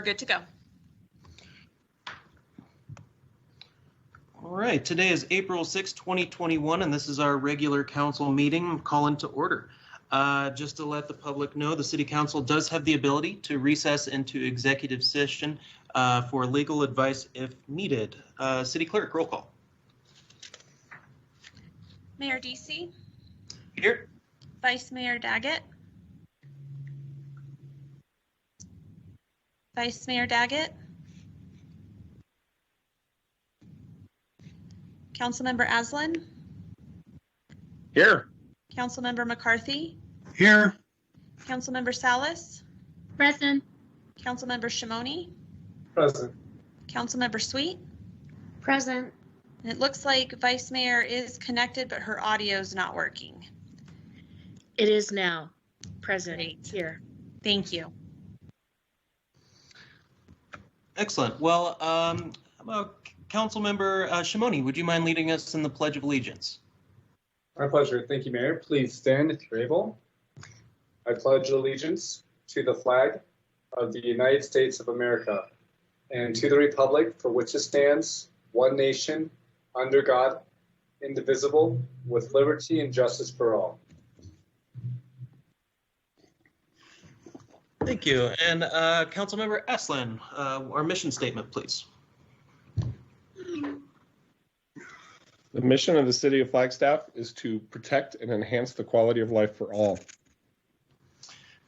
good to go. All right, today is April 6, 2021, and this is our regular council meeting. Call into order. Just to let the public know, the City Council does have the ability to recess into executive session for legal advice if needed. City Clerk, roll call. Mayor DC. Here. Vice Mayor Daggett. Vice Mayor Daggett. Councilmember Aslan. Here. Councilmember McCarthy. Here. Councilmember Salas. Present. Councilmember Shimoni. Present. Councilmember Sweet. Present. And it looks like Vice Mayor is connected, but her audio is not working. It is now present. Great. Here. Thank you. Excellent. Well, how about Councilmember Shimoni, would you mind leading us in the Pledge of Allegiance? My pleasure. Thank you, Mayor. Please stand if you're able. I pledge allegiance to the flag of the United States of America and to the republic for which it stands, one nation, under God, indivisible, with liberty and justice for all. Thank you. And Councilmember Aslan, our mission statement, please. The mission of the City of Flagstaff is to protect and enhance the quality of life for all.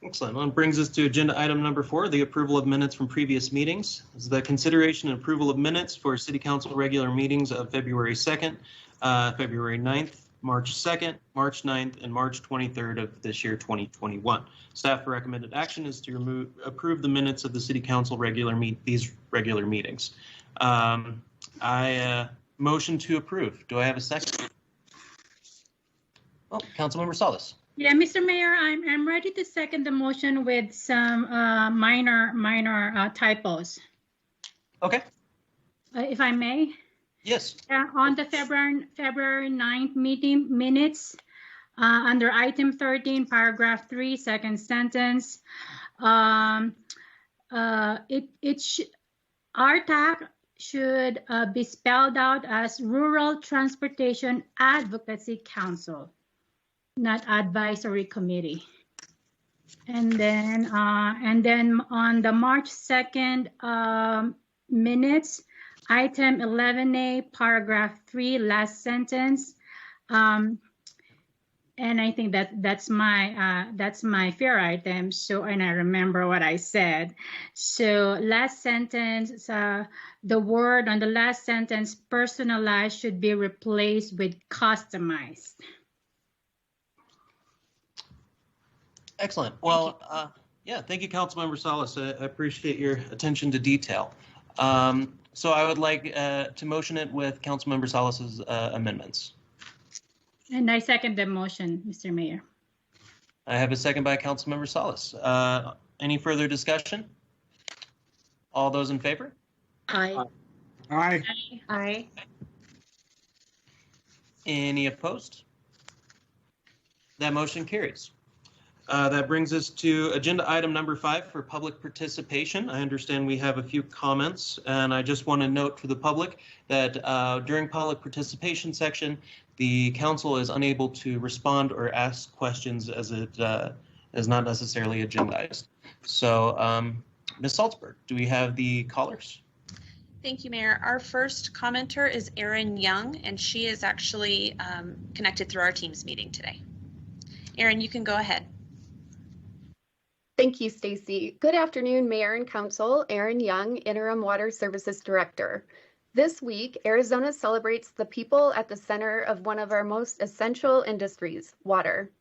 Excellent. Well, it brings us to agenda item number 4, the approval of minutes from previous meetings. This is the consideration and approval of minutes for City Council regular meetings of February 2nd, February 9th, March 2nd, March 9th, and March 23rd of this year, 2021. Staff recommended action is to approve the minutes of the City Council these regular meetings. I motion to approve. Do I have a second? Oh, Councilmember Salas. Yeah, Mr. Mayor, I'm ready to second the motion with some minor typos. Okay. If I may. Yes. On the February 9th meeting minutes, under item 13, paragraph 3, second sentence, RTAC should be spelled out as Rural Transportation Advocacy Council, not Advisory Committee. And then on the March 2nd minutes, item 11A, paragraph 3, last sentence. And I think that's my fair item. So, and I remember what I said. So last sentence, the word on the last sentence, personalized, should be replaced with customized. Excellent. Well, yeah, thank you, Councilmember Salas. I appreciate your attention to detail. So I would like to motion it with Councilmember Salas's amendments. And I second the motion, Mr. Mayor. I have a second by Councilmember Salas. Any further discussion? All those in favor? Aye. Aye. Aye. Any opposed? That motion carries. That brings us to agenda item number 5 for public participation. I understand we have a few comments, and I just want to note for the public that during public participation section, the council is unable to respond or ask questions as it is not necessarily agendized. So, Ms. Salzberg, do we have the callers? Thank you, Mayor. Our first commenter is Erin Young, and she is actually connected through our Teams meeting today. Erin, you can go ahead. Thank you, Stacy. Good afternoon, Mayor and Council. Erin Young, Interim Water Services Director. This week, Arizona celebrates the people at the center of one of our most essential industries, water.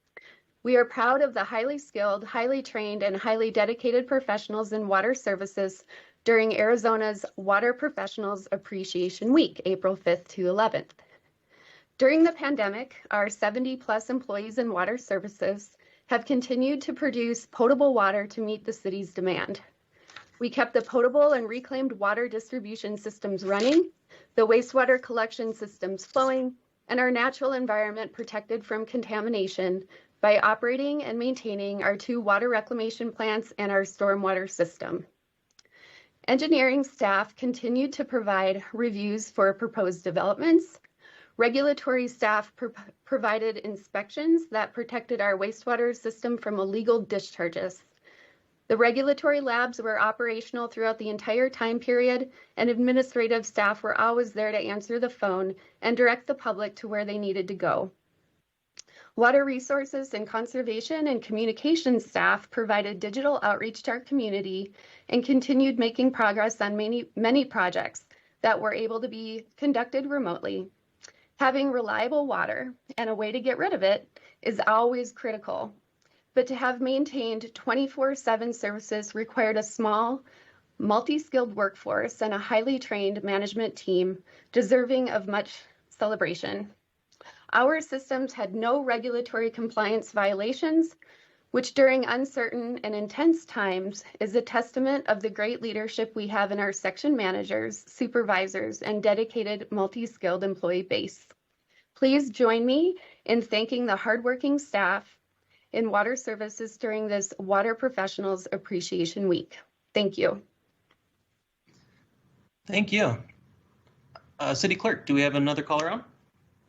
We are proud of the highly skilled, highly trained, and highly dedicated professionals in water services during Arizona's Water Professionals Appreciation Week, April 5th to 11th. During the pandemic, our 70+ employees in water services have continued to produce potable water to meet the city's demand. We kept the potable and reclaimed water distribution systems running, the wastewater collection systems flowing, and our natural environment protected from contamination by operating and maintaining our 2 water reclamation plants and our stormwater system. Engineering staff continued to provide reviews for proposed developments. Regulatory staff provided inspections that protected our wastewater system from illegal discharges. The regulatory labs were operational throughout the entire time period, and administrative staff were always there to answer the phone and direct the public to where they needed to go. Water resources and conservation and communications staff provided digital outreach to our community and continued making progress on many projects that were able to be conducted remotely. Having reliable water and a way to get rid of it is always critical, but to have maintained 24/7 services required a small, multi-skilled workforce and a highly trained management team deserving of much celebration. Our systems had no regulatory compliance violations, which during uncertain and intense times is a testament of the great leadership we have in our section managers, supervisors, and dedicated multi-skilled employee base. Please join me in thanking the hardworking staff in water services during this Water Professionals Appreciation Week. Thank you. Thank you. City Clerk, do we have another caller on?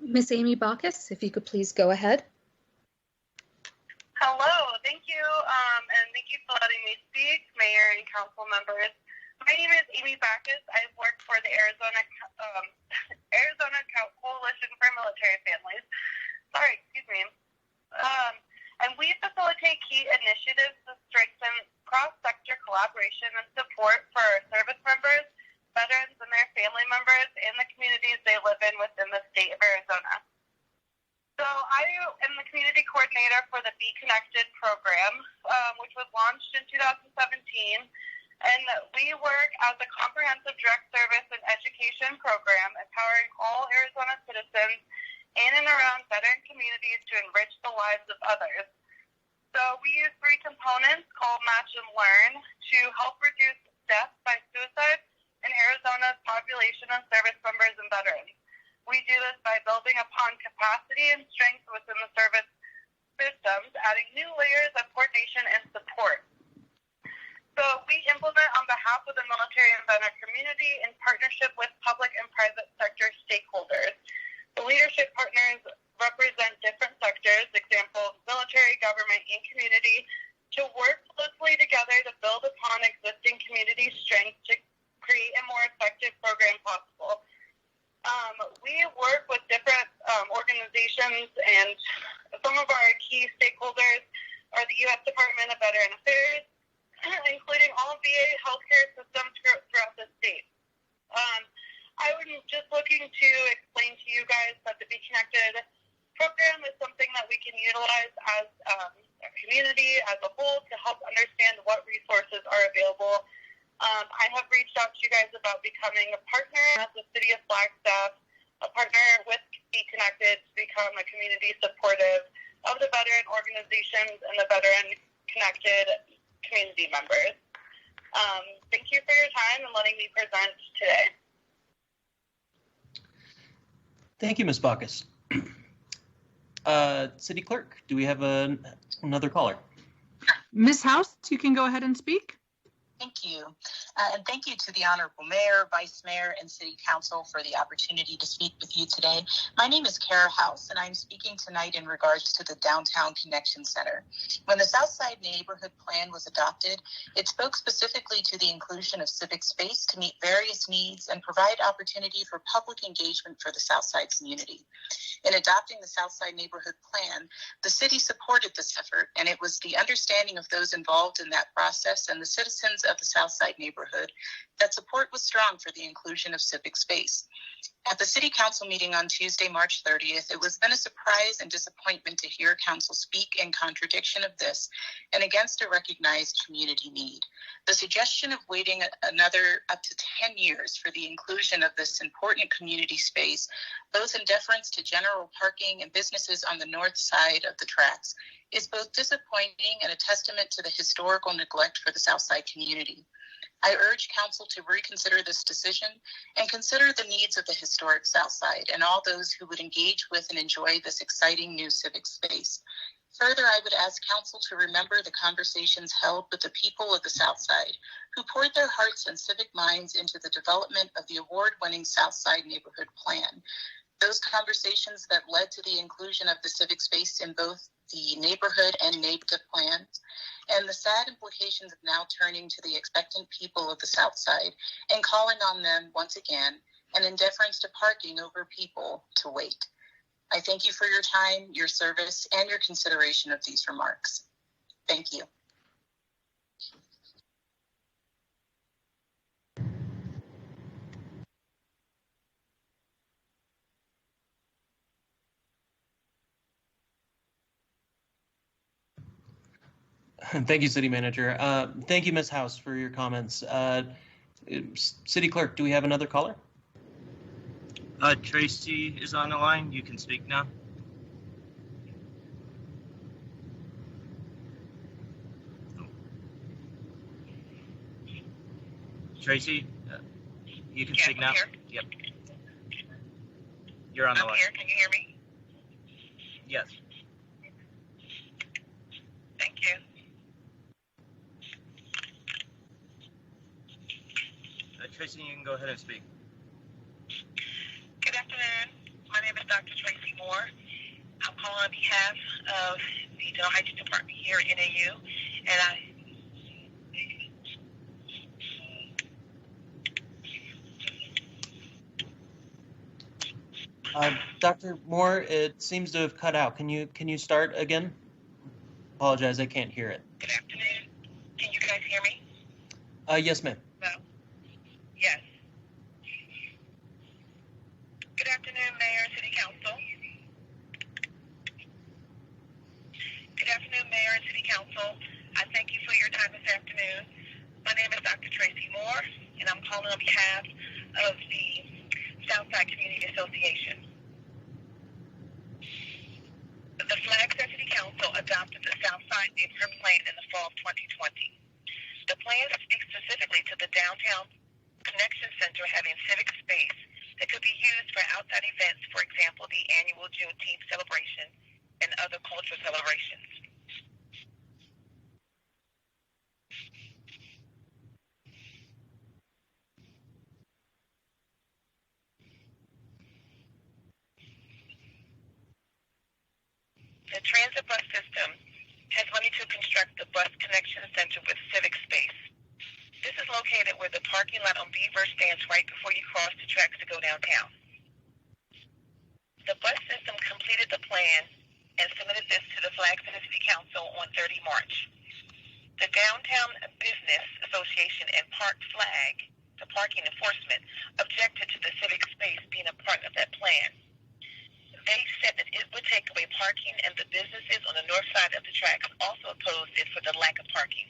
Miss Amy Bacchus, if you could please go ahead. Hello, thank you, and thank you for letting me speak, Mayor and council members. My name is Amy Bacchus. I've worked for the Arizona Coalition for Military Families. Sorry, excuse me. And we facilitate key initiatives to strengthen cross-sector collaboration and support for our service members, veterans, and their family members in the communities they live in within the state of Arizona. So I am the community coordinator for the Be Connected program, which was launched in 2017. And we work as a comprehensive direct service and education program, empowering all Arizona citizens in and around veteran communities to enrich the lives of others. So we use 3 components called Match and Learn to help reduce deaths by suicide in Arizona's population of service members and veterans. We do this by building upon capacity and strength within the service systems, adding new layers of coordination and support. So we implement on behalf of the military and veteran community in partnership with public and private sector stakeholders. The leadership partners represent different sectors, example, military, government, and community, to work closely together to build upon existing community strengths to create a more effective program possible. We work with different organizations, and some of our key stakeholders are the U.S. Department of Veteran Affairs, including all VA healthcare systems throughout the state. I was just looking to explain to you guys that the Be Connected program is something that we can utilize as a community as a whole to help understand what resources are available. I have reached out to you guys about becoming a partner at the City of Flagstaff, a partner with Be Connected to become a community supportive of the veteran organizations and the veteran connected community members. Thank you for your time and letting me present today. Thank you, Ms. Bacchus. City Clerk, do we have another caller? Ms. House, you can go ahead and speak. Thank you. And thank you to the Honorable Mayor, Vice Mayor, and City Council for the opportunity to speak with you today. My name is Kara House, and I'm speaking tonight in regards to the Downtown Connection Center. When the Southside Neighborhood Plan was adopted, it spoke specifically to the inclusion of civic space to meet various needs and provide opportunity for public engagement for the Southside community. In adopting the Southside Neighborhood Plan, the city supported this effort, and it was the understanding of those involved in that process and the citizens of the Southside neighborhood that support was strong for the inclusion of civic space. At the City Council meeting on Tuesday, March 30th, it was then a surprise and disappointment to hear Council speak in contradiction of this and against a recognized community need. The suggestion of waiting another up to 10 years for the inclusion of this important community space, both in deference to general parking and businesses on the north side of the tracks, is both disappointing and a testament to the historical neglect for the Southside community. I urge Council to reconsider this decision and consider the needs of the historic Southside and all those who would engage with and enjoy this exciting new civic space. Further, I would ask council to remember the conversations held with the people of the South Side who poured their hearts and civic minds into the development of the award-winning South Side Neighborhood Plan. Those conversations that led to the inclusion of the civic space in both the neighborhood and neighborhood plans, and the sad implications of now turning to the expectant people of the South Side and calling on them once again, and in deference to parking over people, to wait. I thank you for your time, your service, and your consideration of these remarks. Thank you. Thank you, City Manager. Thank you, Ms. House, for your comments. City Clerk, do we have another caller? Tracy is on the line. You can speak now. Tracy, you can speak now. Yep. You're on the line. I'm here. Can you hear me? Yes. Thank you. Tracy, you can go ahead and speak. Good afternoon. My name is Dr. Tracy Moore. I'm calling on behalf of the Dental Hygiene Department here at NAU, and Dr. Moore, it seems to have cut out. Can you start again? Apologize, I can't hear it. Good afternoon. Can you guys hear me? Yes, ma'am. Hello? Yes. Good afternoon, Mayor and City Council. Good afternoon, Mayor and City Council. I thank you for your time this afternoon. My name is Dr. Tracy Moore, and I'm calling on behalf of the Southside Community Association. The Flagstaff City Council adopted the Southside Neighborhood Plan in the fall of 2020. The plan speaks specifically to the downtown connection center having civic space that could be used for outside events, for example, the annual Juneteenth celebration and other cultural celebrations. The transit bus system has money to construct the bus connection center with civic space. This is located where the parking lot on Beaver stands right before you cross the tracks to go downtown. The bus system completed the plan and submitted this to the Flagstaff City Council on 30 March. The Downtown Business Association and Park Flag, the parking enforcement, objected to the civic space being a part of that plan. They said that it would take away parking, and the businesses on the north side of the tracks also opposed it for the lack of parking.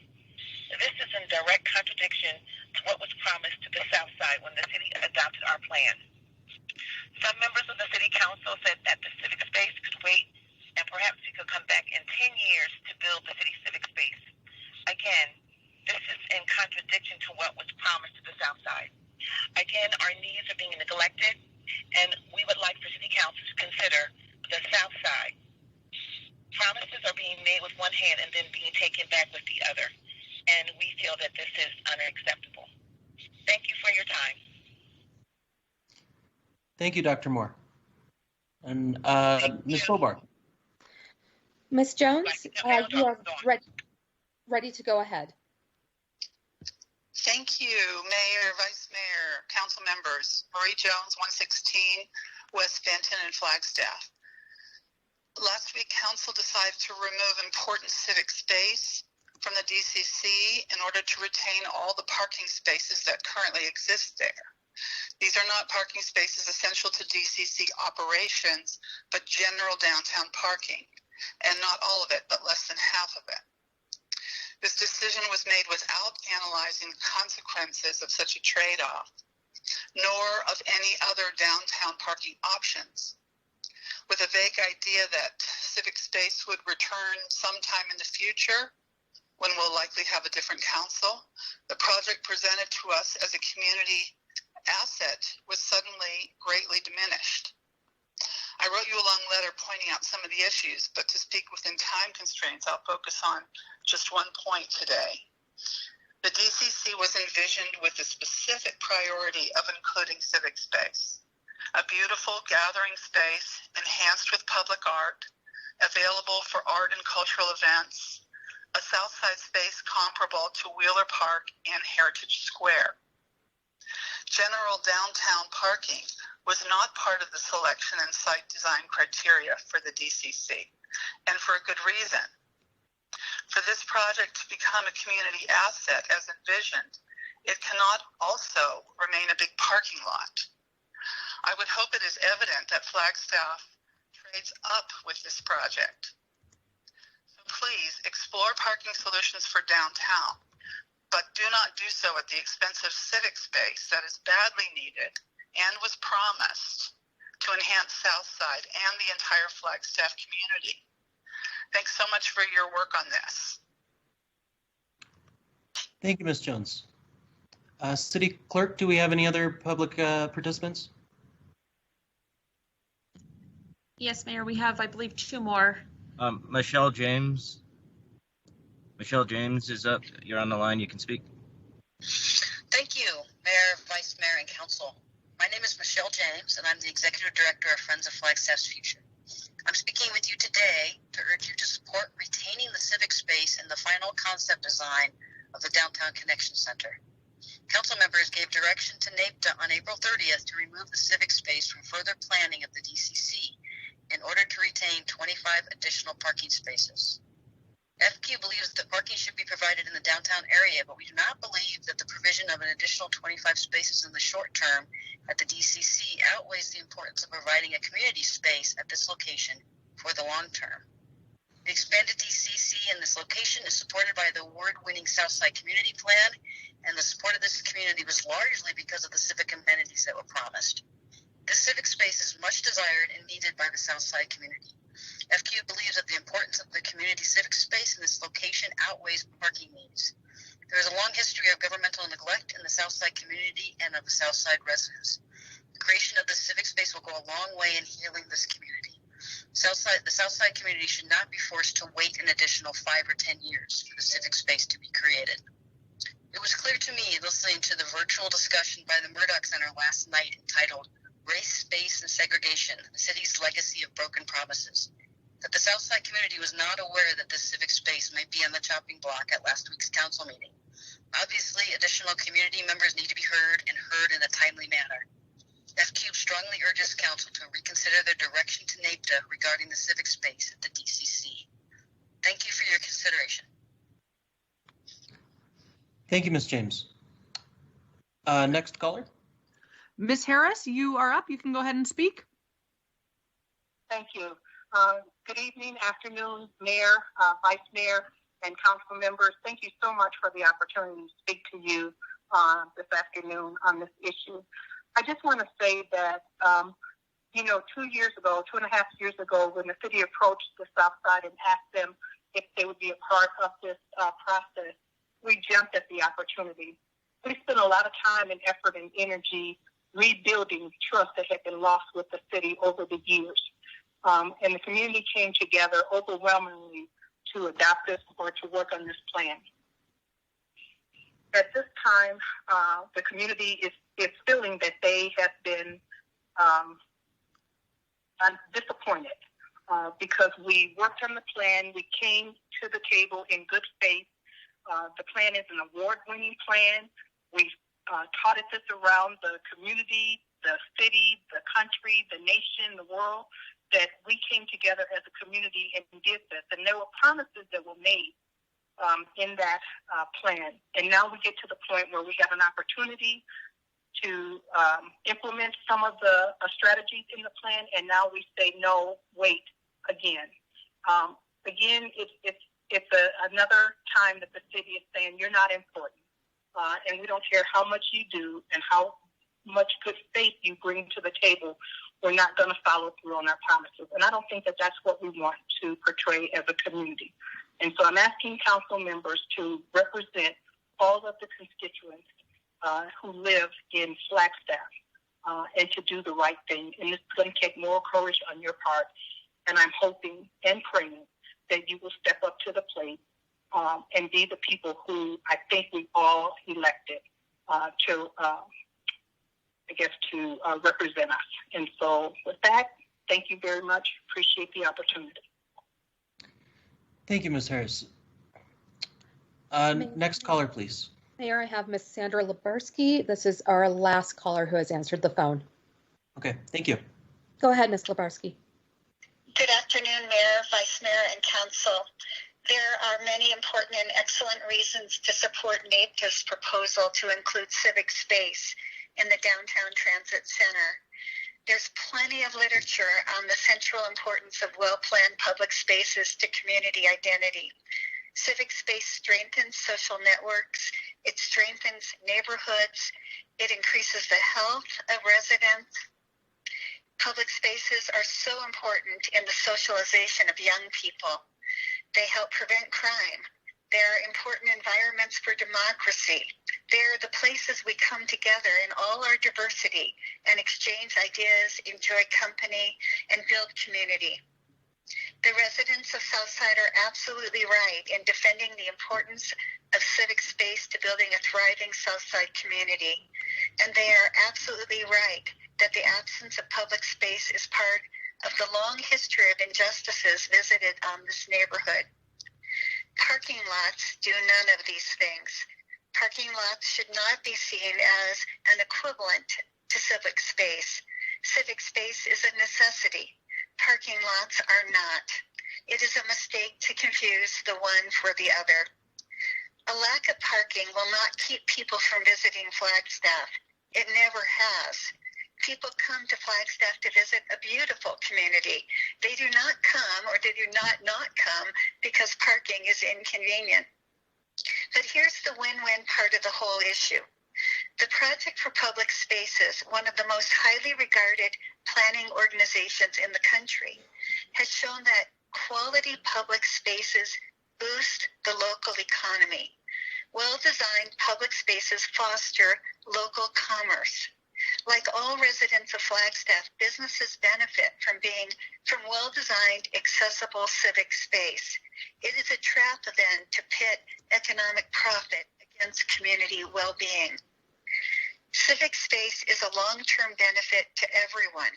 This is in direct contradiction to what was promised to the south side when the city adopted our plan. Some members of the city council said that the civic space could wait, and perhaps we could come back in 10 years to build the city civic space. Again, this is in contradiction to what was promised to the south side. Again, our needs are being neglected, and we would like for city council to consider the south side. Promises are being made with one hand and then being taken back with the other, and we feel that this is unacceptable. Thank you for your time. Thank you, Dr. Moore. And Ms. Bobar. Ms. Jones, you are ready to go ahead. Thank you, Mayor, Vice Mayor, council members. Marie Jones, 116 West Benton and Flagstaff. Last week, council decided to remove important civic space from the DCC in order to retain all the parking spaces that currently exist there. These are not parking spaces essential to DCC operations, but general downtown parking, and not all of it, but less than half of it. This decision was made without analyzing the consequences of such a trade-off, nor of any other downtown parking options. With a vague idea that civic space would return sometime in the future, when we'll likely have a different council, the project presented to us as a community asset was suddenly greatly diminished. I wrote you a long letter pointing out some of the issues, but to speak within time constraints, I'll focus on just one point today. The DCC was envisioned with the specific priority of including civic space, a beautiful gathering space enhanced with public art, available for art and cultural events, a Southside space comparable to Wheeler Park and Heritage Square. General downtown parking was not part of the selection and site design criteria for the DCC, and for a good reason. For this project to become a community asset as envisioned, it cannot also remain a big parking lot. I would hope it is evident that Flagstaff trades up with this project. So please explore parking solutions for downtown, but do not do so at the expense of civic space that is badly needed and was promised to enhance Southside and the entire Flagstaff community. Thanks so much for your work on this. Thank you, Ms. Jones. City Clerk, do we have any other public participants? Yes, Mayor, we have, I believe, 2 more. Michelle James. Michelle James is up. You're on the line. You can speak. Thank you, Mayor, Vice Mayor, and Council. My name is Michelle James, and I'm the Executive Director of Friends of Flagstaff's Future. I'm speaking with you today to urge you to support retaining the civic space in the final concept design of the Downtown Connection Center. Council members gave direction to NAPTA on April 30th to remove the civic space from further planning of the DCC in order to retain 25 additional parking spaces. FQ believes that parking should be provided in the downtown area, but we do not believe that the provision of an additional 25 spaces in the short term at the DCC outweighs the importance of providing a community space at this location for the long term. The expanded DCC in this location is supported by the award-winning Southside Community Plan, and the support of this community was largely because of the civic amenities that were promised. This civic space is much desired and needed by the Southside community. FQ believes that the importance of the community civic space in this location outweighs parking needs. There is a long history of governmental neglect in the Southside community and of the Southside residents. The creation of the civic space will go a long way in healing this community. The Southside community should not be forced to wait an additional 5 or 10 years for the civic space to be created. It was clear to me, listening to the virtual discussion by the Murdoch Center last night entitled Race, Space, and Segregation, the City's Legacy of Broken Promises, that the Southside community was not aware that this civic space might be on the chopping block at last week's council meeting. Obviously, additional community members need to be heard and heard in a timely manner. FQ strongly urges council to reconsider their direction to NAPTA regarding the civic space at the DCC. Thank you for your consideration. Thank you, Ms. James. Next caller. Ms. Harris, you are up. You can go ahead and speak. Thank you. Good evening, afternoon, Mayor, Vice Mayor, and council members. Thank you so much for the opportunity to speak to you this afternoon on this issue. I just want to say that, 2.5 years ago, when the city approached the South Side and asked them if they would be a part of this process, we jumped at the opportunity. We spent a lot of time and effort and energy rebuilding trust that had been lost with the city over the years. And the community came together overwhelmingly to adopt this or to work on this plan. At this time, the community is feeling that they have been disappointed because we worked on the plan. We came to the table in good faith. The plan is an award-winning plan. We've taught this around the community, the city, the country, the nation, the world, that we came together as a community and did this. And there were promises that were made in that plan. And now we get to the point where we have an opportunity to implement some of the strategies in the plan, and now we say, no, wait, again. It's another time that the city is saying, you're not important. And we don't care how much you do and how much good faith you bring to the table. We're not going to follow through on our promises. And I don't think that that's what we want to portray as a community. And so I'm asking council members to represent all of the constituents who live in Flagstaff. and to do the right thing. And it's going to take more courage on your part. And I'm hoping and praying that you will step up to the plate and be the people who I think we all elected to represent us. And so with that, thank you very much. Appreciate the opportunity. Thank you, Ms. Harris. Next caller, please. Mayor, I have Ms. Sandra Lebarsky. This is our last caller who has answered the phone. Okay, thank you. Go ahead, Ms. Lebarsky. Good afternoon, Mayor, Vice Mayor, and Council. There are many important and excellent reasons to support NAPTA's proposal to include civic space in the Downtown Transit Center. There's plenty of literature on the central importance of well-planned public spaces to community identity. Civic space strengthens social networks, it strengthens neighborhoods, it increases the health of residents. Public spaces are so important in the socialization of young people. They help prevent crime. They're important environments for democracy. They're the places we come together in all our diversity and exchange ideas, enjoy company, and build community. The residents of Southside are absolutely right in defending the importance of civic space to building a thriving Southside community. And they are absolutely right that the absence of public space is part of the long history of injustices visited on this neighborhood. Parking lots do none of these things. Parking lots should not be seen as an equivalent to civic space. Civic space is a necessity. Parking lots are not. It is a mistake to confuse the one for the other. A lack of parking will not keep people from visiting Flagstaff. It never has. People come to Flagstaff to visit a beautiful community. They do not come, or they do not come because parking is inconvenient. But here's the win-win part of the whole issue. The Project for Public Spaces, one of the most highly regarded planning organizations in the country, has shown that quality public spaces boost the local economy. Well-designed public spaces foster local commerce. Like all residents of Flagstaff, businesses benefit from well-designed, accessible civic space. It is a trap then to pit economic profit against community well-being. Civic space is a long-term benefit to everyone.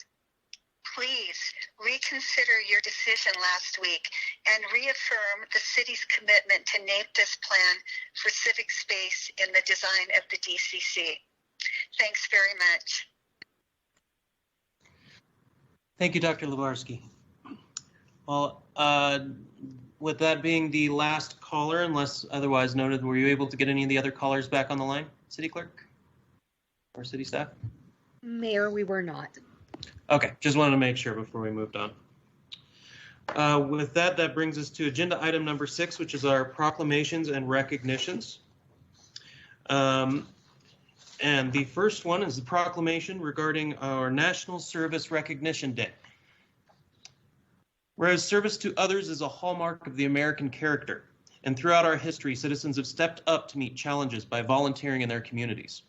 Please reconsider your decision last week and reaffirm the city's commitment to NAPTA's plan for civic space in the design of the DCC. Thanks very much. Thank you, Dr. Lebarsky. Well, with that being the last caller, unless otherwise noted, were you able to get any of the other callers back on the line, City Clerk or City Staff? Mayor, we were not. Okay, just wanted to make sure before we moved on. With that, that brings us to agenda item number 6, which is our proclamations and recognitions. And the first one is the proclamation regarding our National Service Recognition Day. Whereas service to others is a hallmark of the American character, and throughout our history, citizens have stepped up to meet challenges by volunteering in their communities.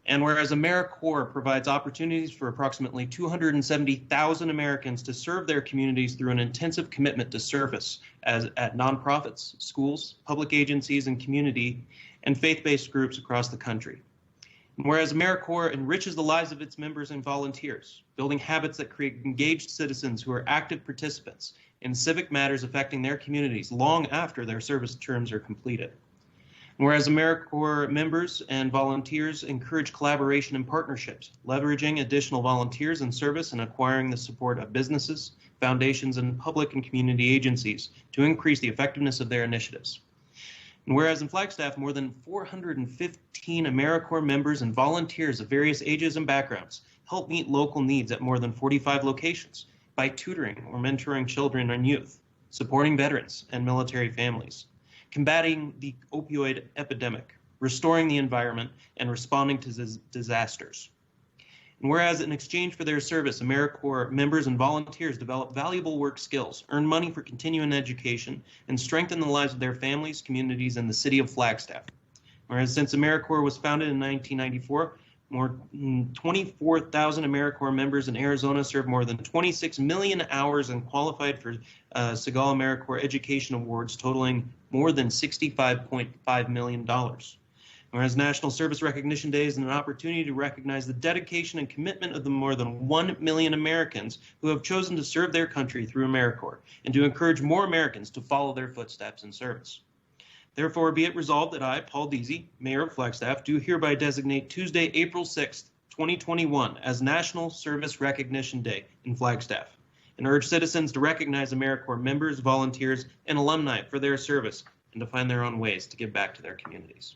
And whereas AmeriCorps provides opportunities for approximately 270,000 Americans to serve their communities through an intensive commitment to service at nonprofits, schools, public agencies, and community and faith-based groups across the country. And whereas AmeriCorps enriches the lives of its members and volunteers, building habits that create engaged citizens who are active participants in civic matters affecting their communities long after their service terms are completed. And whereas AmeriCorps members and volunteers encourage collaboration and partnerships, leveraging additional volunteers in service and acquiring the support of businesses, foundations, and public and community agencies to increase the effectiveness of their initiatives. And whereas in Flagstaff, more than 415 AmeriCorps members and volunteers of various ages and backgrounds help meet local needs at more than 45 locations by tutoring or mentoring children and youth, supporting veterans and military families, combating the opioid epidemic, restoring the environment, and responding to disasters. And whereas in exchange for their service, AmeriCorps members and volunteers develop valuable work skills, earn money for continuing education, and strengthen the lives of their families, communities, and the city of Flagstaff. Whereas since AmeriCorps was founded in 1994, more than 24,000 AmeriCorps members in Arizona serve more than 26 million hours and qualified for Segal AmeriCorps Education Awards totaling more than $65.5 million. Whereas National Service Recognition Day is an opportunity to recognize the dedication and commitment of the more than 1 million Americans who have chosen to serve their country through AmeriCorps, and to encourage more Americans to follow their footsteps in service. Therefore, be it resolved that I, Paul Deasy, Mayor of Flagstaff, do hereby designate Tuesday, April 6th, 2021 as National Service Recognition Day in Flagstaff, and urge citizens to recognize AmeriCorps members, volunteers, and alumni for their service, and to find their own ways to give back to their communities.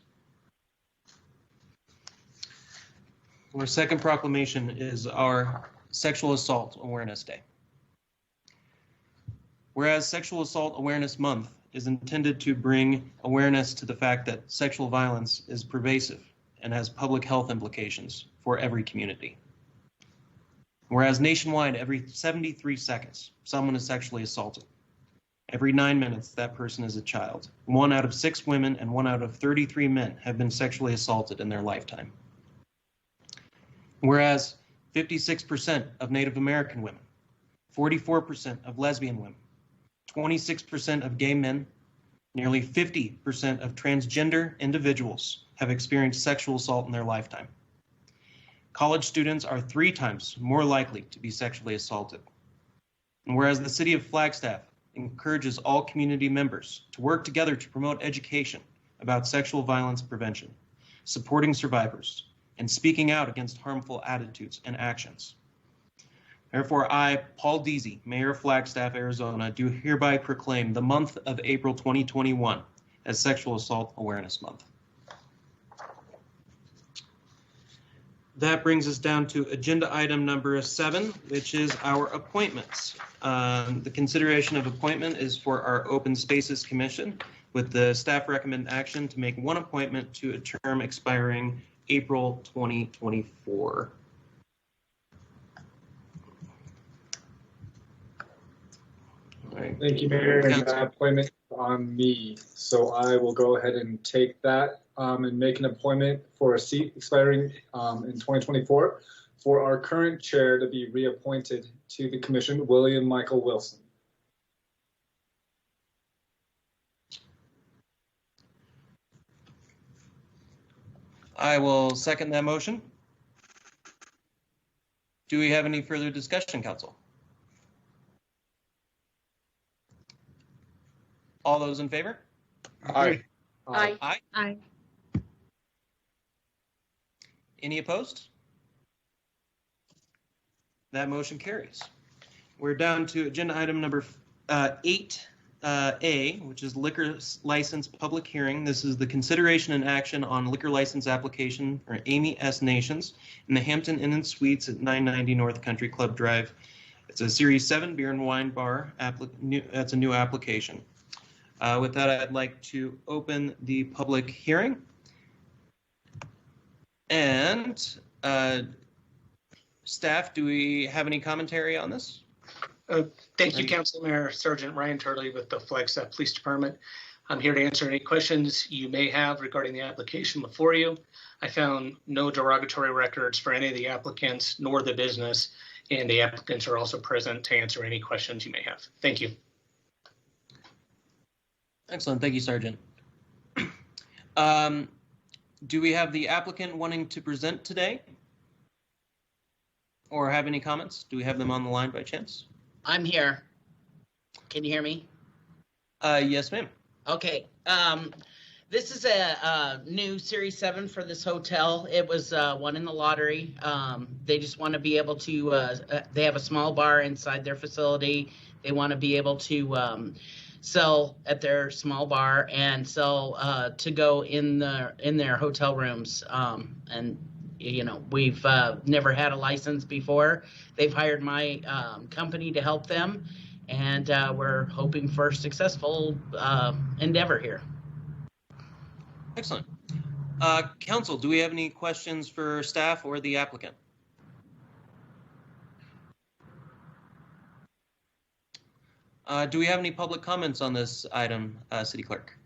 Our second proclamation is our Sexual Assault Awareness Day. Whereas Sexual Assault Awareness Month is intended to bring awareness to the fact that sexual violence is pervasive and has public health implications for every community. Whereas nationwide, every 73 seconds, someone is sexually assaulted. Every 9 minutes, that person is a child. 1 out of 6 women and 1 out of 33 men have been sexually assaulted in their lifetime. Whereas 56% of Native American women, 44% of lesbian women, 26% of gay men, nearly 50% of transgender individuals have experienced sexual assault in their lifetime. College students are 3 times more likely to be sexually assaulted. And whereas the city of Flagstaff encourages all community members to work together to promote education about sexual violence prevention, supporting survivors, and speaking out against harmful attitudes and actions. Therefore, I, Paul Deasy, Mayor of Flagstaff, Arizona, do hereby proclaim the month of April 2021 as Sexual Assault Awareness Month. That brings us down to agenda item number 7, which is our appointments. The consideration of appointment is for our Open Spaces Commission, with the staff recommend action to make 1 appointment to a term expiring April 2024. Right. Thank you, Mayor. And that appointment on me. So I will go ahead and take that and make an appointment for a seat expiring in 2024 for our current chair to be reappointed to the commission, William Michael Wilson. I will second that motion. Do we have any further discussion, Council? All those in favor? Aye. Aye. Aye. Aye. Any opposed? That motion carries. We're down to agenda item number 8A, which is liquor license public hearing. This is the consideration and action on liquor license application for Amy S. Nations in the Hampton Inn and Suites at 990 North Country Club Drive. It's a Series 7 beer and wine bar. That's a new application. With that, I'd like to open the public hearing. And staff, do we have any commentary on this? Thank you, Council Mayor Sergeant Ryan Turley with the Flagstaff Police Department. I'm here to answer any questions you may have regarding the application before you. I found no derogatory records for any of the applicants nor the business, and the applicants are also present to answer any questions you may have. Thank you. Excellent. Thank you, Sergeant. Do we have the applicant wanting to present today? Or have any comments? Do we have them on the line by chance? I'm here. Can you hear me? Yes, ma'am. Okay. This is a new Series 7 for this hotel. It was won in the lottery. They just want to be able to, they have a small bar inside their facility. They want to be able to sell at their small bar and sell to go in their hotel rooms. And you know, we've never had a license before. They've hired my company to help them, and we're hoping for a successful endeavor here. Excellent. Council, do we have any questions for staff or the applicant? Do we have any public comments on this item, City Clerk?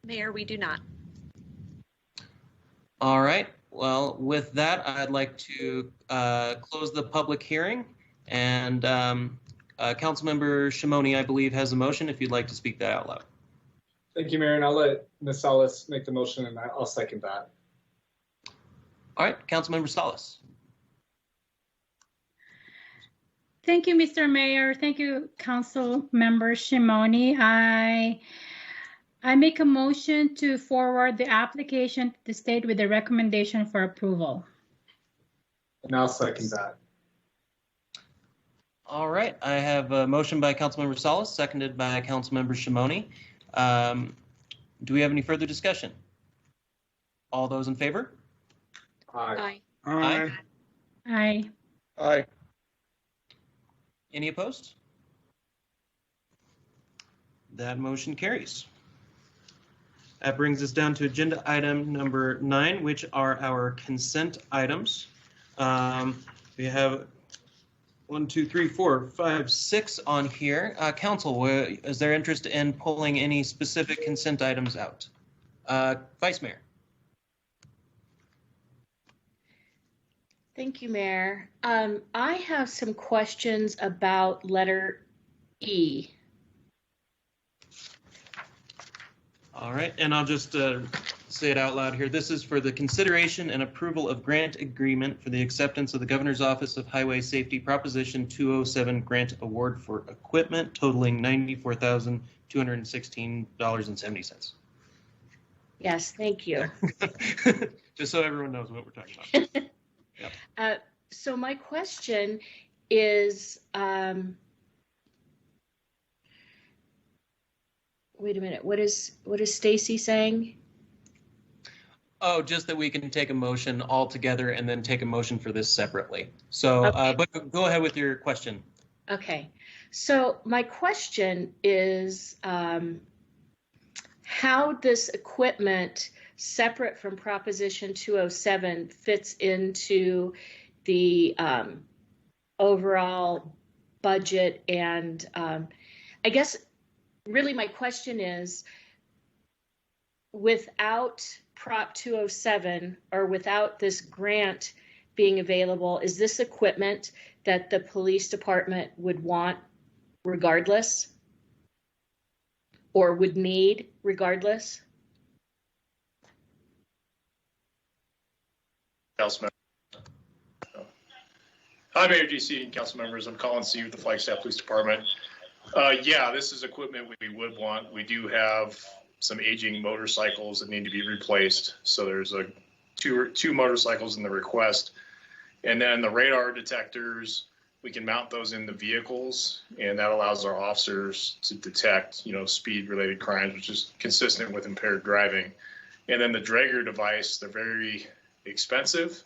Mayor, we do not. All right. Well, with that, I'd like to close the public hearing, and Councilmember Shimoni, I believe, has a motion if you'd like to speak that out loud. Thank you, Mayor, and I'll let Ms. Salas make the motion, and I'll second that. All right, Councilmember Salas. Thank you, Mr. Mayor. Thank you, Council Member Shimoni. I make a motion to forward the application to the state with a recommendation for approval. And I'll second that. All right, I have a motion by Councilmember Salas, seconded by Councilmember Shimoni. Do we have any further discussion? All those in favor? Aye. Aye. Aye. Aye. Any opposed? That motion carries. That brings us down to agenda item number 9, which are our consent items. We have 1, 2, 3, 4, 5, 6 on here. Council, is there interest in pulling any specific consent items out? Vice Mayor. Thank you, Mayor. I have some questions about letter E. All right, and I'll just say it out loud here. This is for the consideration and approval of grant agreement for the acceptance of the Governor's Office of Highway Safety Proposition 207 grant award for equipment totaling $94,216.70. Yes, thank you. Just so everyone knows what we're talking about. Yep. So my question is, wait a minute, what is Stacy saying? Oh, just that we can take a motion all together and then take a motion for this separately. So, okay. But go ahead with your question. Okay, so my question is how this equipment, separate from Proposition 207, fits into the overall budget. And I guess really my question is, without Prop 207 or without this grant being available, is this equipment that the police department would want regardless or would need regardless? Councilmember. Hi, Mayor DC and council members. I'm Colin C. with the Flagstaff Police Department. Yeah, this is equipment we would want. We do have some aging motorcycles that need to be replaced. So there's two motorcycles in the request. And then the radar detectors, we can mount those in the vehicles, and that allows our officers to detect, speed-related crimes, which is consistent with impaired driving. And then the Draeger device, they're very expensive,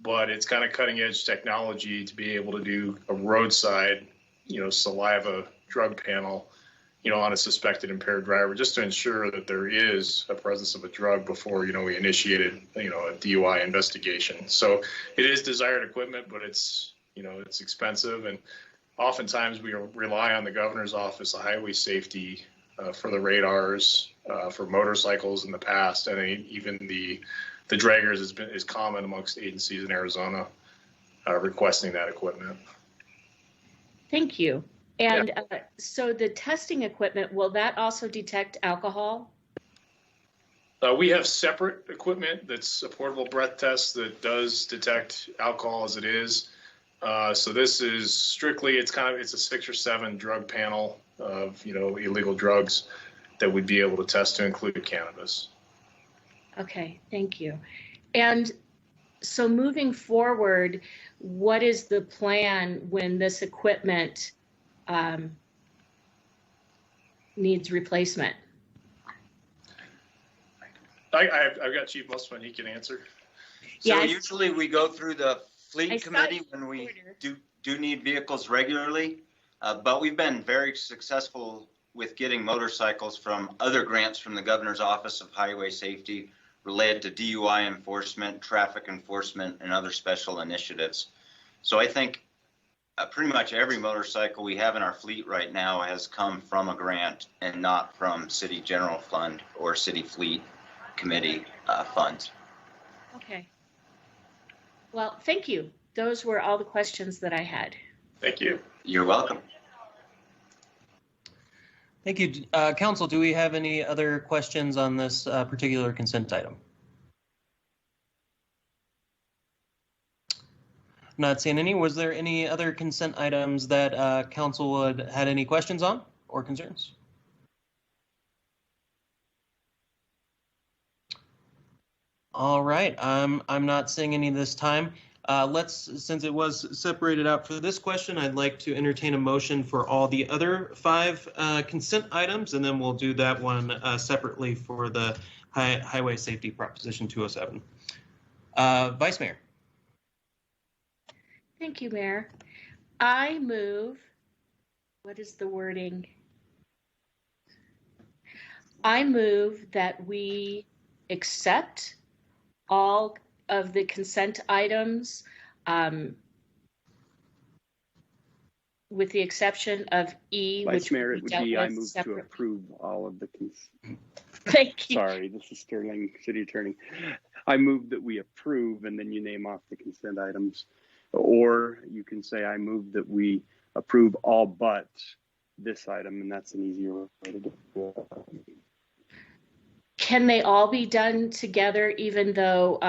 but it's kind of cutting-edge technology to be able to do a roadside, saliva drug panel, on a suspected impaired driver, just to ensure that there is a presence of a drug before, we initiated, a DUI investigation. So it is desired equipment, but it's, it's expensive. And oftentimes we rely on the Governor's Office of Highway Safety for the radars, for motorcycles in the past. And even the Draegers is common amongst agencies in Arizona requesting that equipment. Thank you. And so the testing equipment, will that also detect alcohol? We have separate equipment that's a portable breath test that does detect alcohol as it is. So this is strictly, it's a 6 or 7 drug panel of, illegal drugs that we'd be able to test to include cannabis. Okay, thank you. And so moving forward, what is the plan when this equipment needs replacement? I've got Chief Musman, he can answer. So usually we go through the fleet committee when we do need vehicles regularly, but we've been very successful with getting motorcycles from other grants from the Governor's Office of Highway Safety related to DUI enforcement, traffic enforcement, and other special initiatives. So I think pretty much every motorcycle we have in our fleet right now has come from a grant and not from city general fund or city fleet committee funds. Okay, Well, thank you. Those were all the questions that I had. Thank you. You're welcome. Thank you. Council, do we have any other questions on this particular consent item? Not seeing any. Was there any other consent items that council had any questions on or concerns? All right, I'm not seeing any this time. Since it was separated out for this question, I'd like to entertain a motion for all the other 5 consent items, and then we'll do that one separately for the Highway Safety Proposition 207. Vice Mayor. Thank you, Mayor. I move, what is the wording? I move that we accept all of the consent items with the exception of E, Vice which Mayor, it would be I move to approve all of the Thank you. Sorry, this is Sterling, City Attorney. I move that we approve, and then you name off the consent items. Or you can say I move that we approve all but this item, and that's an easier way to do it. Can they all be done together even though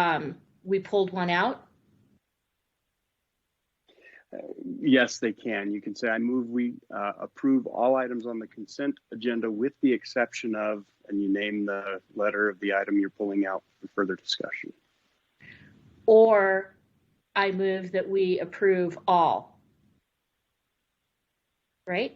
we pulled one out? Yes, they can. You can say I move we approve all items on the consent agenda with the exception of, and you name the letter of the item you're pulling out for further discussion. Or I move that we approve all. Right?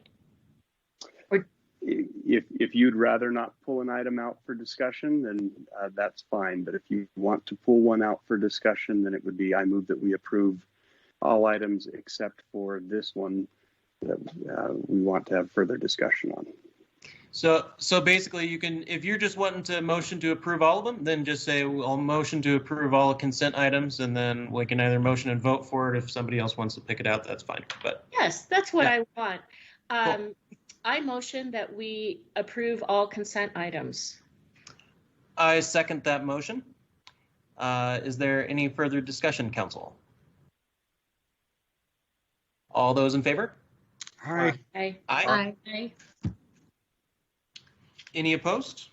Or if you'd rather not pull an item out for discussion, then that's fine. But if you want to pull one out for discussion, then it would be I move that we approve all items except for this one that we want to have further discussion on. So basically you can, if you're just wanting to motion to approve all of them, then just say I'll motion to approve all consent items, and then we can either motion and vote for it. If somebody else wants to pick it out, that's fine. But yes, that's what yeah. I want. Cool. I motion that we approve all consent items. I second that motion. Is there any further discussion, council? All those in favor? Aye. Aye. Aye. Aye. Any opposed?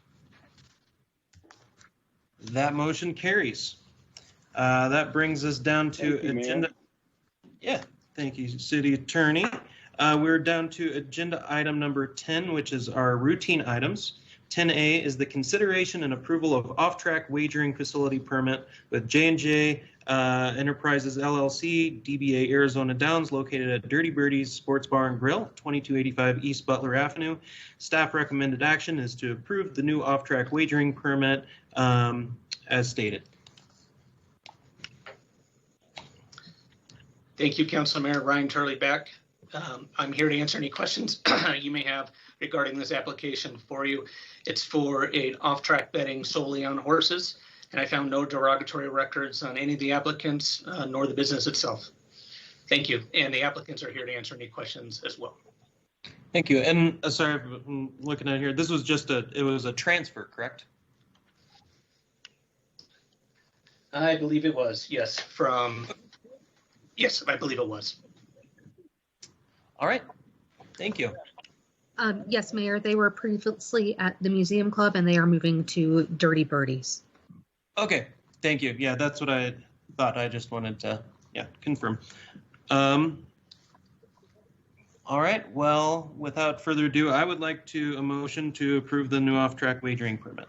That motion carries. That brings us down to agenda. Yeah, thank you, City Attorney. We're down to agenda item number 10, which is our routine items. 10A is the consideration and approval of off-track wagering facility permit with J&J Enterprises LLC, DBA Arizona Downs, located at Dirty Birdie's Sports Bar and Grill, 2285 East Butler Avenue. Staff recommended action is to approve the new off-track wagering permit as stated. Thank you, Council Mayor Ryan Turley back. I'm here to answer any questions you may have regarding this application for you. It's for an off-track betting solely on horses, and I found no derogatory records on any of the applicants nor the business itself. Thank you, and the applicants are here to answer any questions as well. Thank you, and sorry, I'm looking at here, this was just it was a transfer, correct? I believe it was, yes, yes, I believe it was. All right, thank you. Yes, Mayor, they were previously at the Museum Club and they are moving to Dirty Birdies. Okay, thank you. Yeah, that's what I thought. I just wanted to, confirm. All right, well, without further ado, I would like a motion to approve the new off-track wagering permit.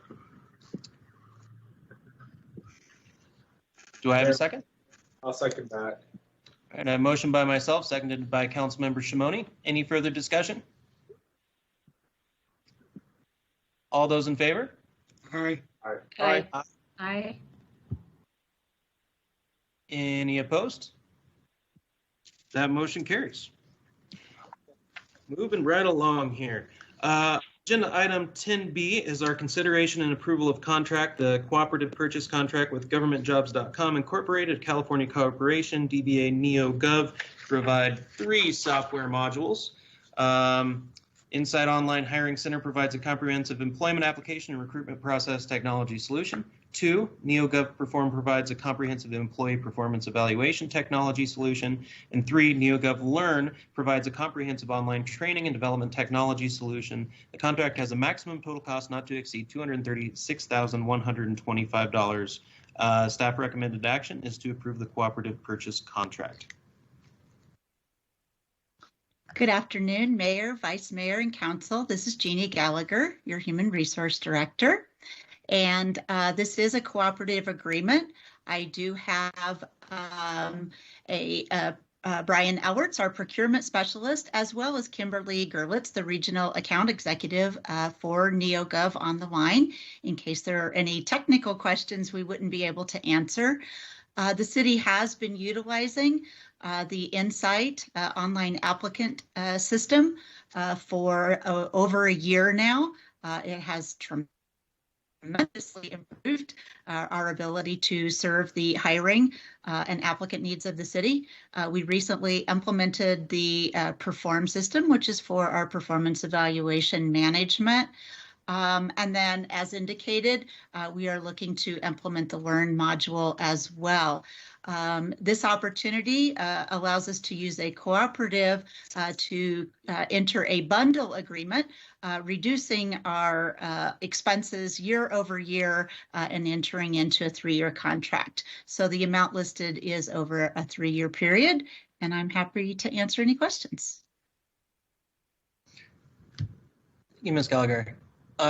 Do I have a second? I'll second that. All right, a motion by myself, seconded by Councilmember Shimoni. Any further discussion? All those in favor? Aye. Aye. Aye. Aye. Any opposed? That motion carries. Moving right along here. Agenda item 10B is our consideration and approval of contract, the cooperative purchase contract with governmentjobs.com Incorporated, California Corporation, DBA NeoGov, to provide 3 software modules. Inside Online Hiring Center provides a comprehensive employment application and recruitment process technology solution. 2, NeoGov Perform provides a comprehensive employee performance evaluation technology solution. And 3, NeoGov Learn provides a comprehensive online training and development technology solution. The contract has a maximum total cost not to exceed $236,125. Staff recommended action is to approve the cooperative purchase contract. Good afternoon, Mayor, Vice Mayor, and Council. This is Jeannie Gallagher, your Human Resource Director. And this is a cooperative agreement. I do have Brian Elwerts, our procurement specialist, as well as Kimberly Gerlitz, the regional account executive for NeoGov on the line, in case there are any technical questions we wouldn't be able to answer. The city has been utilizing the Insight online applicant system for over a year now. It has tremendously improved our ability to serve the hiring and applicant needs of the city. We recently implemented the Perform system, which is for our performance evaluation management. And then, as indicated, we are looking to implement the Learn module as well. This opportunity allows us to use a cooperative to enter a bundle agreement, reducing our expenses year over year and entering into a 3-year contract. So the amount listed is over a 3-year period, and I'm happy to answer any questions. Thank you, Ms. Gallagher.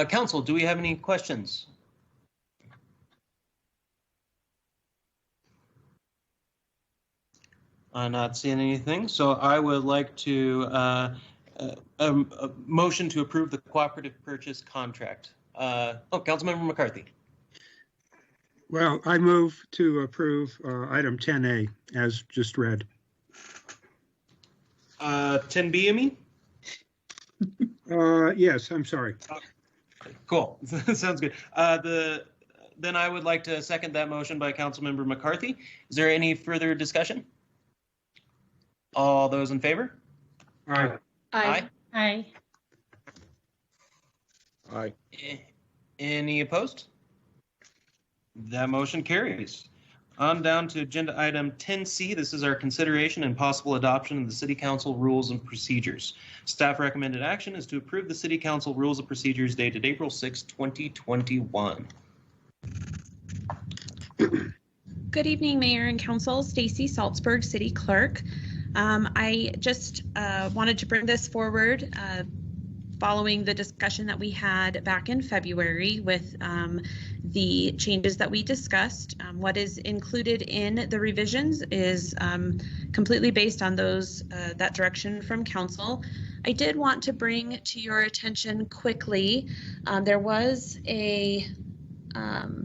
Council, do we have any questions? I'm not seeing anything, so I would like to a motion to approve the cooperative purchase contract. Councilmember McCarthy. Well, I move to approve item 10A as just read. 10B, you mean? Yes, I'm sorry. Cool. Sounds good. Then I would like to second that motion by Councilmember McCarthy. Is there any further discussion? All those in favor? Aye. Aye. Aye. Aye. Any opposed? That motion carries. On down to agenda item 10C. This is our consideration and possible adoption of the City Council rules and procedures. Staff recommended action is to approve the City Council rules and procedures dated April 6, 2021. Good evening, Mayor and Council. Stacy Salzberg, City Clerk. I just wanted to bring this forward following the discussion that we had back in February with the changes that we discussed. What is included in the revisions is completely based on those that direction from Council. I did want to bring to your attention quickly, there was a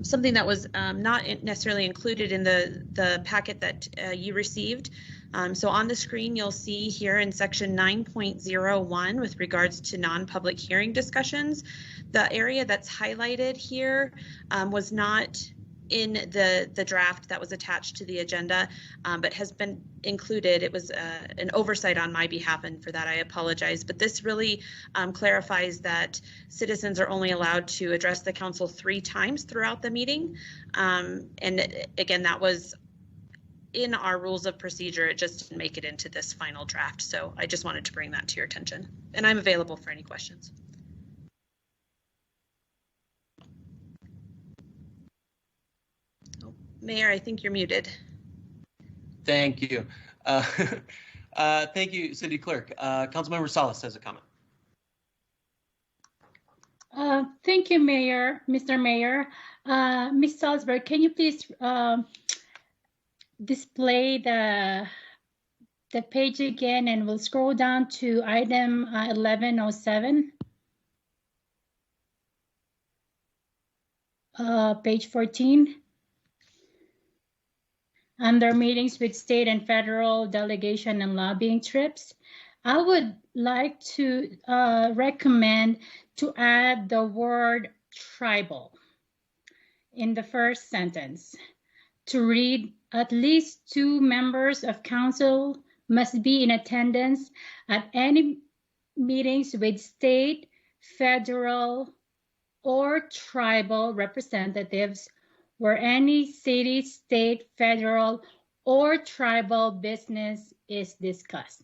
something that was not necessarily included in the packet that you received. So on the screen, you'll see here in section 9.01 with regards to non-public hearing discussions, the area that's highlighted here was not in the draft that was attached to the agenda, but has been included. It was an oversight on my behalf, and for that I apologize. But this really clarifies that citizens are only allowed to address the council 3 times throughout the meeting. And again, that was in our rules of procedure. It just didn't make it into this final draft. So I just wanted to bring that to your attention, and I'm available for any questions. Mayor, I think you're muted. Thank you. Thank you, City Clerk. Councilmember Salas has a comment. Thank you, Mayor, Mr. Mayor. Ms. Salzberg, can you please display the page again, and we'll scroll down to item 1107. Page 14. Under meetings with state and federal delegation and lobbying trips, I would like to recommend to add the word tribal in the first sentence to read, at least 2 members of council must be in attendance at any meetings with state, federal, or tribal representatives where any city, state, federal, or tribal business is discussed.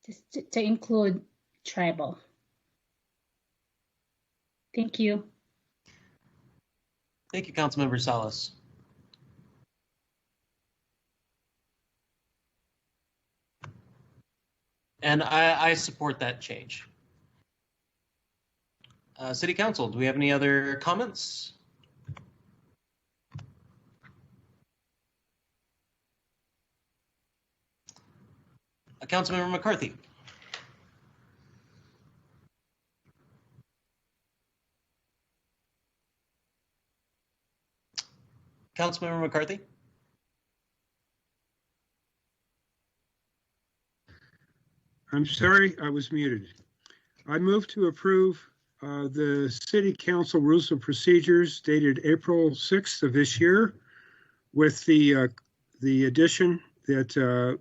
Just to include tribal. Thank you. Thank you, Councilmember Salas. And I support that change. City Council, do we have any other comments? Councilmember McCarthy. Councilmember McCarthy. I'm sorry, I was muted. I move to approve the City Council Rules of Procedures dated April 6th of this year with the addition that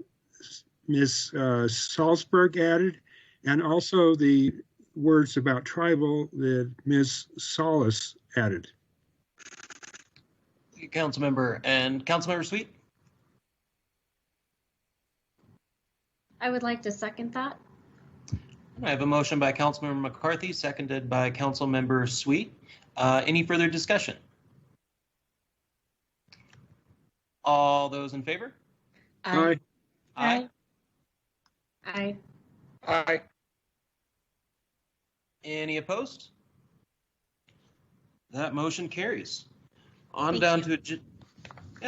Ms. Salzberg added, and also the words about tribal that Ms. Salas added. Councilmember and Councilmember Sweet. I would like to second that. I have a motion by Councilmember McCarthy, seconded by Councilmember Sweet. Any further discussion? All those in favor? Aye. Aye. Aye. Aye. Any opposed? That motion carries. On Thank down you. to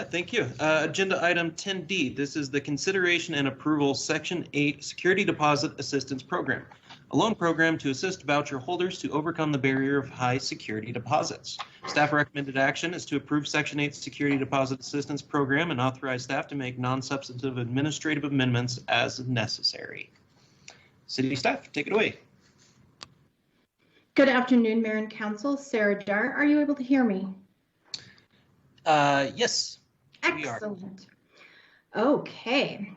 thank you. Agenda item 10D. This is the consideration and approval Section 8 Security Deposit Assistance Program, a loan program to assist voucher holders to overcome the barrier of high security deposits. Staff recommended action is to approve Section 8 Security Deposit Assistance Program and authorize staff to make non-substantive administrative amendments as necessary. City staff, take it away. Good afternoon, Mayor and Council. Sarah Jar, are you able to hear me? Yes. Excellent. Okay.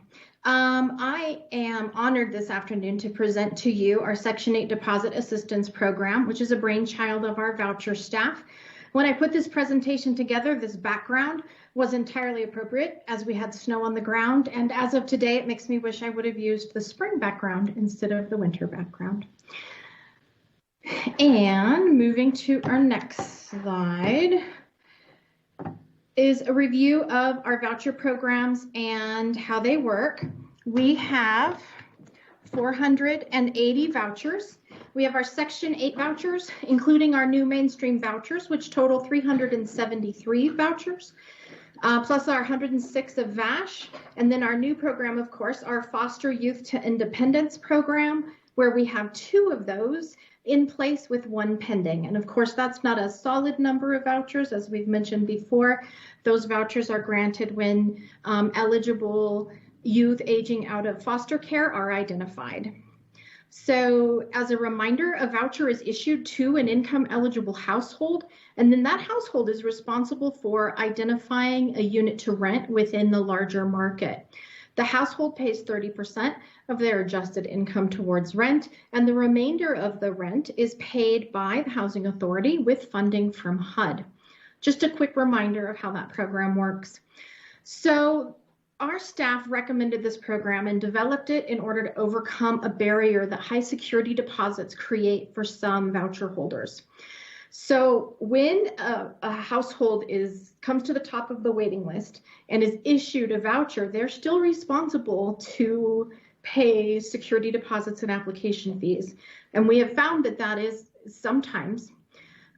I am honored this afternoon to present to you our Section 8 Deposit Assistance Program, which is a brainchild of our voucher staff. When I put this presentation together, this background was entirely appropriate as we had snow on the ground. And as of today, it makes me wish I would have used the spring background instead of the winter background. And moving to our next slide is a review of our voucher programs and how they work. We have 480 vouchers. We have our Section 8 vouchers, including our new mainstream vouchers, which total 373 vouchers, plus our 106 of VASH. And then our new program, of course, our Foster Youth to Independence program, where we have 2 of those in place with 1 pending. And of course, that's not a solid number of vouchers, as we've mentioned before. Those vouchers are granted when eligible youth aging out of foster care are identified. So as a reminder, a voucher is issued to an income eligible household, and then that household is responsible for identifying a unit to rent within the larger market. The household pays 30% of their adjusted income towards rent, and the remainder of the rent is paid by the Housing Authority with funding from HUD. Just a quick reminder of how that program works. So our staff recommended this program and developed it in order to overcome a barrier that high security deposits create for some voucher holders. So when a household comes to the top of the waiting list and is issued a voucher, they're still responsible to pay security deposits and application fees. And we have found that that is sometimes,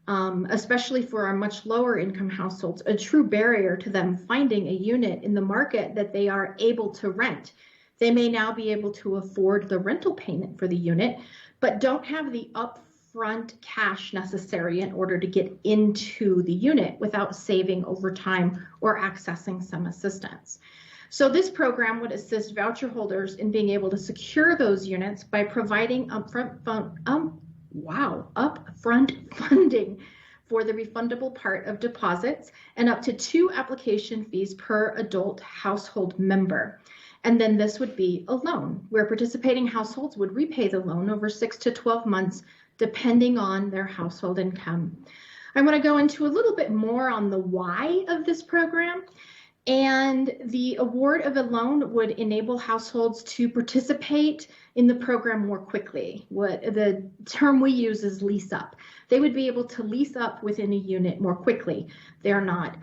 especially for our much lower income households, a true barrier to them finding a unit in the market that they are able to rent. They may now be able to afford the rental payment for the unit, but don't have the upfront cash necessary in order to get into the unit without saving over time or accessing some assistance. So this program would assist voucher holders in being able to secure those units by providing upfront funding for the refundable part of deposits and up to 2 application fees per adult household member. And then this would be a loan where participating households would repay the loan over 6 to 12 months, depending on their household income. I want to go into a little bit more on the why of this program. And the award of a loan would enable households to participate in the program more quickly. What the term we use is lease up. They would be able to lease up within a unit more quickly. They're not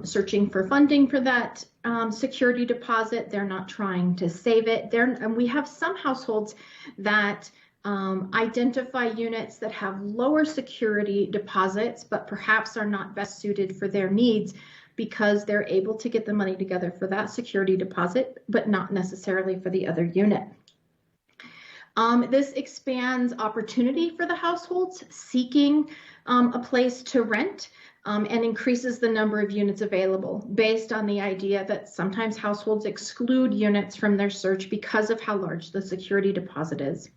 searching for funding for that security deposit. They're not trying to save it. And we have some households that identify units that have lower security deposits, but perhaps are not best suited for their needs, because they're able to get the money together for that security deposit, but not necessarily for the other unit. This expands opportunity for the households seeking a place to rent, and increases the number of units available, based on the idea that sometimes households exclude units from their search because of how large the security deposit is.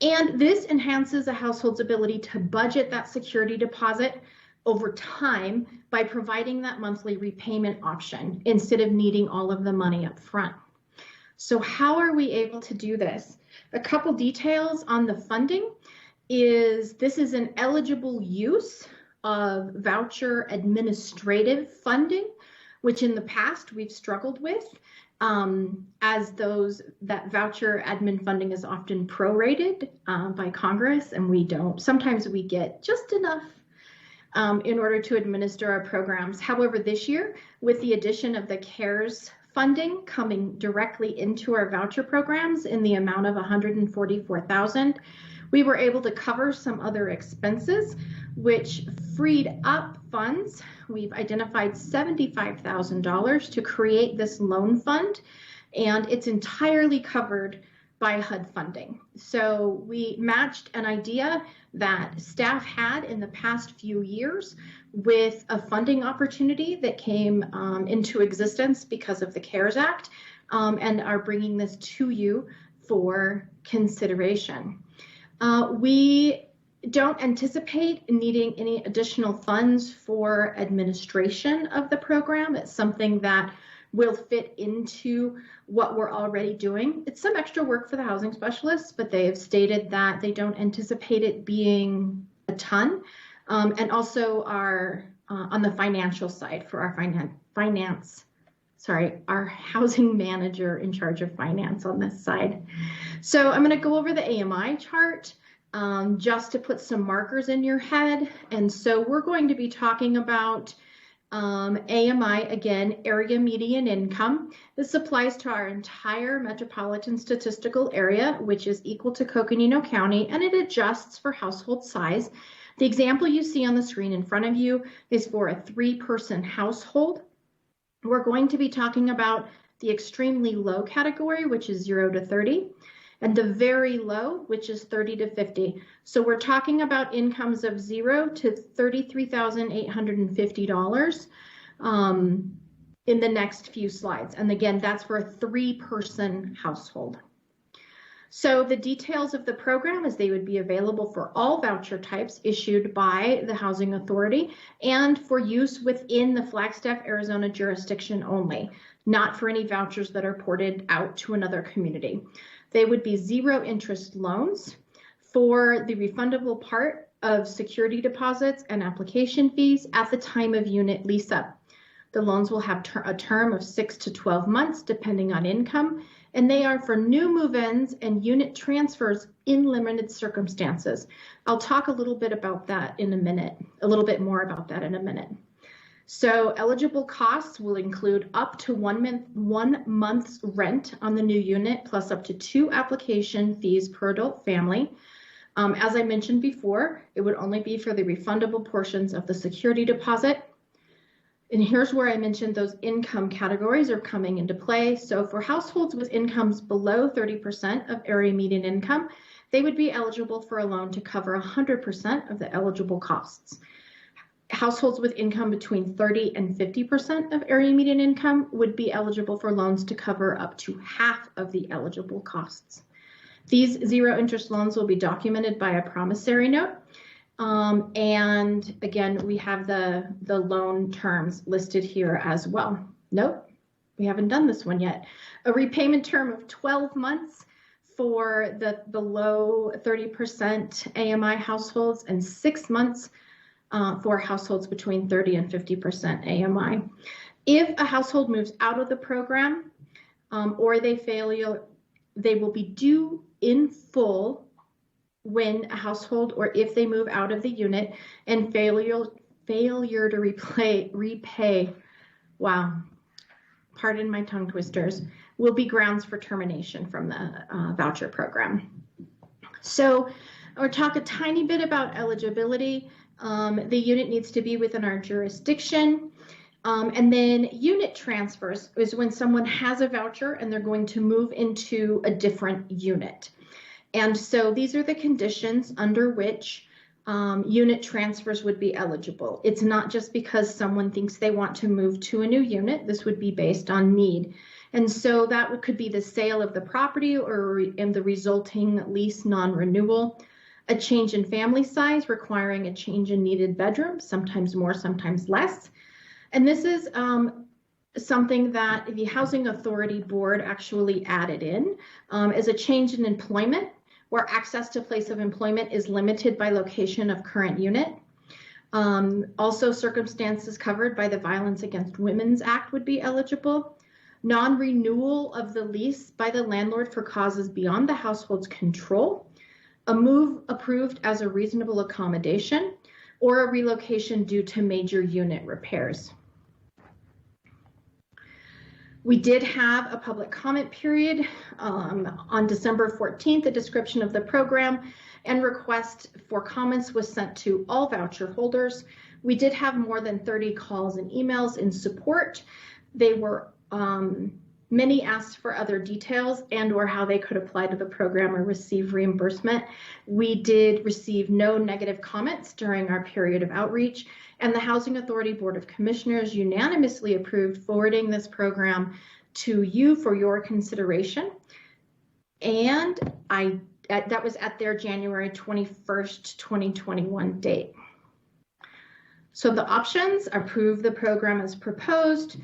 And this enhances a household's ability to budget that security deposit over time by providing that monthly repayment option instead of needing all of the money up front. So how are we able to do this? A couple details on the funding is this is an eligible use of voucher administrative funding, which in the past we've struggled with, as that voucher admin funding is often prorated by Congress, and we don't. Sometimes we get just enough in order to administer our programs. However, this year, with the addition of the CARES funding coming directly into our voucher programs in the amount of $144,000, we were able to cover some other expenses, which freed up funds. We've identified $75,000 to create this loan fund, and it's entirely covered by HUD funding. So we matched an idea that staff had in the past few years with a funding opportunity that came into existence because of the CARES Act, and are bringing this to you for consideration. We don't anticipate needing any additional funds for administration of the program. It's something that will fit into what we're already doing. It's some extra work for the housing specialists, but they have stated that they don't anticipate it being a ton. And also our on the financial side for our our housing manager in charge of finance on this side. So I'm going to go over the AMI chart just to put some markers in your head. And so we're going to be talking about AMI, again, area median income. This applies to our entire metropolitan statistical area, which is equal to Coconino County, and it adjusts for household size. The example you see on the screen in front of you is for a 3-person household. We're going to be talking about the extremely low category, which is 0 to 30, and the very low, which is 30 to 50. So we're talking about incomes of 0 to $33,850 in the next few slides. And again, that's for a 3-person household. So the details of the program is they would be available for all voucher types issued by the Housing Authority and for use within the Flagstaff, Arizona jurisdiction only, not for any vouchers that are ported out to another community. They would be 0 interest loans for the refundable part of security deposits and application fees at the time of unit lease up. The loans will have a term of 6 to 12 months depending on income, and they are for new move-ins and unit transfers in limited circumstances. I'll talk a little bit about that in a minute, a little bit more about that in a minute. So eligible costs will include up to 1 month's rent on the new unit, plus up to 2 application fees per adult family. As I mentioned before, it would only be for the refundable portions of the security deposit. And here's where I mentioned those income categories are coming into play. So for households with incomes below 30% of area median income, they would be eligible for a loan to cover 100% of the eligible costs. Households with income between 30 and 50% of area median income would be eligible for loans to cover up to half of the eligible costs. These 0 interest loans will be documented by a promissory note. And again, we have the loan terms listed here as well. Nope, we haven't done this one yet. A repayment term of 12 months for the below 30% AMI households and 6 months for households between 30 and 50% AMI. If a household moves out of the program or they fail, they will be due in full when a household or if they move out of the unit, and failure to repay, wow, pardon my tongue twisters, will be grounds for termination from the voucher program. So I'll talk a tiny bit about eligibility. The unit needs to be within our jurisdiction. And then unit transfers is when someone has a voucher and they're going to move into a different unit. And so these are the conditions under which unit transfers would be eligible. It's not just because someone thinks they want to move to a new unit. This would be based on need. And so that could be the sale of the property or in the resulting lease non-renewal, a change in family size requiring a change in needed bedrooms, sometimes more, sometimes less. And this is something that the Housing Authority Board actually added in as a change in employment, where access to place of employment is limited by location of current unit. Also, circumstances covered by the Violence Against Women's Act would be eligible. Non-renewal of the lease by the landlord for causes beyond the household's control. A move approved as a reasonable accommodation, or a relocation due to major unit repairs. We did have a public comment period on December 14th. A description of the program and request for comments was sent to all voucher holders. We did have more than 30 calls and emails in support. They were many asked for other details and or how they could apply to the program or receive reimbursement. We did receive no negative comments during our period of outreach, and the Housing Authority Board of Commissioners unanimously approved forwarding this program to you for your consideration. And that was at their January 21st, 2021 date. So the options: approve the program as proposed,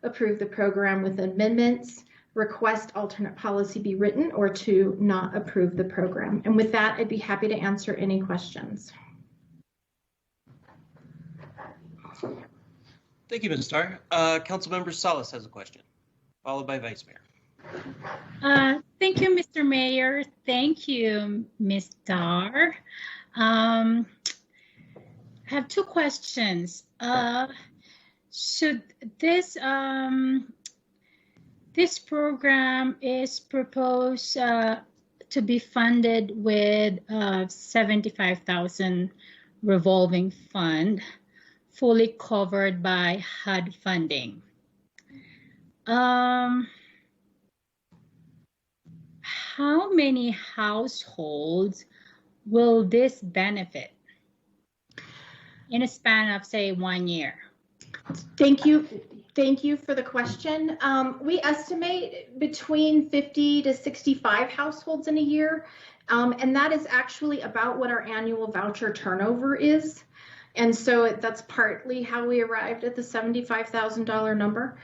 approve the program with amendments, request alternate policy be written, or to not approve the program. And with that, I'd be happy to answer any questions. Thank you, Ms. Starr. Councilmember Salas has a question, followed by Vice Mayor. Thank you, Mr. Mayor. Thank you, Ms. Starr. I have two questions. So this this program is proposed to be funded with 75,000 revolving fund, fully covered by HUD funding. How many households will this benefit in a span of, say, 1 year? Thank you. Thank you for the question. We estimate between 50 to 65 households in a year, and that is actually about what our annual voucher turnover is. And so that's partly how we arrived at the $75,000 number.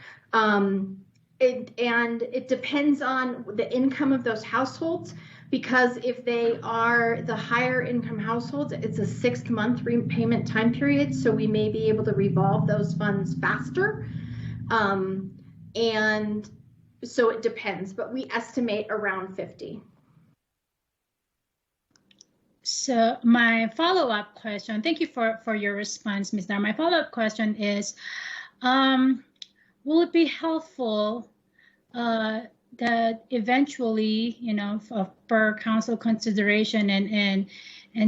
It depends on the income of those households, because if they are the higher income households, it's a 6-month repayment time period. So we may be able to revolve those funds faster. And so it depends, but we estimate around 50. So my follow-up question, thank you for your response, Ms. Dar. My follow-up question is, will it be helpful that eventually, you know, per council consideration and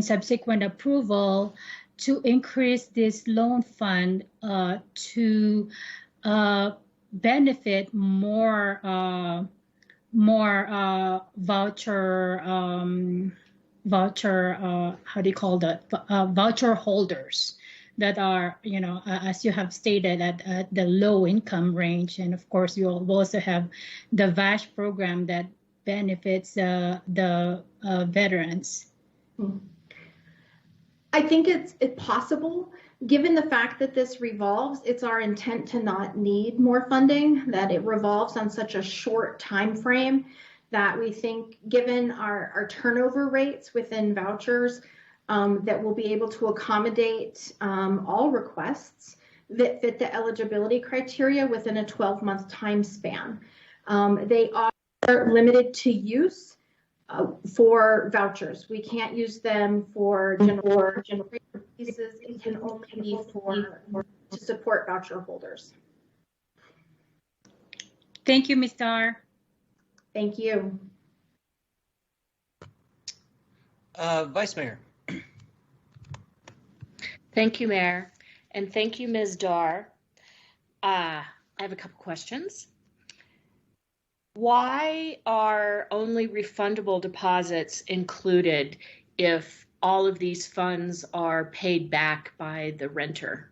subsequent approval, to increase this loan fund to benefit more voucher how do you call that, voucher holders that are, you know, as you have stated, at the low income range. And of course, you'll also have the VASH program that benefits the veterans. I think it's possible, given the fact that this revolves. It's our intent to not need more funding, that it revolves on such a short time frame, that we think, given our turnover rates within vouchers, that will be able to accommodate all requests that fit the eligibility criteria within a 12-month time span. They are limited to use for vouchers. We can't use them for general pieces. It can only be to support voucher holders. Thank you, Ms. Dar. Thank you. Vice Mayor. Thank you, Mayor. And thank you, Ms. Dar. I have a couple questions. Why are only refundable deposits included if all of these funds are paid back by the renter?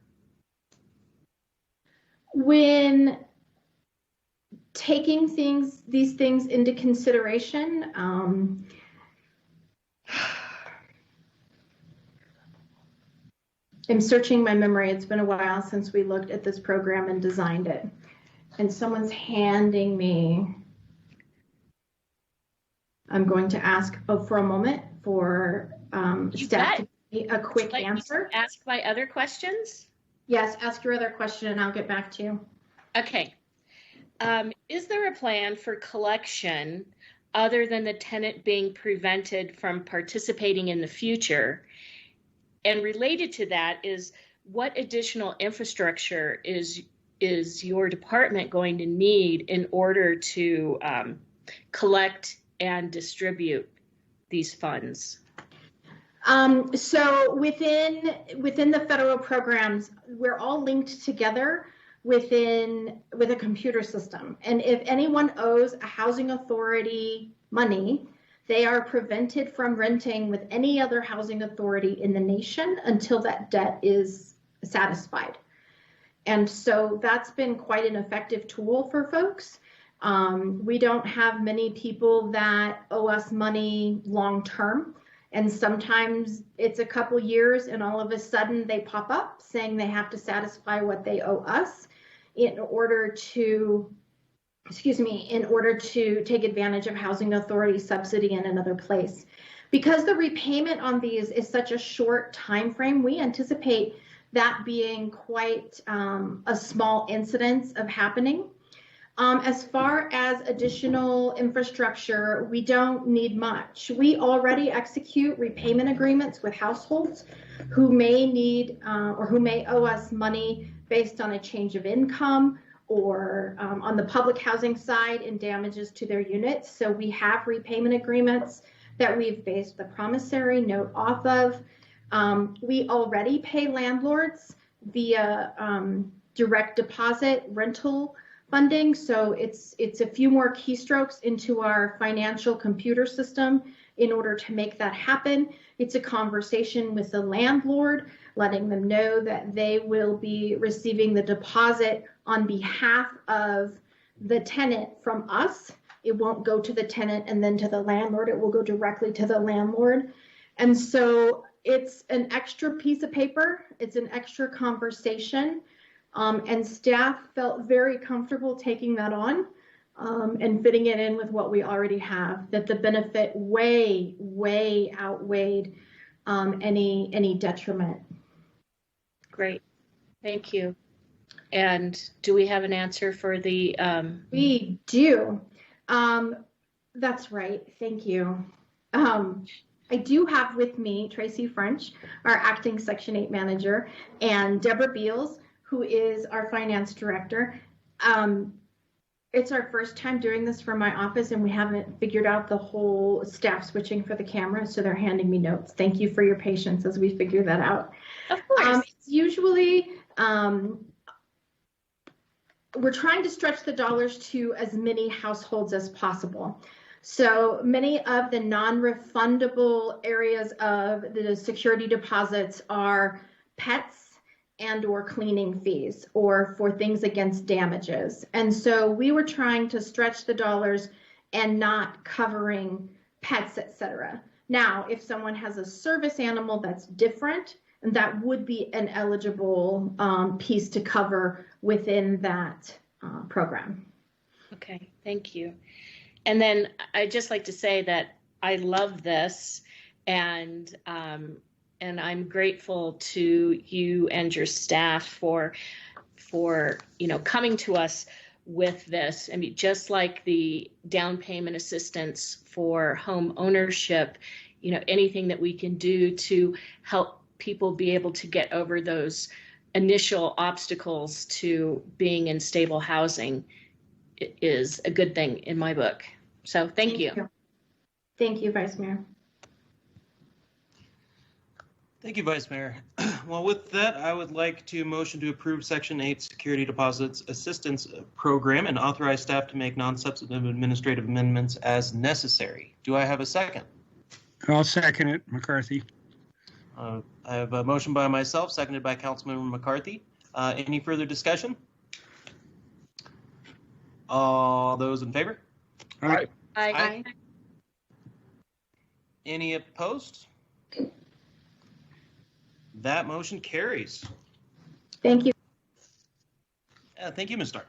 When taking these things into consideration, I'm searching my memory. It's been a while since we looked at this program and designed it. And someone's handing me, I'm going to ask for a moment for staff to give me a quick answer. Ask my other questions? Yes, ask your other question and I'll get back to you. Okay. Is there a plan for collection other than the tenant being prevented from participating in the future? And related to that is, what additional infrastructure is your department going to need in order to collect and distribute these funds? So within the federal programs, we're all linked together with a computer system. And if anyone owes a housing authority money, they are prevented from renting with any other housing authority in the nation until that debt is satisfied. And so that's been quite an effective tool for folks. We don't have many people that owe us money long term. And sometimes it's a couple years and all of a sudden they pop up saying they have to satisfy what they owe us in order to take advantage of housing authority subsidy in another place. Because the repayment on these is such a short time frame, we anticipate that being quite a small incidence of happening. As far as additional infrastructure, we don't need much. We already execute repayment agreements with households who may need or who may owe us money based on a change of income or on the public housing side in damages to their units. So we have repayment agreements that we've based the promissory note off of. We already pay landlords via direct deposit rental funding. So it's a few more keystrokes into our financial computer system in order to make that happen. It's a conversation with the landlord, letting them know that they will be receiving the deposit on behalf of the tenant from us. It won't go to the tenant and then to the landlord. It will go directly to the landlord. And so it's an extra piece of paper. It's an extra conversation. And staff felt very comfortable taking that on and fitting it in with what we already have, that the benefit way, way outweighed any detriment. Great, thank you. And do we have an answer for the? We do. That's right, thank you. I do have with me Tracy French, our acting Section 8 manager, and Deborah Beals, who is our finance director. It's our first time doing this for my office and we haven't figured out the whole staff switching for the camera, so they're handing me notes. Thank you for your patience as we figure that out. Of course. It's usually, we're trying to stretch the dollars to as many households as possible. So many of the non-refundable areas of the security deposits are pets and or cleaning fees or for things against damages. And so we were trying to stretch the dollars and not covering pets, etc. Now, if someone has a service animal that's different, that would be an eligible piece to cover within that program. Okay, thank you. And then I'd just like to say that I love this, and and I'm grateful to you and your staff for coming to us with this. I mean, just like the down payment assistance for home ownership, anything that we can do to help people be able to get over those initial obstacles to being in stable housing is a good thing in my book. So thank you. Thank you, Vice Mayor. Thank you, Vice Mayor. Well, with that, I would like to motion to approve Section 8 Security Deposits Assistance Program and authorize staff to make non-substantive administrative amendments as necessary. Do I have a second? I'll second it, McCarthy. I have a motion by myself, seconded by Councilmember McCarthy. Any further discussion? All those in favor? Aye. Aye. Any opposed? That motion carries. Thank you. Thank you, Ms. Starr.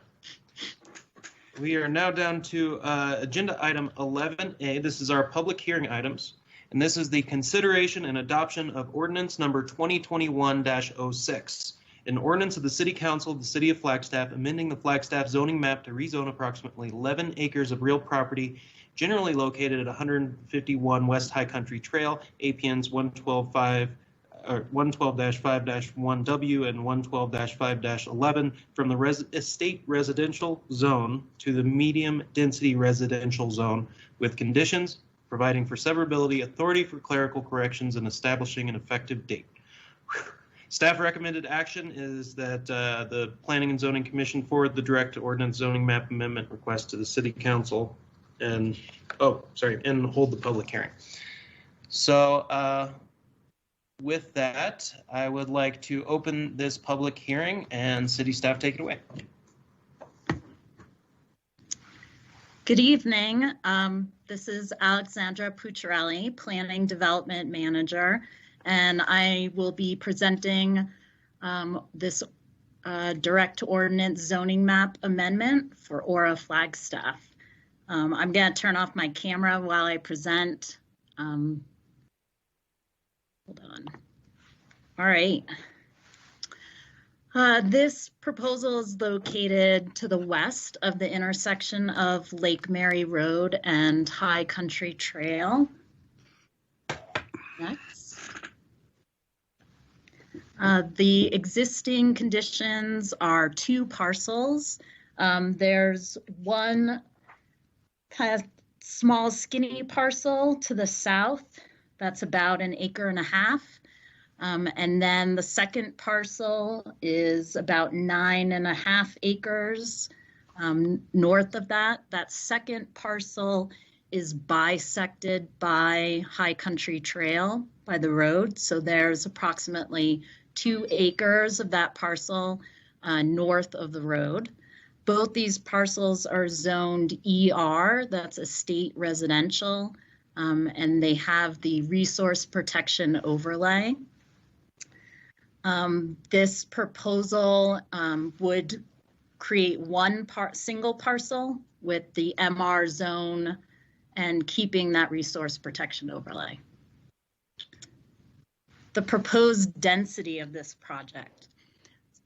We are now down to agenda item 11A. This is our public hearing items, and this is the consideration and adoption of ordinance number 2021-06, an ordinance of the City Council of the City of Flagstaff amending the Flagstaff zoning map to rezone approximately 11 acres of real property generally located at 151 West High Country Trail, APNs 112-5-1W and 112-5-11 from the estate residential zone to the medium density residential zone with conditions, providing for severability, authority for clerical corrections, and establishing an effective date. Staff recommended action is that the Planning and Zoning Commission forward the direct ordinance zoning map amendment request to the City Council and hold the public hearing. So with that, I would like to open this public hearing and city staff take it away. Good evening. This is Alexandra Pucciarelli, Planning Development Manager, and I will be presenting this direct ordinance zoning map amendment for Aura Flagstaff. I'm going to turn off my camera while I present. Hold on. All right. This proposal is located to the west of the intersection of Lake Mary Road and High Country Trail. Next. The existing conditions are 2 parcels. There's one kind of small skinny parcel to the south. That's about 1.5 acres. And then the second parcel is about 9.5 acres north of that. That second parcel is bisected by High Country Trail by the road. So there's approximately 2 acres of that parcel north of the road. Both these parcels are zoned ER, that's estate residential, and they have the resource protection overlay. This proposal would create one single parcel with the MR zone and keeping that resource protection overlay. The proposed density of this project.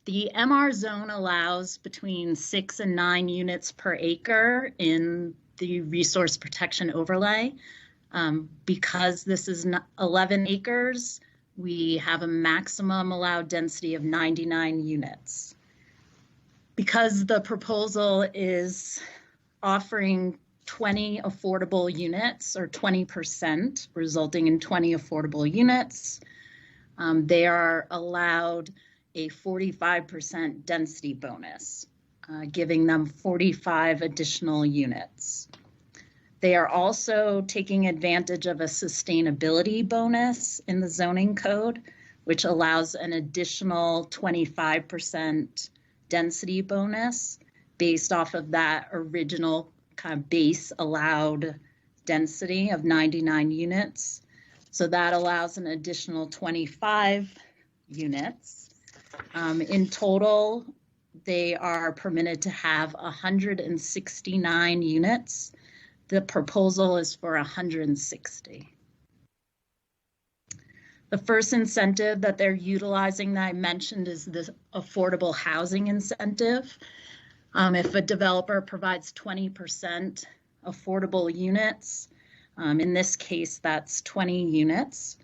The MR zone allows between 6 and 9 units per acre in the resource protection overlay. Because this is 11 acres, we have a maximum allowed density of 99 units. Because the proposal is offering 20 affordable units, or 20%, resulting in 20 affordable units, they are allowed a 45% density bonus, giving them 45 additional units. They are also taking advantage of a sustainability bonus in the zoning code, which allows an additional 25% density bonus based off of that original kind of base allowed density of 99 units. So that allows an additional 25 units. In total, they are permitted to have 169 units. The proposal is for 160. The first incentive that they're utilizing that I mentioned is the affordable housing incentive. If a developer provides 20% affordable units, in this case, that's 20 units,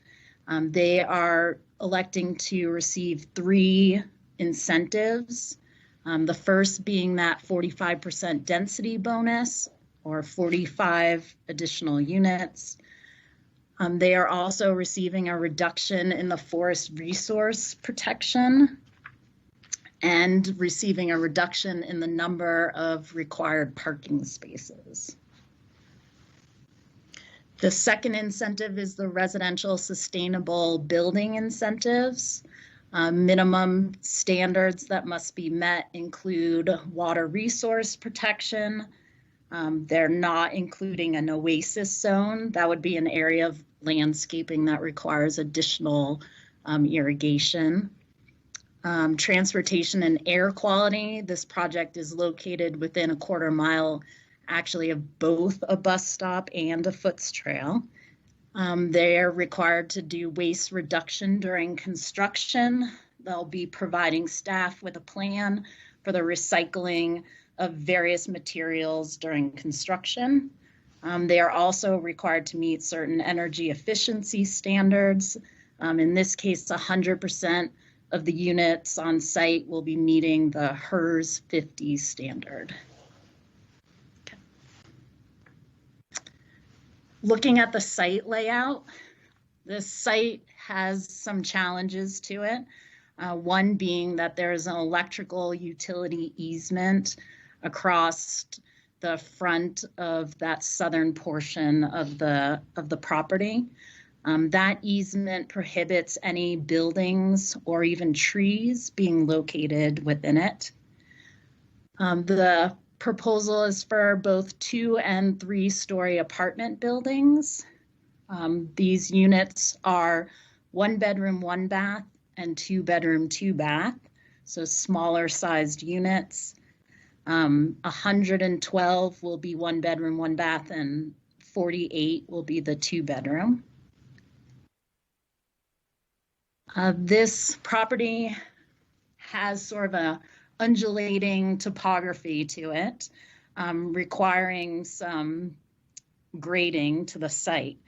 they are electing to receive 3 incentives. The first being that 45% density bonus or 45 additional units. They are also receiving a reduction in the forest resource protection and receiving a reduction in the number of required parking spaces. The second incentive is the residential sustainable building incentives. Minimum standards that must be met include water resource protection. They're not including an oasis zone. That would be an area of landscaping that requires additional irrigation. Transportation and air quality. This project is located within a quarter mile actually of both a bus stop and a foots trail. They're required to do waste reduction during construction. They'll be providing staff with a plan for the recycling of various materials during construction. They are also required to meet certain energy efficiency standards. In this case, 100% of the units on site will be meeting the HERS 50 standard. Okay. Looking at the site layout, this site has some challenges to it. One being that there is an electrical utility easement across the front of that southern portion of the property. That easement prohibits any buildings or even trees being located within it. The proposal is for both 2- and 3-story apartment buildings. These units are 1 bedroom, 1 bath, and 2 bedroom, 2 bath, so smaller sized units. 112 will be 1 bedroom, 1 bath, and 48 will be the 2 bedroom. This property has sort of a undulating topography to it, requiring some grading to the site.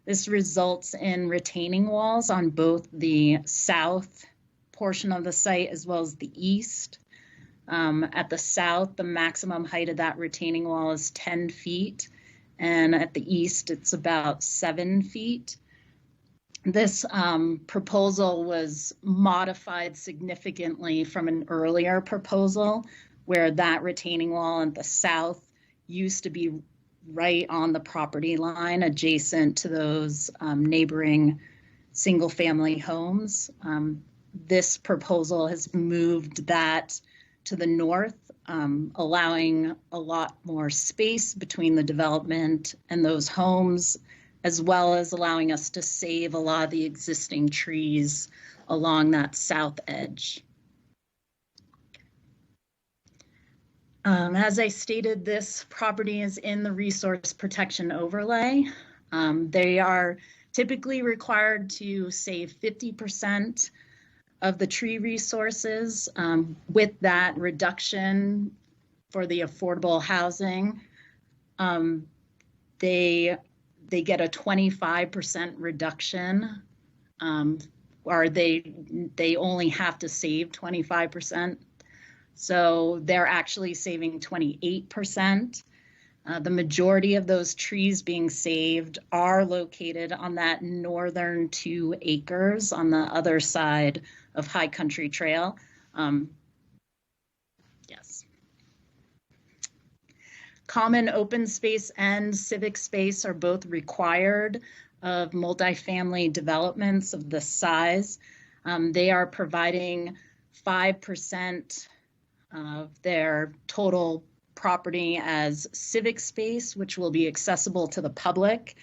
This results in retaining walls on both the south portion of the site as well as the east. At the south, the maximum height of that retaining wall is 10 feet, and at the east, it's about 7 feet. This proposal was modified significantly from an earlier proposal where that retaining wall at the south used to be right on the property line adjacent to those neighboring single-family homes. This proposal has moved that to the north, allowing a lot more space between the development and those homes, as well as allowing us to save a lot of the existing trees along that south edge. As I stated, this property is in the resource protection overlay. They are typically required to save 50% of the tree resources. With that reduction for the affordable housing, they get a 25% reduction, or they only have to save 25%. So they're actually saving 28%. The majority of those trees being saved are located on that northern 2 acres on the other side of High Country Trail. Yes. Common open space and civic space are both required of multifamily developments of this size. They are providing 5% of their total property as civic space, which will be accessible to the public,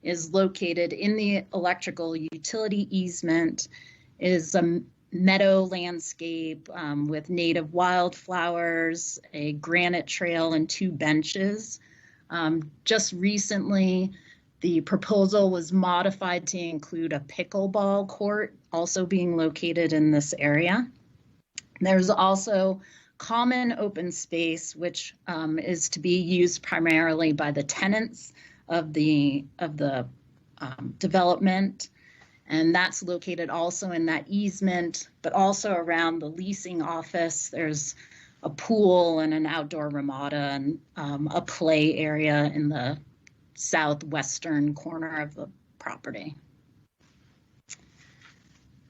is located in the electrical utility easement, is a meadow landscape with native wildflowers, a granite trail, and 2 benches. Just recently, The proposal was modified to include a pickleball court also being located in this area. There's also common open space, which is to be used primarily by the tenants of the development. And that's located also in that easement, but also around the leasing office. There's a pool and an outdoor ramada and a play area in the southwestern corner of the property.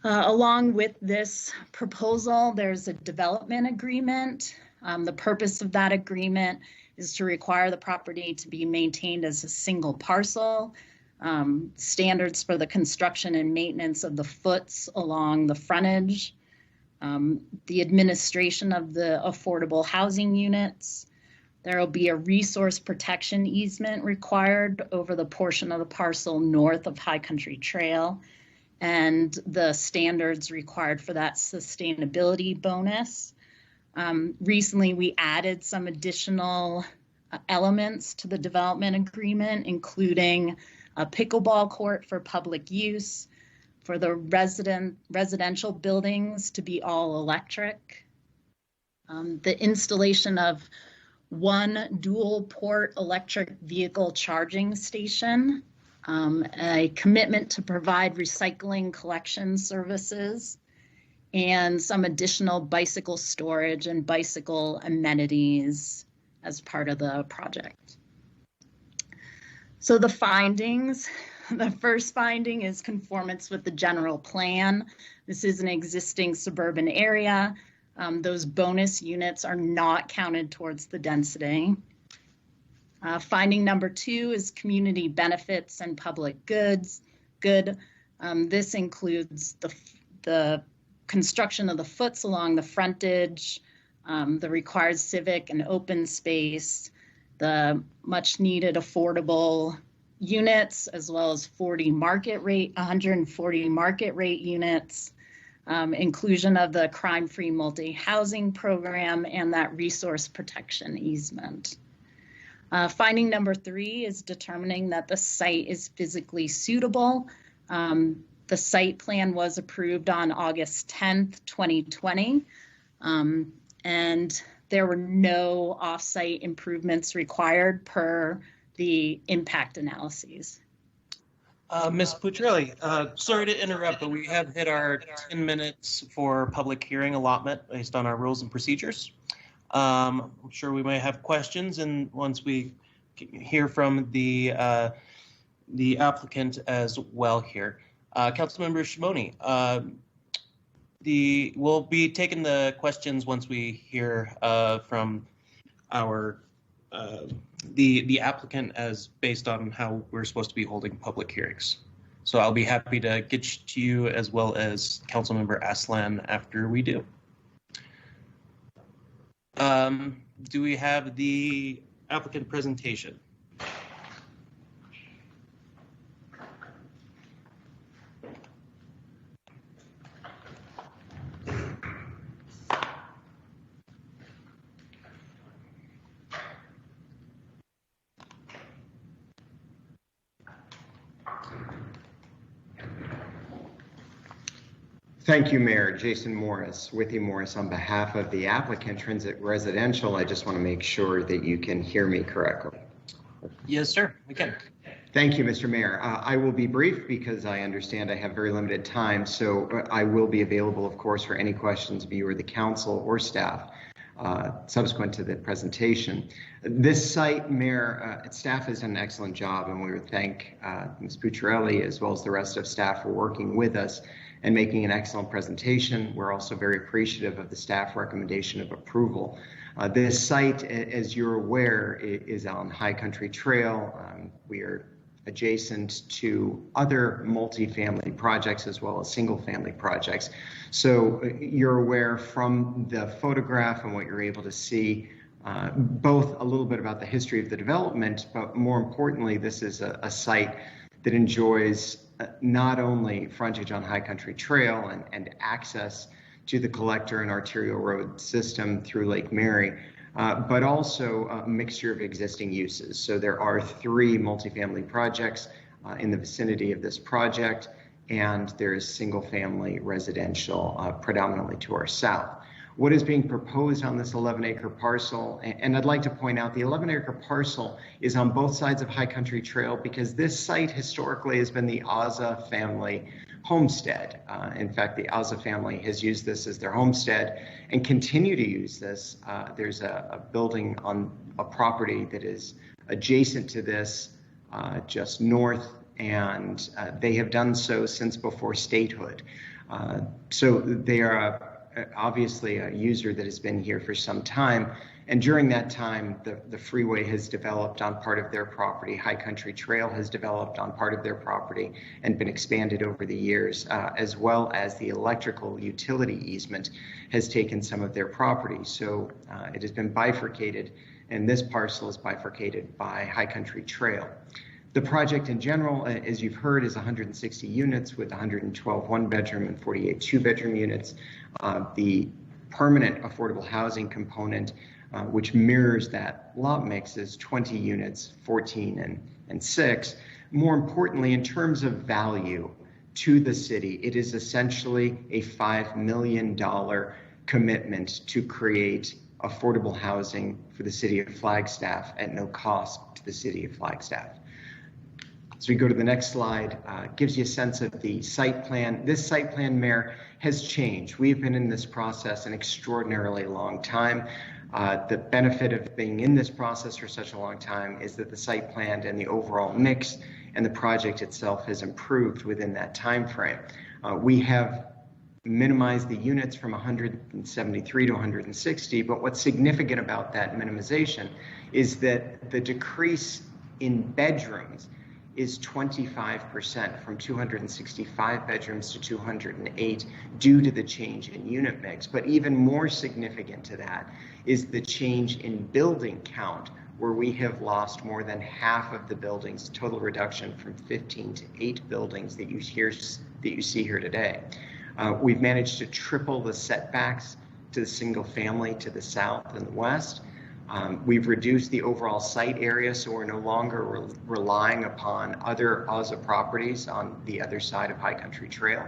Along with this proposal, there's a development agreement. The purpose of that agreement is to require the property to be maintained as a single parcel. Standards for the construction and maintenance of the foots along the frontage, the administration of the affordable housing units. There will be a resource protection easement required over the portion of the parcel north of High Country Trail, and the standards required for that sustainability bonus. Recently, we added some additional elements to the development agreement, including a pickleball court for public use, for the residential buildings to be all electric, the installation of one dual port electric vehicle charging station, a commitment to provide recycling collection services, and some additional bicycle storage and bicycle amenities as part of the project. So the findings, the first finding is conformance with the general plan. This is an existing suburban area. Those bonus units are not counted towards the density. Finding number 2 is community benefits and public goods. This includes the construction of the foots along the frontage, the required civic and open space, the much needed affordable units, as well as 140 market rate units, inclusion of the crime-free multi-housing program, and that resource protection easement. Finding number 3 is determining that the site is physically suitable. The site plan was approved on August 10th, 2020, and there were no off-site improvements required per the impact analyses. Ms. Pucciarelli, sorry to interrupt, but we have hit our 10 minutes for public hearing allotment based on our rules and procedures. I'm sure we may have questions, and once we hear from the applicant as well here. Councilmember Shimoni, we'll be taking the questions once we hear from our the applicant as based on how we're supposed to be holding public hearings. So I'll be happy to get to you as well as Councilmember Aslan after we do. Do we have the applicant presentation? Thank you, Mayor. Jason Morris, Withy Morris, on behalf of the applicant, Transit Residential. I just want to make sure that you can hear me correctly. Yes, sir, we can. Thank you, Mr. Mayor. I will be brief because I understand I have very limited time, so I will be available, of course, for any questions of you or the council or staff subsequent to the presentation. This site, Mayor, staff has done an excellent job, and we would thank Ms. Pucciarelli as well as the rest of staff for working with us and making an excellent presentation. We're also very appreciative of the staff recommendation of approval. This site, as you're aware, is on High Country Trail. We are adjacent to other multifamily projects as well as single family projects. So you're aware from the photograph and what you're able to see, both a little bit about the history of the development, but more importantly, this is a site that enjoys not only frontage on High Country Trail and access to the collector and arterial road system through Lake Mary, but also a mixture of existing uses. So there are 3 multifamily projects in the vicinity of this project, and there is single-family residential predominantly to our south. What is being proposed on this 11-acre parcel, and I'd like to point out the 11-acre parcel is on both sides of High Country Trail because this site historically has been the Azza family homestead. In fact, the Azza family has used this as their homestead and continue to use this. There's a building on a property that is adjacent to this just north, and they have done so since before statehood. So they are obviously a user that has been here for some time. And during that time, the freeway has developed on part of their property. High Country Trail has developed on part of their property and been expanded over the years, as well as the electrical utility easement has taken some of their property. So it has been bifurcated, and this parcel is bifurcated by High Country Trail. The project in general, as you've heard, is 160 units with 112 one-bedroom and 48 two-bedroom units. The permanent affordable housing component, which mirrors that lot mix, is 20 units, 14 and 6. More importantly, in terms of value to the city, it is essentially a $5 million commitment to create affordable housing for the city of Flagstaff at no cost to the city of Flagstaff. So we go to the next slide, gives you a sense of the site plan. This site plan, Mayor, has changed. We've been in this process an extraordinarily long time. The benefit of being in this process for such a long time is that the site plan and the overall mix and the project itself has improved within that time frame. We have minimized the units from 173 to 160, but what's significant about that minimization is that the decrease in bedrooms is 25% from 265 bedrooms to 208 due to the change in unit mix. But even more significant to that is the change in building count, where we have lost more than half of the buildings, total reduction from 15 to 8 buildings that you see here today. We've managed to triple the setbacks to the single family to the south and the west. We've reduced the overall site area, so we're no longer relying upon other Azza properties on the other side of High Country Trail.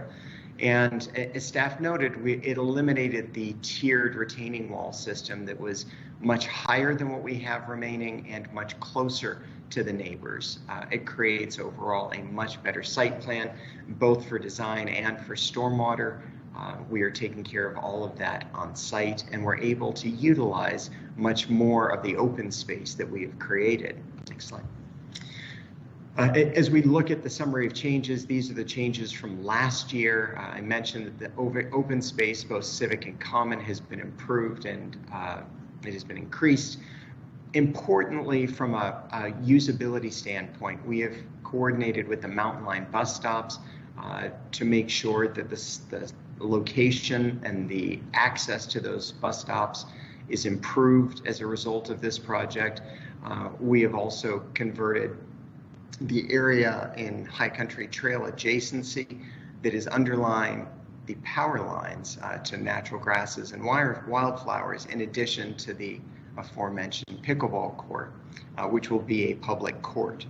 And as staff noted, it eliminated the tiered retaining wall system that was much higher than what we have remaining and much closer to the neighbors. It creates overall a much better site plan, both for design and for stormwater. We are taking care of all of that on site, and we're able to utilize much more of the open space that we have created. Next slide. As we look at the summary of changes, these are the changes from last year. I mentioned that the open space, both civic and common, has been improved and it has been increased. Importantly, from a usability standpoint, we have coordinated with the Mountain Line bus stops to make sure that the location and the access to those bus stops is improved as a result of this project. We have also converted the area in High Country Trail adjacency that is underlying the power lines to natural grasses and wildflowers, in addition to the aforementioned pickleball court, which will be a public court.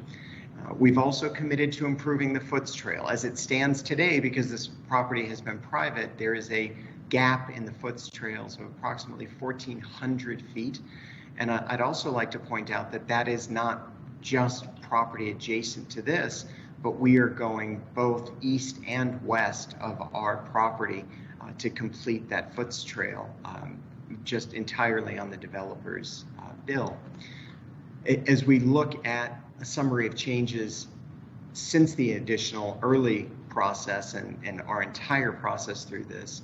We've also committed to improving the Foots Trail. As it stands today, because this property has been private, there is a gap in the Foots Trails of approximately 1,400 feet. And I'd also like to point out that that is not just property adjacent to this, but we are going both east and west of our property to complete that Foots Trail, just entirely on the developer's bill. As we look at a summary of changes since the additional early process and our entire process through this,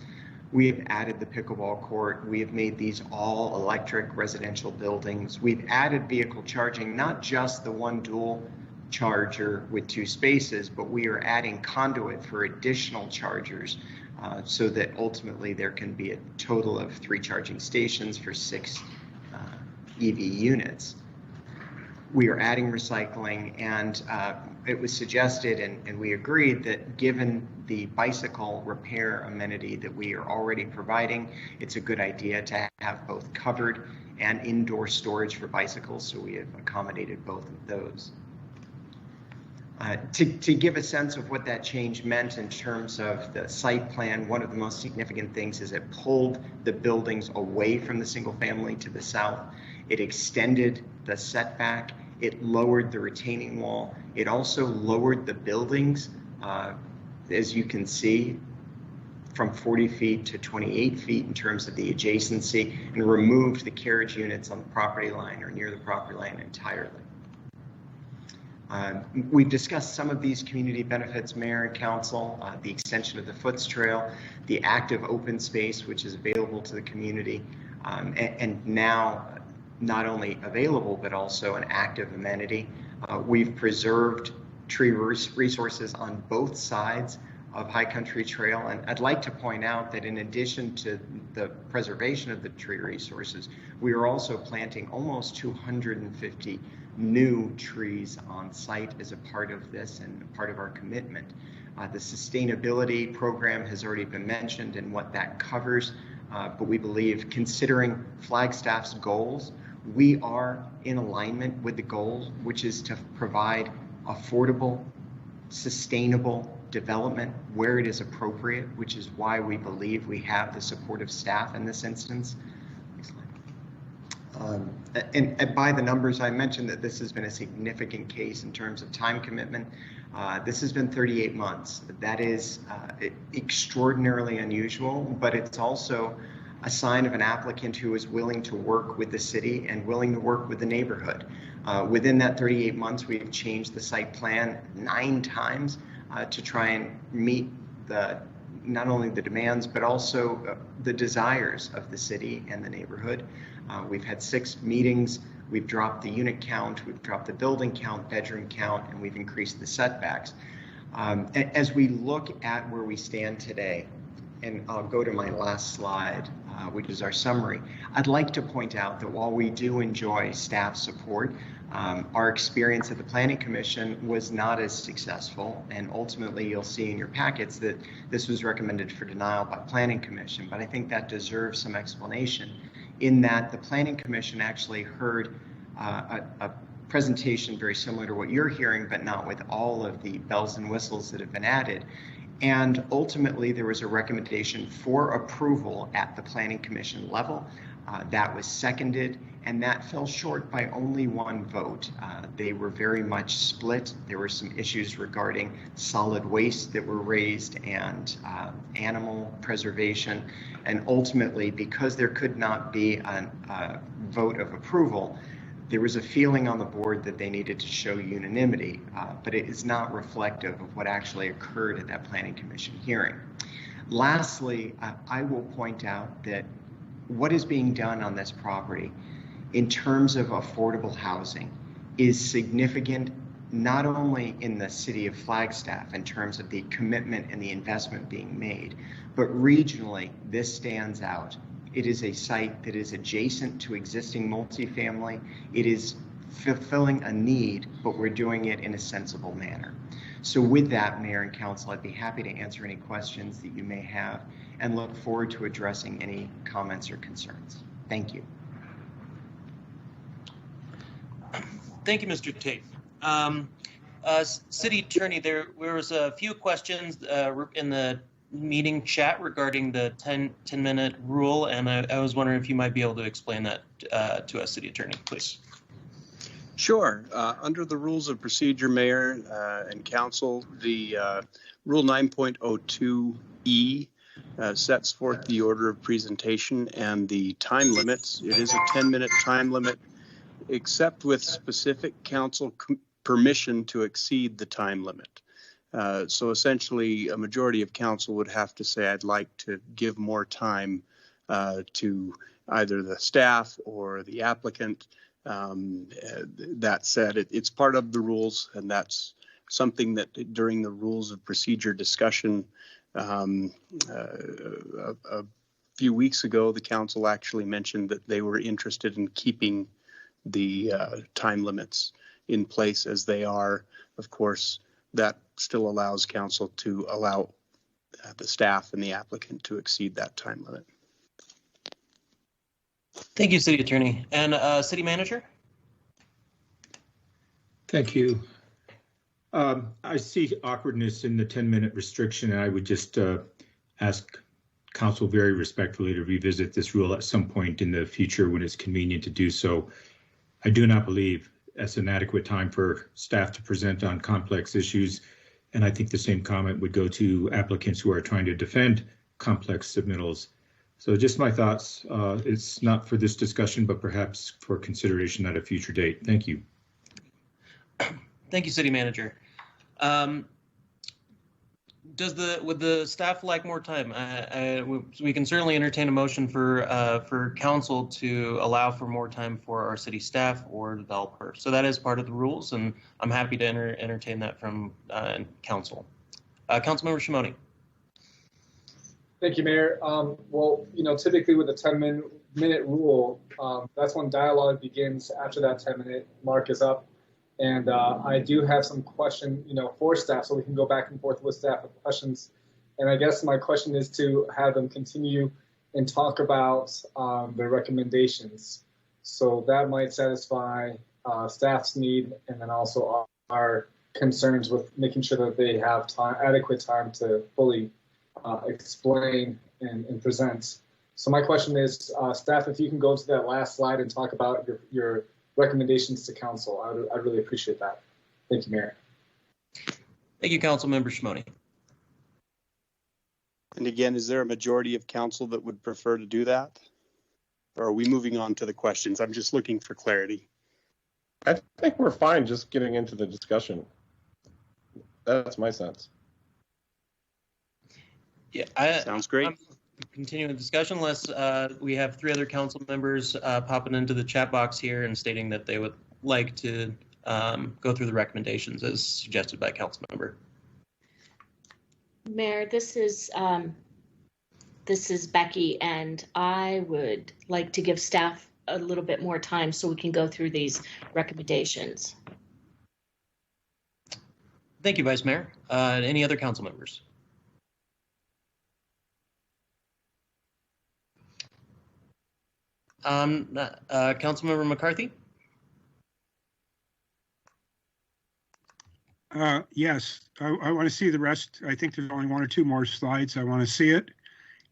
we have added the pickleball court. We have made these all electric residential buildings. We've added vehicle charging, not just the one dual charger with 2 spaces, but we are adding conduit for additional chargers so that ultimately there can be a total of 3 charging stations for 6 EV units. We are adding recycling, and it was suggested, and we agreed that given the bicycle repair amenity that we are already providing, it's a good idea to have both covered and indoor storage for bicycles, so we have accommodated both of those. To give a sense of what that change meant in terms of the site plan, one of the most significant things is it pulled the buildings away from the single family to the south. It extended the setback. It lowered the retaining wall. It also lowered the buildings, as you can see, from 40 feet to 28 feet in terms of the adjacency, and removed the carriage units on the property line or near the property line entirely. We've discussed some of these community benefits, Mayor and Council, the extension of the Foots Trail, the active open space, which is available to the community, and now not only available, but also an active amenity. We've preserved tree resources on both sides of High Country Trail, and I'd like to point out that in addition to the preservation of the tree resources, we are also planting almost 250 new trees on site as a part of this and part of our commitment. The sustainability program has already been mentioned and what that covers, but we believe, considering Flagstaff's goals, we are in alignment with the goals, which is to provide affordable, sustainable development where it is appropriate, which is why we believe we have the support of staff in this instance. And by the numbers, I mentioned that this has been a significant case in terms of time commitment. This has been 38 months. That is extraordinarily unusual, but it's also a sign of an applicant who is willing to work with the city and willing to work with the neighborhood. Within that 38 months, we've changed the site plan 9 times to try and meet not only the demands, but also the desires of the city and the neighborhood. We've had 6 meetings. We've dropped the unit count, we've dropped the building count, bedroom count, and we've increased the setbacks. As we look at where we stand today, and I'll go to my last slide, which is our summary, I'd like to point out that while we do enjoy staff support, our experience at the Planning Commission was not as successful, and ultimately you'll see in your packets that this was recommended for denial by Planning Commission, but I think that deserves some explanation in that the Planning Commission actually heard a presentation very similar to what you're hearing, but not with all of the bells and whistles that have been added. And ultimately, there was a recommendation for approval at the Planning Commission level. That was seconded, and that fell short by only 1 vote. They were very much split. There were some issues regarding solid waste that were raised and animal preservation. And ultimately, because there could not be a vote of approval, there was a feeling on the board that they needed to show unanimity, but it is not reflective of what actually occurred at that Planning Commission hearing. Lastly, I will point out that what is being done on this property in terms of affordable housing is significant, not only in the city of Flagstaff in terms of the commitment and the investment being made, but regionally, this stands out. It is a site that is adjacent to existing multifamily. It is fulfilling a need, but we're doing it in a sensible manner. So with that, Mayor and Council, I'd be happy to answer any questions that you may have and look forward to addressing any comments or concerns. Thank you. Thank you, Mr. Tate. City Attorney, there was a few questions in the meeting chat regarding the 10-minute rule, and I was wondering if you might be able to explain that to us, City Attorney, please. Sure. Under the rules of procedure, Mayor and Council, the Rule 9.02E sets forth the order of presentation and the time limits. It is a 10-minute time limit, except with specific council permission to exceed the time limit. So essentially, a majority of council would have to say, I'd like to give more time to either the staff or the applicant. That said, it's part of the rules, and that's something that during the rules of procedure discussion a few weeks ago, the council actually mentioned that they were interested in keeping the time limits in place as they are. Of course, that still allows council to allow the staff and the applicant to exceed that time limit. Thank you, City Attorney. And City Manager? Thank you. I see awkwardness in the 10-minute restriction, and I would just ask Council very respectfully to revisit this rule at some point in the future when it's convenient to do so. I do not believe that's an adequate time for staff to present on complex issues, and I think the same comment would go to applicants who are trying to defend complex submittals. So just my thoughts. It's not for this discussion, but perhaps for consideration at a future date. Thank you. Thank you, City Manager. Would the staff like more time? We can certainly entertain a motion for council to allow for more time for our city staff or developer. So that is part of the rules, and I'm happy to entertain that from council. Councilmember Shimoni. Thank you, Mayor. Well, typically with the 10-minute rule, that's when dialogue begins after that 10-minute mark is up. And I do have some question, for staff, so we can go back and forth with staff with questions. And I guess my question is to have them continue and talk about their recommendations. So that might satisfy staff's need, and then also our concerns with making sure that they have adequate time to fully explain and present. So my question is, staff, if you can go to that last slide and talk about your recommendations to council, I'd really appreciate that. Thank you, Mayor. Thank you, Councilmember Shimoni. And again, is there a majority of council that would prefer to do that? Or are we moving on to the questions? I'm just looking for clarity. I think we're fine just getting into the discussion. That's my sense. Yeah, sounds great. Continuing the discussion, unless we have 3 other council members popping into the chat box here and stating that they would like to go through the recommendations as suggested by council member. Mayor, this is Becky, and I would like to give staff a little bit more time so we can go through these recommendations. Thank you, Vice Mayor. Any other council members? Councilmember McCarthy? Yes, I want to see the rest. I think there's only 1 or 2 more slides. I want to see it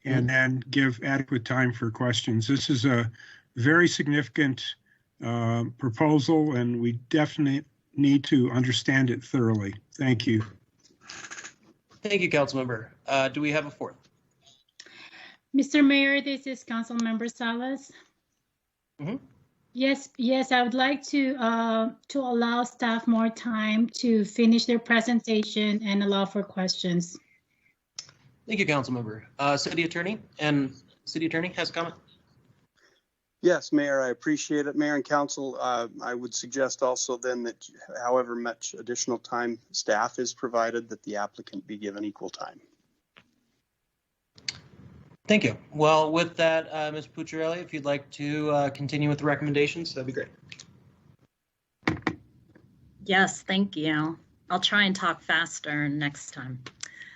and then give adequate time for questions. This is a very significant proposal, and we definitely need to understand it thoroughly. Thank you. Thank you, Councilmember. Do we have a 4th? Mr. Mayor, this is Councilmember Salas. Mm-hmm. Yes, I would like to allow staff more time to finish their presentation and allow for questions. Thank you, Councilmember. City Attorney, and City Attorney has a comment. Yes, Mayor, I appreciate it. Mayor and Council, I would suggest also then that however much additional time staff is provided, that the applicant be given equal time. Thank you. Well, with that, Ms. Pucciarelli, if you'd like to continue with the recommendations, that'd be great. Yes, thank you. I'll try and talk faster next time.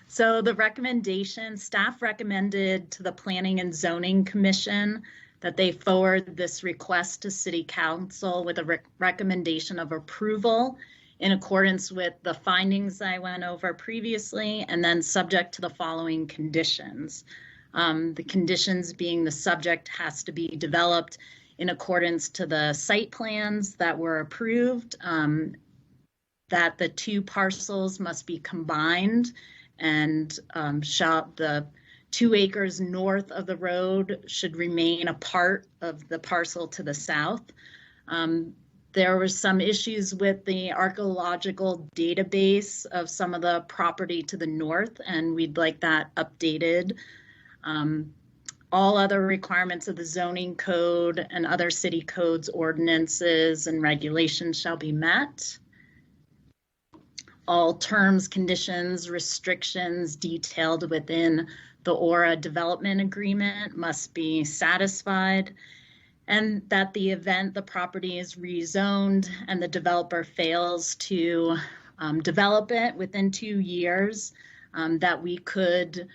So the recommendation, staff recommended to the Planning and Zoning Commission that they forward this request to City Council with a recommendation of approval in accordance with the findings I went over previously, and then subject to the following conditions. The conditions being the subject has to be developed in accordance to the site plans that were approved, that the 2 parcels must be combined, and the 2 acres north of the road should remain a part of the parcel to the south. There were some issues with the archaeological database of some of the property to the north, and we'd like that updated. All other requirements of the zoning code and other city codes, ordinances, and regulations shall be met. All terms, conditions, restrictions detailed within the ORA development agreement must be satisfied, and that the event the property is rezoned and the developer fails to develop it within 2 years, that we could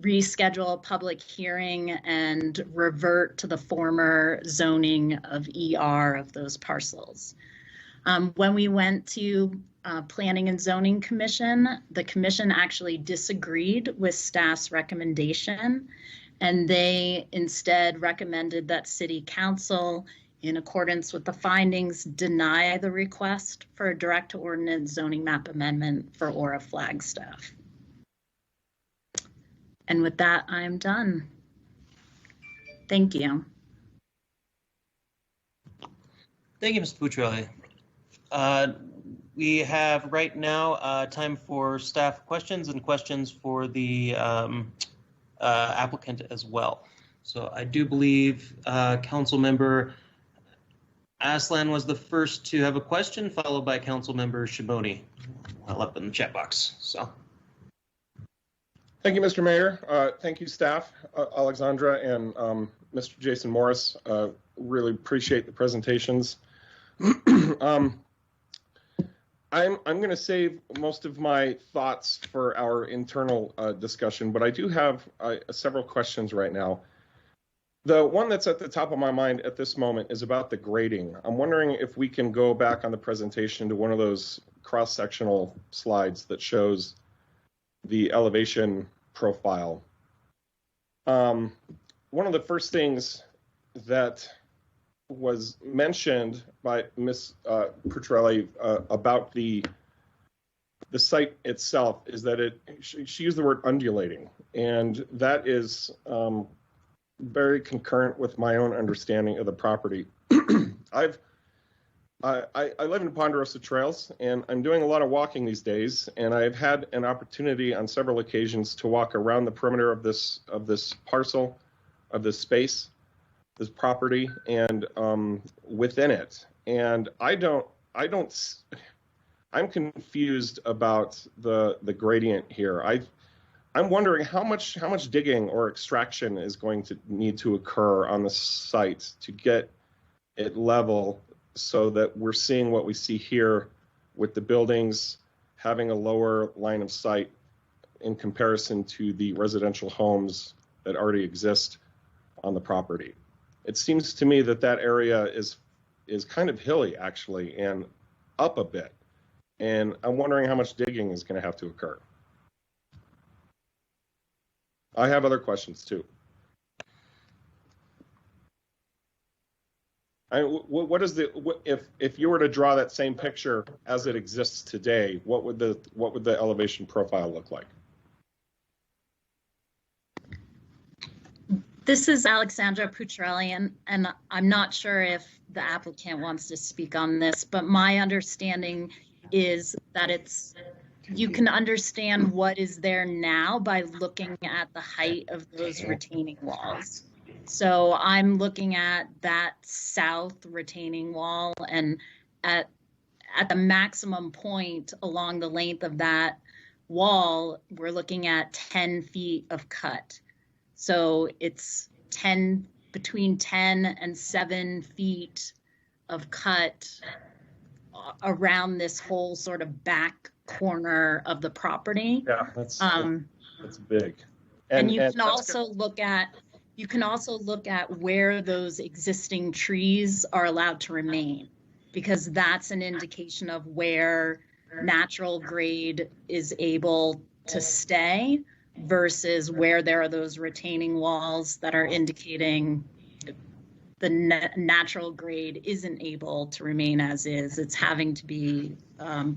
reschedule a public hearing and revert to the former zoning of ER of those parcels. When we went to Planning and Zoning Commission, the commission actually disagreed with staff's recommendation, and they instead recommended that City Council, in accordance with the findings, deny the request for a direct ordinance zoning map amendment for Aura Flagstaff. And with that, I'm done. Thank you. Thank you, Mr. Pucciarelli. We have right now time for staff questions and questions for the applicant as well. So I do believe Council Member Aslan was the first to have a question, followed by Council Member Shiboni. I'll up in the chat box. So. Thank you, Mr. Mayor. Thank you, staff, Alexandra and Mr. Jason Morris. Really appreciate the presentations. I'm going to save most of my thoughts for our internal discussion, but I do have several questions right now. The one that's at the top of my mind at this moment is about the grading. I'm wondering if we can go back on the presentation to one of those cross-sectional slides that shows the elevation profile. One of the first things that was mentioned by Ms. Pucciarelli about the site itself is that she used the word undulating, and that is very concurrent with my own understanding of the property. I live in Ponderosa Trails, and I'm doing a lot of walking these days, and I've had an opportunity on several occasions to walk around the perimeter of this parcel, of this space, this property, and within it. And I'm confused about the gradient here. I'm wondering how much digging or extraction is going to need to occur on the site to get it level so that we're seeing what we see here with the buildings having a lower line of sight in comparison to the residential homes that already exist on the property. It seems to me that area is kind of hilly, actually, and up a bit. And I'm wondering how much digging is going to have to occur. I have other questions too. If you were to draw that same picture as it exists today, what would the elevation profile look like? This is Alexandra Pucciarelli, and I'm not sure if the applicant wants to speak on this, but my understanding is that you can understand what is there now by looking at the height of those retaining walls. So I'm looking at that south retaining wall, and at the maximum point along the length of that wall, we're looking at 10 feet of cut. So it's between 10 and 7 feet of cut around this whole sort of back corner of the property. Yeah, that's big. And you can also look at where those existing trees are allowed to remain, because that's an indication of where natural grade is able to stay versus where there are those retaining walls that are indicating the natural grade isn't able to remain as is. It's having to be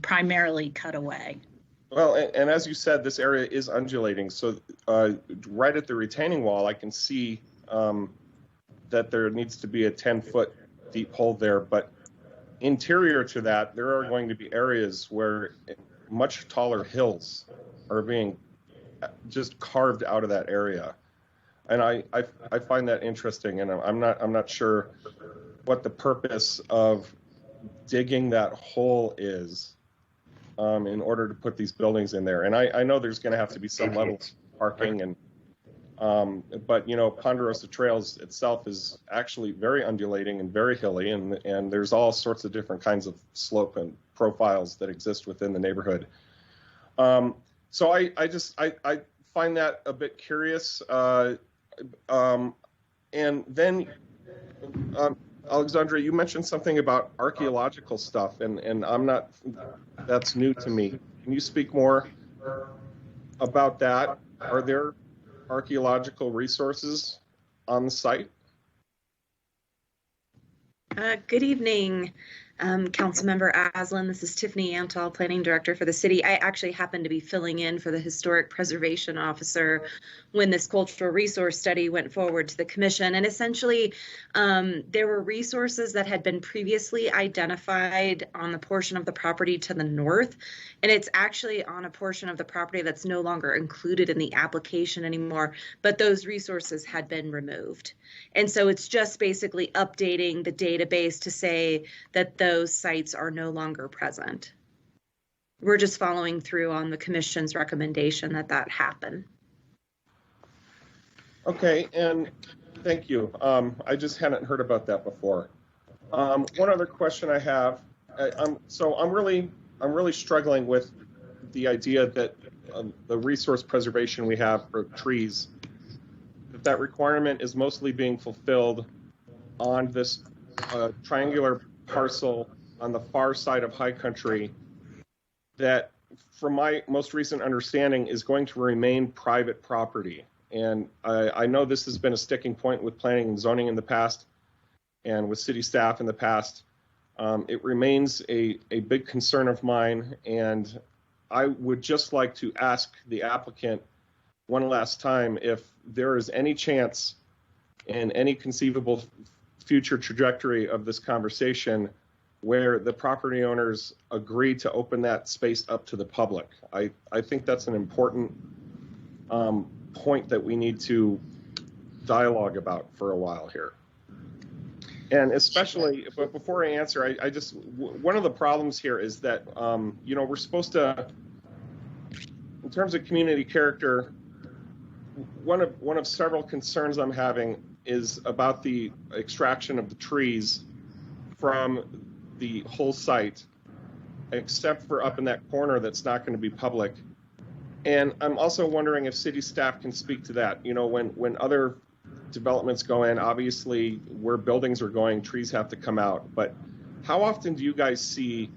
primarily cut away. Well, and as you said, this area is undulating. So right at the retaining wall, I can see that there needs to be a 10-foot deep hole there. But interior to that, there are going to be areas where much taller hills are being just carved out of that area. And I find that interesting, and I'm not sure what the purpose of digging that hole is in order to put these buildings in there. And I know there's going to have to be some level of parking, and but Ponderosa Trails itself is actually very undulating and very hilly, and there's all sorts of different kinds of slope and profiles that exist within the neighborhood. So I find that a bit curious. And then, Alexandra, you mentioned something about archaeological stuff, and that's new to me. Can you speak more about that? Are there archaeological resources on the site? Good evening, Councilmember Aslan. This is Tiffany Antal, Planning Director for the city. I actually happen to be filling in for the Historic Preservation Officer when this cultural resource study went forward to the commission. And essentially, there were resources that had been previously identified on the portion of the property to the north, and it's actually on a portion of the property that's no longer included in the application anymore, but those resources had been removed. And so it's just basically updating the database to say that those sites are no longer present. We're just following through on the commission's recommendation that that happen. Okay, and thank you. I just hadn't heard about that before. One other question I have. I'm really struggling with the idea that the resource preservation we have for trees, that requirement is mostly being fulfilled on this triangular parcel on the far side of High Country that, from my most recent understanding, is going to remain private property. And I know this has been a sticking point with planning and zoning in the past and with city staff in the past. It remains a big concern of mine, and I would just like to ask the applicant one last time if there is any chance in any conceivable future trajectory of this conversation where the property owners agree to open that space up to the public. I think that's an important point that we need to dialogue about for a while here. And especially, but before I answer, I just, one of the problems here is that, we're supposed to, in terms of community character, one of several concerns I'm having is about the extraction of the trees from the whole site, except for up in that corner that's not going to be public. And I'm also wondering if city staff can speak to that. When other developments go in, obviously where buildings are going, trees have to come out. But how often do you guys see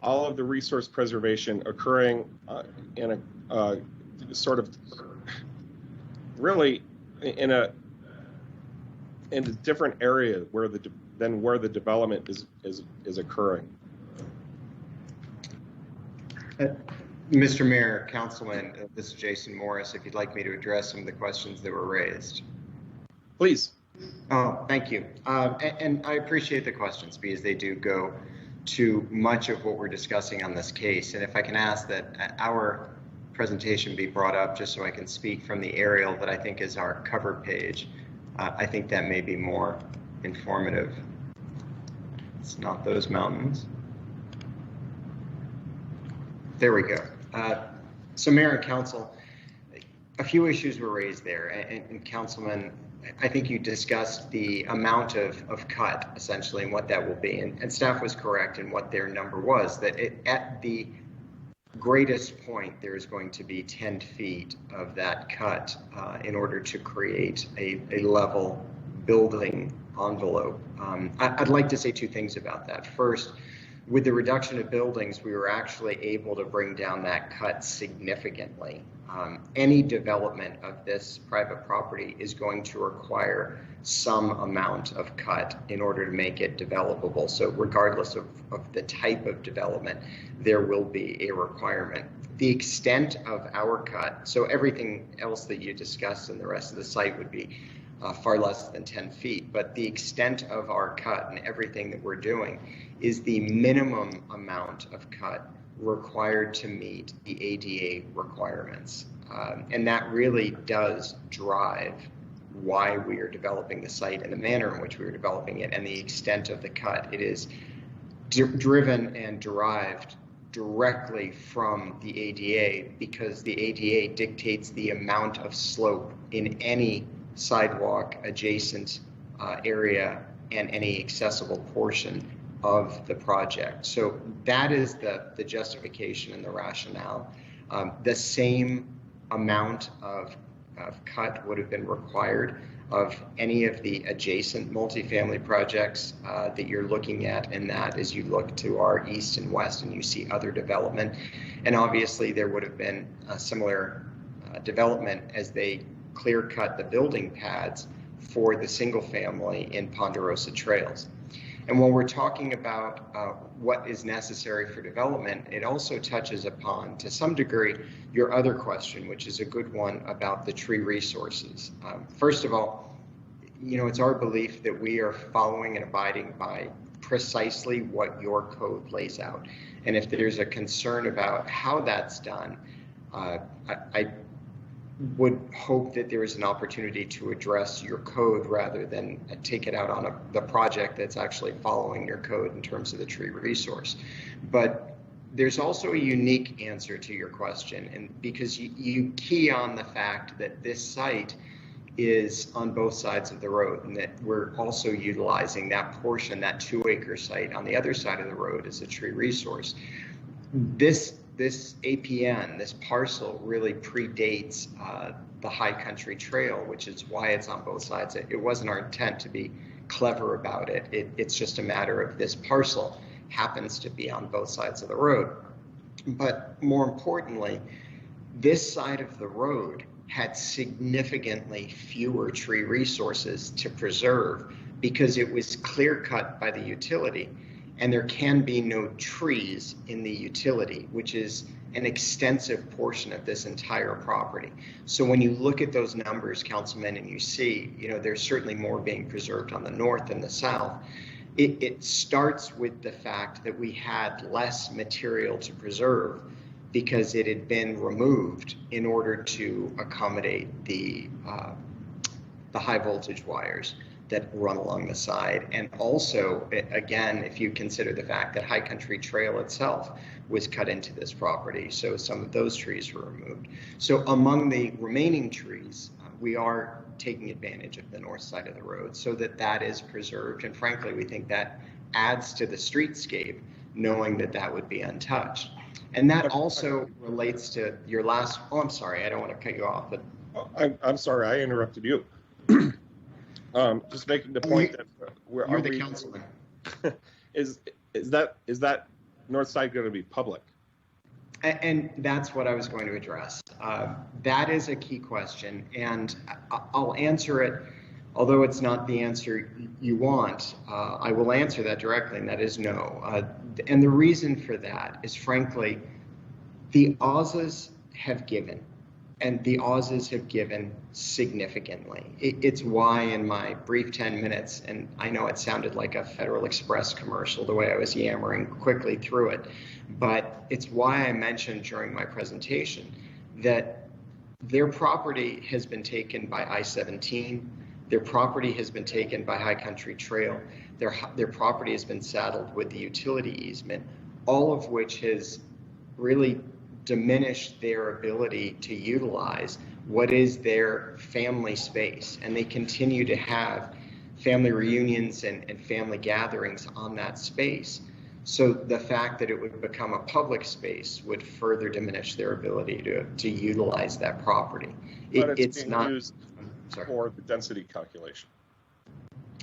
all of the resource preservation occurring in a sort of really in a different area than where the development is occurring? Mr. Mayor, Councilman, this is Jason Morris. If you'd like me to address some of the questions that were raised. Please. Oh, thank you. And I appreciate the questions because they do go to much of what we're discussing on this case. And if I can ask that our presentation be brought up just so I can speak from the aerial that I think is our cover page, I think that may be more informative. It's not those mountains. There we go. So Mayor and Council, a few issues were raised there. And Councilman, I think you discussed the amount of cut, essentially, and what that will be. And staff was correct in what their number was, that at the greatest point, there is going to be 10 feet of that cut in order to create a level building envelope. I'd like to say two things about that. First, with the reduction of buildings, we were actually able to bring down that cut significantly. Any development of this private property is going to require some amount of cut in order to make it developable. So regardless of the type of development, there will be a requirement. The extent of our cut, so everything else that you discussed in the rest of the site would be far less than 10 feet, but the extent of our cut and everything that we're doing is the minimum amount of cut required to meet the ADA requirements. And that really does drive why we are developing the site and the manner in which we are developing it and the extent of the cut. It is driven and derived directly from the ADA because the ADA dictates the amount of slope in any sidewalk adjacent area and any accessible portion of the project. So that is the justification and the rationale. The same amount of cut would have been required of any of the adjacent multifamily projects that you're looking at, and that as you look to our east and west and you see other development. And obviously there would have been a similar development as they clear cut the building pads for the single family in Ponderosa Trails. And when we're talking about what is necessary for development, it also touches upon, to some degree, your other question, which is a good one about the tree resources. First of all, it's our belief that we are following and abiding by precisely what your code lays out. And if there's a concern about how that's done, I would hope that there is an opportunity to address your code rather than take it out on the project that's actually following your code in terms of the tree resource. But there's also a unique answer to your question, and because you key on the fact that this site is on both sides of the road and that we're also utilizing that portion, that 2-acre site on the other side of the road as a tree resource. This APN, this parcel, really predates the High Country Trail, which is why it's on both sides. It wasn't our intent to be clever about it. It's just a matter of this parcel happens to be on both sides of the road. But more importantly, this side of the road had significantly fewer tree resources to preserve because it was clear cut by the utility. And there can be no trees in the utility, which is an extensive portion of this entire property. So when you look at those numbers, Councilman, and you see, there's certainly more being preserved on the north than the south, it starts with the fact that we had less material to preserve because it had been removed in order to accommodate the high voltage wires that run along the side. And also, again, if you consider the fact that High Country Trail itself was cut into this property, so some of those trees were removed. So among the remaining trees, we are taking advantage of the north side of the road so that is preserved. And frankly, we think that adds to the streetscape, knowing that would be untouched. And that also relates to your last, I'm sorry, I don't want to cut you off, but. I'm sorry, I interrupted you. Just making the point that you're the councilman. Is that north side going to be public? And that's what I was going to address. That is a key question, and I'll answer it. Although it's not the answer you want, I will answer that directly, and that is no. And the reason for that is, frankly, the Aussies have given. And the Aussies have given significantly. It's why in my brief 10 minutes, and I know it sounded like a Federal Express commercial the way I was yammering quickly through it, but it's why I mentioned during my presentation that their property has been taken by I-17, their property has been taken by High Country Trail, their property has been saddled with the utility easement, all of which has really diminish their ability to utilize what is their family space. And they continue to have family reunions and family gatherings on that space. So the fact that it would become a public space would further diminish their ability to utilize that property. It's not used for the density calculation.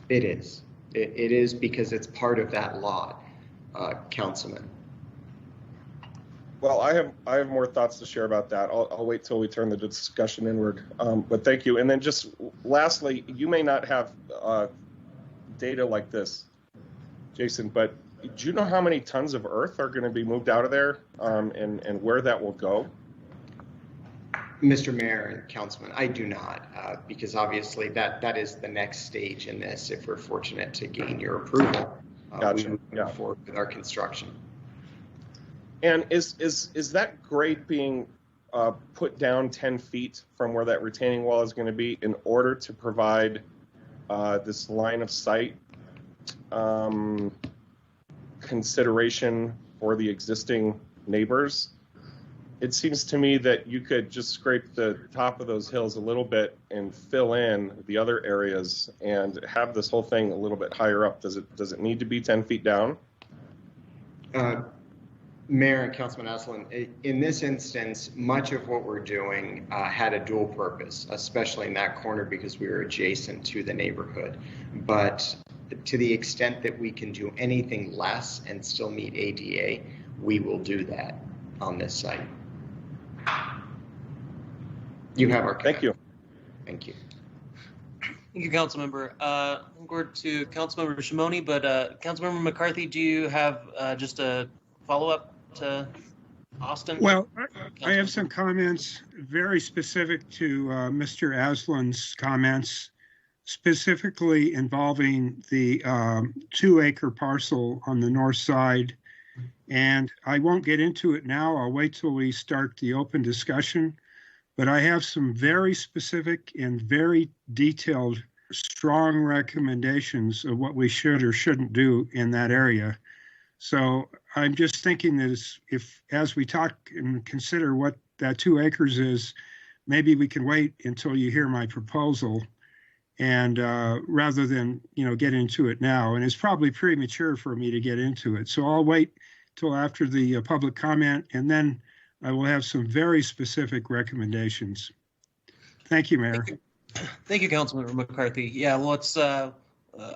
It is. It is because it's part of that lot, Councilman. Well, I have more thoughts to share about that. I'll wait till we turn the discussion inward. But thank you. And then just lastly, you may not have data like this, Jason, but do you know how many tons of earth are going to be moved out of there and where that will go? Mr. Mayor and Councilman, I do not, because obviously that is the next stage in this. If we're fortunate to gain your approval, Gotcha. we move forward with our construction. And is that grade being put down 10 feet from where that retaining wall is going to be in order to provide this line of sight consideration for the existing neighbors? It seems to me that you could just scrape the top of those hills a little bit and fill in the other areas and have this whole thing a little bit higher up. Does it need to be 10 feet down? Mayor and Councilman Aslan, in this instance, much of what we're doing had a dual purpose, especially in that corner because we were adjacent to the neighborhood. But to the extent that we can do anything less and still meet ADA, we will do that on this site. You have our commitment. Thank you. Thank you. Thank you, Councilmember. We'll go to Councilmember Shimoni, but Councilmember McCarthy, do you have just a follow-up to Austin? Well, I have some comments very specific to Mr. Aslan's comments, specifically involving the 2-acre parcel on the north side. And I won't get into it now. I'll wait till we start the open discussion. But I have some very specific and very detailed, strong recommendations of what we should or shouldn't do in that area. So I'm just thinking that if, as we talk and consider what that 2 acres is, maybe we can wait until you hear my proposal, and rather than get into it now. And it's probably premature for me to get into it. So I'll wait till after the public comment, and then I will have some very specific recommendations. Thank you, Mayor. Thank you, Councilmember McCarthy. Yeah, let's I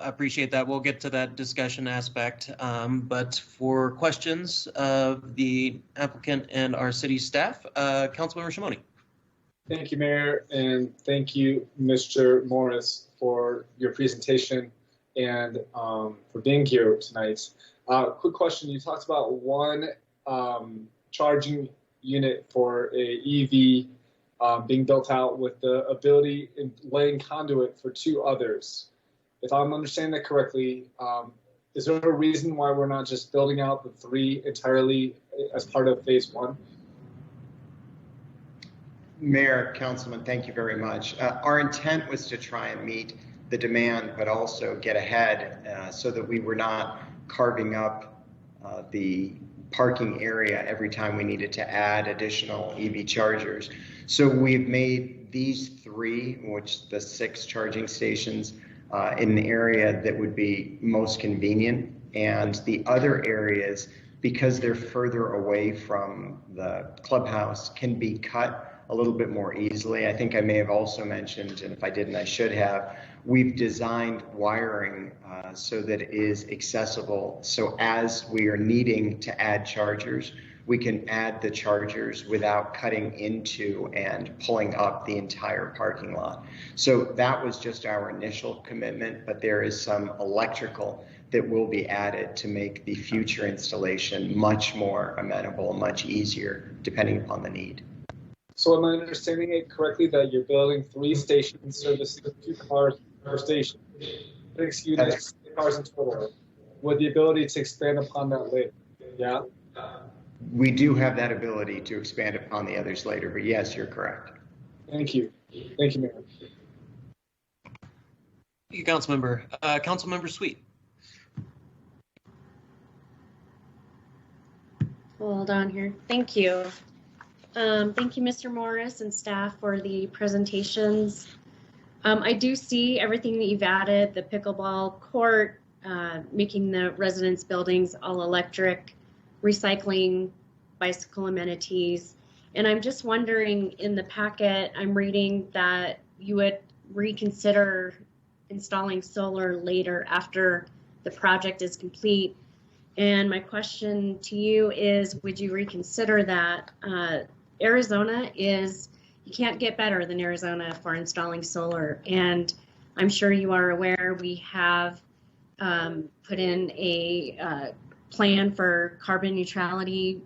appreciate that. We'll get to that discussion aspect. But for questions of the applicant and our city staff, Councilmember Shimoni. Thank you, Mayor, and thank you, Mr. Morris, for your presentation and for being here tonight. Quick question: you talked about one charging unit for a EV being built out with the ability in laying conduit for 2 others. If I'm understanding that correctly, is there a reason why we're not just building out the 3 entirely as part of phase 1? Mayor, Councilman, thank you very much. Our intent was to try and meet the demand, but also get ahead so that we were not carving up the parking area every time we needed to add additional EV chargers. So we've made these 3, which the 6 charging stations in the area that would be most convenient. And the other areas, because they're further away from the clubhouse, can be cut a little bit more easily. I think I may have also mentioned, and if I didn't, I should have, we've designed wiring so that it is accessible. So as we are needing to add chargers, we can add the chargers without cutting into and pulling up the entire parking lot. So that was just our initial commitment, but there is some electrical that will be added to make the future installation much more amenable, much easier, depending upon the need. So am I understanding it correctly that you're building 3 stations servicing 2 cars per station? 6 units, 6 cars in total, with the ability to expand upon that later, yeah? We do have that ability to expand upon the others later, but yes, you're correct. Thank you. Thank you, Mayor. Thank you, Councilmember. Councilmember Sweet. Hold on here. Thank you. Thank you, Mr. Morris and staff, for the presentations. I do see everything that you've added, the pickleball court, making the residence buildings all electric, recycling, bicycle amenities. And I'm just wondering, in the packet, I'm reading that you would reconsider installing solar later after the project is complete. And my question to you is, would you reconsider that? Arizona is, you can't get better than Arizona for installing solar. And I'm sure you are aware we have put in a plan for carbon neutrality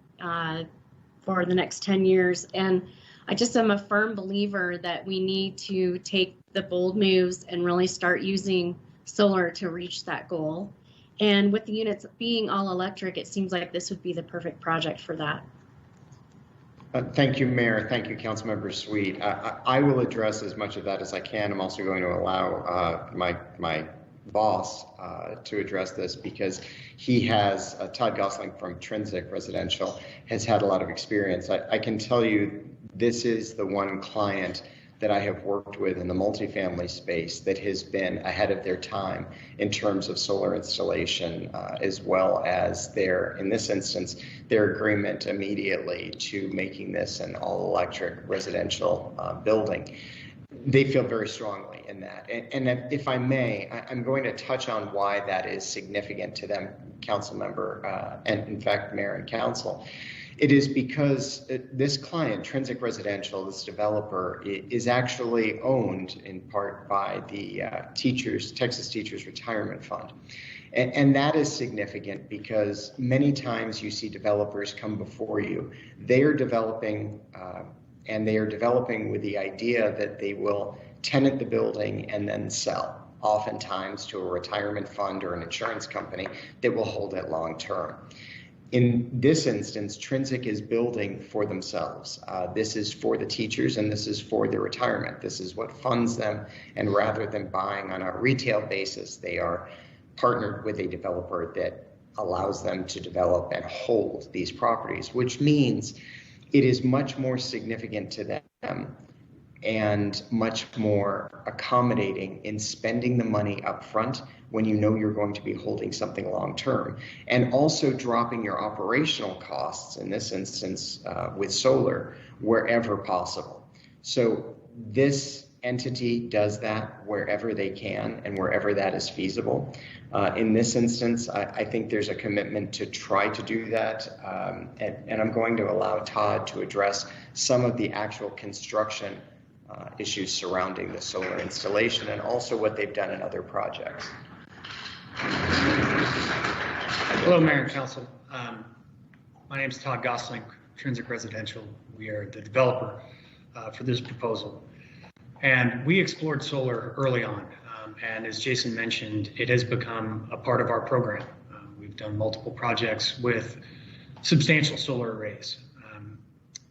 for the next 10 years. And I just am a firm believer that we need to take the bold moves and really start using solar to reach that goal. And with the units being all electric, it seems like this would be the perfect project for that. Thank you, Mayor. Thank you, Councilmember Sweet. I will address as much of that as I can. I'm also going to allow my boss to address this because he has, Todd Gosling from Trinsic Residential, has had a lot of experience. I can tell you this is the one client that I have worked with in the multifamily space that has been ahead of their time in terms of solar installation, as well as in this instance, their agreement immediately to making this an all-electric residential building. They feel very strongly in that. And if I may, I'm going to touch on why that is significant to them, council member, and in fact, mayor and council. It is because this client, Trinsic Residential, this developer, is actually owned in part by the Texas Teachers Retirement Fund. And that is significant because many times you see developers come before you. They are developing and they are developing with the idea that they will tenant the building and then sell, oftentimes to a retirement fund or an insurance company that will hold it long term. In this instance, Trinsic is building for themselves. This is for the teachers and this is for their retirement. This is what funds them. And rather than buying on a retail basis, they are partnered with a developer that allows them to develop and hold these properties, which means it is much more significant to them and much more accommodating in spending the money up front when you know you're going to be holding something long term, and also dropping your operational costs, in this instance with solar, wherever possible. So this entity does that wherever they can and wherever that is feasible. In this instance, I think there's a commitment to try to do that, and I'm going to allow Todd to address some of the actual construction issues surrounding the solar installation and also what they've done in other projects. Hello, Mayor and Council. My name is Todd Gosling, Trinsic Residential. We are the developer for this proposal. And we explored solar early on. And as Jason mentioned, it has become a part of our program. We've done multiple projects with substantial solar arrays.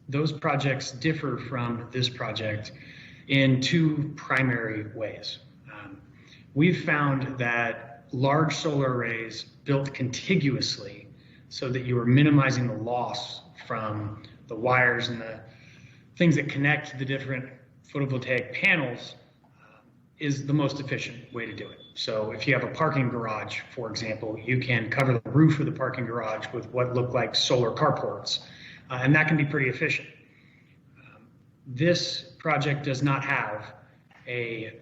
Those projects differ from this project in two primary ways. We've found that large solar arrays built contiguously so that you are minimizing the loss from the wires and the things that connect the different photovoltaic panels is the most efficient way to do it. So if you have a parking garage, for example, you can cover the roof of the parking garage with what look like solar carports, and that can be pretty efficient. This project does not have a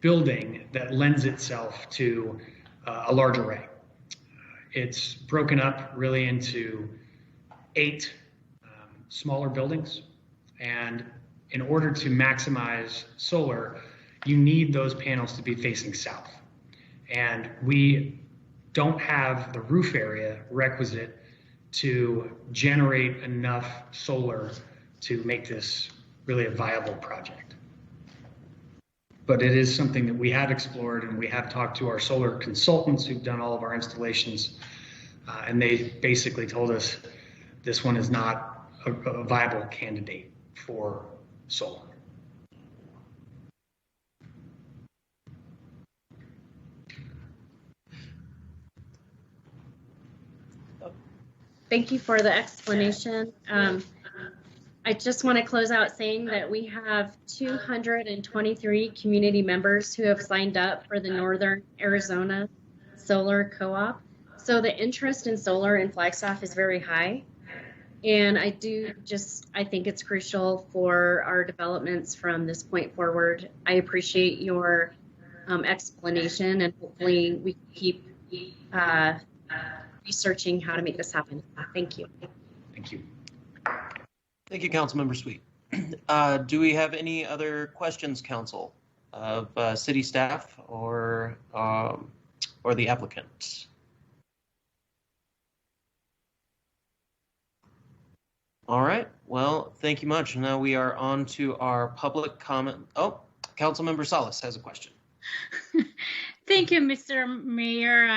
building that lends itself to a large array. It's broken up really into 8 smaller buildings, and in order to maximize solar, you need those panels to be facing south. And we don't have the roof area requisite to generate enough solar to make this really a viable project. But it is something that we have explored, and we have talked to our solar consultants who've done all of our installations, and they basically told us this one is not a viable candidate for solar. Thank you for the explanation. I just want to close out saying that we have 223 community members who have signed up for the Northern Arizona Solar Co-op. So the interest in solar in Flagstaff is very high. And I think it's crucial for our developments from this point forward. I appreciate your explanation, and hopefully we keep researching how to make this happen. Thank you. Thank you. Thank you, Councilmember Sweet. Do we have any other questions, Council, of city staff or the applicant? All right. Well, thank you much. Now we are on to our public comment. Oh, Councilmember Salas has a question. Thank you, Mr. Mayor.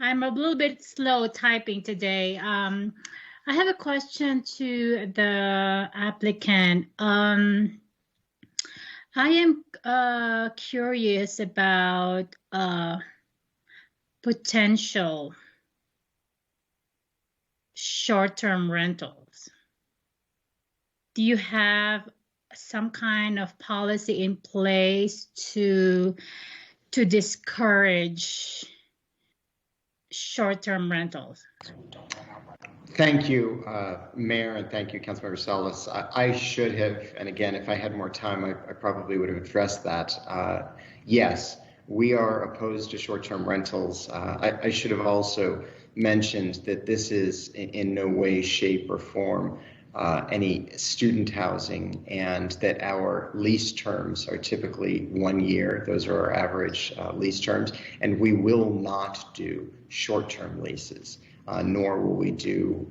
I'm a little bit slow typing today. I have a question to the applicant. I am curious about potential short-term rentals. Do you have some kind of policy in place to discourage short-term rentals? Thank you, Mayor, and thank you, Councilmember Salas. I should have, and again, if I had more time, I probably would have addressed that. Yes, we are opposed to short-term rentals. I should have also mentioned that this is in no way, shape, or form any student housing, and that our lease terms are typically 1 year. Those are our average lease terms, and we will not do short-term leases. Nor will we do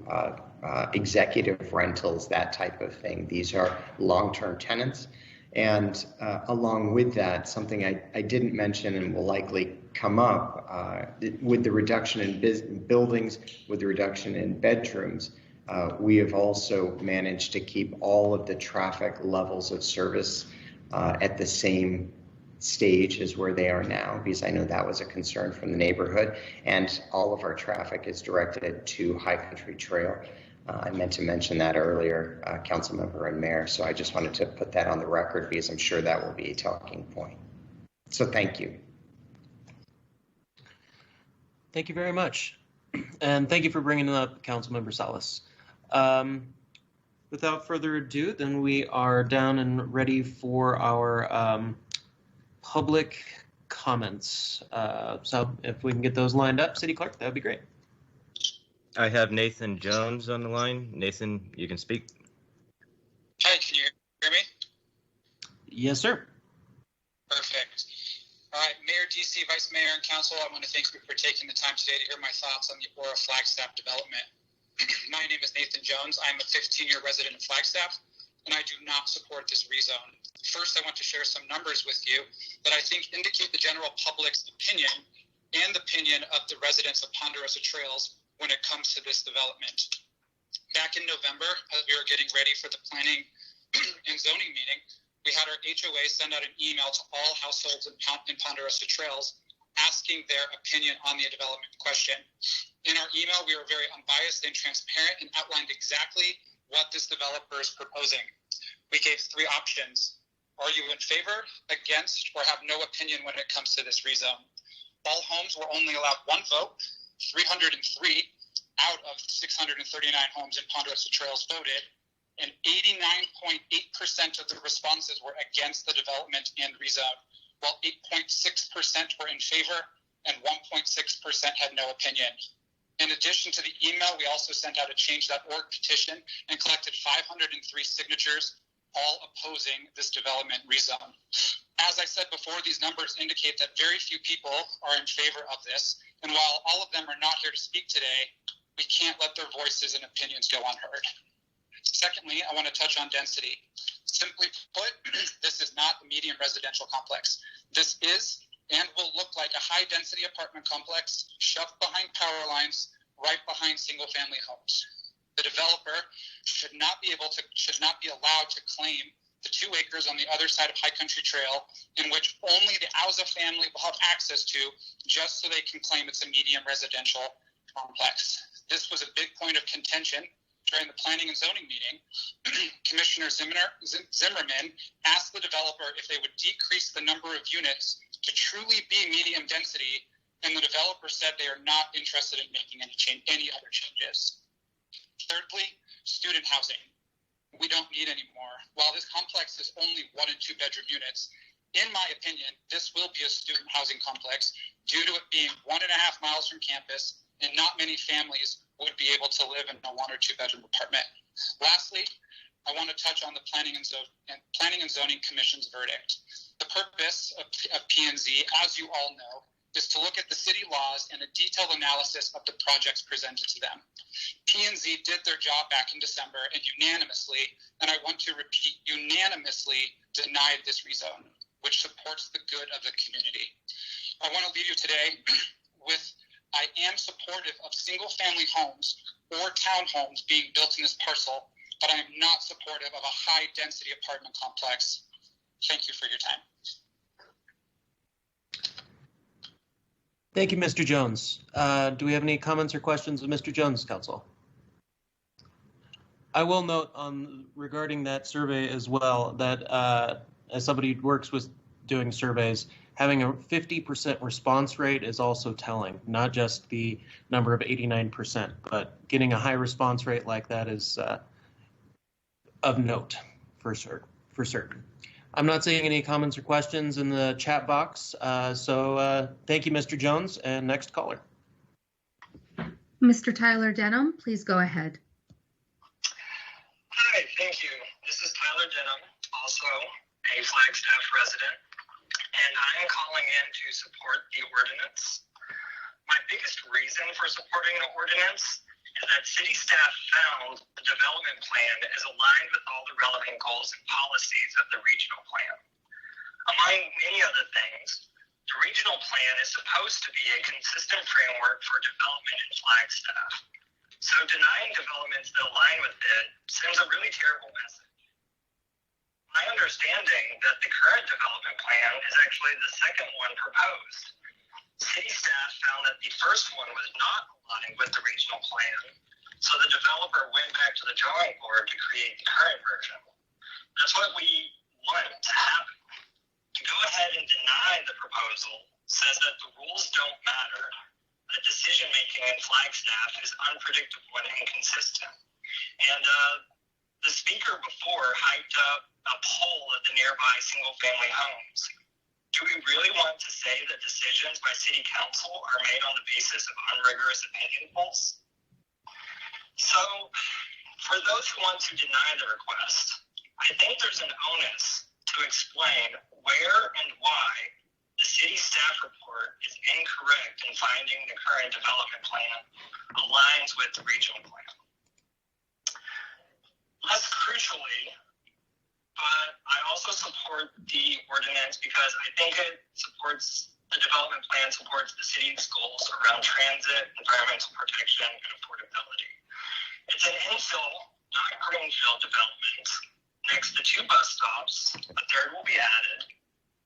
executive rentals, that type of thing. These are long-term tenants. And along with that, something I didn't mention and will likely come up, with the reduction in buildings, with the reduction in bedrooms, we have also managed to keep all of the traffic levels of service at the same stage as where they are now, because I know that was a concern from the neighborhood, and all of our traffic is directed to High Country Trail. I meant to mention that earlier, Council Member and Mayor, so I just wanted to put that on the record because I'm sure that will be a talking point. So thank you. Thank you very much. And thank you for bringing it up, Councilmember Salas. Without further ado, then we are down and ready for our public comments. So if we can get those lined up, City Clerk, that would be great. I have Nathan Jones on the line. Nathan, you can speak. Hi, can you hear me? Yes, sir. Perfect. All right, Mayor, DC, Vice Mayor, and Council, I want to thank you for taking the time today to hear my thoughts on the Aura Flagstaff development. My name is Nathan Jones. I'm a 15-year resident of Flagstaff, and I do not support this rezone. First, I want to share some numbers with you that I think indicate the general public's opinion and the opinion of the residents of Ponderosa Trails when it comes to this development. Back in November, as we were getting ready for the planning and zoning meeting, we had our HOA send out an email to all households in Ponderosa Trails asking their opinion on the development question. In our email, we were very unbiased and transparent and outlined exactly what this developer is proposing. We gave 3 options. Are you in favor, against, or have no opinion when it comes to this rezone? All homes were only allowed 1 vote. 303 out of 639 homes in Ponderosa Trails voted, and 89.8% of the responses were against the development and rezone, while 8.6% were in favor and 1.6% had no opinion. In addition to the email, we also sent out a change.org petition and collected 503 signatures, all opposing this development rezone. As I said before, these numbers indicate that very few people are in favor of this, and while all of them are not here to speak today, we can't let their voices and opinions go unheard. Secondly, I want to touch on density. Simply put, this is not a medium residential complex. This is and will look like a high-density apartment complex shoved behind power lines right behind single-family homes. The developer should not be allowed to claim the 2 acres on the other side of High Country Trail, in which only the Auza family will have access to, just so they can claim it's a medium residential complex. This was a big point of contention during the planning and zoning meeting. Commissioner Zimmerman asked the developer if they would decrease the number of units to truly be medium density, and the developer said they are not interested in making any other changes. Thirdly, student housing. We don't need any more. While this complex is only 1 and 2 bedroom units, in my opinion, this will be a student housing complex due to it being 1.5 miles from campus, and not many families would be able to live in a 1 or 2 bedroom apartment. Lastly, I want to touch on the Planning and Zoning Commission's verdict. The purpose of P&Z, as you all know, is to look at the city laws and a detailed analysis of the projects presented to them. P&Z did their job back in December and unanimously, and I want to repeat, unanimously denied this rezone, which supports the good of the community. I want to leave you today with, I am supportive of single-family homes or townhomes being built in this parcel, but I am not supportive of a high-density apartment complex. Thank you for your time. Thank you, Mr. Jones. Do we have any comments or questions of Mr. Jones, Council? I will note regarding that survey as well that as somebody who works with doing surveys, having a 50% response rate is also telling, not just the number of 89%, but getting a high response rate like that is of note for certain. I'm not seeing any comments or questions in the chat box, so thank you, Mr. Jones, and next caller. Mr. Tyler Denham, please go ahead. Hi, thank you. This is Tyler Denham, also a Flagstaff resident, and I am calling in to support the ordinance. My biggest reason for supporting the ordinance is that city staff found the development plan is aligned with all the relevant goals and policies of the regional plan. Among many other things, the regional plan is supposed to be a consistent framework for development in Flagstaff. So denying developments that align with it sends a really terrible message. My understanding that the current development plan is actually the second one proposed. City staff found that the first one was not aligned with the regional plan, so the developer went back to the drawing board to create the current version. That's what we want to happen. To go ahead and deny the proposal says that the rules don't matter. The decision-making in Flagstaff is unpredictable and inconsistent. And the speaker before hyped up a poll of the nearby single-family homes. Do we really want to say that decisions by city council are made on the basis of unrigorous opinion polls? So, for those who want to deny the request, I think there's an onus to explain where and why the city staff report is incorrect in finding the current development plan aligns with the regional plan. Less crucially, but I also support the ordinance because I think it supports, the development plan supports the city's goals around transit, environmental protection, and affordability. It's an infill, not greenfield development next to 2 bus stops. A third will be added.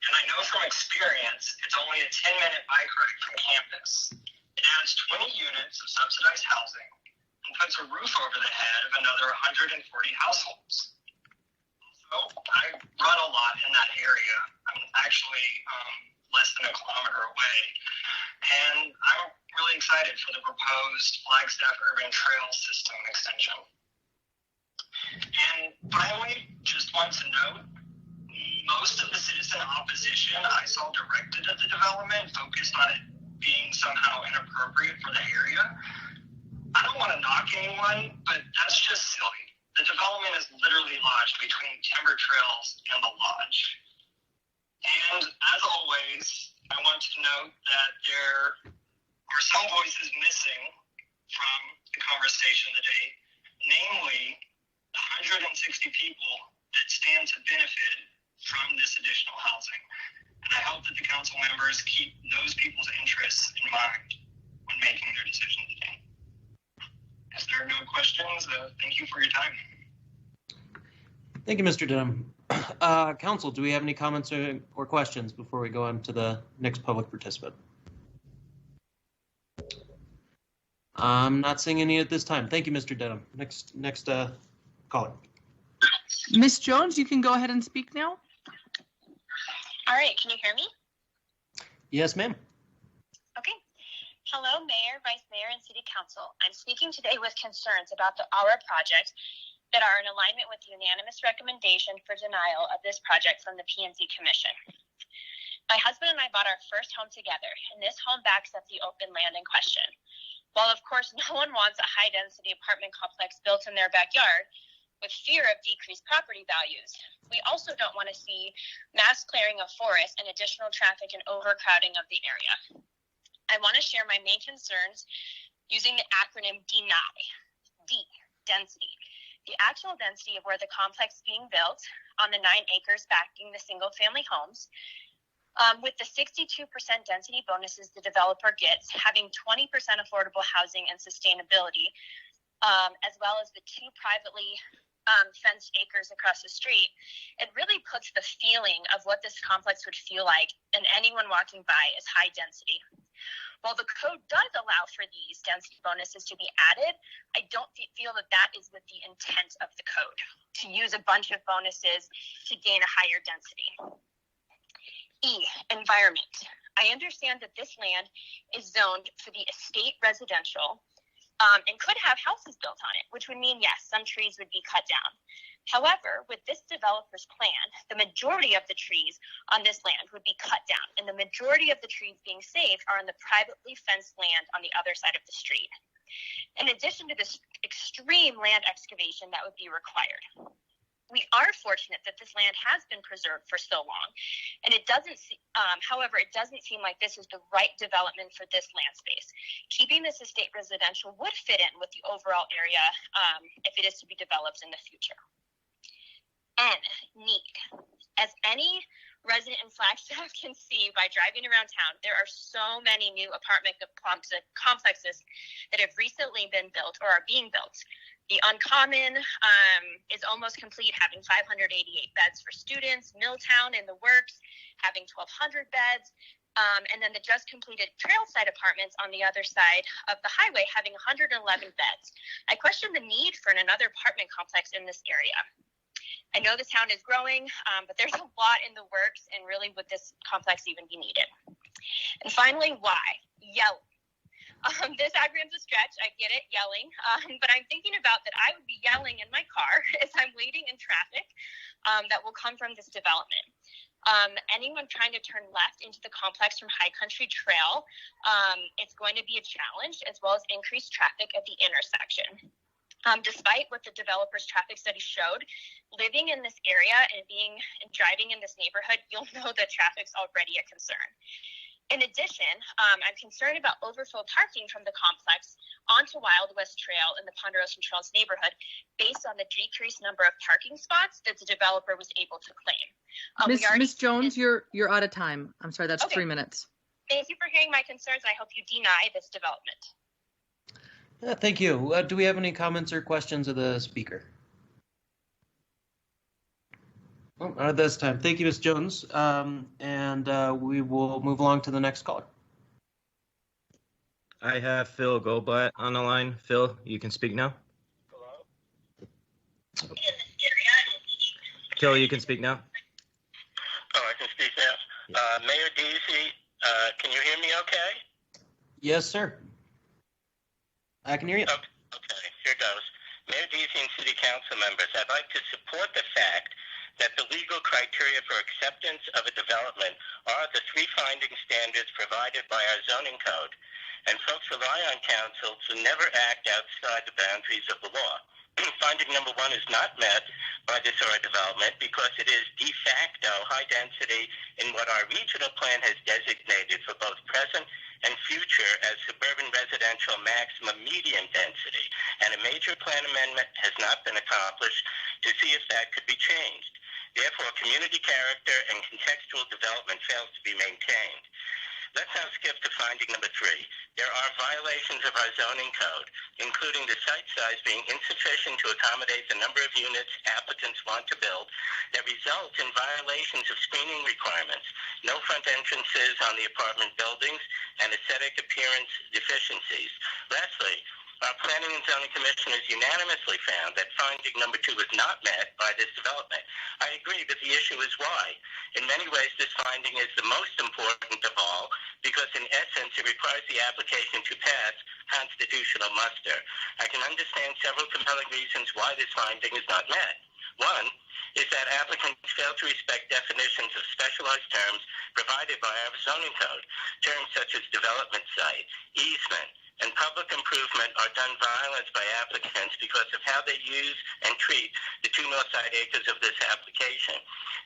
And I know from experience, it's only a 10-minute bike ride from campus. It adds 20 units of subsidized housing and puts a roof over the head of another 140 households. Also, I run a lot in that area. I'm actually less than a kilometer away. And I'm really excited for the proposed Flagstaff Urban Trail System extension. And finally, just want to note, most of the citizen opposition I saw directed at the development focused on it being somehow inappropriate for the area. I don't want to knock anyone, but that's just silly. The development is literally lodged between timber trails and the lodge. And as always, I want to note that there are some voices missing from the conversation today, namely the 160 people that stand to benefit from this additional housing. And I hope that the council members keep those people's interests in mind when making their decision today. If there are no questions, thank you for your time. Thank you, Mr. Denham. Council, do we have any comments or questions before we go on to the next public participant? I'm not seeing any at this time. Thank you, Mr. Denham. Next caller. Ms. Jones, you can go ahead and speak now. All right, can you hear me? Yes, ma'am. Okay. Hello, Mayor, Vice Mayor, and City Council. I'm speaking today with concerns about the Aura project that are in alignment with the unanimous recommendation for denial of this project from the P&Z Commission. My husband and I bought our first home together, and this home backs up the open land in question. While, of course, no one wants a high-density apartment complex built in their backyard, with fear of decreased property values, we also don't want to see mass clearing of forests and additional traffic and overcrowding of the area. I want to share my main concerns using the acronym DENY. D, density. The actual density of where the complex being built on the 9 acres backing the single-family homes, with the 62% density bonuses the developer gets, having 20% affordable housing and sustainability, as well as the 2 privately fenced acres across the street, it really puts the feeling of what this complex would feel like, and anyone walking by is high density. While the code does allow for these density bonuses to be added, I don't feel that that is with the intent of the code, to use a bunch of bonuses to gain a higher density. E, environment. I understand that this land is zoned for the estate residential and could have houses built on it, which would mean, yes, some trees would be cut down. However, with this developer's plan, the majority of the trees on this land would be cut down, and the majority of the trees being saved are on the privately fenced land on the other side of the street. In addition to this extreme land excavation that would be required. We are fortunate that this land has been preserved for so long, and it doesn't. However, it doesn't seem like this is the right development for this land space. Keeping this estate residential would fit in with the overall area if it is to be developed in the future. N, need. As any resident in Flagstaff can see by driving around town, there are so many new apartment complexes that have recently been built or are being built. The Uncommon is almost complete, having 588 beds for students. Milltown in the works, having 1,200 beds. And then the just completed Trailside Apartments on the other side of the highway, having 111 beds. I question the need for another apartment complex in this area. I know the town is growing, but there's a lot in the works, and really would this complex even be needed? And finally, why? Yelling. This aggravates a stretch, I get it, yelling, but I'm thinking about that I would be yelling in my car as I'm waiting in traffic that will come from this development. Anyone trying to turn left into the complex from High Country Trail, it's going to be a challenge, as well as increased traffic at the intersection. Despite what the developer's traffic study showed, living in this area and driving in this neighborhood, you'll know that traffic's already a concern. In addition, I'm concerned about overflow parking from the complex onto Wild West Trail in the Ponderosa Trails neighborhood based on the decreased number of parking spots that the developer was able to claim. Ms. Jones, you're out of time. I'm sorry, that's Okay. 3 minutes. Thank you for hearing my concerns, and I hope you deny this development. Thank you. Do we have any comments or questions of the speaker? This time. Thank you, Ms. Jones. And we will move along to the next caller. I have Phil Goldblatt on the line. Phil, you can speak now. Hello? Phil, you can speak now. Oh, I can speak now. Mayor Deasy, can you hear me okay? Yes, sir. I can hear you. Okay, here goes. Mayor Deasy and City Council members, I'd like to support the fact that the legal criteria for acceptance of a development are the 3 finding standards provided by our zoning code, and folks rely on council to never act outside the boundaries of the law. Finding number 1 is not met by this OR development because it is de facto high density in what our regional plan has designated for both present and future as suburban residential maximum median density, and a major plan amendment has not been accomplished to see if that could be changed. Therefore, community character and contextual development fails to be maintained. Let's now skip to finding number 3. There are violations of our zoning code, including the site size being insufficient to accommodate the number of units applicants want to build, that result in violations of screening requirements, no front entrances on the apartment buildings, and aesthetic appearance deficiencies. Lastly, our Planning and Zoning Commissioners unanimously found that finding number 2 was not met by this development. I agree, but the issue is why. In many ways, this finding is the most important of all because, in essence, it requires the application to pass constitutional muster. I can understand several compelling reasons why this finding is not met. One is that applicants fail to respect definitions of specialized terms provided by our zoning code. Terms such as development site, easement, and public improvement are done violence by applicants because of how they use and treat the 2 northside acres of this application.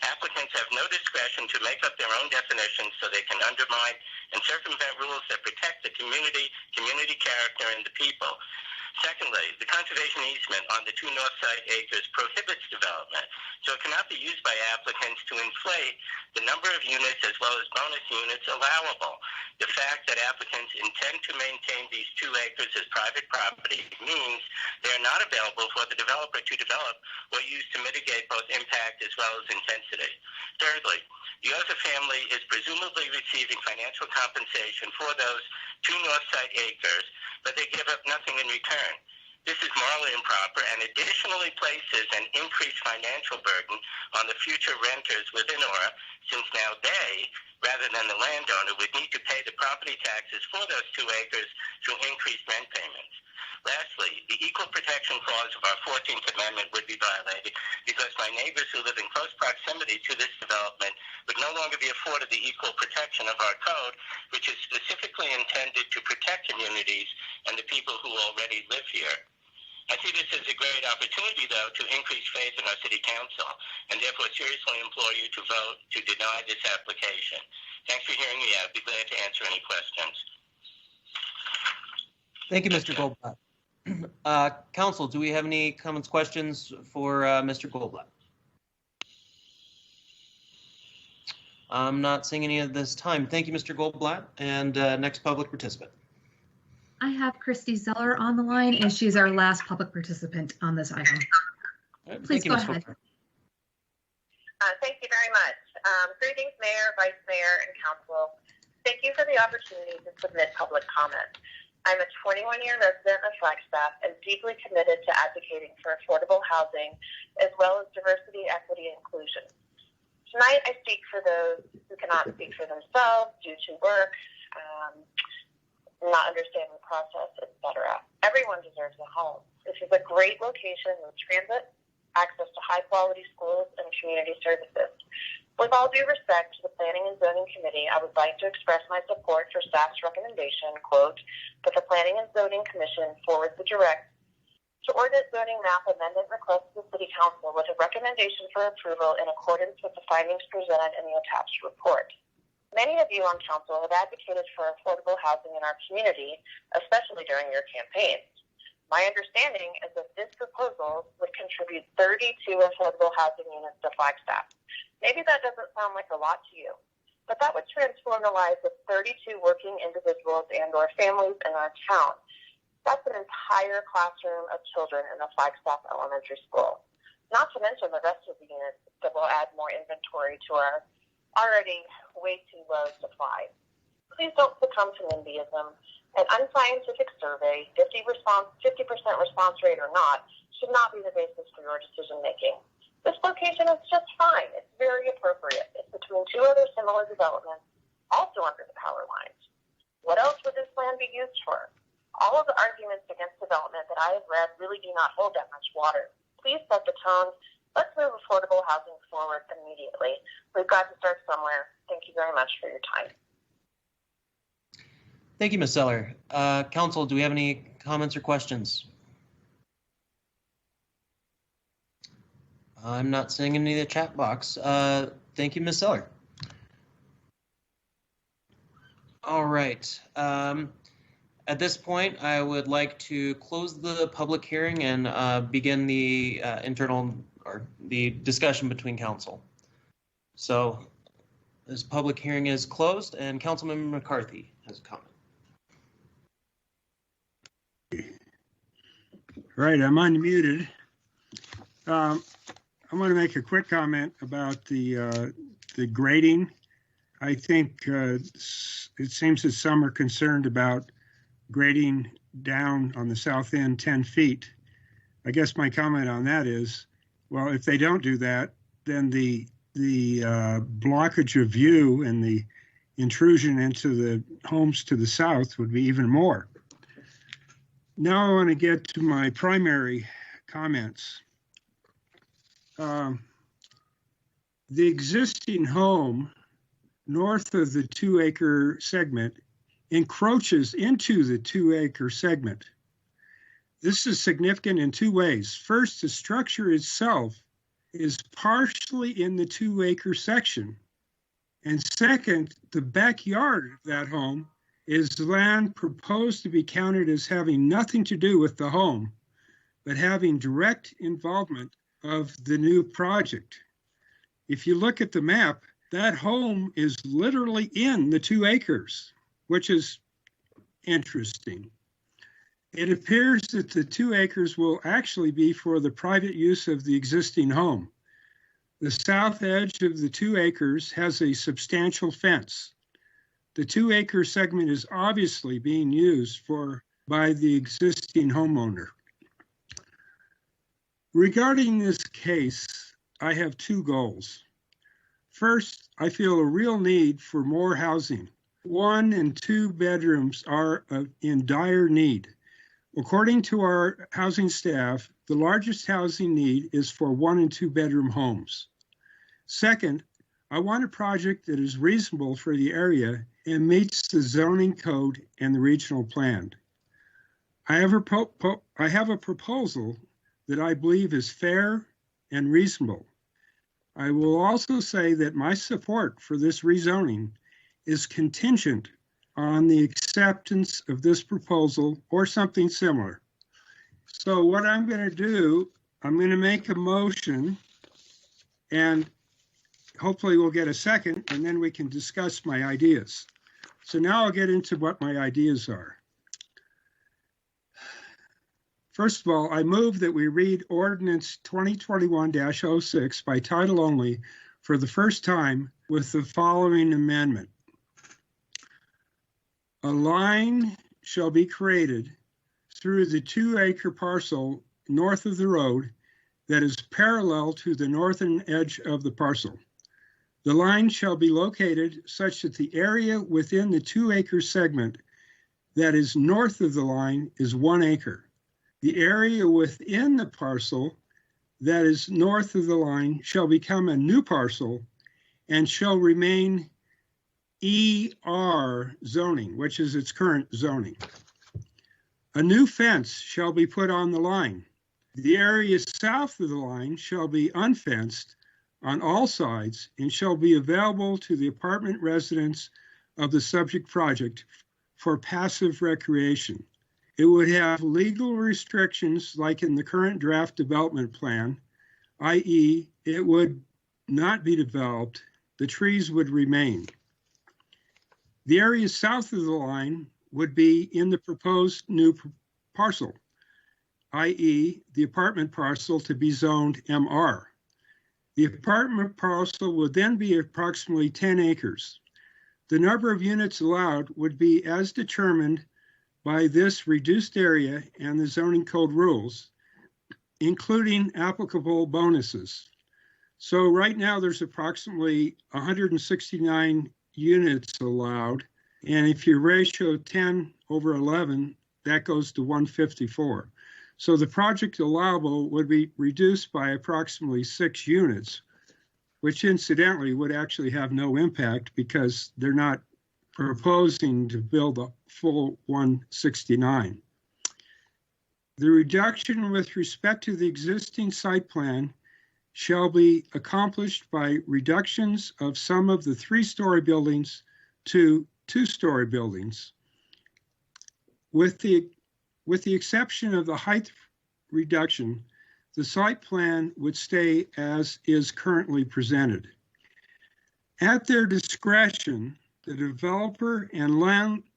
Applicants have no discretion to make up their own definitions so they can undermine and circumvent rules that protect the community character, and the people. Secondly, the conservation easement on the 2 north side acres prohibits development, so it cannot be used by applicants to inflate the number of units as well as bonus units allowable. The fact that applicants intend to maintain these 2 acres as private property means they are not available for the developer to develop or use to mitigate both impact as well as intensity. Thirdly, the Yoza family is presumably receiving financial compensation for those 2 north side acres, but they give up nothing in return. This is morally improper and additionally places an increased financial burden on the future renters within ORA, since now they, rather than the landowner, would need to pay the property taxes for those 2 acres through increased rent payments. Lastly, the equal protection clause of our 14th Amendment would be violated because my neighbors who live in close proximity to this development would no longer be afforded the equal protection of our code, which is specifically intended to protect communities and the people who already live here. I see this as a great opportunity, though, to increase faith in our City Council, and therefore seriously implore you to vote to deny this application. Thanks for hearing me out. I'd be glad to answer any questions. Thank you, Mr. Goldblatt. Council, do we have any comments, questions for Mr. Goldblatt? I'm not seeing any at this time. Thank you, Mr. Goldblatt. And next public participant. I have Christy Zeller on the line, and she's our last public participant on this item. Right, Please go ahead. Thank you very much. Greetings, Mayor, Vice Mayor, and Council. Thank you for the opportunity to submit public comment. I'm a 21-year resident of Flagstaff and deeply committed to advocating for affordable housing as well as diversity, equity, and inclusion. Tonight, I speak for those who cannot speak for themselves due to work, not understanding the process, etc. Everyone deserves a home. This is a great location with transit, access to high-quality schools, and community services. With all due respect to the Planning and Zoning Committee, I would like to express my support for staff's recommendation, quote, that the Planning and Zoning Commission forward the direct to ordinance zoning map amendment request to the City Council with a recommendation for approval in accordance with the findings presented in the attached report. Many of you on Council have advocated for affordable housing in our community, especially during your campaigns. My understanding is that this proposal would contribute 32 affordable housing units to Flagstaff. Maybe that doesn't sound like a lot to you, but that would transform the lives of 32 working individuals and or families in our town. That's an entire classroom of children in the Flagstaff Elementary School, not to mention the rest of the units that will add more inventory to our already way too low supply. Please don't succumb to NIMBYism. An unscientific survey, 50% response rate or not, should not be the basis for your decision making. This location is just fine. It's very appropriate. It's between 2 other similar developments, also under the power lines. What else would this land be used for? All of the arguments against development that I have read really do not hold that much water. Please set the tone. Let's move affordable housing forward immediately. We've got to start somewhere. Thank you very much for your time. Thank you, Ms. Zeller. Council, do we have any comments or questions? I'm not seeing any in the chat box. Thank you, Ms. Zeller. All right. At this point, I would like to close the public hearing and begin the the discussion between council. So this public hearing is closed, and Councilmember McCarthy has a comment. Right, I'm unmuted. I want to make a quick comment about the grading. I think it seems that some are concerned about grading down on the south end 10 feet. I guess my comment on that is, well, if they don't do that, then the blockage of view and the intrusion into the homes to the south would be even more. Now I want to get to my primary comments. The existing home north of the 2-acre segment encroaches into the 2-acre segment. This is significant in 2 ways. First, the structure itself is partially in the 2-acre section. And second, the backyard of that home is land proposed to be counted as having nothing to do with the home, but having direct involvement of the new project. If you look at the map, that home is literally in the 2 acres, which is interesting. It appears that the 2 acres will actually be for the private use of the existing home. The south edge of the 2 acres has a substantial fence. The 2 acre segment is obviously being used by the existing homeowner. Regarding this case, I have 2 goals. First, I feel a real need for more housing. 1 and 2 bedrooms are in dire need. According to our housing staff, the largest housing need is for 1 and 2 bedroom homes. Second, I want a project that is reasonable for the area and meets the zoning code and the regional plan. I have a proposal that I believe is fair and reasonable. I will also say that my support for this rezoning is contingent on the acceptance of this proposal or something similar. So what I'm going to do, I'm going to make a motion, and hopefully we'll get a second, and then we can discuss my ideas. So now I'll get into what my ideas are. First of all, I move that we read Ordinance 2021-06 by title only for the first time with the following amendment. A line shall be created through the 2 acre parcel north of the road that is parallel to the northern edge of the parcel. The line shall be located such that the area within the 2 acre segment that is north of the line is 1 acre. The area within the parcel that is north of the line shall become a new parcel and shall remain ER zoning, which is its current zoning. A new fence shall be put on the line. The area south of the line shall be unfenced on all sides and shall be available to the apartment residents of the subject project for passive recreation. It would have legal restrictions like in the current draft development plan, i.e., it would not be developed, the trees would remain. The area south of the line would be in the proposed new parcel, i.e., the apartment parcel to be zoned MR. The apartment parcel would then be approximately 10 acres. The number of units allowed would be as determined by this reduced area and the zoning code rules, including applicable bonuses. So right now there's approximately 169 units allowed. And if you ratio 10 over 11, that goes to 154. So the project allowable would be reduced by approximately 6 units, which incidentally would actually have no impact because they're not proposing to build a full 169. The reduction with respect to the existing site plan shall be accomplished by reductions of some of the 3-story buildings to 2-story buildings. With the exception of the height reduction, the site plan would stay as is currently presented. At their discretion, the developer and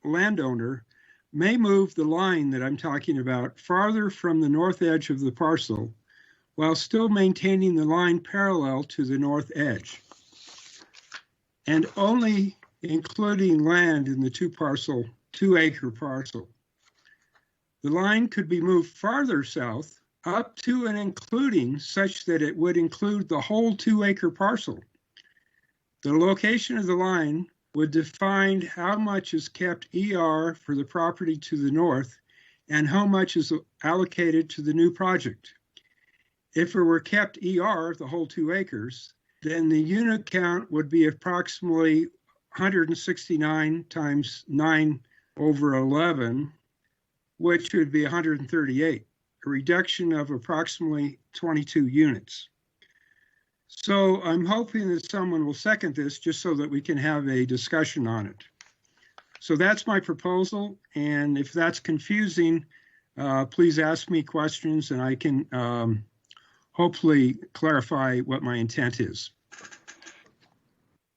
landowner may move the line that I'm talking about farther from the north edge of the parcel while still maintaining the line parallel to the north edge, and only including land in the 2 acre parcel. The line could be moved farther south up to and including such that it would include the whole 2 acre parcel. The location of the line would define how much is kept ER for the property to the north and how much is allocated to the new project. If it were kept ER, the whole 2 acres, then the unit count would be approximately 169 times 9 over 11, which would be 138, a reduction of approximately 22 units. So I'm hoping that someone will second this just so that we can have a discussion on it. So that's my proposal. And if that's confusing, please ask me questions and I can hopefully clarify what my intent is.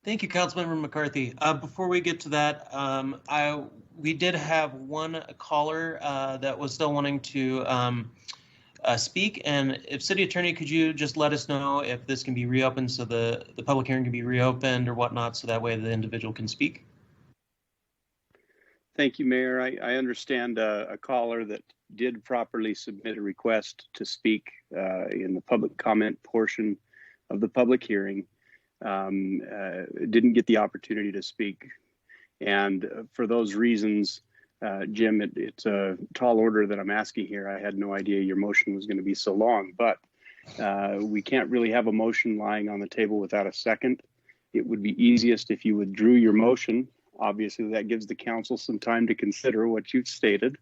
Thank you, Councilmember McCarthy. Before we get to that, we did have one caller that was still wanting to speak. And if City Attorney, could you just let us know if this can be reopened so the public hearing can be reopened or whatnot, so that way the individual can speak? Thank you, Mayor. I understand a caller that did properly submit a request to speak in the public comment portion of the public hearing. Didn't get the opportunity to speak. And for those reasons, Jim, it's a tall order that I'm asking here. I had no idea your motion was going to be so long, but we can't really have a motion lying on the table without a second. It would be easiest if you withdrew your motion. Obviously, that gives the council some time to consider what you've stated,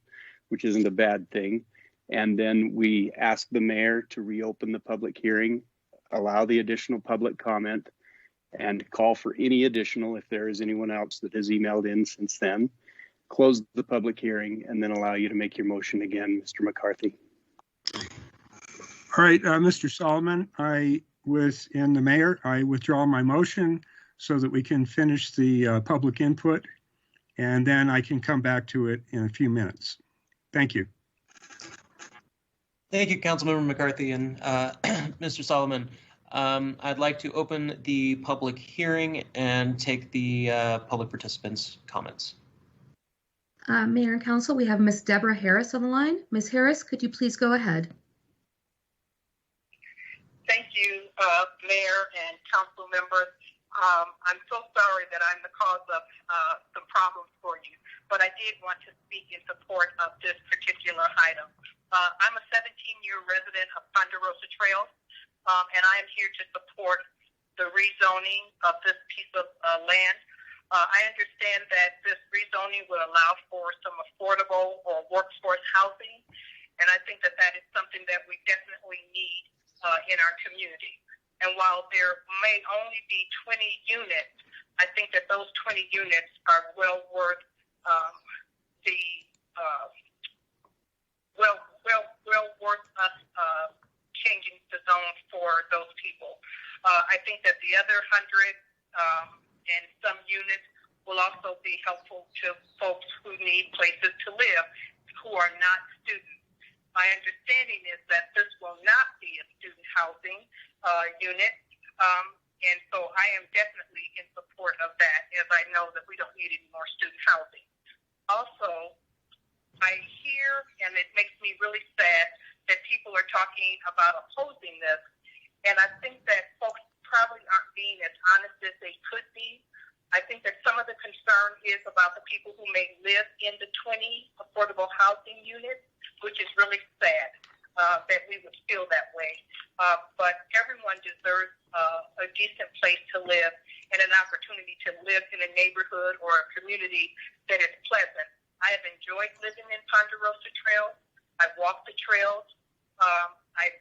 which isn't a bad thing. And then we ask the mayor to reopen the public hearing, allow the additional public comment, and call for any additional if there is anyone else that has emailed in since then. Close the public hearing and then allow you to make your motion again, Mr. McCarthy. All right, Mr. Solomon, and the mayor, I withdraw my motion so that we can finish the public input, and then I can come back to it in a few minutes. Thank you. Thank you, Councilmember McCarthy and Mr. Solomon. I'd like to open the public hearing and take the public participants' comments. Mayor and Council, we have Ms. Deborah Harris on the line. Ms. Harris, could you please go ahead? Thank you, Mayor and council members. I'm so sorry that I'm the cause of some problems for you, but I did want to speak in support of this particular item. I'm a 17-year resident of Ponderosa Trails, and I am here to support the rezoning of this piece of land. I understand that this rezoning would allow for some affordable or workforce housing, and I think that that is something that we definitely need in our community. And while there may only be 20 units, I think that those 20 units are well worth worth us changing the zone for those people. I think that the other 100 and some units will also be helpful to folks who need places to live who are not students. My understanding is that this will not be a student housing unit, and so I am definitely in support of that, as I know that we don't need any more student housing. Also, I hear, and it makes me really sad, that people are talking about opposing this, and I think that folks probably aren't being as honest as they could be. I think that some of the concern is about the people who may live in the 20 affordable housing units, which is really sad that we would feel that way. But everyone deserves a decent place to live and an opportunity to live in a neighborhood or a community that is pleasant. I have enjoyed living in Ponderosa Trails. I walk the trails. I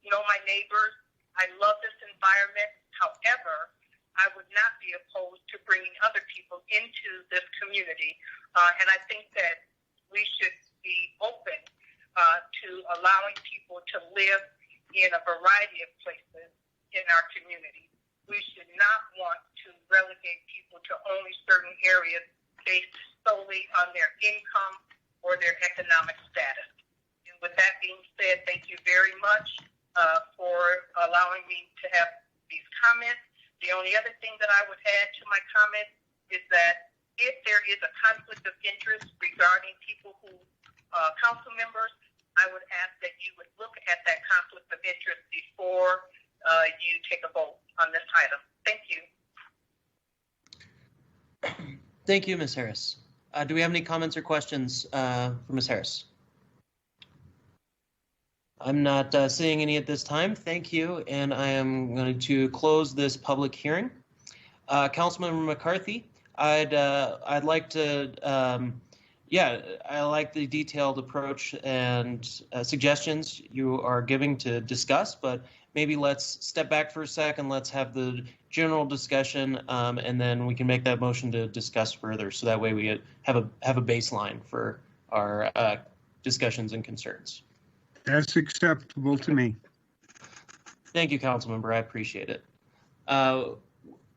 know my neighbors. I love this environment. However, I would not be opposed to bringing other people into this community. And I think that we should be open to allowing people to live in a variety of places in our community. We should not want to relegate people to only certain areas based solely on their income or their economic status. And with that being said, thank you very much for allowing me to have these comments. The only other thing that I would add to my comment is that if there is a conflict of interest regarding people who, council members, I would ask that you would look at that conflict of interest before you take a vote on this item. Thank you. Thank you, Ms. Harris. Do we have any comments or questions for Ms. Harris? I'm not seeing any at this time. Thank you. And I am going to close this public hearing. Councilmember McCarthy, I'd like to, yeah, I like the detailed approach and suggestions you are giving to discuss, but maybe let's step back for a second. Let's have the general discussion, and then we can make that motion to discuss further. So that way we have a baseline for our discussions and concerns. That's acceptable to me. Thank you, Councilmember. I appreciate it.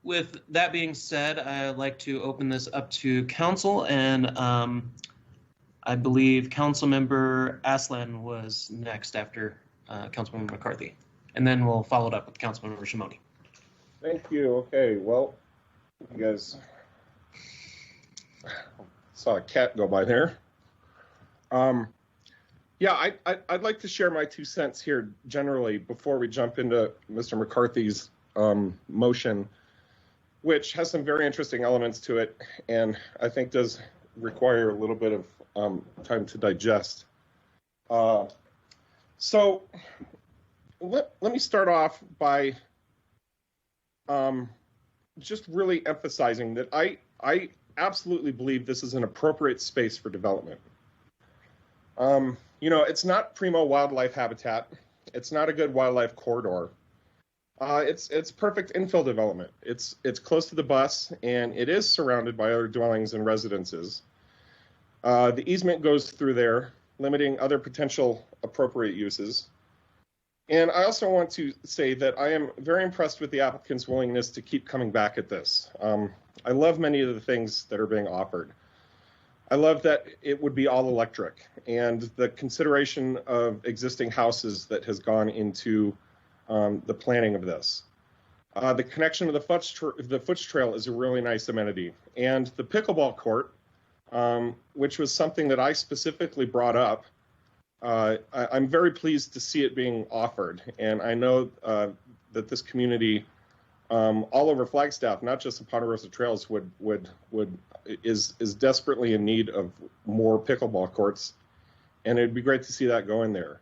With that being said, I'd like to open this up to council, and I believe Councilmember Aslan was next after Councilmember McCarthy, and then we'll follow it up with Councilmember Shimoni. Thank you. Okay, well, you guys saw a cat go by there. Yeah, I'd like to share my 2 cents here generally before we jump into Mr. McCarthy's motion, which has some very interesting elements to it, and I think does require a little bit of time to digest. So let me start off by just really emphasizing that I absolutely believe this is an appropriate space for development. You know, it's not primo wildlife habitat. It's not a good wildlife corridor. It's perfect infill development. It's close to the bus, and it is surrounded by other dwellings and residences. The easement goes through there, limiting other potential appropriate uses. And I also want to say that I am very impressed with the applicant's willingness to keep coming back at this. I love many of the things that are being offered. I love that it would be all electric, and the consideration of existing houses that has gone into the planning of this. The connection to the Foots Trail is a really nice amenity. And the pickleball court, which was something that I specifically brought up, I'm very pleased to see it being offered. And I know that this community all over Flagstaff, not just the Ponderosa Trails, is desperately in need of more pickleball courts. And it'd be great to see that go in there.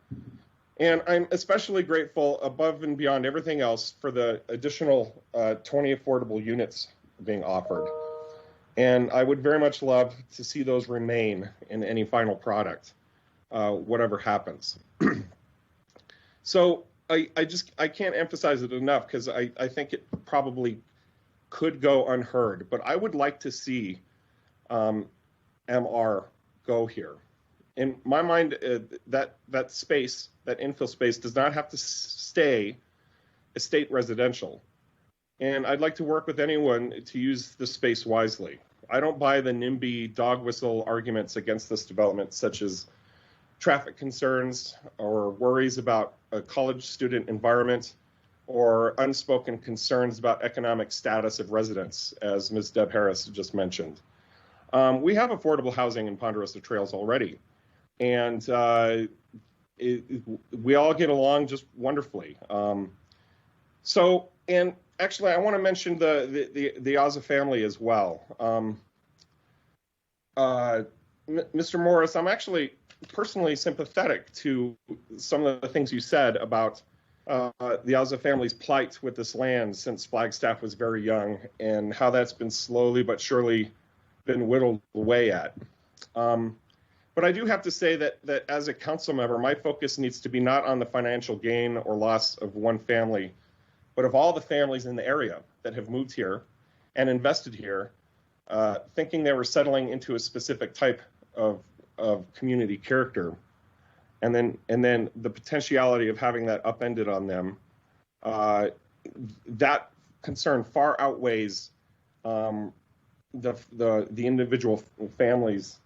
And I'm especially grateful, above and beyond everything else, for the additional 20 affordable units being offered. And I would very much love to see those remain in any final product, whatever happens. So I can't emphasize it enough, because I think it probably could go unheard. But I would like to see MR go here. In my mind, that space, that infill space, does not have to stay estate residential. And I'd like to work with anyone to use the space wisely. I don't buy the NIMBY dog whistle arguments against this development, such as traffic concerns or worries about a college student environment or unspoken concerns about economic status of residents, as Ms. Deb Harris just mentioned. We have affordable housing in Ponderosa Trails already. And we all get along just wonderfully. So, and actually, I want to mention the Azza family as well. Mr. Morris, I'm actually personally sympathetic to some of the things you said about the Azza family's plight with this land since Flagstaff was very young, and how that's been slowly but surely been whittled away at. But I do have to say that as a council member, my focus needs to be not on the financial gain or loss of one family, but of all the families in the area that have moved here and invested here, thinking they were settling into a specific type of community character, and then the potentiality of having that upended on them. That concern far outweighs the individual families'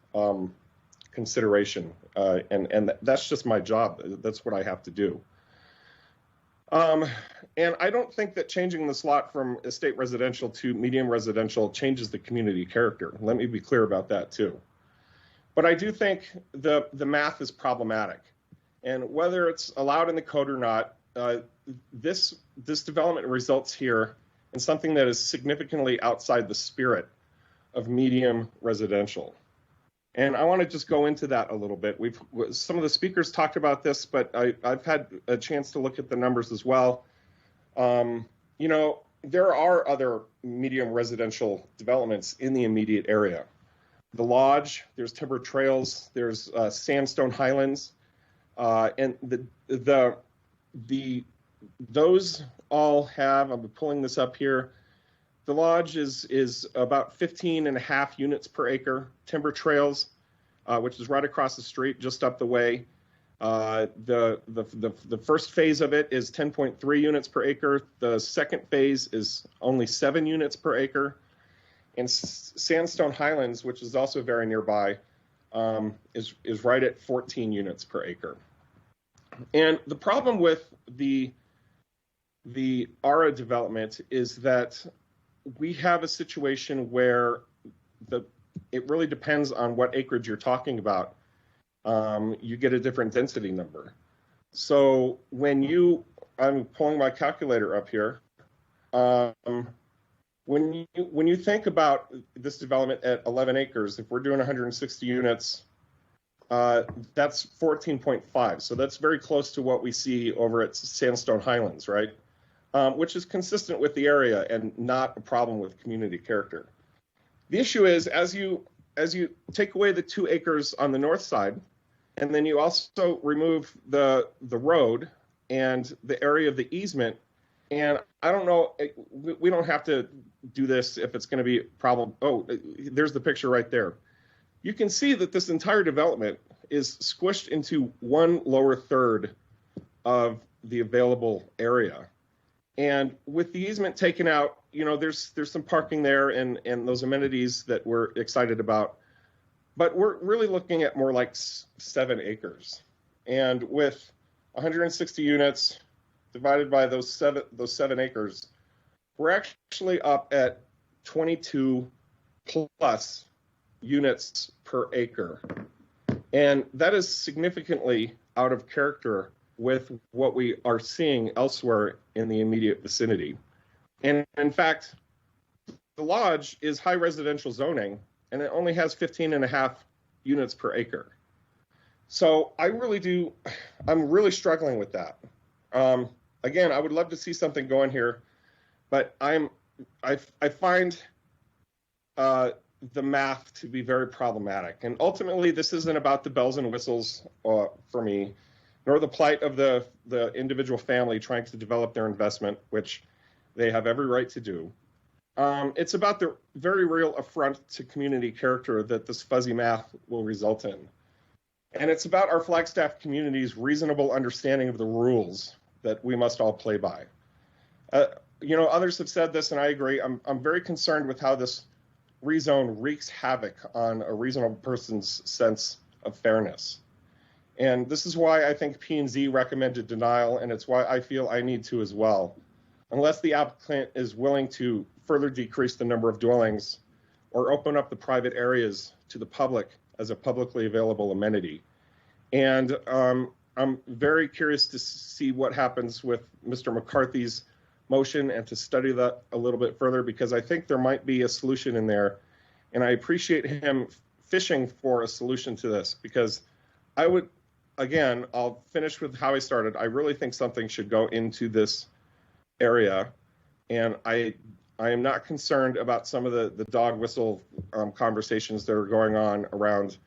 consideration, and that's just my job. That's what I have to do. And I don't think that changing the slot from estate residential to medium residential changes the community character. Let me be clear about that too. But I do think the math is problematic, and whether it's allowed in the code or not, this development results here in something that is significantly outside the spirit of medium residential. And I want to just go into that a little bit. Some of the speakers talked about this, but I've had a chance to look at the numbers as well. You know, there are other medium residential developments in the immediate area. the lodge, there's timber trails, there's sandstone highlands, and those all have, I'm pulling this up here, the lodge is about 15.5 units per acre. Timber trails, which is right across the street, just up the way. The first phase of it is 10.3 units per acre. The second phase is only 7 units per acre. And Sandstone Highlands, which is also very nearby, is right at 14 units per acre. And the problem with the ARA development is that we have a situation where it really depends on what acreage you're talking about. You get a different density number. So I'm pulling my calculator up here. When you think about this development at 11 acres, if we're doing 160 units, that's 14.5. So that's very close to what we see over at Sandstone Highlands, right? Which is consistent with the area and not a problem with community character. The issue is as you take away the 2 acres on the north side, and then you also remove the road and the area of the easement, and I don't know, we don't have to do this if it's going to be a problem. Oh, there's the picture right there. You can see that this entire development is squished into one lower third of the available area. And with the easement taken out, there's some parking there and those amenities that we're excited about. But we're really looking at more like 7 acres. And with 160 units divided by those 7 acres, we're actually up at 22 plus units per acre. And that is significantly out of character with what we are seeing elsewhere in the immediate vicinity. And in fact, the lodge is high residential zoning, and it only has 15.5 units per acre. So I'm really struggling with that. Again, I would love to see something going here, but I find the math to be very problematic. And ultimately, this isn't about the bells and whistles for me, nor the plight of the individual family trying to develop their investment, which they have every right to do. It's about the very real affront to community character that this fuzzy math will result in. And it's about our Flagstaff community's reasonable understanding of the rules that we must all play by. Others have said this, and I agree. I'm very concerned with how this rezone wreaks havoc on a reasonable person's sense of fairness. And this is why I think P&Z recommended denial, and it's why I feel I need to as well. Unless the applicant is willing to further decrease the number of dwellings or open up the private areas to the public as a publicly available amenity. And I'm very curious to see what happens with Mr. McCarthy's motion and to study that a little bit further, because I think there might be a solution in there. And I appreciate him fishing for a solution to this, because I'll finish with how I started. I really think something should go into this area. And I am not concerned about some of the dog whistle conversations that are going on around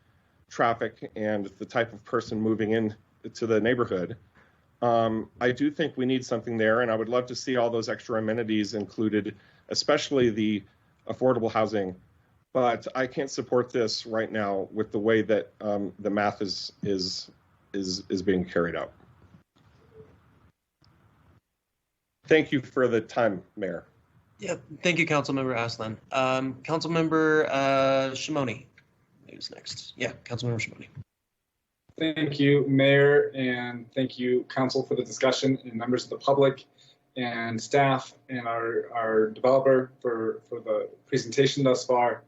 traffic and the type of person moving in to the neighborhood. I do think we need something there, and I would love to see all those extra amenities included, especially the affordable housing. But I can't support this right now with the way that the math is being carried out. Thank you for the time, Mayor. Yeah, thank you, Councilmember Aslan. Councilmember Shimoni is next. Yeah, Councilmember Shimoni. Thank you, Mayor, and thank you, Council, for the discussion, and members of the public and staff and our developer for the presentation thus far.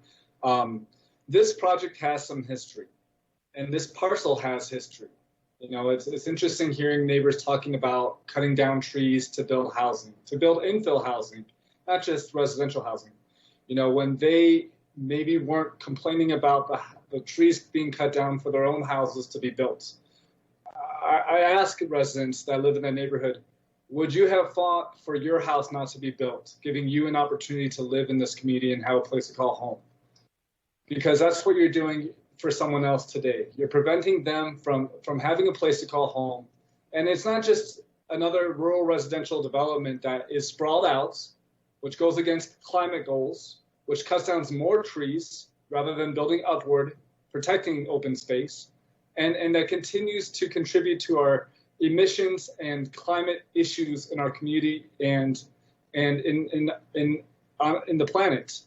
This project has some history, and this parcel has history. It's interesting hearing neighbors talking about cutting down trees to build housing, to build infill housing, not just residential housing. When they maybe weren't complaining about the trees being cut down for their own houses to be built. I ask residents that live in that neighborhood, would you have fought for your house not to be built, giving you an opportunity to live in this community and have a place to call home? because that's what you're doing for someone else today. You're preventing them from having a place to call home. And it's not just another rural residential development that is sprawled out, which goes against climate goals, which cuts down more trees rather than building upward, protecting open space, and that continues to contribute to our emissions and climate issues in our community and in the planet.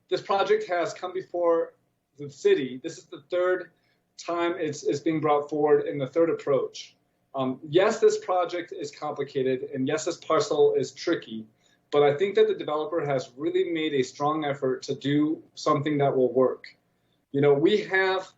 This project has come before the city. This is the third time it's being brought forward in the third approach. Yes, this project is complicated, and yes, this parcel is tricky, but I think that the developer has really made a strong effort to do something that will work. You know, we have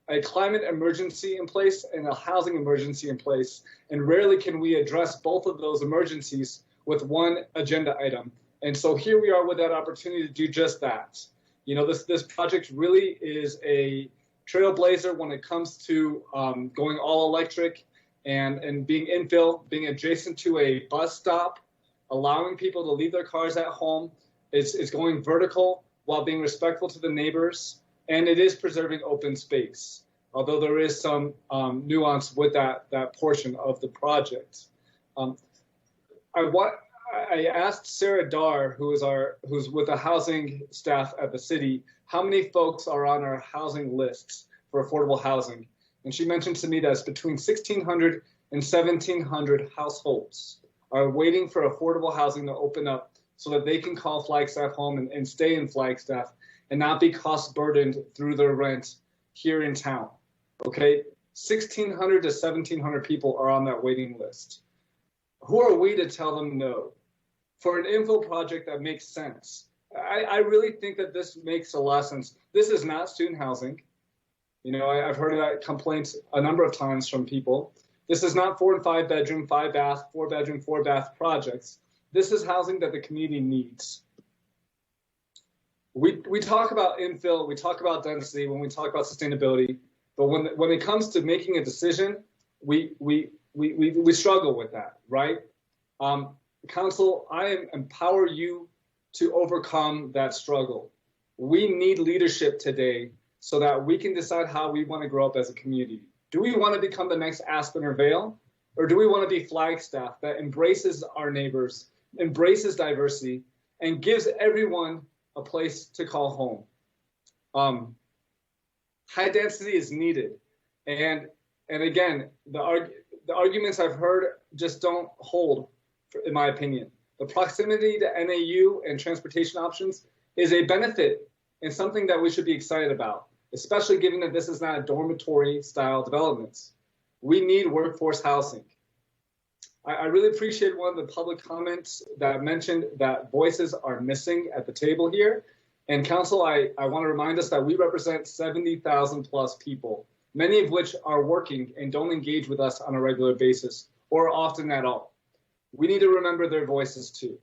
a climate emergency in place and a housing emergency in place, and rarely can we address both of those emergencies with one agenda item. And so here we are with that opportunity to do just that. You know, this project really is a trailblazer when it comes to going all electric and being infill, being adjacent to a bus stop, allowing people to leave their cars at home. It's going vertical while being respectful to the neighbors, and it is preserving open space, although there is some nuance with that portion of the project. I asked Sarah Dar, who's with the housing staff at the city, how many folks are on our housing lists for affordable housing. And she mentioned to me that it's between 1,600 and 1,700 households are waiting for affordable housing to open up so that they can call Flagstaff home and stay in Flagstaff and not be cost burdened through their rent here in town. Okay, 1,600 to 1,700 people are on that waiting list. Who are we to tell them no? For an infill project that makes sense. I really think that this makes a lot of sense. This is not student housing. You know, I've heard of that complaint a number of times from people. This is not 4 and 5 bedroom, 5 bath, 4 bedroom, 4 bath projects. This is housing that the community needs. We talk about infill, we talk about density when we talk about sustainability, but when it comes to making a decision, we struggle with that, right? Council, I empower you to overcome that struggle. We need leadership today so that we can decide how we want to grow up as a community. Do we want to become the next Aspen or Vail? Or do we want to be Flagstaff that embraces our neighbors, embraces diversity, and gives everyone a place to call home? High density is needed. And again, the arguments I've heard just don't hold, in my opinion. The proximity to NAU and transportation options is a benefit and something that we should be excited about, especially given that this is not a dormitory style development. We need workforce housing. I really appreciate one of the public comments that mentioned that voices are missing at the table here. And council, I want to remind us that we represent 70,000 plus people, many of which are working and don't engage with us on a regular basis or often at all. We need to remember their voices too.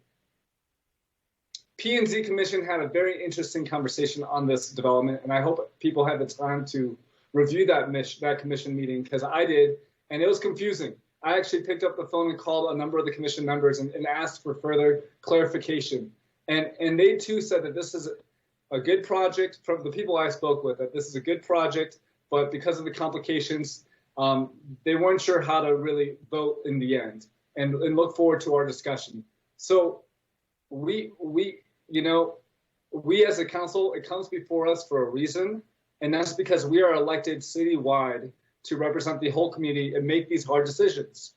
P&Z Commission had a very interesting conversation on this development, and I hope people had the time to review that commission meeting, because I did, and it was confusing. I actually picked up the phone and called a number of the commission members and asked for further clarification. And they too said that this is a good project, from the people I spoke with, that this is a good project, but because of the complications, they weren't sure how to really vote in the end, and look forward to our discussion. So we as a council, it comes before us for a reason, and that's because we are elected citywide to represent the whole community and make these hard decisions.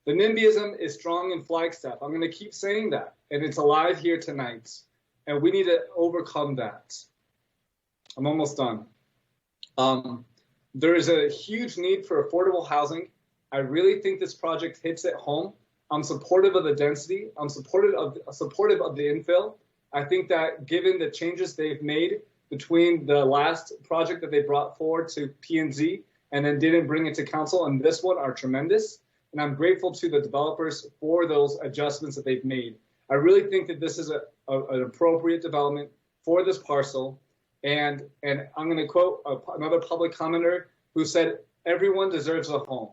The NIMBYism is strong in Flagstaff. I'm going to keep saying that, and it's alive here tonight, and we need to overcome that. I'm almost done. There is a huge need for affordable housing. I really think this project hits it home. I'm supportive of the density. I'm supportive of the infill. I think that given the changes they've made between the last project that they brought forward to P&Z and then didn't bring it to council and this one are tremendous. And I'm grateful to the developers for those adjustments that they've made. I really think that this is an appropriate development for this parcel. And I'm going to quote another public commenter who said, "Everyone deserves a home."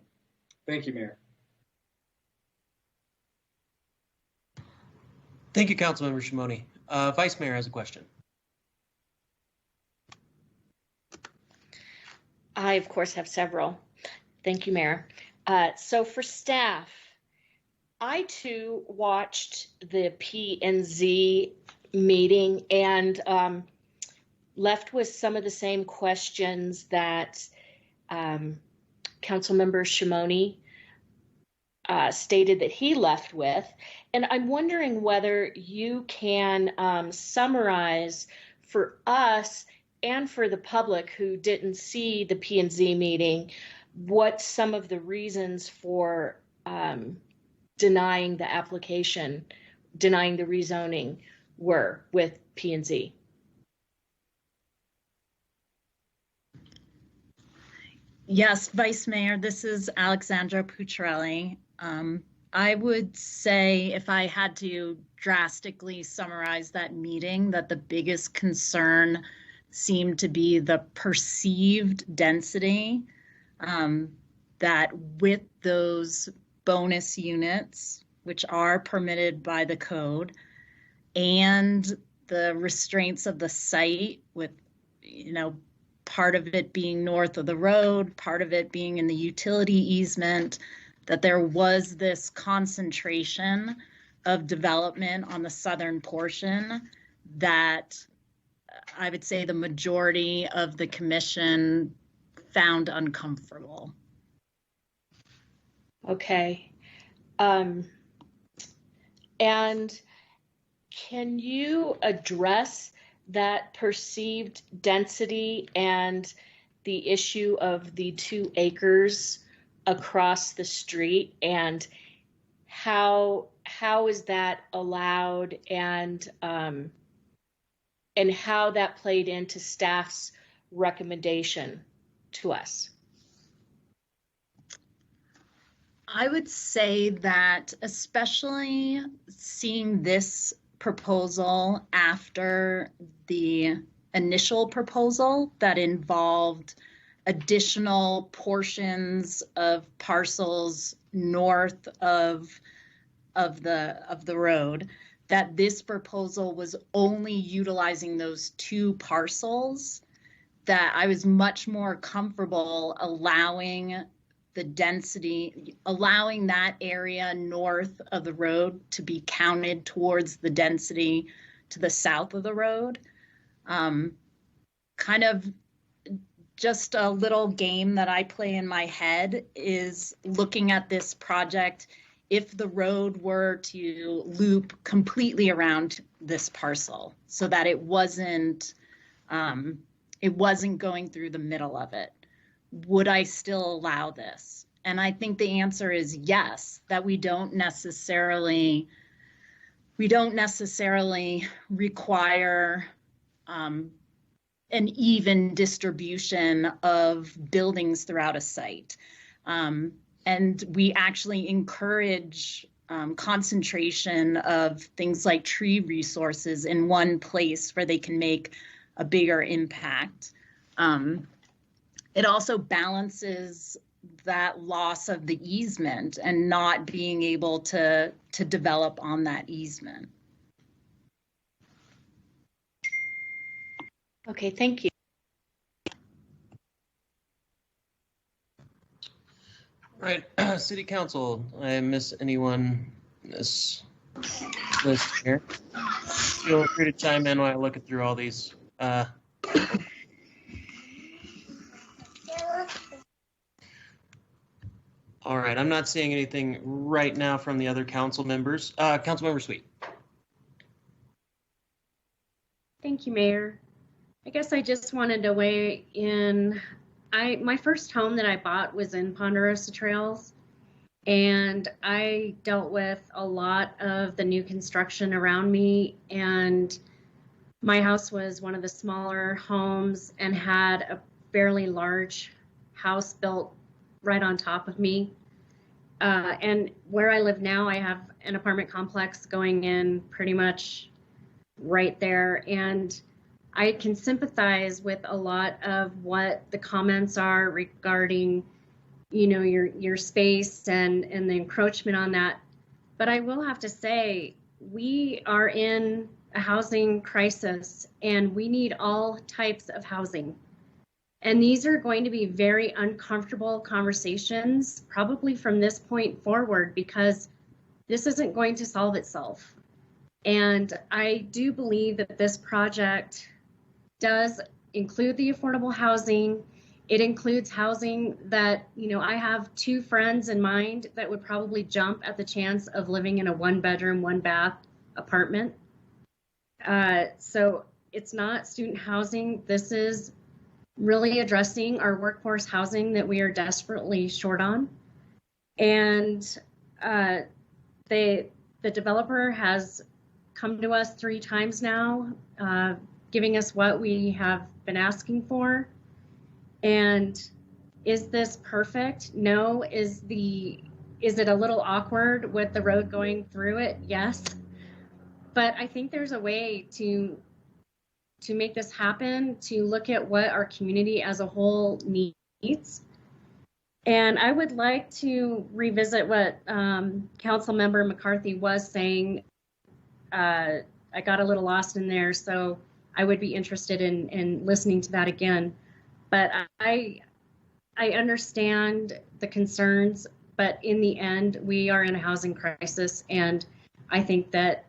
Thank you, Mayor. Thank you, Councilmember Shimoni. Vice Mayor has a question. I, of course, have several. Thank you, Mayor. So for staff, I too watched the P&Z meeting and left with some of the same questions that Councilmember Shimoni stated that he left with. And I'm wondering whether you can summarize for us and for the public who didn't see the P&Z meeting, what some of the reasons for denying the application, denying the rezoning were with P&Z. Yes, Vice Mayor, this is Alexandra Pucciarelli. I would say if I had to drastically summarize that meeting, that the biggest concern seemed to be the perceived density, that with those bonus units, which are permitted by the code, and the restraints of the site with, part of it being north of the road, part of it being in the utility easement, that there was this concentration of development on the southern portion that I would say the majority of the commission found uncomfortable. Okay. And can you address that perceived density and the issue of the 2 acres across the street, and how is that allowed, and how that played into staff's recommendation to us? I would say that especially seeing this proposal after the initial proposal that involved additional portions of parcels north of the road, that this proposal was only utilizing those 2 parcels, that I was much more comfortable allowing the density, allowing that area north of the road to be counted towards the density to the south of the road. Kind of just a little game that I play in my head is looking at this project if the road were to loop completely around this parcel so that it wasn't going through the middle of it. Would I still allow this? And I think the answer is yes, that we don't necessarily require an even distribution of buildings throughout a site. And we actually encourage concentration of things like tree resources in one place where they can make a bigger impact. It also balances that loss of the easement and not being able to develop on that easement. Okay, thank you. All right, City Council, I miss anyone in this list here? Feel free to chime in while I look through all these. All right, I'm not seeing anything right now from the other council members. Councilmember Sweet. Thank you, Mayor. I guess I just wanted to weigh in. My first home that I bought was in Ponderosa Trails, and I dealt with a lot of the new construction around me, and my house was one of the smaller homes and had a fairly large house built right on top of me. And where I live now, I have an apartment complex going in pretty much right there. And I can sympathize with a lot of what the comments are regarding, your space and the encroachment on that. But I will have to say, we are in a housing crisis and we need all types of housing. And these are going to be very uncomfortable conversations, probably from this point forward, because this isn't going to solve itself. And I do believe that this project does include the affordable housing. It includes housing that, you know, I have 2 friends in mind that would probably jump at the chance of living in a 1-bedroom, 1-bath apartment. So it's not student housing. This is really addressing our workforce housing that we are desperately short on. And the developer has come to us 3 times now, giving us what we have been asking for. And is this perfect? No. Is it a little awkward with the road going through it? Yes. But I think there's a way to make this happen, to look at what our community as a whole needs. And I would like to revisit what Councilmember McCarthy was saying. I got a little lost in there, so I would be interested in listening to that again. But I understand the concerns, but in the end, we are in a housing crisis, and I think that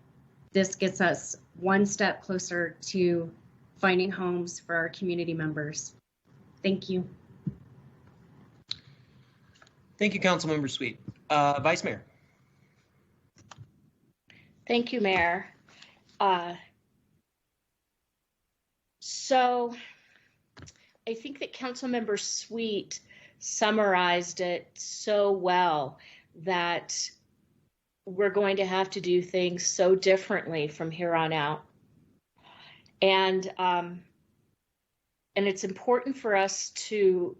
this gets us one step closer to finding homes for our community members. Thank you. Thank you, Councilmember Sweet. Vice Mayor. Thank you, Mayor. So I think that Councilmember Sweet summarized it so well that we're going to have to do things so differently from here on out. And it's important for us to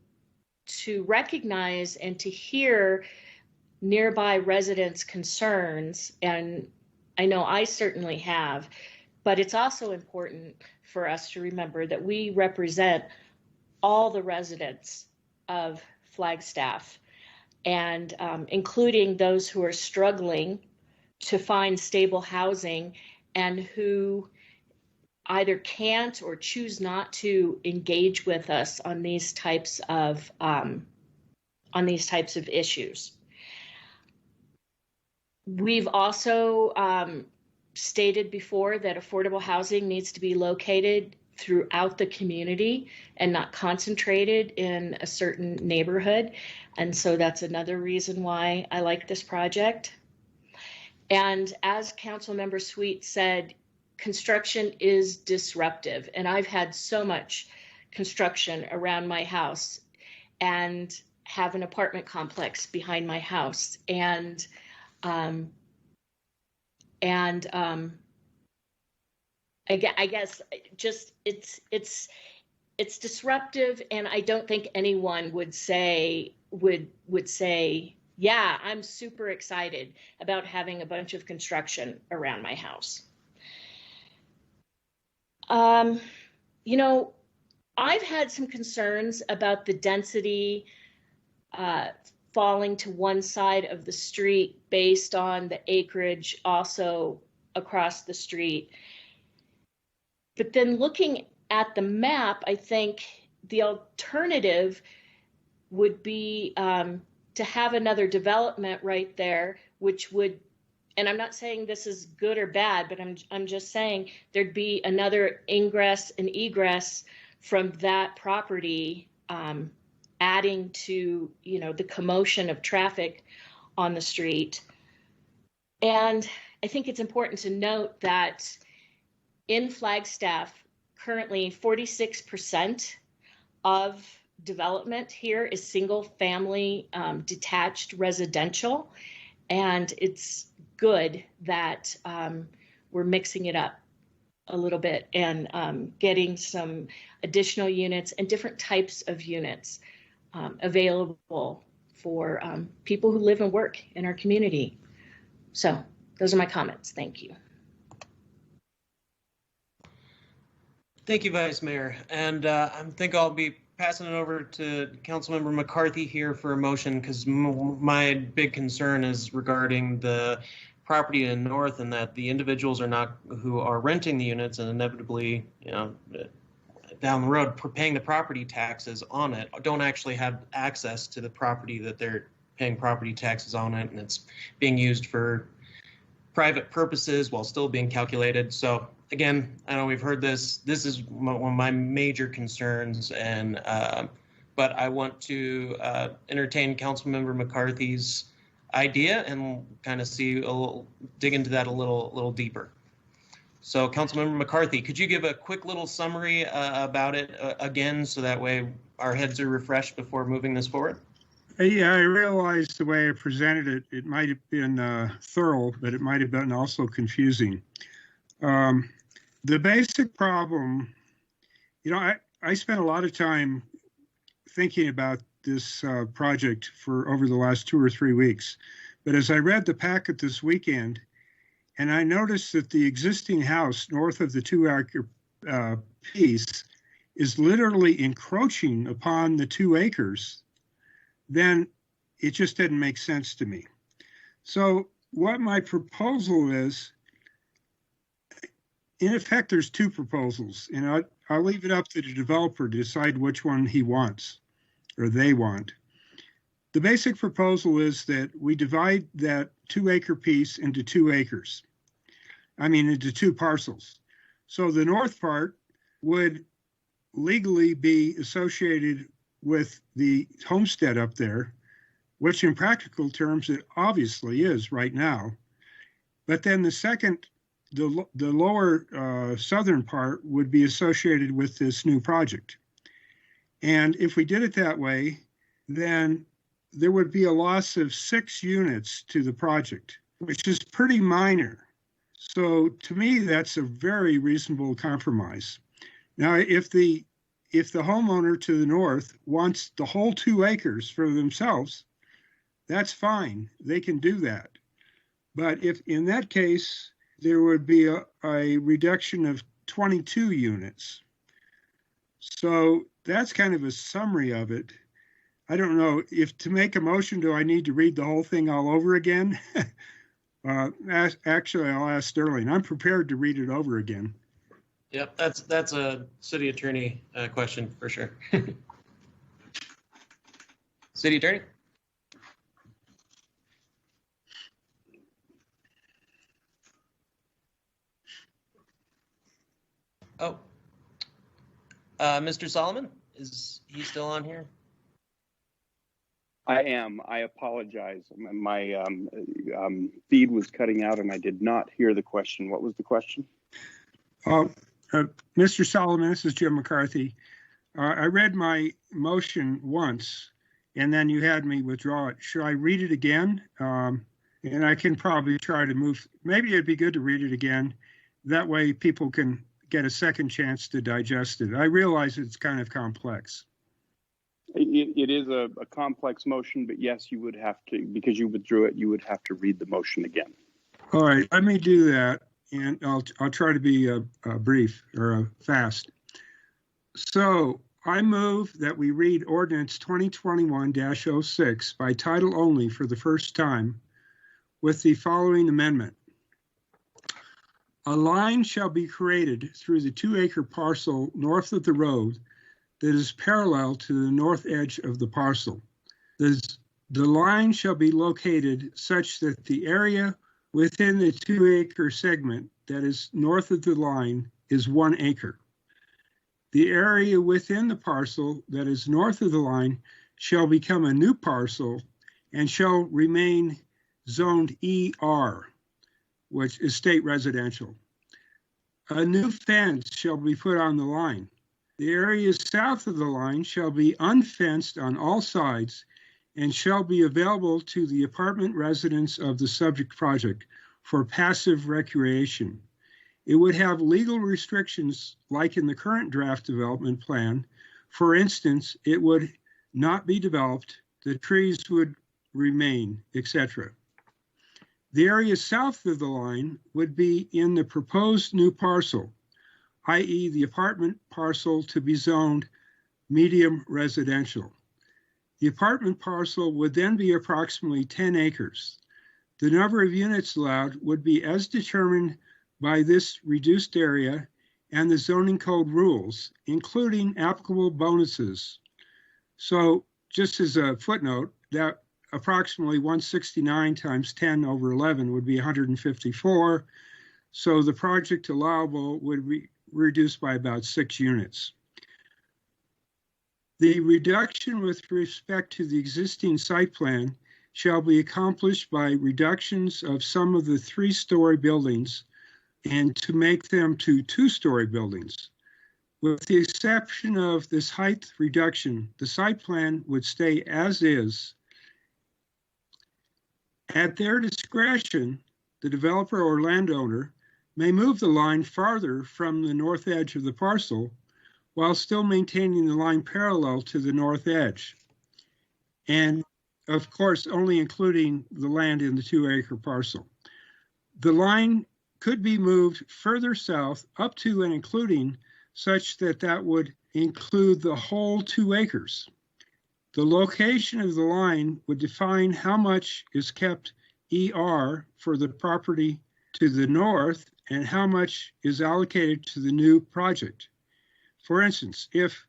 recognize and to hear nearby residents' concerns, and I know I certainly have, but it's also important for us to remember that we represent all the residents of Flagstaff, and including those who are struggling to find stable housing and who either can't or choose not to engage with us on these types of issues. We've also stated before that affordable housing needs to be located throughout the community and not concentrated in a certain neighborhood. And so that's another reason why I like this project. And as Councilmember Sweet said, construction is disruptive. And I've had so much construction around my house and have an apartment complex behind my house. And I guess just it's disruptive, and I don't think anyone would say, yeah, I'm super excited about having a bunch of construction around my house. You know, I've had some concerns about the density falling to one side of the street based on the acreage also across the street. But then looking at the map, I think the alternative would be to have another development right there, which would, and I'm not saying this is good or bad, but I'm just saying there'd be another ingress and egress from that property, adding to, you know, the commotion of traffic on the street. And I think it's important to note that in Flagstaff, currently 46% of development here is single family detached residential. And it's good that we're mixing it up a little bit and getting some additional units and different types of units available for people who live and work in our community. So those are my comments. Thank you. Thank you, Vice Mayor. And I think I'll be passing it over to Councilmember McCarthy here for a motion, because my big concern is regarding the property in the north, and that the individuals are not who are renting the units, and inevitably, you know, down the road paying the property taxes on it don't actually have access to the property that they're paying property taxes on it, and it's being used for private purposes while still being calculated. So again, I know we've heard this. This is one of my major concerns, and but I want to entertain Councilmember McCarthy's idea and kind of dig into that a little deeper. So Councilmember McCarthy, could you give a quick little summary about it again, so that way our heads are refreshed before moving this forward? Yeah, I realized the way I presented it, it might have been thorough, but it might have been also confusing. The basic problem, I spent a lot of time thinking about this project for over the last 2 or 3 weeks. But as I read the packet this weekend, and I noticed that the existing house north of the 2-acre piece is literally encroaching upon the 2 acres, then it just didn't make sense to me. So what my proposal is, in effect, there's 2 proposals, and I'll leave it up to the developer to decide which one he wants or they want. The basic proposal is that we divide that 2-acre piece into 2 acres. Into 2 parcels. So the north part would legally be associated with the homestead up there, which in practical terms it obviously is right now. But then the second, the lower southern part would be associated with this new project. And if we did it that way, then there would be a loss of 6 units to the project, which is pretty minor. So to me, that's a very reasonable compromise. Now, if the homeowner to the north wants the whole 2 acres for themselves, that's fine. They can do that. But if in that case, there would be a reduction of 22 units. So that's kind of a summary of it. I don't know if to make a motion, do I need to read the whole thing all over again? Actually, I'll ask Sterling. I'm prepared to read it over again. Yep, that's a city attorney question for sure. City attorney? Oh, Mr. Solomon, is he still on here? I am. I apologize. My feed was cutting out and I did not hear the question. What was the question? Mr. Solomon, this is Jim McCarthy. I read my motion once and then you had me withdraw it. Should I read it again? And I can probably try to move. Maybe it'd be good to read it again. That way people can get a second chance to digest it. I realize it's kind of complex. It is a complex motion, but yes, you would have to, because you withdrew it, you would have to read the motion again. All right, let me do that, and I'll try to be brief or fast. So I move that we read Ordinance 2021-06 by title only for the first time with the following amendment. A line shall be created through the 2-acre parcel north of the road that is parallel to the north edge of the parcel. The line shall be located such that the area within the 2-acre segment that is north of the line is 1 acre. The area within the parcel that is north of the line shall become a new parcel and shall remain zoned ER, which is state residential. A new fence shall be put on the line. The area south of the line shall be unfenced on all sides and shall be available to the apartment residents of the subject project for passive recreation. It would have legal restrictions like in the current draft development plan. For instance, it would not be developed, the trees would remain, etc. The area south of the line would be in the proposed new parcel, i.e. the apartment parcel to be zoned medium residential. The apartment parcel would then be approximately 10 acres. The number of units allowed would be as determined by this reduced area and the zoning code rules, including applicable bonuses. So just as a footnote, that approximately 169 times 10 over 11 would be 154. So the project allowable would be reduced by about 6 units. The reduction with respect to the existing site plan shall be accomplished by reductions of some of the 3-story buildings and to make them to 2-story buildings. With the exception of this height reduction, the site plan would stay as is. At their discretion, the developer or landowner may move the line farther from the north edge of the parcel while still maintaining the line parallel to the north edge. And of course, only including the land in the 2-acre parcel. The line could be moved further south up to and including such that that would include the whole 2 acres. The location of the line would define how much is kept ER for the property to the north and how much is allocated to the new project. For instance, if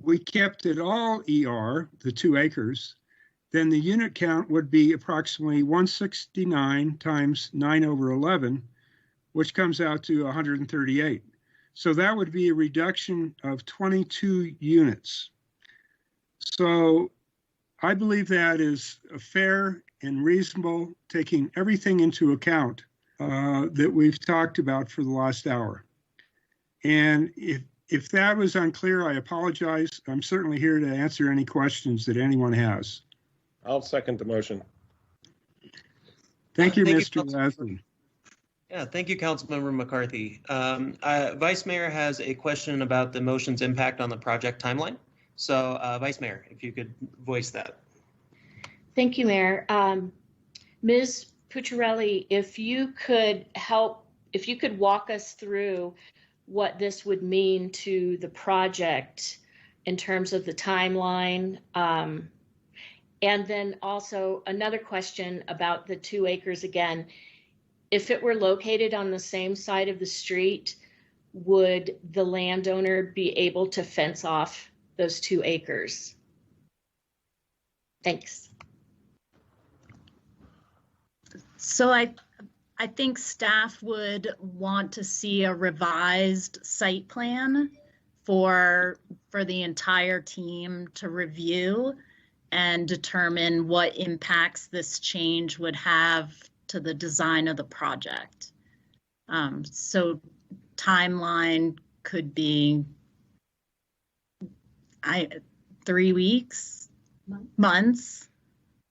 we kept it all ER, the 2 acres, then the unit count would be approximately 169 times 9 over 11, which comes out to 138. So that would be a reduction of 22 units. So I believe that is fair and reasonable, taking everything into account that we've talked about for the last hour. And if that was unclear, I apologize. I'm certainly here to answer any questions that anyone has. I'll second the motion. Thank you, Thank Mr. Lasley. Yeah, thank you, Councilmember McCarthy. Vice Mayor has a question about the motion's impact on the project timeline. So Vice Mayor, if you could voice that. Thank you, Mayor. Ms. Pucciarelli, if you could walk us through what this would mean to the project in terms of the timeline. And then also another question about the 2 acres again. If it were located on the same side of the street, would the landowner be able to fence off those 2 acres? Thanks. So I think staff would want to see a revised site plan for the entire team to review and determine what impacts this change would have to the design of the project. So timeline could be 3 weeks, months.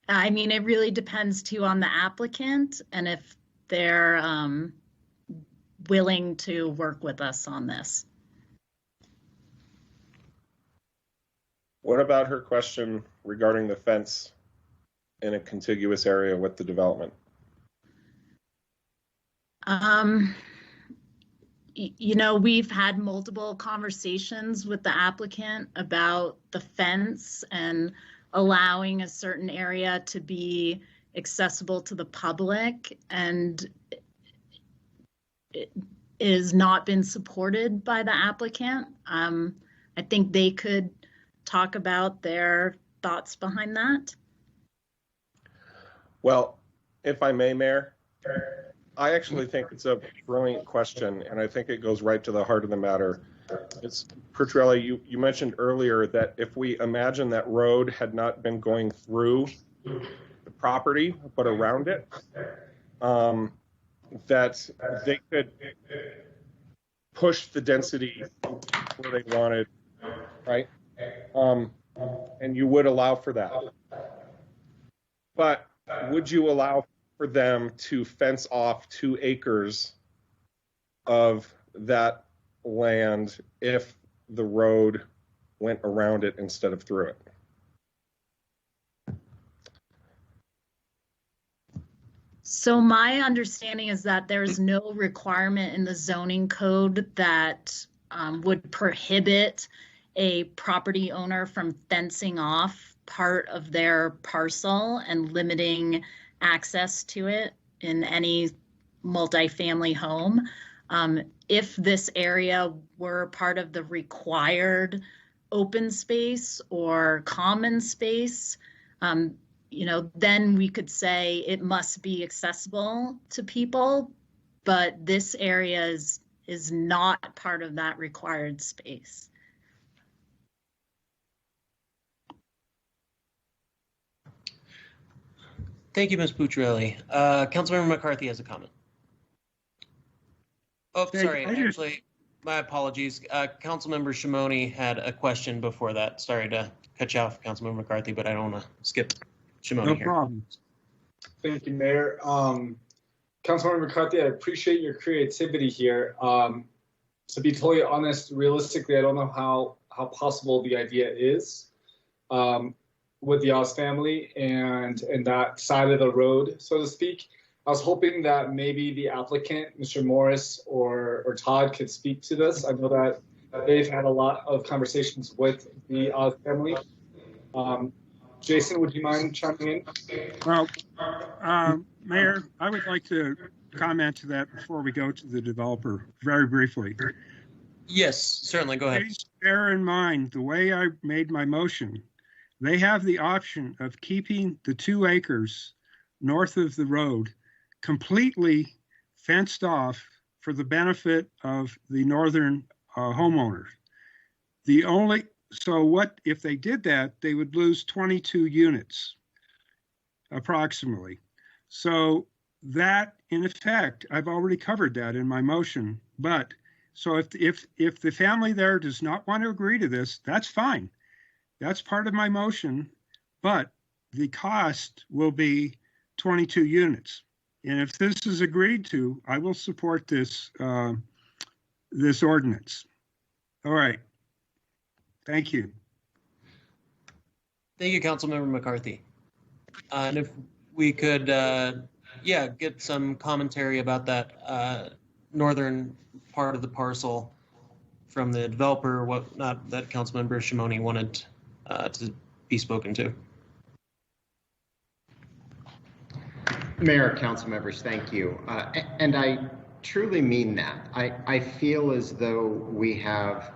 I mean, it really depends too on the applicant and if they're willing to work with us on this. What about her question regarding the fence in a contiguous area with the development? You know, we've had multiple conversations with the applicant about the fence and allowing a certain area to be accessible to the public, and it has not been supported by the applicant. I think they could talk about their thoughts behind that. Well, if I may, Mayor, I actually think it's a brilliant question, and I think it goes right to the heart of the matter. It's Pucciarelli, you mentioned earlier that if we imagine that road had not been going through the property, but around it, that they could push the density where they wanted, right? And you would allow for that. But would you allow for them to fence off 2 acres of that land if the road went around it instead of through it? So my understanding is that there's no requirement in the zoning code that would prohibit a property owner from fencing off part of their parcel and limiting access to it in any multifamily home. If this area were part of the required open space or common space, then we could say it must be accessible to people, but this area is not part of that required space. Thank you, Ms. Pucciarelli. Councilmember McCarthy has a comment. Oh, sorry. Actually, my apologies. Councilmember Shimoni had a question before that. Sorry to cut you off, Councilmember McCarthy, but I don't want to skip Shimoni here. No problem. Thank you, Mayor. Councilmember McCarthy, I appreciate your creativity here. To be totally honest, realistically, I don't know how possible the idea is with the Oz family and that side of the road, so to speak. I was hoping that maybe the applicant, Mr. Morris or Todd, could speak to this. I know that they've had a lot of conversations with the Oz family. Jason, would you mind chiming in? Well, Mayor, I would like to comment to that before we go to the developer very briefly. Yes, certainly. Go ahead. Please bear in mind the way I made my motion. They have the option of keeping the 2 acres north of the road completely fenced off for the benefit of the northern homeowners. So what if they did that, they would lose 22 units approximately. So that, in effect, I've already covered that in my motion. But so if the family there does not want to agree to this, that's fine. That's part of my motion, but the cost will be 22 units. And if this is agreed to, I will support this this ordinance. All right. Thank you. Thank you, Councilmember McCarthy. And if we could, get some commentary about that northern part of the parcel from the developer, whatnot that Councilmember Shimoni wanted to be spoken to. Mayor, council members, thank you. And I truly mean that. I feel as though we have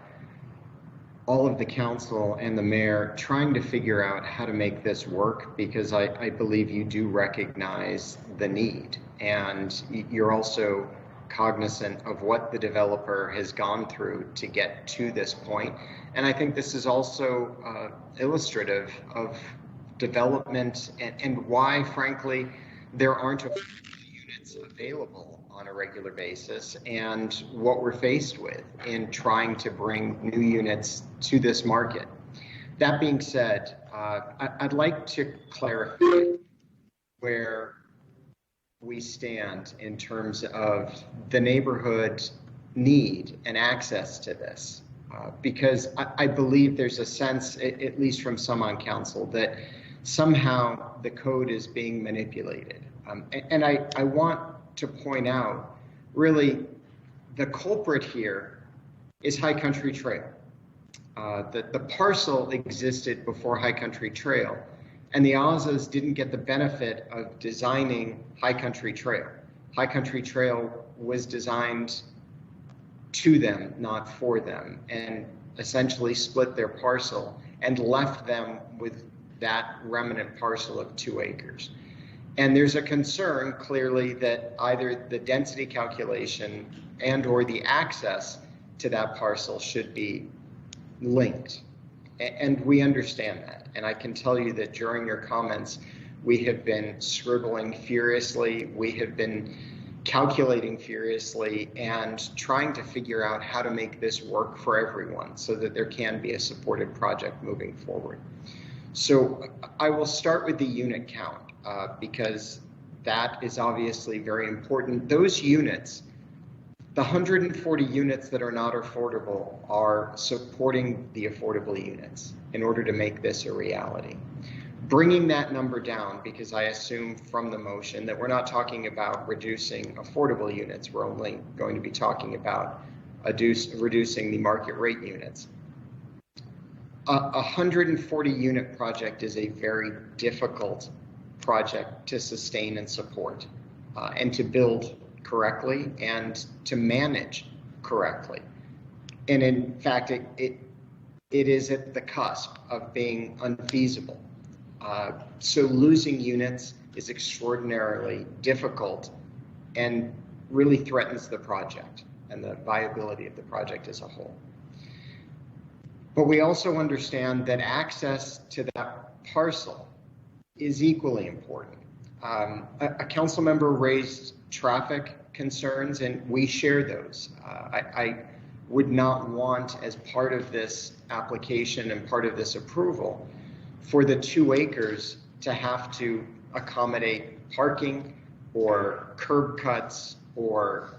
all of the council and the mayor trying to figure out how to make this work, because I believe you do recognize the need, and you're also cognizant of what the developer has gone through to get to this point. And I think this is also illustrative of development and why, frankly, there aren't units available on a regular basis, and what we're faced with in trying to bring new units to this market. That being said, I'd like to clarify where we stand in terms of the neighborhood need and access to this, because I believe there's a sense, at least from some on council, that somehow the code is being manipulated. And I want to point out, really, the culprit here is High Country Trail. The parcel existed before High Country Trail, and the Ozas didn't get the benefit of designing High Country Trail. High Country Trail was designed to them, not for them, and essentially split their parcel and left them with that remnant parcel of 2 acres. And there's a concern, clearly, that either the density calculation and or the access to that parcel should be linked. And we understand that. And I can tell you that during your comments, we have been scribbling furiously. We have been calculating furiously and trying to figure out how to make this work for everyone so that there can be a supported project moving forward. So I will start with the unit count. Because that is obviously very important. Those units, the 140 units that are not affordable, are supporting the affordable units in order to make this a reality. Bringing that number down, because I assume from the motion that we're not talking about reducing affordable units, we're only going to be talking about reducing the market rate units. A 140 unit project is a very difficult project to sustain and support and to build correctly and to manage correctly. And in fact, it is at the cusp of being unfeasible. So losing units is extraordinarily difficult and really threatens the project and the viability of the project as a whole. But we also understand that access to that parcel is equally important. A council member raised traffic concerns, and we share those. I would not want, as part of this application and part of this approval, for the 2 acres to have to accommodate parking or curb cuts or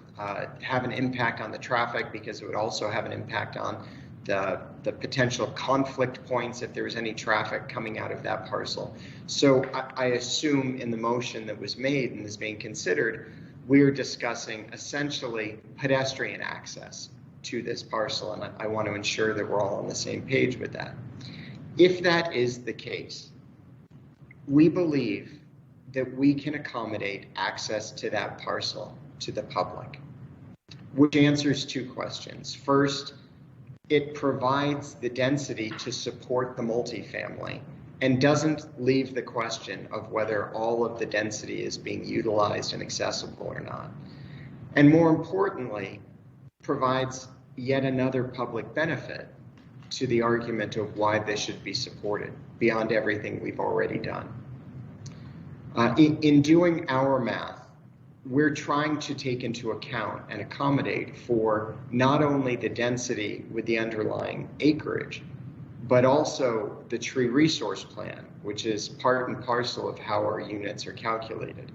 have an impact on the traffic, because it would also have an impact on the potential conflict points if there's any traffic coming out of that parcel. So I assume in the motion that was made and is being considered, we're discussing essentially pedestrian access to this parcel, and I want to ensure that we're all on the same page with that. If that is the case, we believe that we can accommodate access to that parcel to the public, which answers 2 questions. First, it provides the density to support the multifamily and doesn't leave the question of whether all of the density is being utilized and accessible or not. And more importantly, provides yet another public benefit to the argument of why this should be supported beyond everything we've already done. In doing our math, we're trying to take into account and accommodate for not only the density with the underlying acreage, but also the tree resource plan, which is part and parcel of how our units are calculated.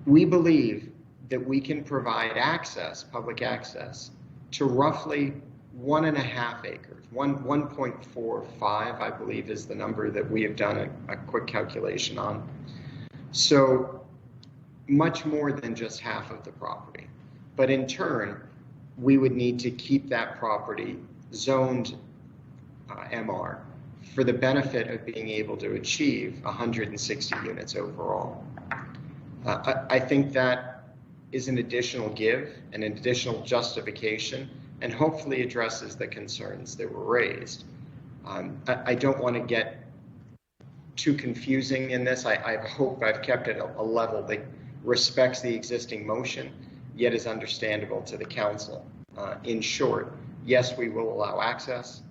We believe that we can provide access, public access, to roughly 1.5 acres, 1.45, I believe is the number that we have done a quick calculation on. So much more than just half of the property. But in turn, we would need to keep that property zoned MR for the benefit of being able to achieve 160 units overall. I think that is an additional give and an additional justification, and hopefully addresses the concerns that were raised. I don't want to get too confusing in this. I hope I've kept it a level that respects the existing motion, yet is understandable to the council. In short, yes, we will allow access.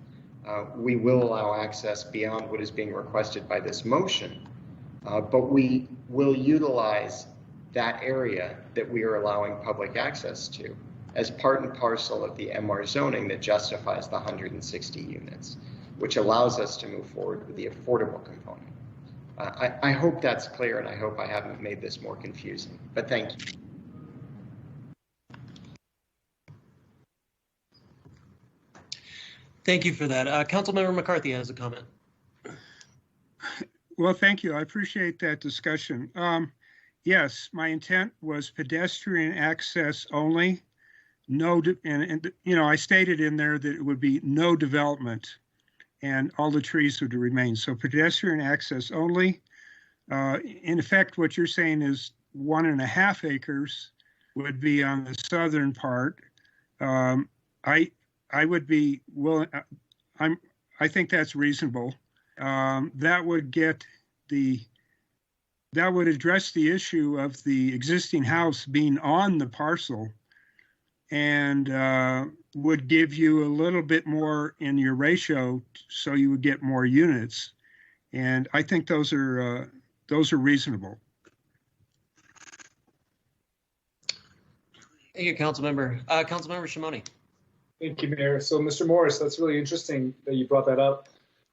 We will allow access beyond what is being requested by this motion, but we will utilize that area that we are allowing public access to as part and parcel of the MR zoning that justifies the 160 units, which allows us to move forward with the affordable component. I hope that's clear, and I hope I haven't made this more confusing, but thank you. Thank you for that. Councilmember McCarthy has a comment. Well, thank you. I appreciate that discussion. Yes, my intent was pedestrian access only. And you know, I stated in there that it would be no development and all the trees would remain. So pedestrian access only. In effect, what you're saying is 1.5 acres would be on the southern part. I would be willing. I think that's reasonable. That would address the issue of the existing house being on the parcel, and would give you a little bit more in your ratio, so you would get more units. And I think those are reasonable. Thank you, Councilmember. Councilmember Shimoni. Thank you, Mayor. So, Mr. Morris, that's really interesting that you brought that up.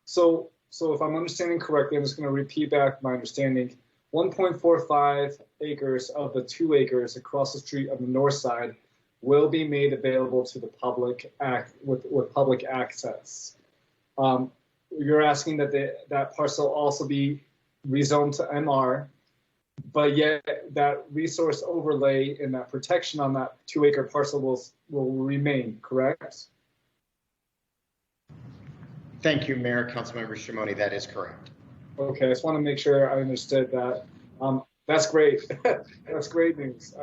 So if I'm understanding correctly, I'm just going to repeat back my understanding. 1.45 acres of the 2 acres across the street on the north side will be made available to the public with public access. You're asking that that parcel also be rezoned to MR, but yet that resource overlay and that protection on that 2 acre parcel will remain, correct? Thank you, Mayor. Councilmember Shimoni, that is correct. Okay, I just want to make sure I understood that. That's great. That's great news.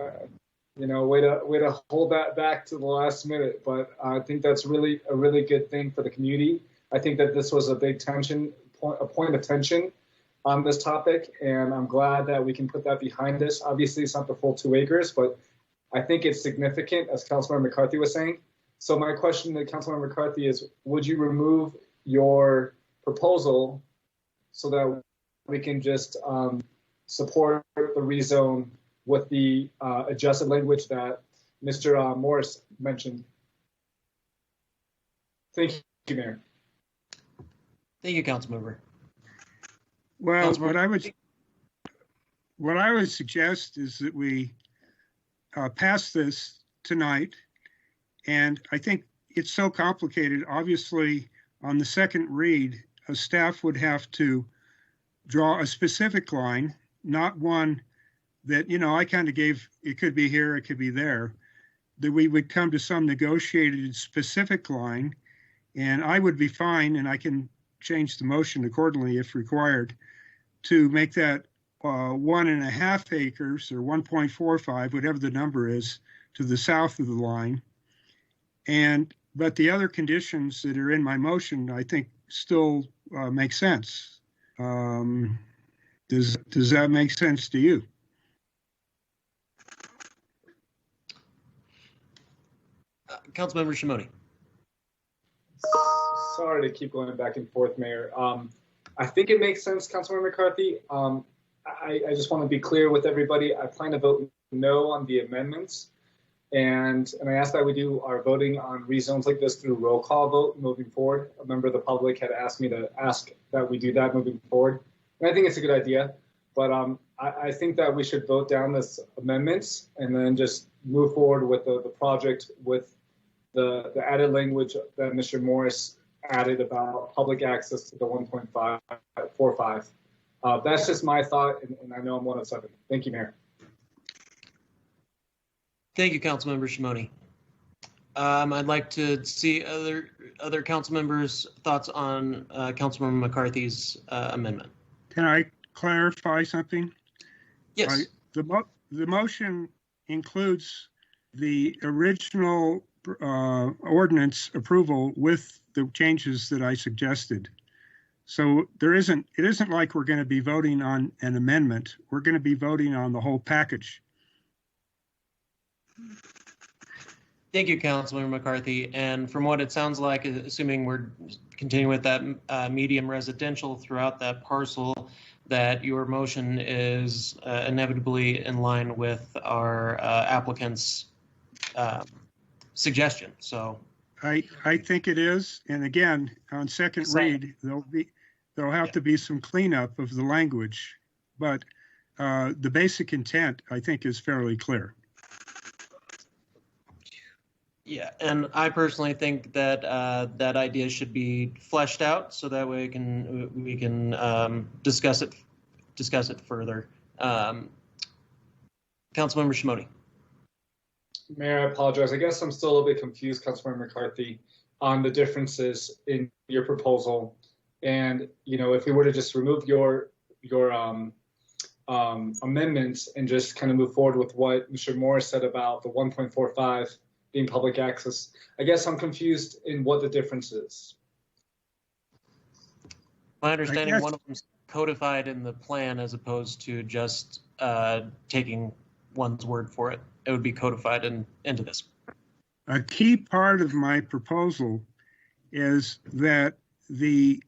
way to hold that back to the last minute. But I think that's really a really good thing for the community. I think that this was a big point of tension on this topic, and I'm glad that we can put that behind us. Obviously, it's not the full 2 acres, but I think it's significant, as Councilmember McCarthy was saying. So my question to Councilmember McCarthy is, would you remove your proposal so that we can just support the rezone with the adjusted language that Mr. Morris mentioned? Thank you, Mayor. Thank you, Councilmember. Well, Councilmember. what I would suggest is that we pass this tonight, and I think it's so complicated. Obviously, on the second read, a staff would have to draw a specific line, not one that, I kind of gave, it could be here, it could be there, that we would come to some negotiated specific line, and I would be fine, and I can change the motion accordingly if required, to make that 1.5 acres or 1.45, whatever the number is, to the south of the line. But the other conditions that are in my motion, I think, still make sense. Does that make sense to you? Councilmember Shimoni. Sorry to keep going back and forth, Mayor. I think it makes sense, Councilmember McCarthy. I just want to be clear with everybody. I plan to vote no on the amendments. And I ask that we do our voting on rezones like this through roll call vote moving forward. A member of the public had asked me to ask that we do that moving forward. And I think it's a good idea. But I think that we should vote down this amendments and then just move forward with the project with the added language that Mr. Morris added about public access to the 1.45. That's just my thought, and I know I'm one of 7. Thank you, Mayor. Thank you, Councilmember Shimoni. I'd like to see other council members' thoughts on Councilmember McCarthy's amendment. Can I clarify something? Yes. The motion includes the original ordinance approval with the changes that I suggested. So it isn't like we're going to be voting on an amendment. We're going to be voting on the whole package. Thank you, Councilmember McCarthy. And from what it sounds like, assuming we're continuing with that medium residential throughout that parcel, that your motion is inevitably in line with our applicant's suggestion. So I think it is. And again, on second read, there'll have to be some cleanup of the language, but the basic intent, I think, is fairly clear. Yeah, and I personally think that that idea should be fleshed out so that way we can discuss it further. Councilmember Shimoni. Mayor, I apologize. I guess I'm still a little bit confused, Councilmember McCarthy, on the differences in your proposal. And if we were to just remove your amendments and just kind of move forward with what Mr. Morris said about the 1.45 being public access, I guess I'm confused in what the difference is. My understanding, one of them is codified in the plan as opposed to just taking one's word for it. It would be codified into this. A key part of my proposal is that the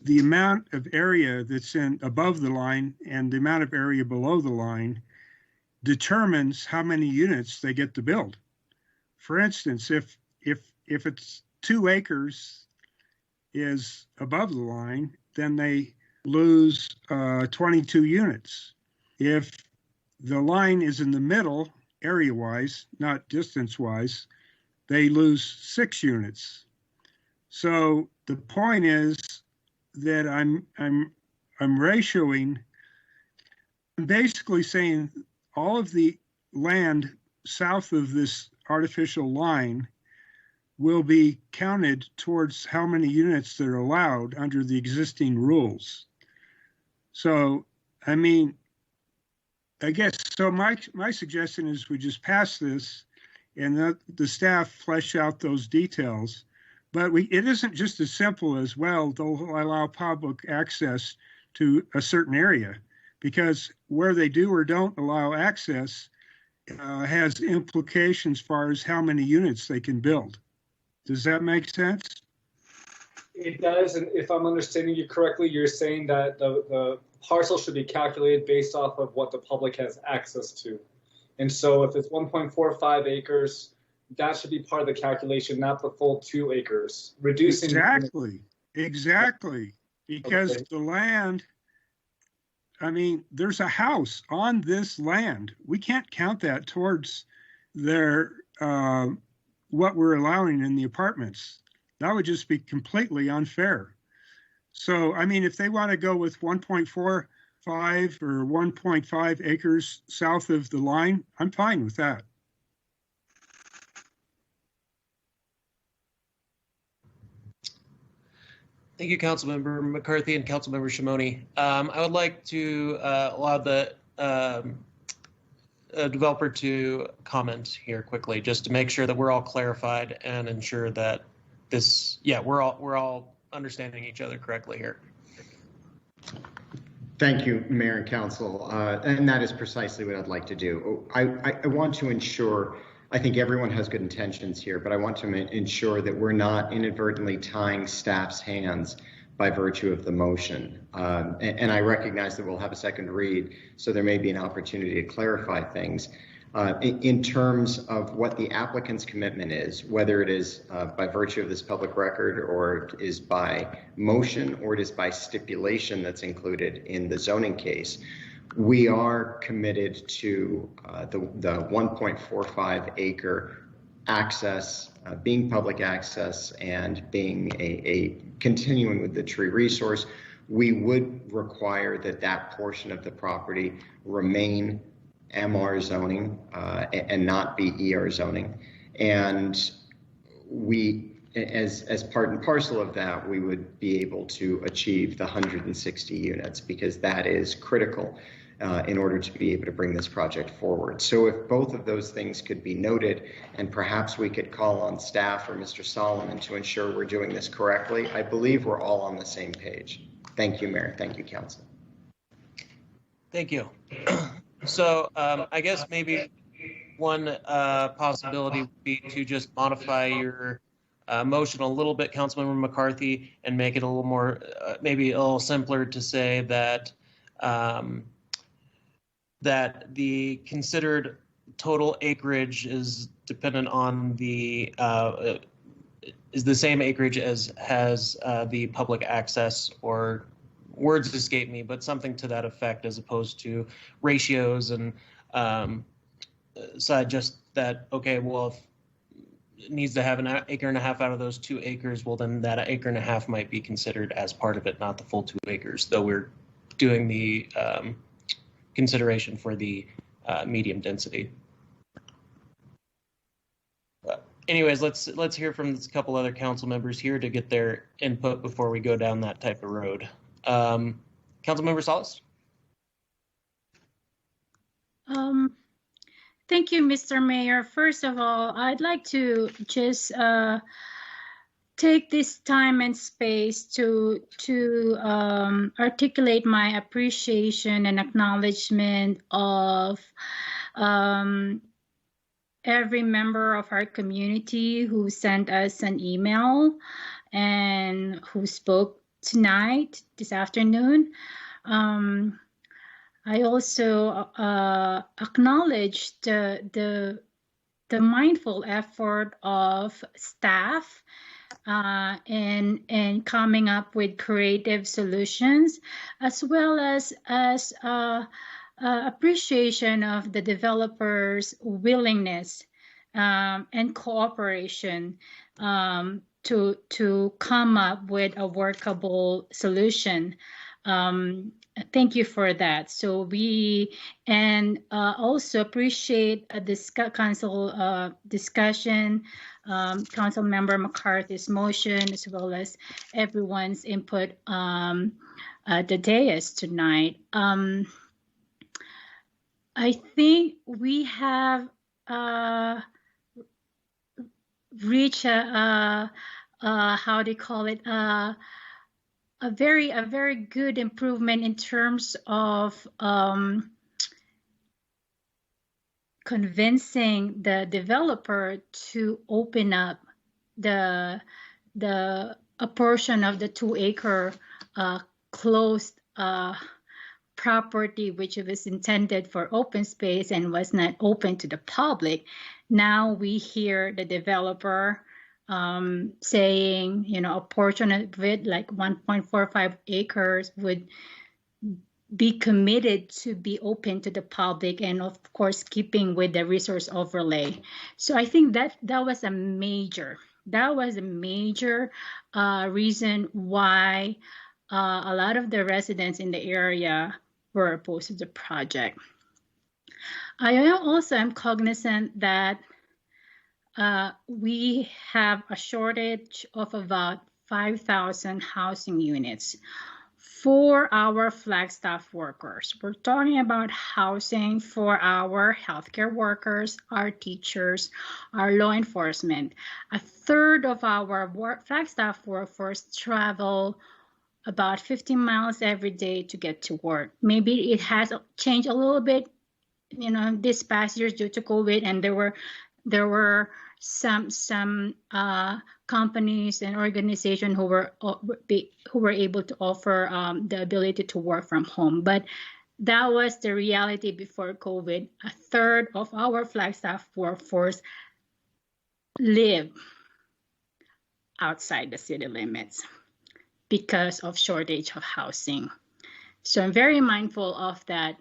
amount of area that's in above the line and the amount of area below the line determines how many units they get to build. For instance, if it's 2 acres is above the line, then they lose 22 units. If the line is in the middle, area-wise, not distance-wise, they lose 6 units. So the point is that I'm ratioing. I'm basically saying all of the land south of this artificial line will be counted towards how many units that are allowed under the existing rules. So, I mean, I guess so. My suggestion is we just pass this, and that the staff flesh out those details. But it isn't just as simple as, well, they'll allow public access to a certain area, because where they do or don't allow access has implications as far as how many units they can build. Does that make sense? It does, and if I'm understanding you correctly, you're saying that the parcel should be calculated based off of what the public has access to. And so if it's 1.45 acres, that should be part of the calculation, not the full 2 acres. Reducing Exactly. Because the land, I mean, there's a house on this land. We can't count that towards their what we're allowing in the apartments. That would just be completely unfair. So, I mean, if they want to go with 1.45 or 1.5 acres south of the line, I'm fine with that. Thank you, Councilmember McCarthy and Councilmember Shimoni. I would like to allow the developer to comment here quickly, just to make sure that we're all clarified and ensure that this, we're all understanding each other correctly here. Thank you, Mayor and Council. And that is precisely what I'd like to do. I want to ensure, I think everyone has good intentions here, but I want to ensure that we're not inadvertently tying staff's hands by virtue of the motion. And I recognize that we'll have a second read, so there may be an opportunity to clarify things. In terms of what the applicant's commitment is, whether it is by virtue of this public record, or it is by motion, or it is by stipulation that's included in the zoning case, we are committed to the 1.45 acre access, being public access, and being a continuing with the tree resource. We would require that portion of the property remain MR zoning and not be ER zoning. And we, as part and parcel of that, we would be able to achieve the 160 units, because that is critical in order to be able to bring this project forward. So if both of those things could be noted, and perhaps we could call on staff or Mr. Solomon to ensure we're doing this correctly, I believe we're all on the same page. Thank you, Mayor. Thank you, Council. Thank you. So I guess maybe one possibility would be to just modify your motion a little bit, Councilmember McCarthy, and make it a little more, maybe a little simpler, to say that that the considered total acreage is dependent on the is the same acreage as has the public access, or words escape me, but something to that effect, as opposed to ratios and just that, okay, well, if it needs to have an acre and a half out of those 2 acres, well, then that acre and a half might be considered as part of it, not the full 2 acres, though we're doing the consideration for the medium density. But anyways, let's hear from a couple other council members here to get their input before we go down that type of road. Councilmember Salas. Thank you, Mr. Mayor. First of all, I'd like to just take this time and space to articulate my appreciation and acknowledgement of every member of our community who sent us an email and who spoke tonight, this afternoon. I also acknowledge the mindful effort of staff in coming up with creative solutions, as well as appreciation of the developers' willingness and cooperation to come up with a workable solution. Thank you for that. So we also appreciate this council discussion, Council Member McCarthy's motion, as well as everyone's input the dais tonight. I think we have reached how do you call it, a very good improvement in terms of convincing the developer to open up a portion of the 2-acre closed property, which was intended for open space and was not open to the public. Now we hear the developer saying, a portion of it, like 1.45 acres, would be committed to be open to the public, and of course keeping with the resource overlay. So I think that was a major reason why a lot of the residents in the area were opposed to the project. I also am cognizant that we have a shortage of about 5,000 housing units for our Flagstaff workers. We're talking about housing for our healthcare workers, our teachers, our law enforcement. A third of our Flagstaff workforce travel about 50 miles every day to get to work. Maybe it has changed a little bit, this past years due to COVID, and there were some companies and organizations who were able to offer the ability to work from home. But that was the reality before COVID. A third of our Flagstaff workforce live outside the city limits because of shortage of housing. So I'm very mindful of that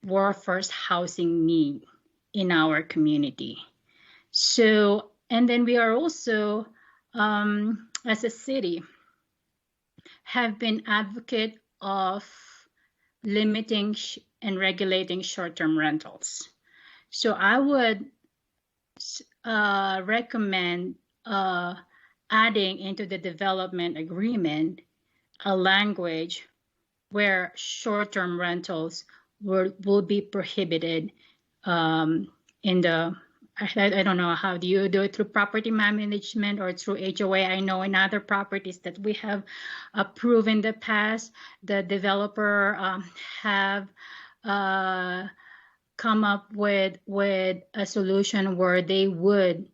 workforce housing need in our community. So, and then we are also, as a city, have been advocate of limiting and regulating short-term rentals. So I would recommend adding into the development agreement a language where short-term rentals will be prohibited in the, I don't know, how do you do it, through property management or through HOA? I know in other properties that we have approved in the past, the developer have come up with a solution where they would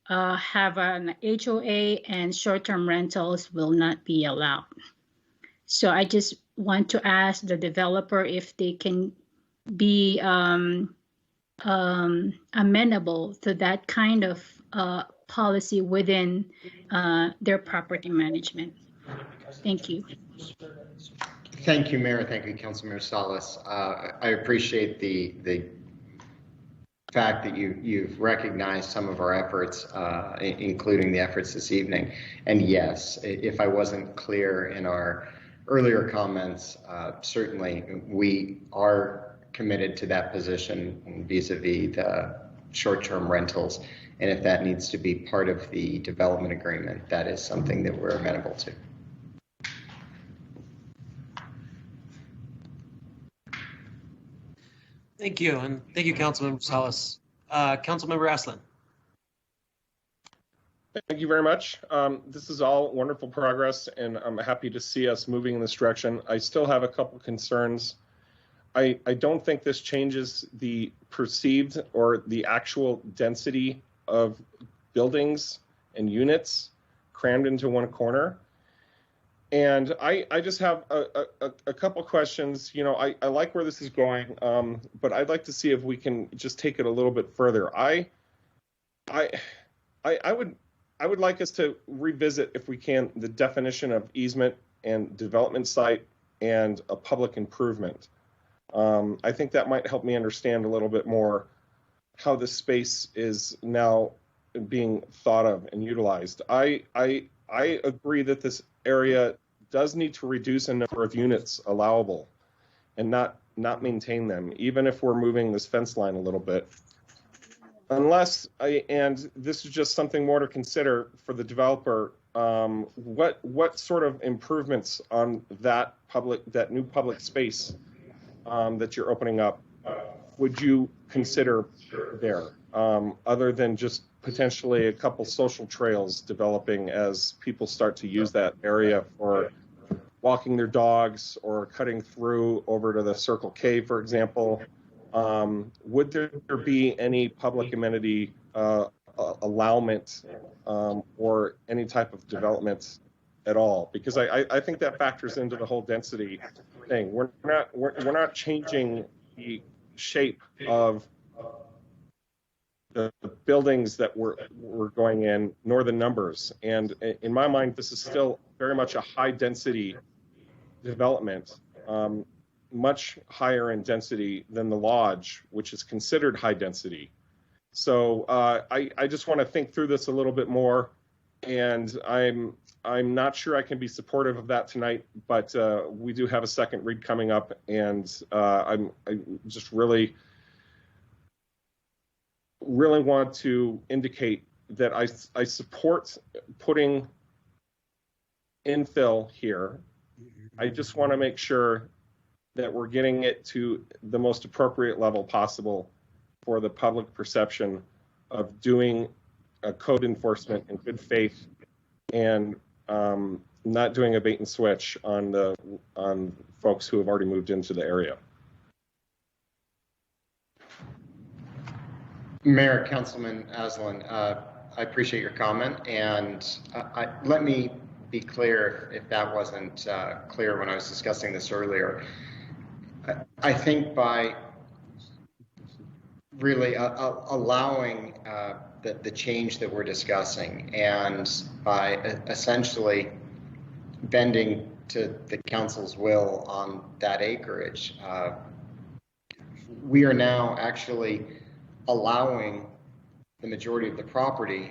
have an HOA and short-term rentals will not be allowed. So I just want to ask the developer if they can be amenable to that kind of policy within their property management. Thank you. Thank you, Mayor. Thank you, Councilmember Salas. I appreciate the fact that you've recognized some of our efforts, including the efforts this evening. And yes, if I wasn't clear in our earlier comments, certainly we are committed to that position vis-a-vis the short-term rentals. And if that needs to be part of the development agreement, that is something that we're amenable to. Thank you, and thank you, Councilmember Salas. Councilmember Aslan. Thank you very much. This is all wonderful progress, and I'm happy to see us moving in this direction. I still have a couple concerns. I don't think this changes the perceived or the actual density of buildings and units crammed into one corner. And I just have a couple questions. I like where this is going, but I'd like to see if we can just take it a little bit further. I would like us to revisit, if we can, the definition of easement and development site and a public improvement. I think that might help me understand a little bit more how this space is now being thought of and utilized. I agree that this area does need to reduce a number of units allowable and not maintain them, even if we're moving this fence line a little bit. And this is just something more to consider for the developer, what sort of improvements on that new public space that you're opening up would you consider there, other than just potentially a couple social trails developing as people start to use that area for walking their dogs or cutting through over to the Circle K, for example? Would there be any public amenity allowment or any type of development at all? Because I think that factors into the whole density thing. We're not changing the shape of the buildings that we're going in, nor the numbers. And in my mind, this is still very much a high density development, much higher in density than the Lodge, which is considered high density. So I just want to think through this a little bit more, and I'm not sure I can be supportive of that tonight, but we do have a second read coming up, and I just really want to indicate that I support putting infill here. I just want to make sure that we're getting it to the most appropriate level possible for the public perception of doing a code enforcement in good faith and not doing a bait and switch on folks who have already moved into the area. Mayor, Councilman Aslan, I appreciate your comment, and let me be clear if that wasn't clear when I was discussing this earlier. I think by really allowing the change that we're discussing, and by essentially bending to the council's will on that acreage, we are now actually allowing the majority of the property,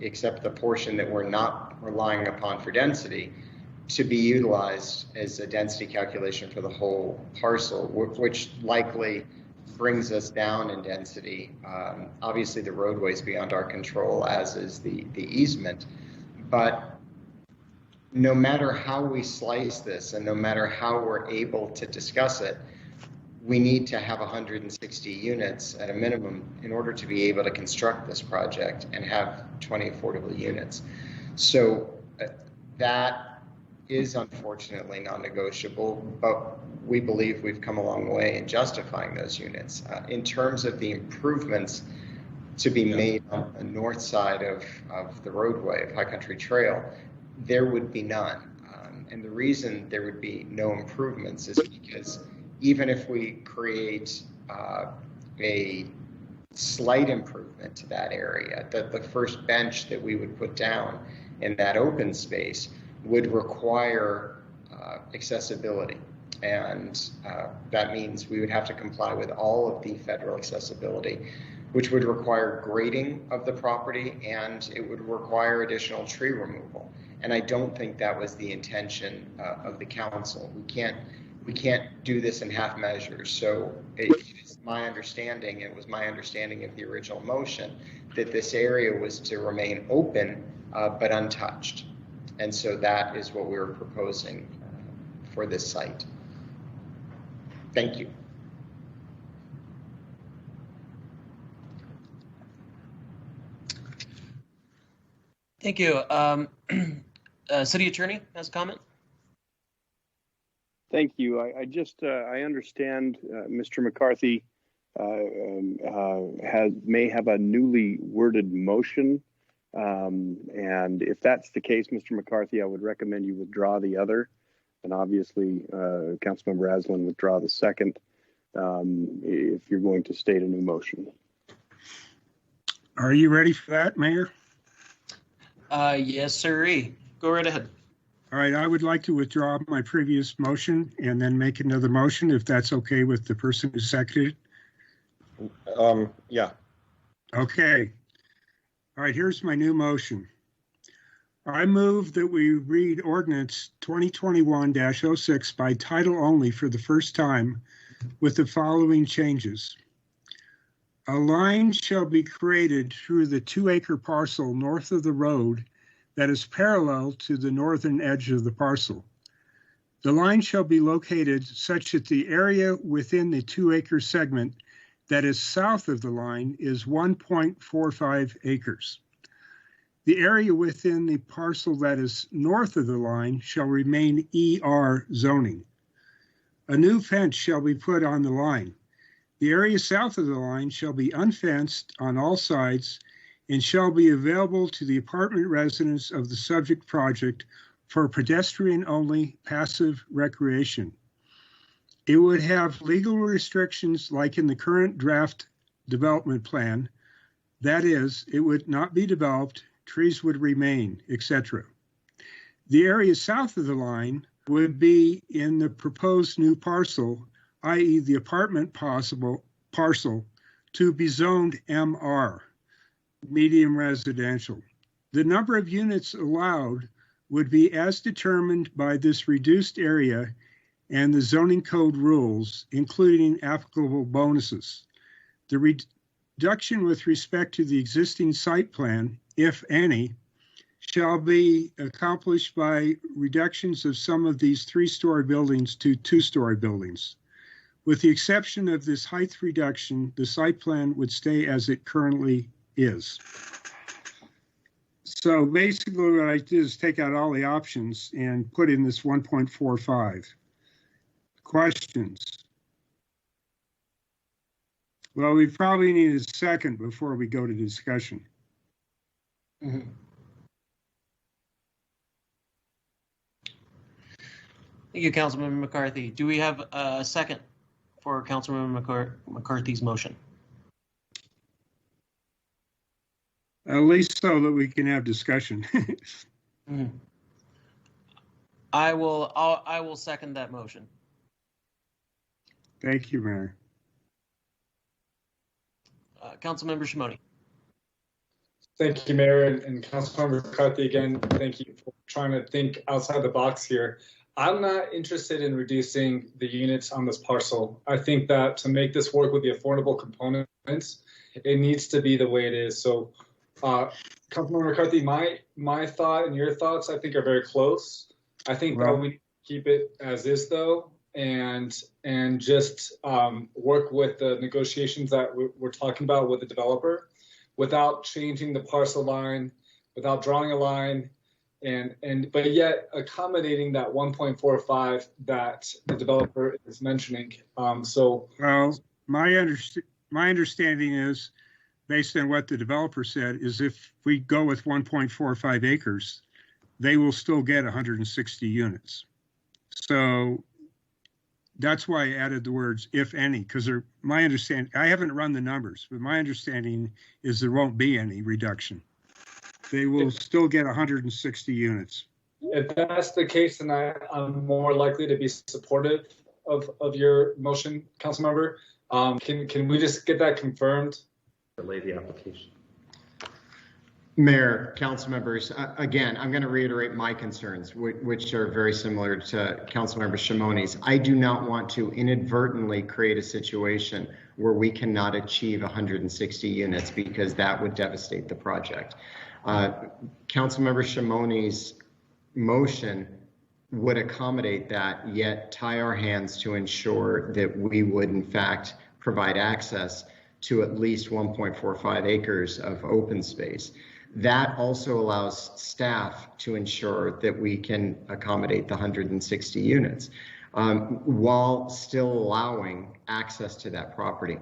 except the portion that we're not relying upon for density, to be utilized as a density calculation for the whole parcel, which likely brings us down in density. Obviously, the roadway is beyond our control, as is the easement. But no matter how we slice this, and no matter how we're able to discuss it, we need to have 160 units at a minimum in order to be able to construct this project and have 20 affordable units. So that is unfortunately non-negotiable, but we believe we've come a long way in justifying those units. In terms of the improvements to be made on the north side of the roadway of High Country Trail, there would be none. And the reason there would be no improvements is because even if we create a slight improvement to that area, the first bench that we would put down in that open space would require accessibility. And that means we would have to comply with all of the federal accessibility, which would require grading of the property, and it would require additional tree removal. And I don't think that was the intention of the council. We can't do this in half measures. So it was my understanding of the original motion that this area was to remain open but untouched. And so that is what we were proposing for this site. Thank you. Thank you. City Attorney has a comment. Thank you. I understand Mr. McCarthy may have a newly worded motion. And if that's the case, Mr. McCarthy, I would recommend you withdraw the other. And obviously, Councilmember Aslan withdraw the second if you're going to state a new motion. Are you ready for that, Mayor? Yes, sirree. Go right ahead. All right, I would like to withdraw my previous motion and then make another motion, if that's okay with the person who seconded it. Yeah. Okay. All right, here's my new motion. I move that we read ordinance 2021-06 by title only for the first time with the following changes. A line shall be created through the 2-acre parcel north of the road that is parallel to the northern edge of the parcel. The line shall be located such that the area within the 2-acre segment that is south of the line is 1.45 acres. The area within the parcel that is north of the line shall remain ER zoning. A new fence shall be put on the line. The area south of the line shall be unfenced on all sides and shall be available to the apartment residents of the subject project for pedestrian-only passive recreation. It would have legal restrictions like in the current draft development plan. That is, it would not be developed, trees would remain, etc. The area south of the line would be in the proposed new parcel, i.e. the apartment parcel, to be zoned MR, medium residential. The number of units allowed would be as determined by this reduced area and the zoning code rules, including applicable bonuses. The reduction with respect to the existing site plan, if any, shall be accomplished by reductions of some of these 3-story buildings to 2-story buildings. With the exception of this height reduction, the site plan would stay as it currently is. So basically what I did is take out all the options and put in this 1.45. Questions? Well, we probably need a second before we go to discussion. Mm-hmm. Thank you, Councilmember McCarthy. Do we have a second for Councilmember McCarthy's motion? At least so that we can have discussion. Mm-hmm. I will second that motion. Thank you, Mayor. Councilmember Shimoni. Thank you, Mayor, and Councilmember McCarthy, again, thank you for trying to think outside the box here. I'm not interested in reducing the units on this parcel. I think that to make this work with the affordable components, it needs to be the way it is. So, Councilmember McCarthy, my thought and your thoughts, I think, are very close. I think that we keep it as is, though, and just work with the negotiations that we're talking about with the developer, without changing the parcel line, without drawing a line, but yet accommodating that 1.45 that the developer is mentioning. Well, my understanding is, based on what the developer said, is if we go with 1.45 acres, they will still get 160 units. So that's why I added the words, if any, because my understanding, I haven't run the numbers, but my understanding is there won't be any reduction. They will still get 160 units. If that's the case, then I'm more likely to be supportive of your motion, Councilmember. Can we just get that confirmed? Delay the application. Mayor, council members, again, I'm going to reiterate my concerns, which are very similar to Councilmember Shimoni's. I do not want to inadvertently create a situation where we cannot achieve 160 units, because that would devastate the project. Councilmember Shimoni's motion would accommodate that, yet tie our hands to ensure that we would in fact provide access to at least 1.45 acres of open space. That also allows staff to ensure that we can accommodate the 160 units while still allowing access to that property.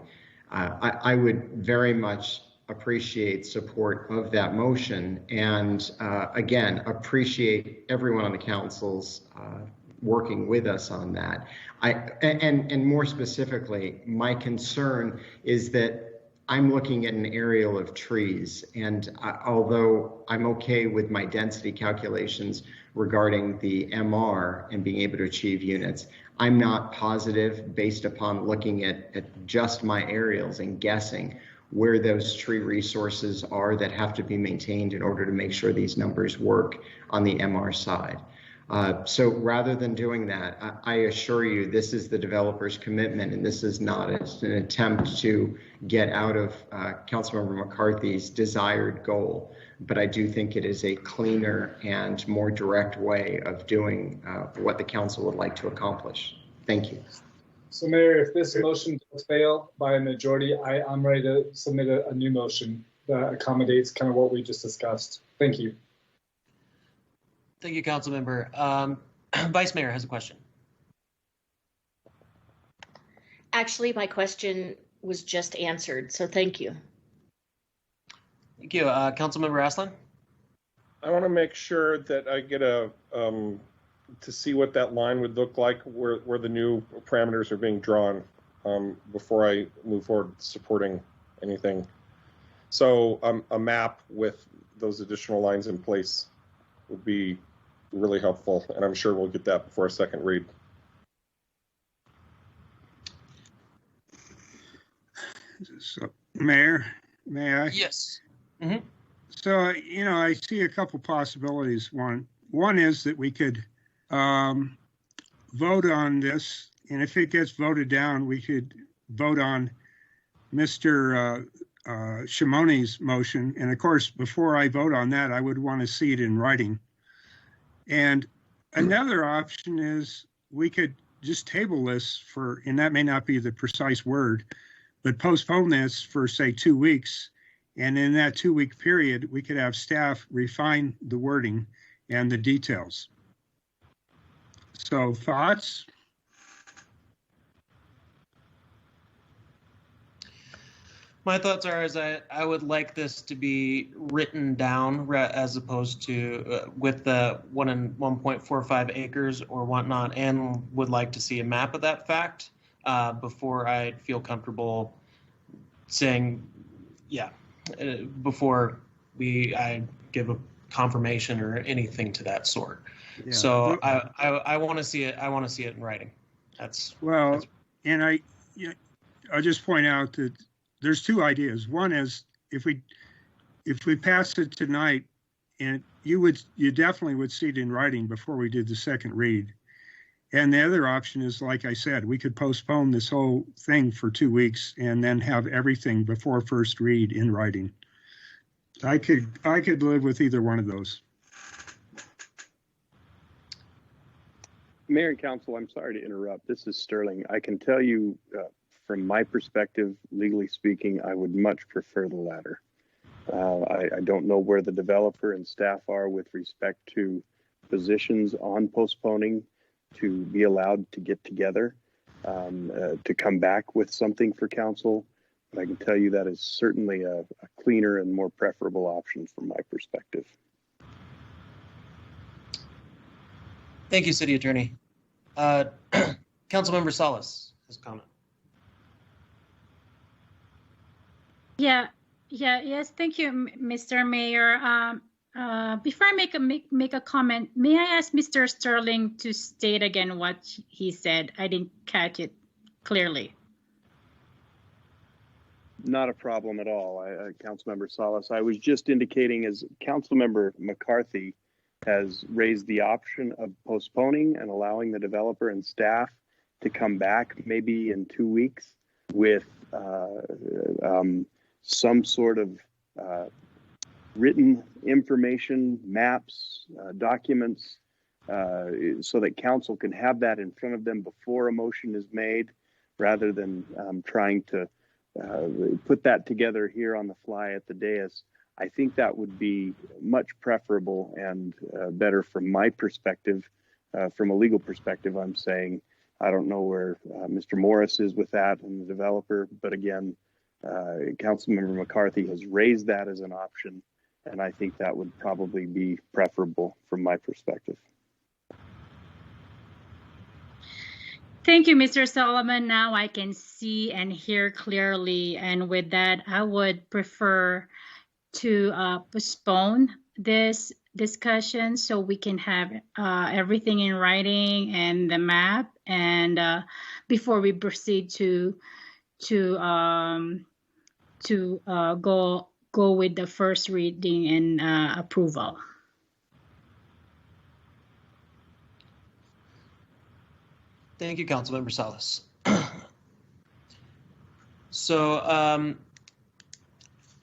I would very much appreciate support of that motion, and again, appreciate everyone on the council's working with us on that. And more specifically, my concern is that I'm looking at an aerial of trees, and although I'm okay with my density calculations regarding the MR and being able to achieve units, I'm not positive, based upon looking at just my aerials and guessing where those tree resources are that have to be maintained in order to make sure these numbers work on the MR side. So rather than doing that, I assure you this is the developer's commitment, and this is not an attempt to get out of Councilmember McCarthy's desired goal. But I do think it is a cleaner and more direct way of doing what the council would like to accomplish. Thank you. So Mayor, if this motion does fail by a majority, I'm ready to submit a new motion that accommodates kind of what we just discussed. Thank you. Thank you, Councilmember. Vice Mayor has a question. Actually, my question was just answered, so thank you. Thank you. Councilmember Aslan? I want to make sure that I get a to see what that line would look like where the new parameters are being drawn before I move forward supporting anything. So a map with those additional lines in place would be really helpful, and I'm sure we'll get that before a second read. So, Mayor, may I? Yes. So, I see a couple possibilities. One is that we could vote on this, and if it gets voted down, we could vote on Mr. Shimone's motion. And of course, before I vote on that, I would want to see it in writing. And another option is we could just table this for, and that may not be the precise word, but postpone this for, say, 2 weeks. And in that 2-week period, we could have staff refine the wording and the details. So thoughts? My thoughts are I would like this to be written down as opposed to with the 1.45 acres or whatnot, and would like to see a map of that fact before I feel comfortable saying, yeah, before I give a confirmation or anything to that sort. Yeah. So I want to see it. I want to see it in writing. And I'll just point out that there's two ideas. One is if we pass it tonight, and you definitely would see it in writing before we did the second read. And the other option is, like I said, we could postpone this whole thing for 2 weeks and then have everything before first read in writing. I could live with either one of those. Mayor and Council, I'm sorry to interrupt. This is Sterling. I can tell you from my perspective, legally speaking, I would much prefer the latter. I don't know where the developer and staff are with respect to positions on postponing to be allowed to get together, to come back with something for council. But I can tell you that is certainly a cleaner and more preferable option from my perspective. Thank you, City Attorney. Councilmember Salas has a comment. Yes, thank you, Mr. Mayor. Before I make a comment, may I ask Mr. Sterling to state again what he said? I didn't catch it clearly. Not a problem at all, Councilmember Salas. I was just indicating, as Councilmember McCarthy has raised the option of postponing and allowing the developer and staff to come back maybe in 2 weeks with some sort of written information, maps, documents, so that council can have that in front of them before a motion is made, rather than trying to put that together here on the fly at the dais. I think that would be much preferable and better from my perspective. From a legal perspective, I'm saying I don't know where Mr. Morris is with that and the developer, but again, Councilmember McCarthy has raised that as an option, and I think that would probably be preferable from my perspective. Thank you, Mr. Solomon. Now I can see and hear clearly, and with that, I would prefer to postpone this discussion so we can have everything in writing and the map, and before we proceed to go with the first reading and approval. Thank you, Councilmember Salas. So,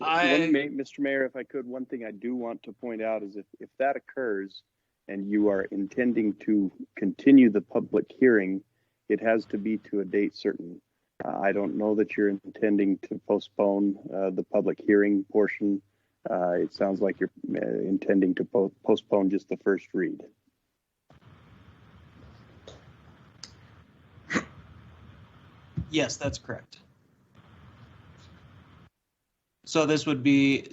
Mr. Mayor, if I could, one thing I do want to point out is if that occurs and you are intending to continue the public hearing, it has to be to a date certain. I don't know that you're intending to postpone the public hearing portion. It sounds like you're intending to postpone just the first read. Yes, that's correct. So this would be,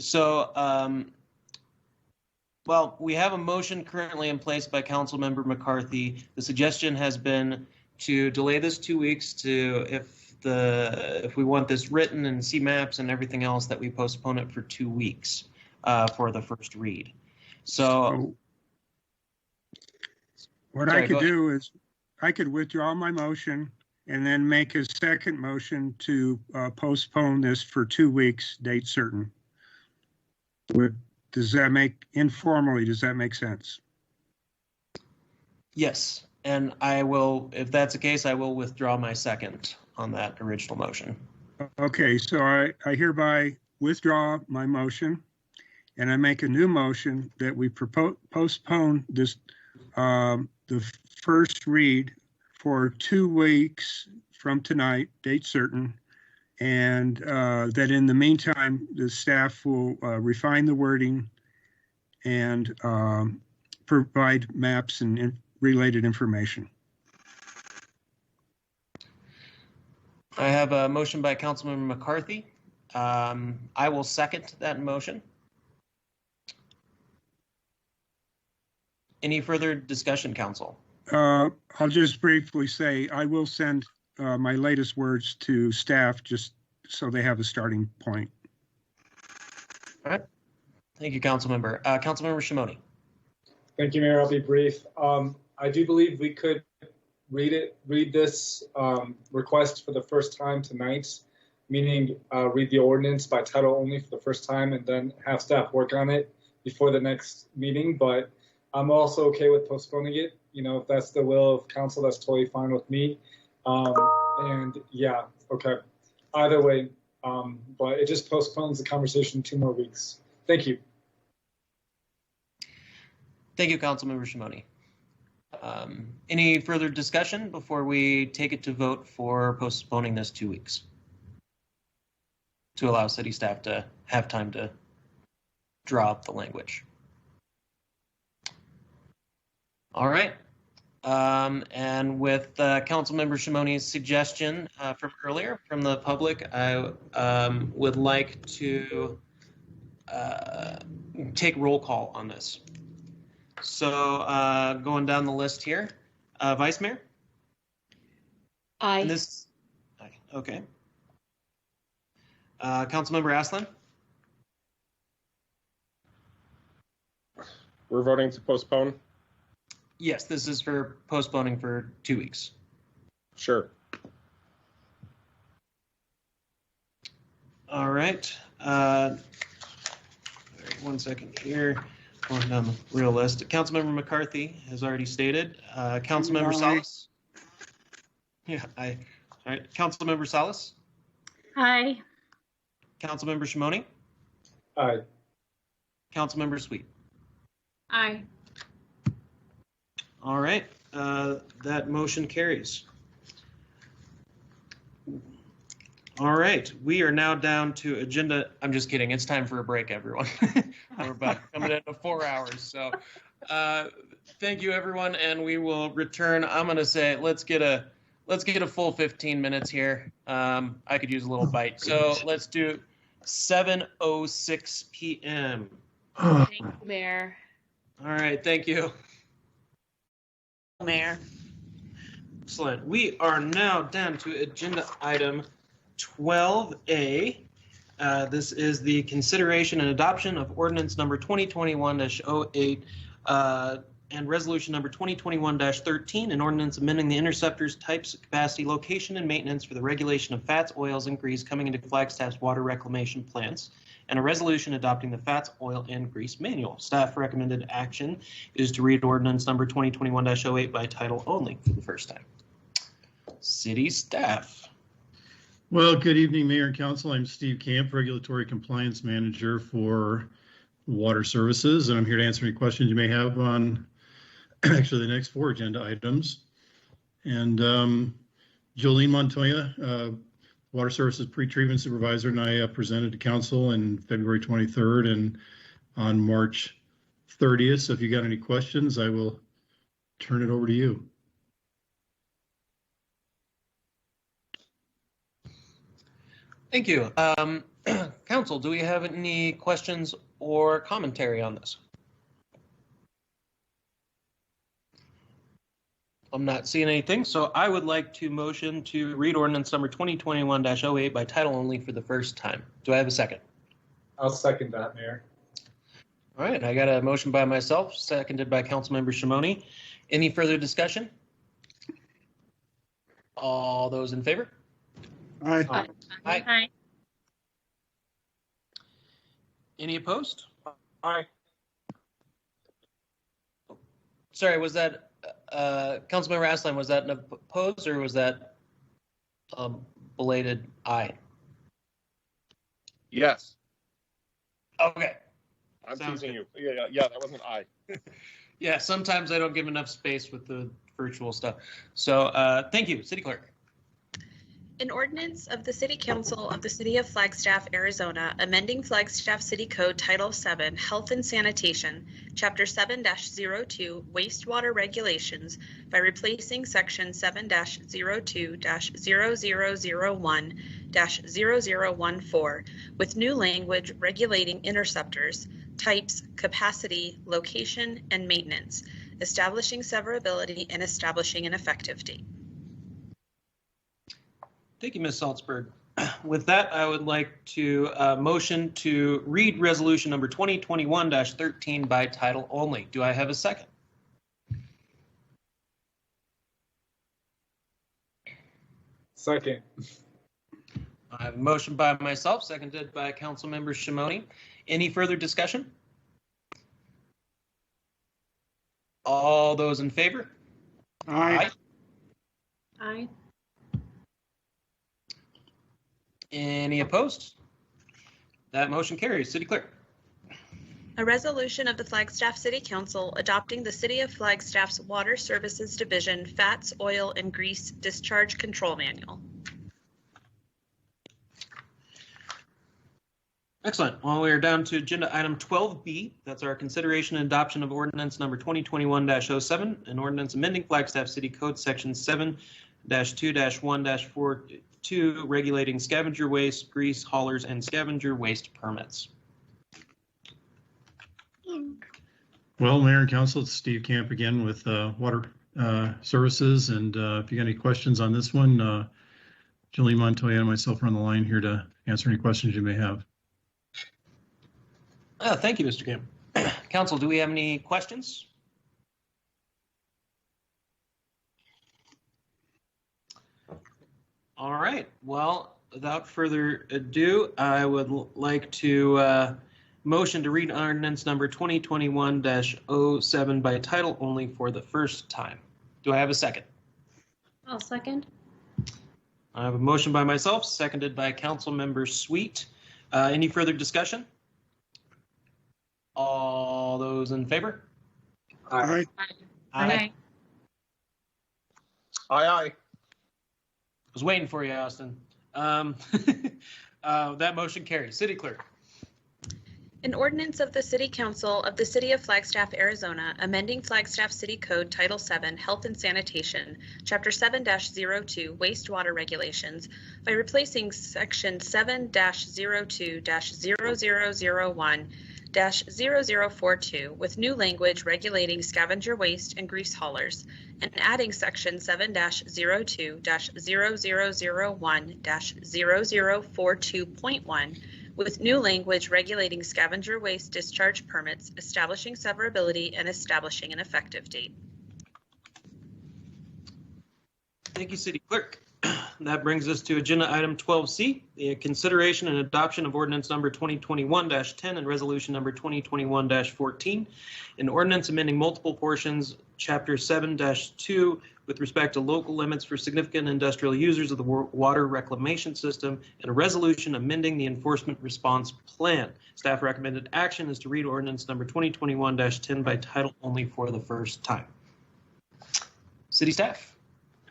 well, we have a motion currently in place by Councilmember McCarthy. The suggestion has been to delay this 2 weeks to, if we want this written and see maps and everything else, that we postpone it for 2 weeks for the first read. So what I could do is I could withdraw my motion and then make a second motion to postpone this for 2 weeks, date certain. Does that make sense? Yes, and I will, if that's the case, I will withdraw my second on that original motion. Okay, so I hereby withdraw my motion and I make a new motion that we postpone this, the first read for 2 weeks from tonight, date certain, and that in the meantime, the staff will refine the wording and provide maps and related information. I have a motion by Councilmember McCarthy. I will second that motion. Any further discussion, Council? I'll just briefly say I will send my latest words to staff just so they have a starting point. All right. Thank you, Councilmember. Councilmember Shimoni. Thank you, Mayor. I'll be brief. I do believe we could read this request for the first time tonight, meaning read the ordinance by title only for the first time and then have staff work on it before the next meeting. But I'm also okay with postponing it. You know, if that's the will of council, that's totally fine with me. And yeah, okay. Either way, but it just postpones the conversation 2 more weeks. Thank you. Thank you, Councilmember Shimoni. Any further discussion before we take it to vote for postponing this 2 weeks to allow city staff to have time to draw up the language? All right. And with Councilmember Shimoni's suggestion from earlier from the public, I would like to take roll call on this. So going down the list here, Vice Mayor? Aye. Aye. Okay. Councilmember Aslan? We're voting to postpone? Yes, this is for postponing for 2 weeks. Sure. All right. 1 second here. Going down the real list. Councilmember McCarthy has already stated. Councilmember Salas? Yeah, aye. All right. Councilmember Salas? Aye. Councilmember Shimoni? Aye. Councilmember Sweet? Aye. All right, that motion carries. All right, we are now down to agenda. I'm just kidding. It's time for a break, everyone. We're about coming into 4 hours. So thank you, everyone, and we will return. I'm going to say let's get a full 15 minutes here. I could use a little bite. So let's do 7:06 p.m. Thank you, Mayor. All right, thank you. Mayor. Excellent. We are now down to agenda item 12A. This is the consideration and adoption of ordinance number 2021-08 and resolution number 2021-13, an ordinance amending the interceptors, types, capacity, location, and maintenance for the regulation of fats, oils, and grease coming into Flagstaff's water reclamation plants, and a resolution adopting the fats, oil, and grease manual. Staff recommended action is to read ordinance number 2021-08 by title only for the first time. city staff. Well, good evening, Mayor and Council. I'm Steve Camp, Regulatory Compliance Manager for Water Services, and I'm here to answer any questions you may have on actually the next 4 agenda items. And Jolene Montoya, Water Services Pretreatment Supervisor, and I presented to Council on February 23rd and on March 30th. So if you got any questions, I will turn it over to you. Thank you. Council, do we have any questions or commentary on this? I'm not seeing anything, so I would like to motion to read ordinance number 2021-08 by title only for the first time. Do I have a second? I'll second that, Mayor. All right, I got a motion by myself, seconded by Councilmember Shimoni. Any further discussion? All those in favor? Aye. Aye. Aye. Any opposed? Aye. Sorry, was that Councilmember Aslan, was that an opposed or was that belated aye? Yes. Okay. I'm Sounds teasing you. Yeah, that wasn't I. Yeah, sometimes I don't give enough space with the virtual stuff. So thank you, City Clerk. An ordinance of the City Council of the City of Flagstaff, Arizona, amending Flagstaff City Code Title 7, Health and Sanitation, Chapter 7-02, Wastewater Regulations, by replacing Section 7-02-0001-0014 with new language regulating interceptors, types, capacity, location, and maintenance, establishing severability and establishing an effective date. Thank you, Ms. Salzberg. With that, I would like to motion to read resolution number 2021-13 by title only. Do I have a second? Second. I have a motion by myself, seconded by Councilmember Shimoni. Any further discussion? All those in favor? Aye. Aye. Any opposed? That motion carries. City Clerk. A resolution of the Flagstaff City Council adopting the City of Flagstaff's Water Services Division Fats, Oil, and Grease Discharge Control Manual. Excellent. Well, we are down to agenda item 12B. That's our consideration and adoption of ordinance number 2021-07, an ordinance amending Flagstaff City Code Section 7-2-1-42, regulating scavenger waste, grease haulers, and scavenger waste permits. Well, Mayor and Council, it's Steve Camp again with Water Services. And if you got any questions on this one, Jolene Montoya and myself are on the line here to answer any questions you may have. Thank you, Mr. Camp. Council, do we have any questions? All right. Well, without further ado, I would like to motion to read ordinance number 2021-07 by title only for the first time. Do I have a second? I'll second. I have a motion by myself, seconded by Councilmember Sweet. Any further discussion? All those in favor? Aye. Aye. Aye, aye. I was waiting for you, Austin. That motion carries. City Clerk. An ordinance of the City Council of the City of Flagstaff, Arizona, amending Flagstaff City Code Title 7, Health and Sanitation, Chapter 7-02, Wastewater Regulations, by replacing Section 7-02-0001-0042 with new language regulating scavenger waste and grease haulers, and adding Section 7-02-0001-0042.1 with new language regulating scavenger waste discharge permits, establishing severability, and establishing an effective date. Thank you, City Clerk. That brings us to agenda item 12C, the consideration and adoption of ordinance number 2021-10 and resolution number 2021-14, an ordinance amending multiple portions, chapter 7-2, with respect to local limits for significant industrial users of the water reclamation system, and a resolution amending the enforcement response plan. Staff recommended action is to read ordinance number 2021-10 by title only for the first time. City staff.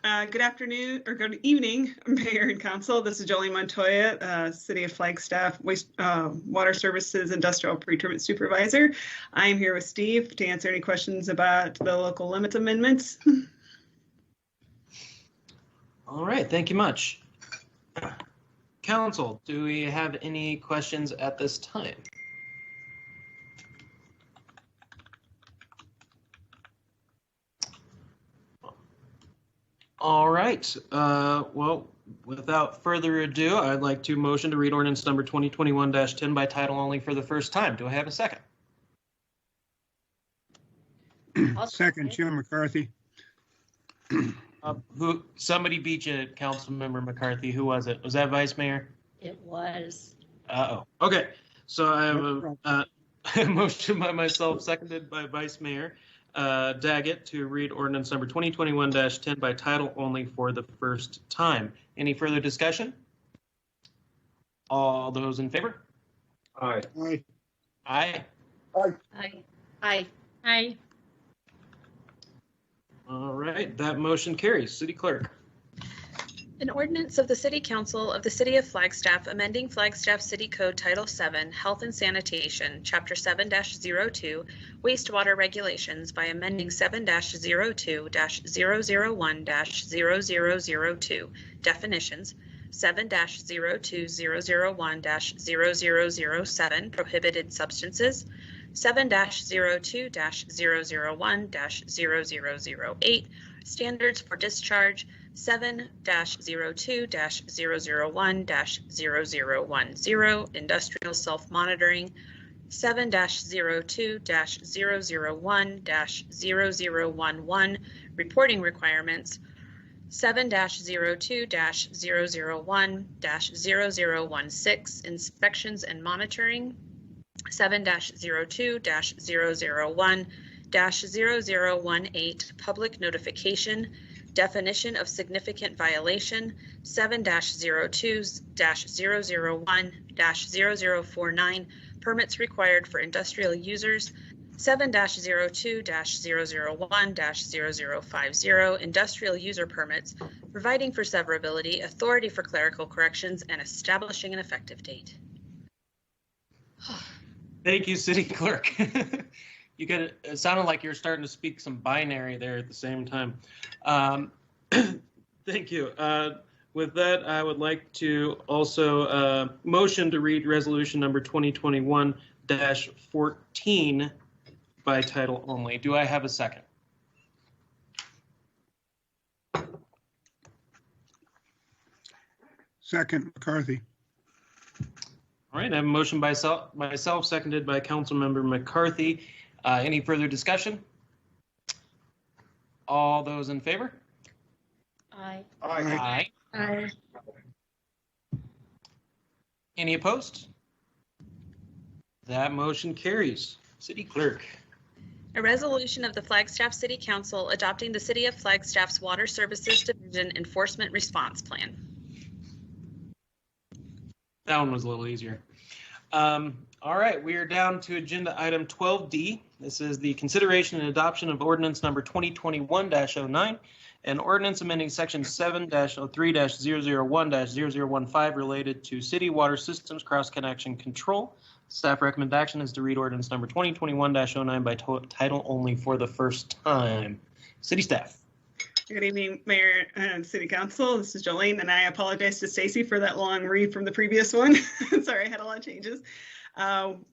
Good afternoon or good evening, Mayor and Council. This is Jolene Montoya, City of Flagstaff Waste Water Services Industrial Pretreatment Supervisor. I am here with Steve to answer any questions about the local limits amendments. All right, thank you much. Council, do we have any questions at this time? All right. Well, without further ado, I'd like to motion to read ordinance number 2021-10 by title only for the first time. Do I have a second? Second, Jim McCarthy. Somebody beat you, Councilmember McCarthy. Who was it? Was that Vice Mayor? It was. Uh-oh. Okay. So I have a motion by myself, seconded by Vice Mayor Daggett, to read ordinance number 2021-10 by title only for the first time. Any further discussion? All those in favor? Aye. Aye. Aye. Aye. Aye. Aye. Aye. All right, that motion carries. City Clerk. An ordinance of the City Council of the City of Flagstaff amending Flagstaff City Code Title 7, Health and Sanitation, Chapter 7-02, Wastewater Regulations by amending 7-02-001-0002, Definitions, 7-02-001-0007, Prohibited Substances, 7-02-001-0008, Standards for Discharge, 7-02-001-0010, Industrial Self-Monitoring, 7-02-001-0011, Reporting Requirements, 7-02-001-0016, Inspections and Monitoring, 7-02-001-0018, Public Notification, Definition of Significant Violation, 7-02-001-0049, Permits Required for Industrial Users, 7-02-001-0050, Industrial User Permits, Providing for Severability, Authority for Clerical Corrections, and Establishing an Effective Date. Thank you, City Clerk. It sounded like you're starting to speak some binary there at the same time. Thank you. With that, I would like to also motion to read resolution number 2021-14 by title only. Do I have a second? Second, McCarthy. All right, I have a motion by myself, seconded by Councilmember McCarthy. Any further discussion? All those in favor? Aye. Aye. Aye. Any opposed? That motion carries. City Clerk. A resolution of the Flagstaff City Council adopting the City of Flagstaff's Water Services Division Enforcement Response Plan. That one was a little easier. All right, we are down to agenda item 12D. This is the consideration and adoption of ordinance number 2021-09 and ordinance amending section 7-03-001-0015 related to city water systems cross-connection control. Staff recommendation is to read ordinance number 2021-09 by title only for the first time. City staff. Good evening, Mayor and City Council. This is Jolene, and I apologize to Stacy for that long read from the previous one. Sorry, I had a lot of changes.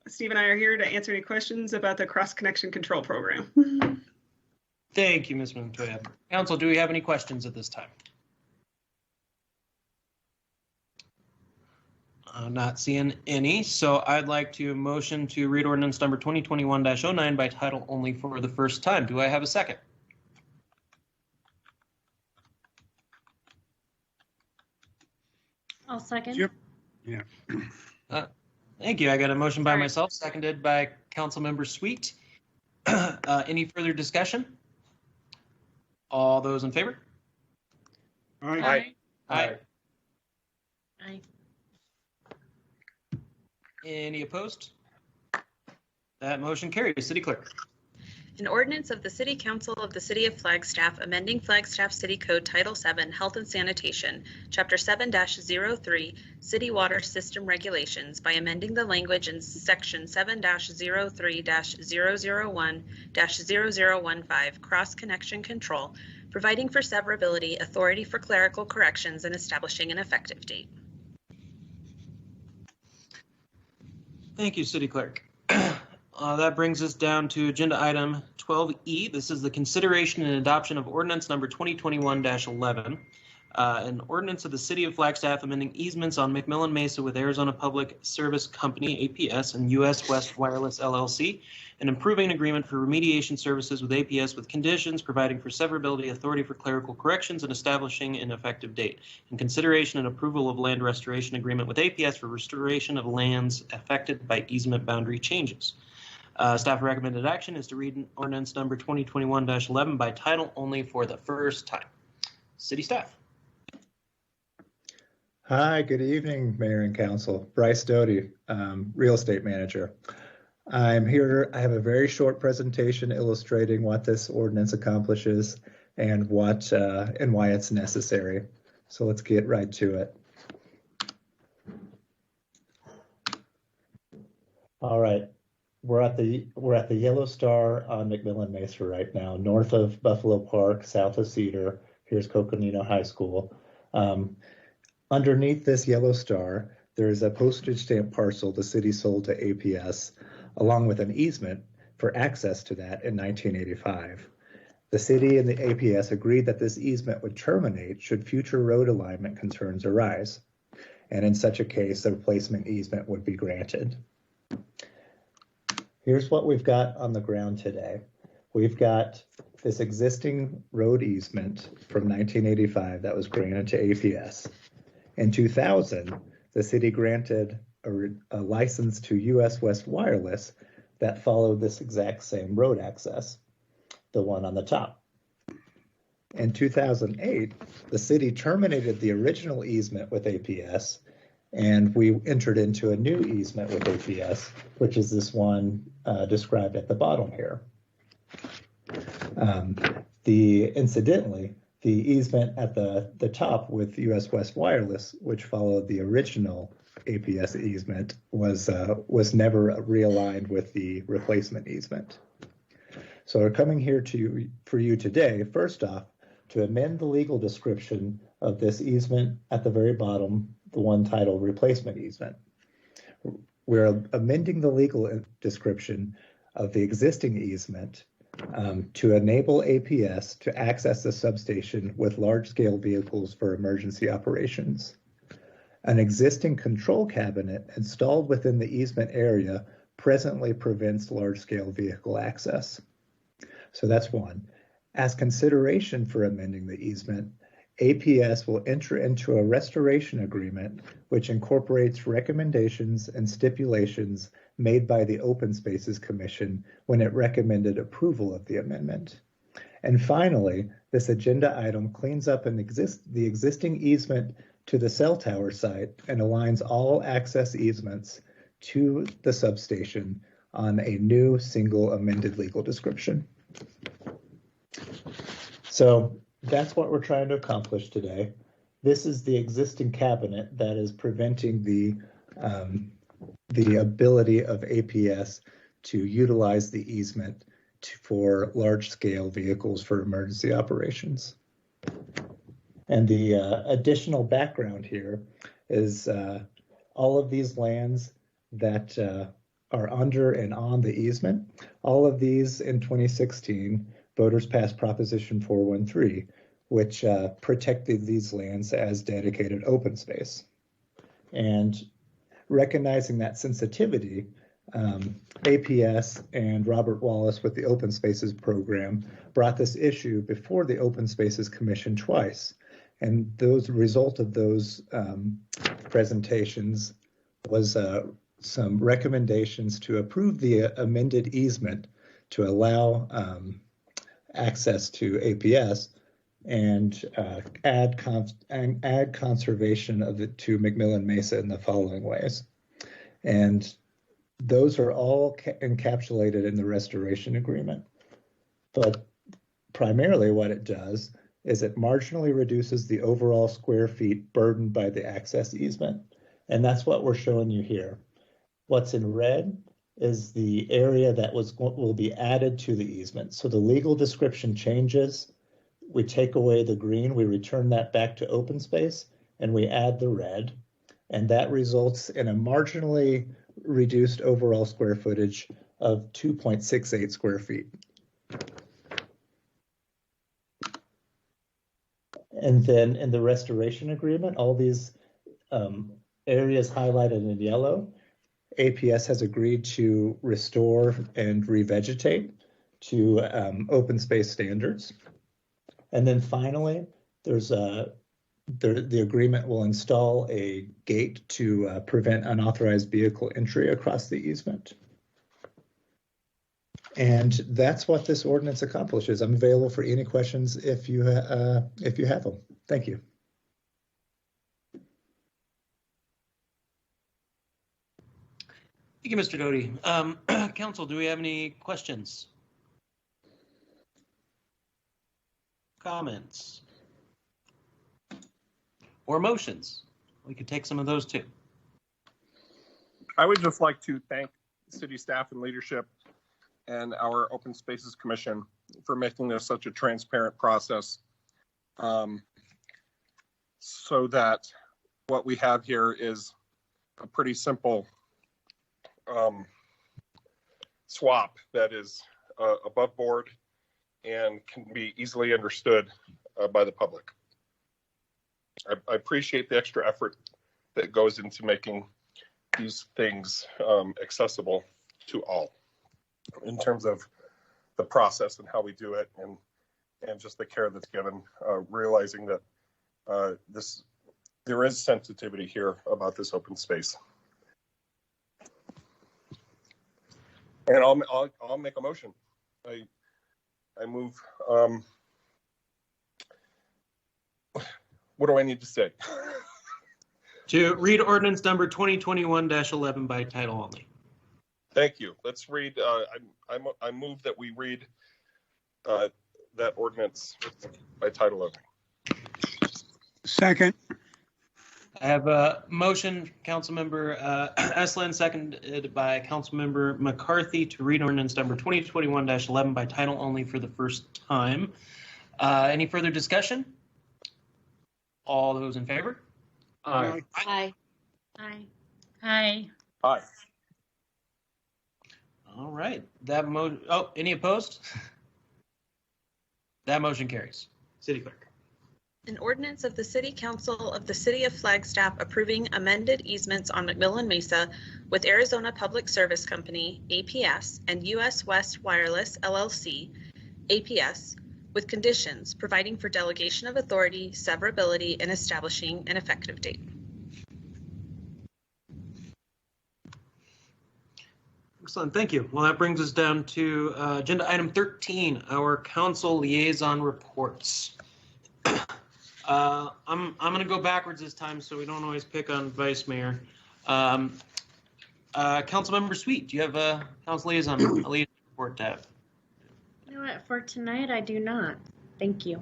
Steve and I are here to answer any questions about the cross-connection control program. Thank you, Ms. Montoya. Council, do we have any questions at this time? I'm not seeing any, so I'd like to motion to read ordinance number 2021-09 by title only for the first time. Do I have a second? I'll second. Yep. Yeah. Thank you. I got a motion by myself, seconded by Councilmember Sweet. Any further discussion? All those in favor? Aye. Aye. Aye. Any opposed? That motion carries. City Clerk. An ordinance of the City Council of the City of Flagstaff amending Flagstaff City Code Title 7 Health and Sanitation, Chapter 7-03 City Water System Regulations by amending the language in Section 7-03-001-0015 Cross Connection Control, providing for severability, authority for clerical corrections, and establishing an effective date. Thank you, City Clerk. That brings us down to agenda item 12E. This is the consideration and adoption of ordinance number 2021-11. An ordinance of the City of Flagstaff amending easements on McMillan Mesa with Arizona Public Service Company, APS, and U.S. West Wireless, LLC, and improving an agreement for remediation services with APS with conditions, providing for severability, authority for clerical corrections, and establishing an effective date. In consideration and approval of land restoration agreement with APS for restoration of lands affected by easement boundary changes. Staff recommended action is to read ordinance number 2021-11 by title only for the first time. City staff. Hi, good evening, Mayor and Council. Bryce Doty, Real Estate Manager. I'm here. I have a very short presentation illustrating what this ordinance accomplishes and what and why it's necessary. So let's get right to it. All right. We're at the Yellow Star on McMillan Mesa right now, north of Buffalo Park, south of Cedar. Here's Coconino High School. Underneath this Yellow Star, there is a postage stamp parcel the city sold to APS, along with an easement for access to that in 1985. The city and the APS agreed that this easement would terminate should future road alignment concerns arise, and in such a case, a replacement easement would be granted. Here's what we've got on the ground today. We've got this existing road easement from 1985 that was granted to APS. In 2000, the city granted a license to U.S. West Wireless that followed this exact same road access, the one on the top. In 2008, the city terminated the original easement with APS, and we entered into a new easement with APS, which is this one described at the bottom here. Incidentally, the easement at the top with U.S. West Wireless, which followed the original APS easement, was never realigned with the replacement easement. So we're coming here for you today, first off, to amend the legal description of this easement at the very bottom, the one titled replacement easement. We're amending the legal description of the existing easement to enable APS to access the substation with large-scale vehicles for emergency operations. An existing control cabinet installed within the easement area presently prevents large-scale vehicle access. So that's one. As consideration for amending the easement, APS will enter into a restoration agreement which incorporates recommendations and stipulations made by the Open Spaces Commission when it recommended approval of the amendment. And finally, this agenda item cleans up the existing easement to the cell tower site and aligns all access easements to the substation on a new single amended legal description. So that's what we're trying to accomplish today. This is the existing cabinet that is preventing the ability of APS to utilize the easement for large-scale vehicles for emergency operations. And the additional background here is all of these lands that are under and on the easement. All of these in 2016, voters passed Proposition 413, which protected these lands as dedicated open space. And recognizing that sensitivity, APS and Robert Wallace with the Open Spaces program brought this issue before the Open Spaces Commission twice. And those result of those presentations was some recommendations to approve the amended easement to allow access to APS and add conservation of it to McMillan Mesa in the following ways. And those are all encapsulated in the restoration agreement. But primarily what it does is it marginally reduces the overall square feet burdened by the access easement. And that's what we're showing you here. What's in red is the area that will be added to the easement. So the legal description changes. We take away the green, we return that back to open space, and we add the red. And that results in a marginally reduced overall square footage of 2.68 square feet. And then in the restoration agreement, all these areas highlighted in yellow, APS has agreed to restore and revegetate to open space standards. And then finally, there's the agreement will install a gate to prevent unauthorized vehicle entry across the easement. And that's what this ordinance accomplishes. I'm available for any questions if you have them. Thank you. Thank you, Mr. Doty. Council, do we have any questions? Comments? Or motions? We could take some of those too. I would just like to thank city staff and leadership and our Open Spaces Commission for making this such a transparent process, so that what we have here is a pretty simple swap that is above board and can be easily understood by the public. I appreciate the extra effort that goes into making these things accessible to all in terms of the process and how we do it, and just the care that's given, realizing that there is sensitivity here about this open space. And I'll make a motion. I move. What do I need to say? To read ordinance number 2021-11 by title only. Thank you. Let's read. I move that we read that ordinance by title only. Second. I have a motion, Councilmember Esland, seconded by Councilmember McCarthy, to read ordinance number 2021-11 by title only for the first time. Any further discussion? All those in favor? Aye. Aye. Aye. Aye. Aye. All right. Any opposed? That motion carries. City Clerk. An ordinance of the City Council of the City of Flagstaff approving amended easements on McMillan Mesa with Arizona Public Service Company, APS, and U.S. West Wireless, LLC, APS, with conditions providing for delegation of authority, severability, and establishing an effective date. Excellent, thank you. Well, that brings us down to agenda item 13, our council liaison reports. I'm going to go backwards this time so we don't always pick on Vice Mayor. Councilmember Sweet, do you have a council liaison report to have? You know what, for tonight, I do not. Thank you.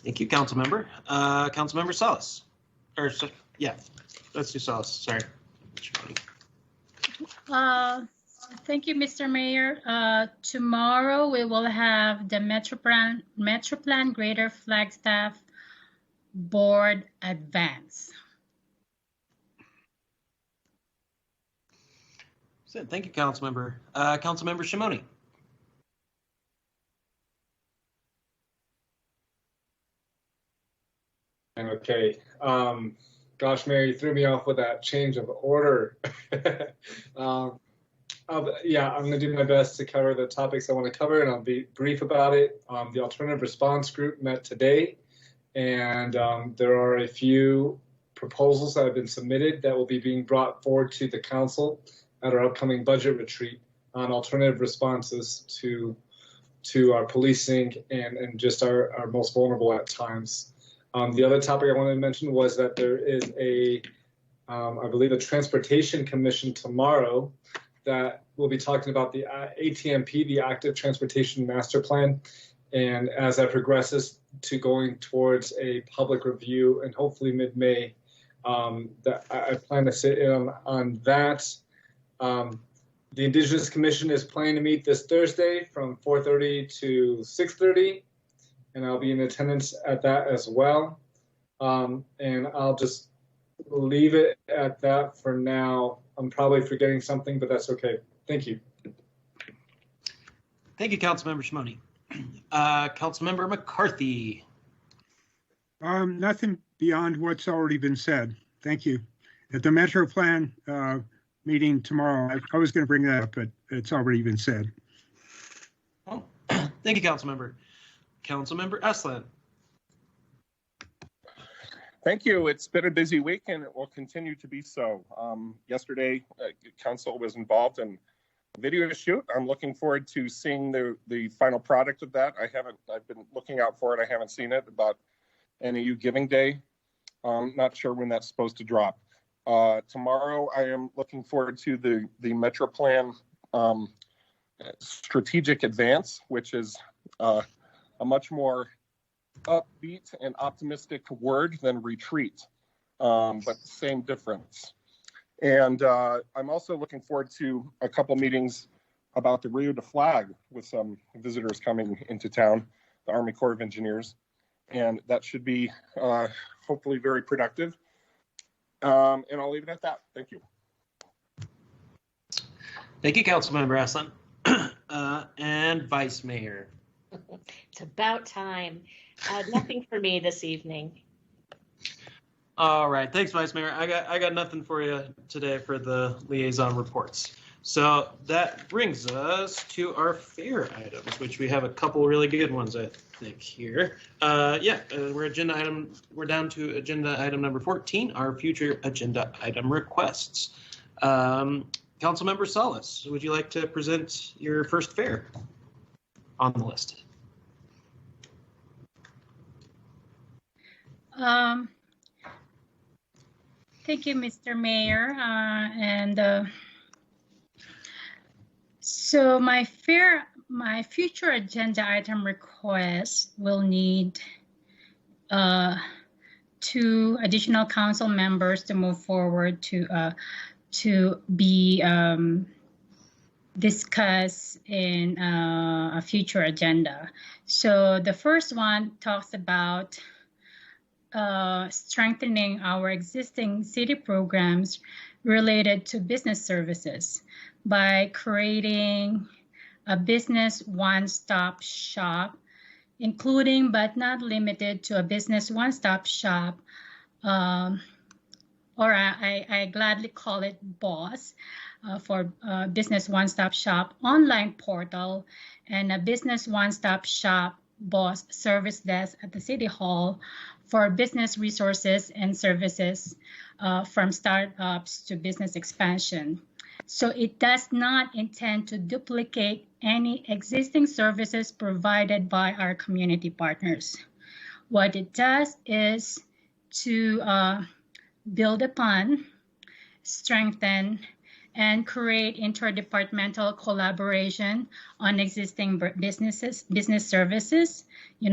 Thank you, Councilmember. Councilmember Salas. Yeah, let's do Salas, sorry. Thank you, Mr. Mayor. Tomorrow we will have the Metroplan Greater Flagstaff Board Advance. Thank you, Councilmember. Councilmember Shimoni. Okay. Gosh, Mary, you threw me off with that change of order. Yeah, I'm going to do my best to cover the topics I want to cover, and I'll be brief about it. The Alternative Response Group met today, and there are a few proposals that have been submitted that will be being brought forward to the council at our upcoming budget retreat on alternative responses to to our policing and just our most vulnerable at times. The other topic I wanted to mention was that there is I believe a transportation commission tomorrow that will be talking about the ATMP, the Active Transportation Master Plan. And as that progresses to going towards a public review and hopefully mid-May, that I plan to sit in on that. The Indigenous Commission is planning to meet this Thursday from 4:30 to 6:30, and I'll be in attendance at that as well. And I'll just leave it at that for now. I'm probably forgetting something, but that's okay. Thank you. Thank you, Councilmember Shimoni. Councilmember McCarthy. Nothing beyond what's already been said. Thank you. At the Metro Plan meeting tomorrow, I was going to bring that up, but it's already been said. Oh, thank you, Councilmember. Councilmember Aslan. Thank you. It's been a busy week and it will continue to be so. Yesterday, council was involved in a video shoot. I'm looking forward to seeing the final product of that. I've been looking out for it. I haven't seen it about NAU Giving Day. Not sure when that's supposed to drop. Tomorrow, I am looking forward to the Metro Plan strategic advance, which is a much more upbeat and optimistic word than retreat, but same difference. And I'm also looking forward to a couple meetings about the Rio de Flag with some visitors coming into town, the Army Corps of Engineers, and that should be hopefully very productive. And I'll leave it at that. Thank you. Thank you, Councilmember Aslan. And Vice Mayor. It's about time. Nothing for me this evening. All right, thanks, Vice Mayor. I got nothing for you today for the liaison reports. So that brings us to our fair items, which we have a couple really good ones, I think, here. We're down to agenda item number 14, our future agenda item requests. Councilmember Salas, would you like to present your first fair on the list? Thank you, Mr. Mayor. So my future agenda item request will need 2 additional council members to move forward to be discussed in a future agenda. So the first one talks about strengthening our existing city programs related to business services by creating a business one-stop shop, including but not limited to a business one-stop shop, or I gladly call it BOSS, for Business One-Stop Shop online portal, and a Business One-Stop Shop BOSS service desk at the City Hall for business resources and services from startups to business expansion. So it does not intend to duplicate any existing services provided by our community partners. What it does is to build upon, strengthen, and create interdepartmental collaboration on existing business services,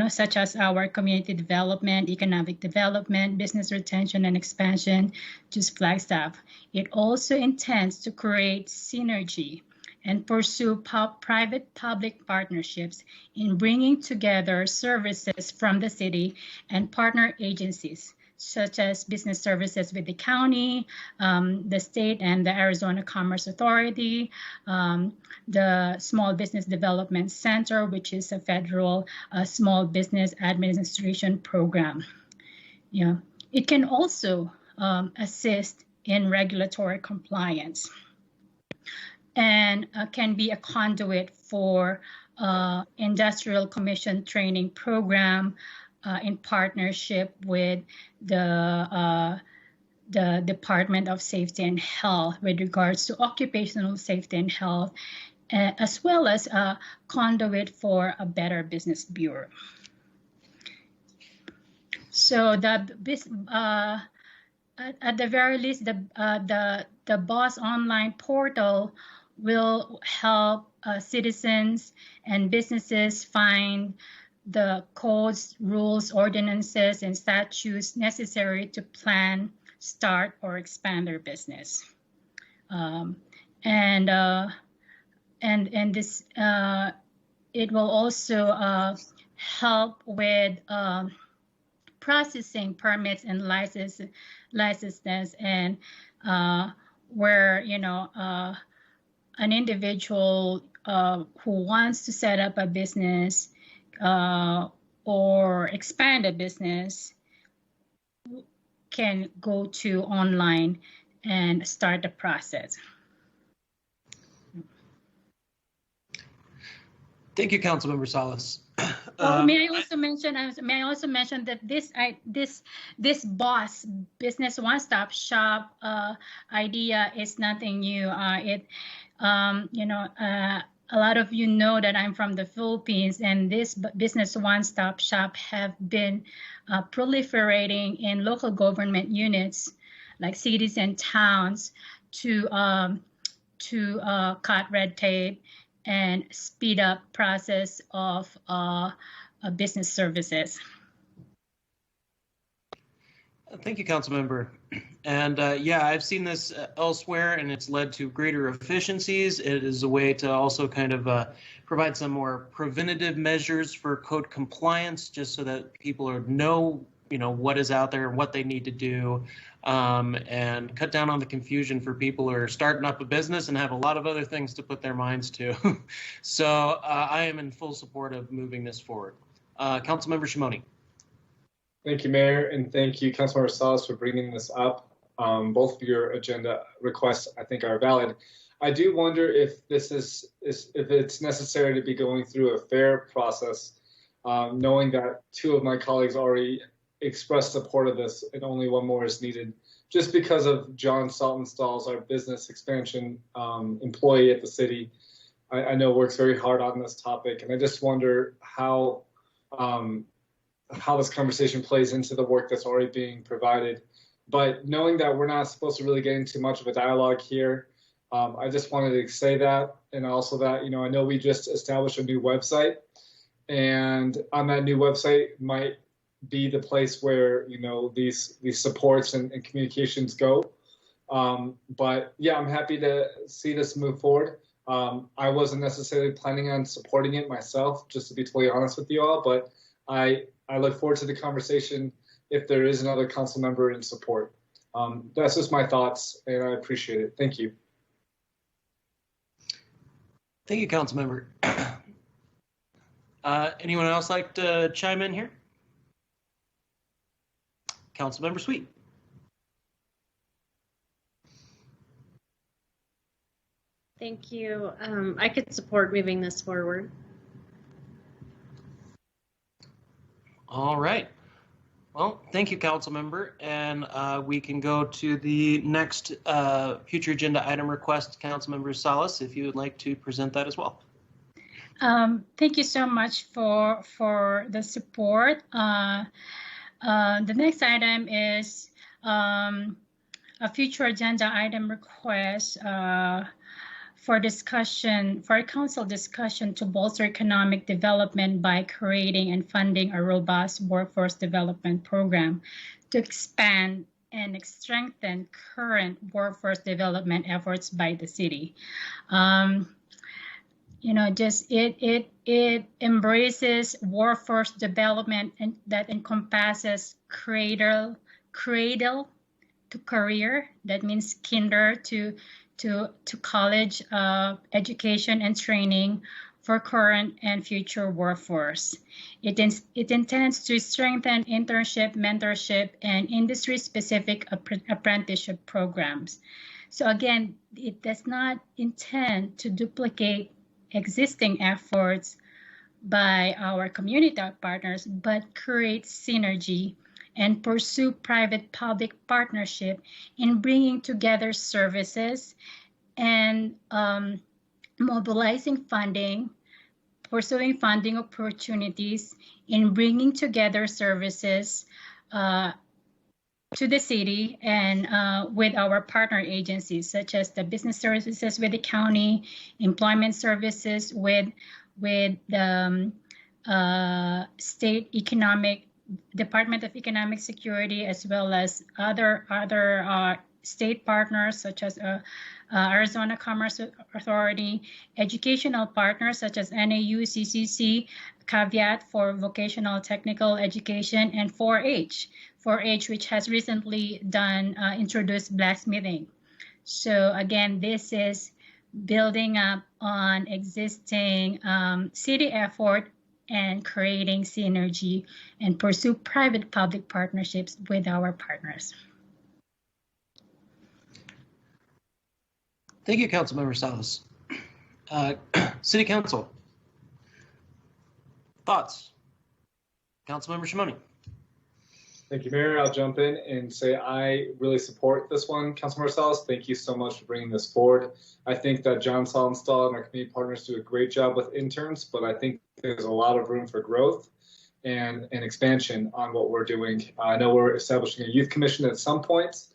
such as our community development, economic development, business retention and expansion, just Flagstaff. It also intends to create synergy and pursue private-public partnerships in bringing together services from the city and partner agencies, such as business services with the county, the state and the Arizona Commerce Authority, the Small Business Development Center, which is a federal small business administration program. It can also assist in regulatory compliance and can be a conduit for industrial commission training program, in partnership with the Department of Safety and Health with regards to occupational safety and health as well as a conduit for a better business bureau. So at the very least, the BOSS online portal will help citizens and businesses find the codes, rules, ordinances, and statutes necessary to plan, start, or expand their business. And this it will also help with processing permits and licenses, and where an individual who wants to set up a business or expand a business can go to online and start the process. Thank you, Councilmember Salas. May I also mention that this BOSS Business One-Stop Shop idea is nothing new. A lot of you know that I'm from the Philippines, and this Business One-Stop Shop have been proliferating in local government units like cities and towns to cut red tape and speed up process of business services. Thank you, Councilmember. And yeah, I've seen this elsewhere, and it's led to greater efficiencies. It is a way to also kind of provide some more preventative measures for code compliance, just so that people know, what is out there and what they need to do, and cut down on the confusion for people who are starting up a business and have a lot of other things to put their minds to. So I am in full support of moving this forward. Councilmember Shimoni. Thank you, Mayor, and thank you, Councilmember Salas, for bringing this up. Both of your agenda requests, I think, are valid. I do wonder if this if it's necessary to be going through a fair process, knowing that two of my colleagues already expressed support of this, and only one more is needed, just because of John Saltonstalls, our business expansion employee at the city. I know works very hard on this topic, and I just wonder how this conversation plays into the work that's already being provided. But knowing that we're not supposed to really get into much of a dialogue here, I just wanted to say that, and also that, I know we just established a new website, and on that new website might be the place where, these supports and communications go. But yeah, I'm happy to see this move forward. I wasn't necessarily planning on supporting it myself, just to be totally honest with you all, but I look forward to the conversation if there is another council member in support. That's just my thoughts, and I appreciate it. Thank you. Thank you, Councilmember. Anyone else like to chime in here? Councilmember Sweet. Thank you. I could support moving this forward. All right. Well, thank you, Councilmember, and we can go to the next future agenda item request. Councilmember Salas, if you would like to present that as well. Thank you so much for the support. The next item is a future agenda item request for a council discussion to bolster economic development by creating and funding a robust workforce development program to expand and strengthen current workforce development efforts by the city. It embraces workforce development and that encompasses cradle to career. That means kinder to college education and training for current and future workforce. It intends to strengthen internship, mentorship, and industry-specific apprenticeship programs. So again, it does not intend to duplicate existing efforts by our community partners, but create synergy and pursue private-public partnership in bringing together services and mobilizing funding, pursuing funding opportunities, in bringing together services to the city and with our partner agencies, such as the business services with the county, employment services with the state Department of Economic Security, as well as other state partners such as Arizona Commerce Authority, educational partners such as NAU, CCC, Caveat for vocational technical education, and 4-H, which has recently introduced blacksmithing. So again, this is building up on existing city effort and creating synergy and pursue private-public partnerships with our partners. Thank you, Councilmember Salas. City Council, thoughts? Councilmember Shimoni. Thank you, Mayor. I'll jump in and say I really support this one. Councilmember Salas, thank you so much for bringing this forward. I think that John Salenstall and our community partners do a great job with interns, but I think there's a lot of room for growth and expansion on what we're doing. I know we're establishing a youth commission at some point,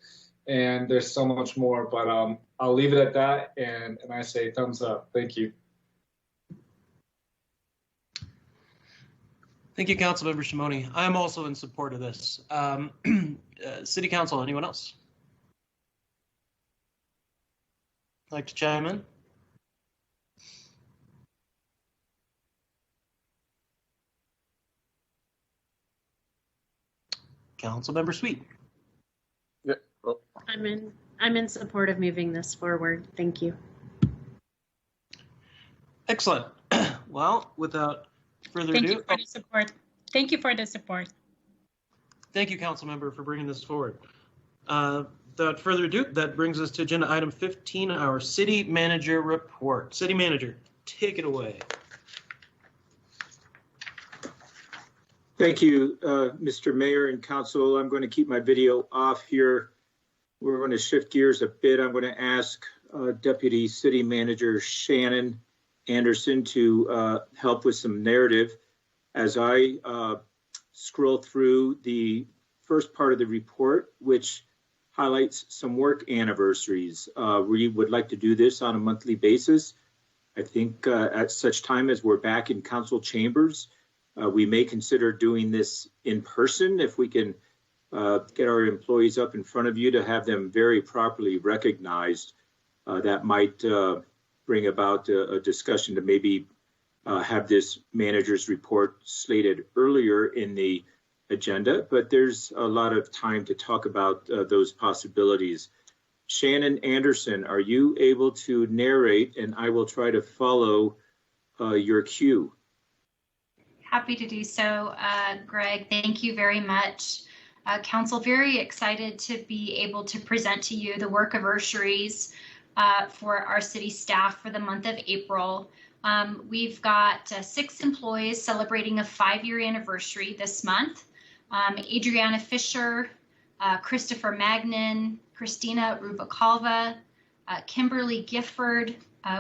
and there's so much more, but I'll leave it at that, and I say thumbs up. Thank you. Thank you, Councilmember Shimoni. I'm also in support of this. City Council, anyone else? Like to chime in? Councilmember Sweet. Yeah. Well. I'm in support of moving this forward. Thank you. Excellent. Well, without further Thank ado. you for the support. Thank you for the support. Thank you, Councilmember, for bringing this forward. Without further ado, that brings us to agenda item 15, our city manager report. City manager, take it away. Thank you, Mr. Mayor and Council. I'm going to keep my video off here. We're going to shift gears a bit. I'm going to ask Deputy City Manager Shannon Anderson to help with some narrative as I scroll through the first part of the report, which highlights some work anniversaries. We would like to do this on a monthly basis. I think at such time as we're back in council chambers, we may consider doing this in person if we can get our employees up in front of you to have them very properly recognized. That might bring about a discussion to maybe have this manager's report slated earlier in the agenda, but there's a lot of time to talk about those possibilities. Shannon Anderson, are you able to narrate, and I will try to follow your cue? Happy to do so, Greg. Thank you very much. Council, very excited to be able to present to you the work anniversaries for our city staff for the month of April. We've got 6 employees celebrating a 5-year anniversary this month. Adriana Fisher, Christopher Magnan, Christina Rubacalva, Kimberly Gifford.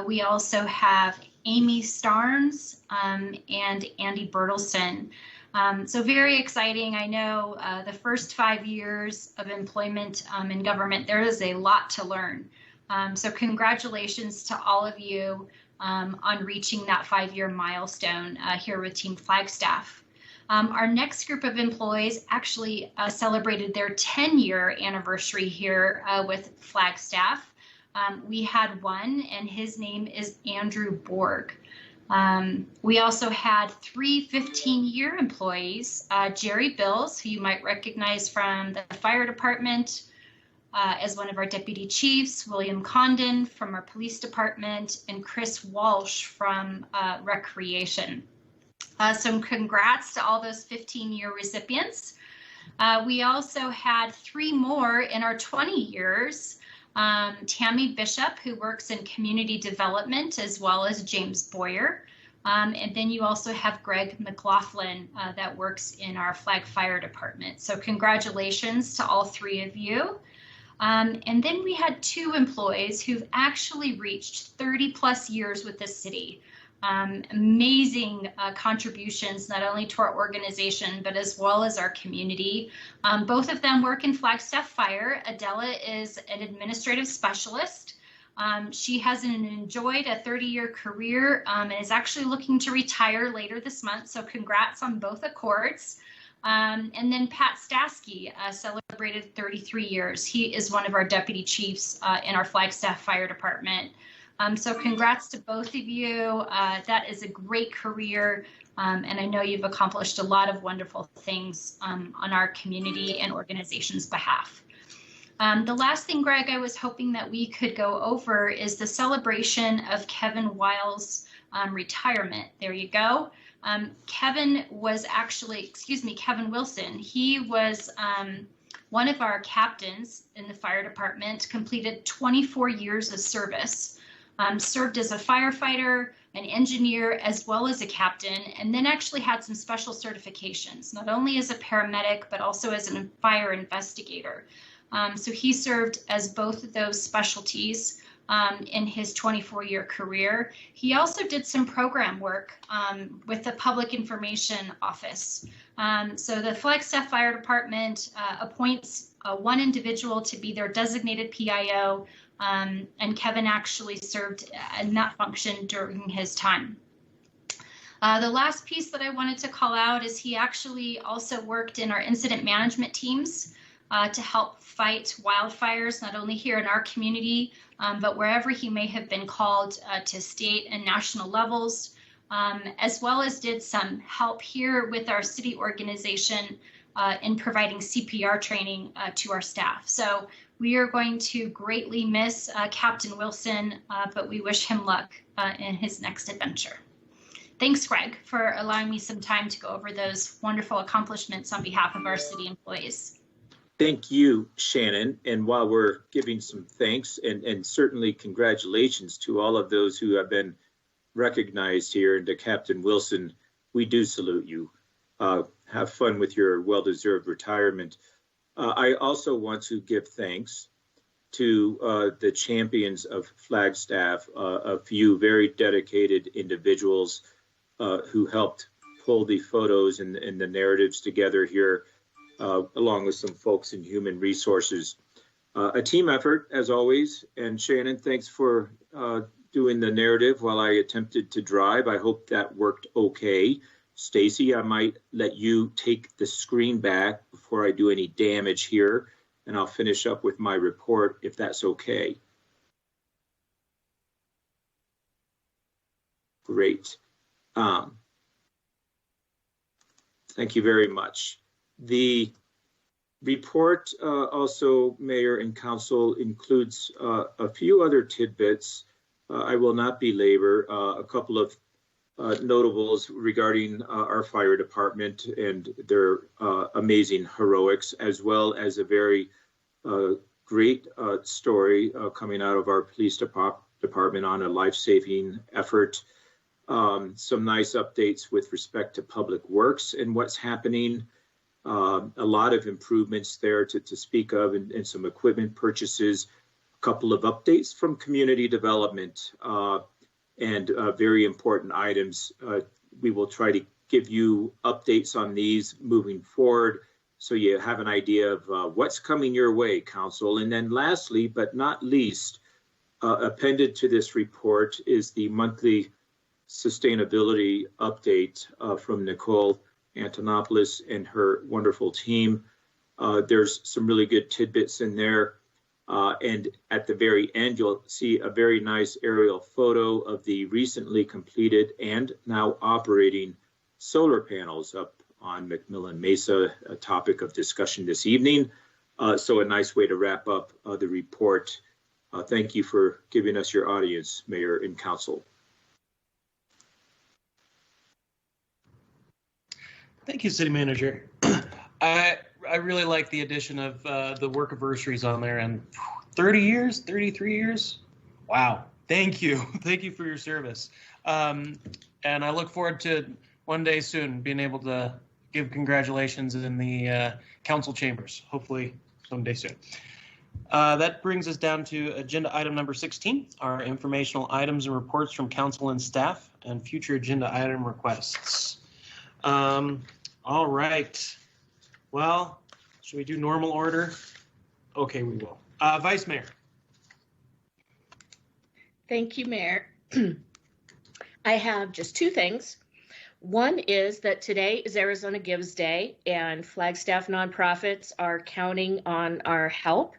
We also have Amy Starnes and Andy Bertelson. So very exciting. I know the first 5 years of employment in government, there is a lot to learn. So congratulations to all of you on reaching that 5-year milestone here with Team Flagstaff. Our next group of employees actually celebrated their 10-year anniversary here with Flagstaff. We had one, and his name is Andrew Borg. We also had 3 15-year employees, Jerry Bills, who you might recognize from the fire department as one of our deputy chiefs, William Condon from our police department, and Chris Walsh from recreation. So congrats to all those 15-year recipients. We also had 3 more in our 20 years. Tammy Bishop, who works in community development, as well as James Boyer. And then you also have Greg McLaughlin that works in our Flag Fire Department. So congratulations to all 3 of you. And then we had 2 employees who've actually reached 30 plus years with the city. Amazing contributions, not only to our organization, but as well as our community. Both of them work in Flagstaff Fire. Adela is an administrative specialist. She has enjoyed a 30-year career and is actually looking to retire later this month. So congrats on both accords. And then Pat Stasky celebrated 33 years. He is one of our deputy chiefs in our Flagstaff Fire Department. So congrats to both of you. That is a great career. And I know you've accomplished a lot of wonderful things on our community and organization's behalf. The last thing, Greg, I was hoping that we could go over is the celebration of Kevin Wiles' retirement. There you go. Kevin Wilson, he was one of our captains in the fire department, completed 24 years of service, served as a firefighter, an engineer, as well as a captain, and then actually had some special certifications, not only as a paramedic, but also as a fire investigator. So he served as both of those specialties in his 24-year career. He also did some program work with the Public Information Office. So the Flagstaff Fire Department appoints one individual to be their designated PIO, and Kevin actually served in that function during his time. The last piece that I wanted to call out is he actually also worked in our incident management teams to help fight wildfires, not only here in our community, but wherever he may have been called to state and national levels, as well as did some help here with our city organization in providing CPR training to our staff. So we are going to greatly miss Captain Wilson, but we wish him luck in his next adventure. Thanks, Greg, for allowing me some time to go over those wonderful accomplishments on behalf of our city employees. Thank you, Shannon. And while we're giving some thanks and certainly congratulations to all of those who have been recognized here, and to Captain Wilson, we do salute you. Have fun with your well-deserved retirement. I also want to give thanks to the champions of Flagstaff, a few very dedicated individuals who helped pull the photos and the narratives together here, along with some folks in human resources. A team effort, as always. And Shannon, thanks for doing the narrative while I attempted to drive. I hope that worked okay. Stacy, I might let you take the screen back before I do any damage here, and I'll finish up with my report if that's okay. Great. Thank you very much. The report also, Mayor and Council, includes a few other tidbits. I will not belabor a couple of notables regarding our fire department and their amazing heroics, as well as a very great story coming out of our police department on a life-saving effort. Some nice updates with respect to public works and what's happening. A lot of improvements there to speak of, and some equipment purchases. A couple of updates from community development. And very important items. We will try to give you updates on these moving forward so you have an idea of what's coming your way, Council. And then lastly, but not least, appended to this report is the monthly sustainability update from Nicole Antonopoulos and her wonderful team. There's some really good tidbits in there. And at the very end, you'll see a very nice aerial photo of the recently completed and now operating solar panels up on McMillan Mesa, a topic of discussion this evening. So a nice way to wrap up the report. Thank you for giving us your audience, Mayor and Council. Thank you, City Manager. I really like the addition of the work anniversaries on there, and 30 years, 33 years. Wow. Thank you. Thank you for your service. And I look forward to one day soon being able to give congratulations in the council chambers, hopefully someday soon. That brings us down to agenda item number 16, our informational items and reports from council and staff and future agenda item requests. All right. Well, should we do normal order? Okay, we will. Vice Mayor. Thank you, Mayor. I have just two things. One is that today is Arizona Gives Day, and Flagstaff nonprofits are counting on our help.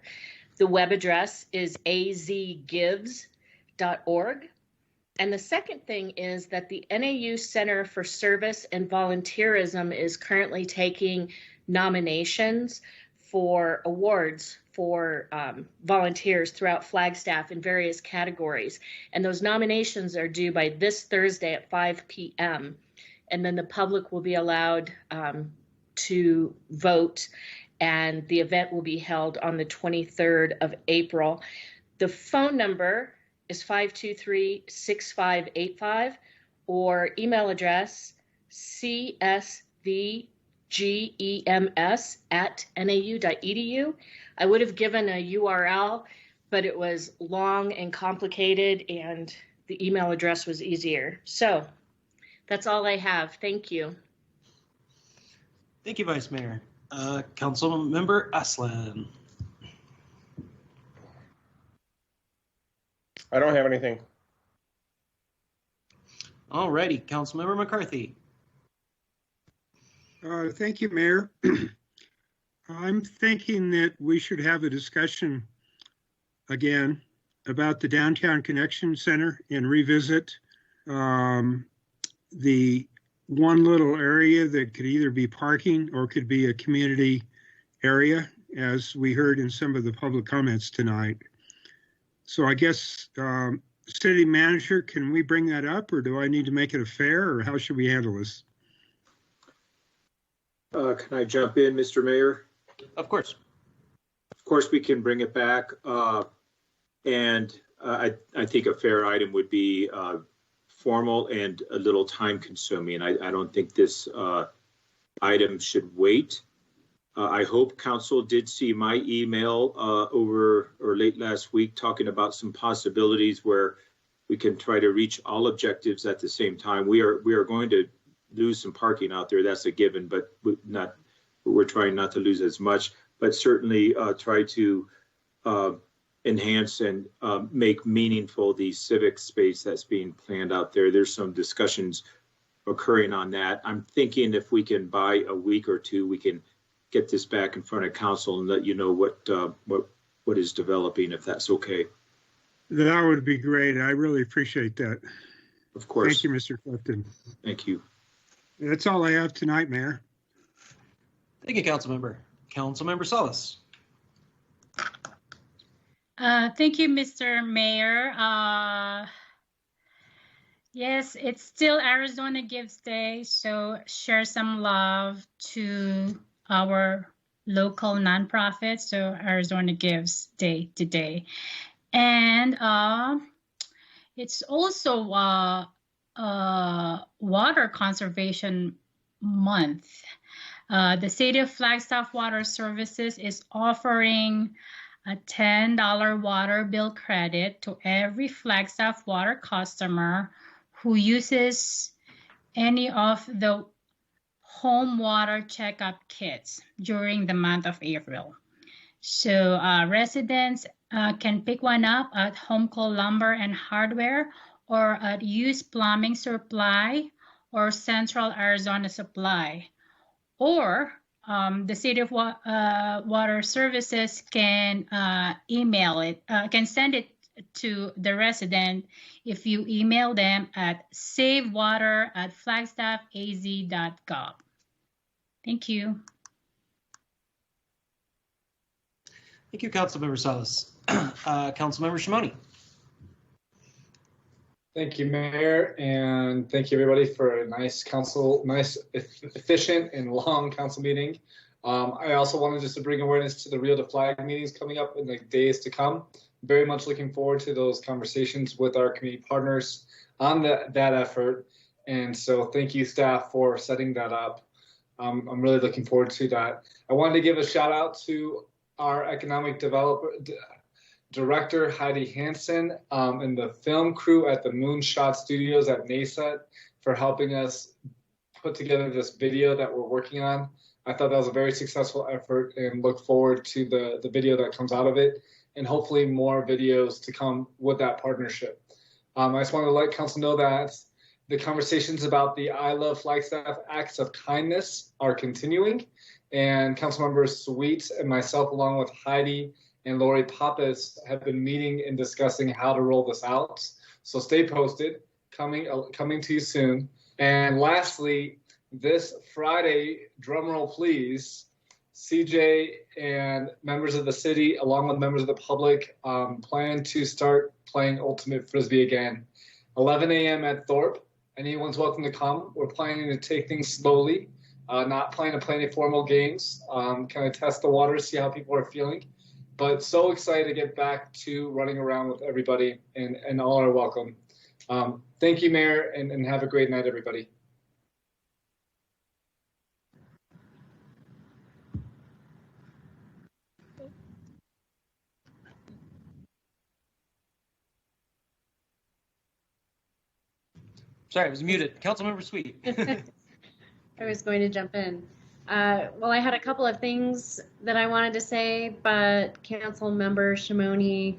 The web address is azgives.org. And the second thing is that the NAU Center for Service and Volunteerism is currently taking nominations for awards for volunteers throughout Flagstaff in various categories. And those nominations are due by this Thursday at 5 p.m. And then the public will be allowed to vote, and the event will be held on the 23rd of April. The phone number is 523-6585, or email address csvgems@nau.edu. I would have given a URL, but it was long and complicated, and the email address was easier. So that's all I have. Thank you. Thank you, Vice Mayor. Councilmember Aslan. I don't have anything. All righty, Councilmember McCarthy. Thank you, Mayor. I'm thinking that we should have a discussion again about the Downtown Connection Center and revisit the one little area that could either be parking or could be a community area, as we heard in some of the public comments tonight. So I guess, city manager, can we bring that up, or do I need to make it a fair, or how should we handle this? Can I jump in, Mr. Mayor? Of course. Of course, we can bring it back. And I think a fair item would be formal and a little time consuming. I don't think this item should wait. I hope council did see my email over or late last week talking about some possibilities where we can try to reach all objectives at the same time. We are going to lose some parking out there. That's a given, but we're trying not to lose as much, but certainly try to enhance and make meaningful the civic space that's being planned out there. There's some discussions occurring on that. I'm thinking if we can buy a week or two, we can get this back in front of council and let you know what is developing, if that's okay. That would be great. I really appreciate that. Of course. Thank you, Mr. Clifton. Thank you. That's all I have tonight, Mayor. Thank you, Councilmember. Councilmember Salas. Thank you, Mr. Mayor. Yes, it's still Arizona Gives Day, so share some love to our local nonprofits. So Arizona Gives Day today. And it's also Water Conservation Month. The City of Flagstaff Water Services is offering a $10 water bill credit to every Flagstaff water customer who uses any of the home water checkup kits during the month of April. So residents can pick one up at Homco Lumber and Hardware, or at Used Plumbing Supply or Central Arizona Supply. Or the City of Water Services can email it, can send it to the resident if you email them at savewater@flagstaffaz.gov. Thank you. Thank you, Councilmember Salas. Councilmember Shimoni. Thank you, Mayor, and thank you everybody for a nice, efficient and long council meeting. I also wanted just to bring awareness to the Real to Flag meetings coming up in the days to come. Very much looking forward to those conversations with our community partners on that effort. And so thank you, staff, for setting that up. I'm really looking forward to that. I wanted to give a shout out to our economic director, Heidi Hansen, and the film crew at the Moonshot Studios at NASET for helping us put together this video that we're working on. I thought that was a very successful effort and look forward to the video that comes out of it, and hopefully more videos to come with that partnership. I just want to let council know that the conversations about the I Love Flagstaff Acts of Kindness are continuing, and Councilmember Sweet and myself, along with Heidi and Lori Pappas, have been meeting and discussing how to roll this out. So stay posted, coming to you soon. And lastly, this Friday, drumroll please, CJ and members of the city, along with members of the public, plan to start playing Ultimate Frisbee again. 11 a.m. at Thorpe. Anyone's welcome to come. We're planning to take things slowly, not planning to play any formal games, kind of test the water, see how people are feeling. But so excited to get back to running around with everybody, and all are welcome. Thank you, Mayor, and have a great night, everybody. Sorry, I was muted. Councilmember Sweet. I was going to jump in. Well, I had a couple of things that I wanted to say, but Council Member Shimoni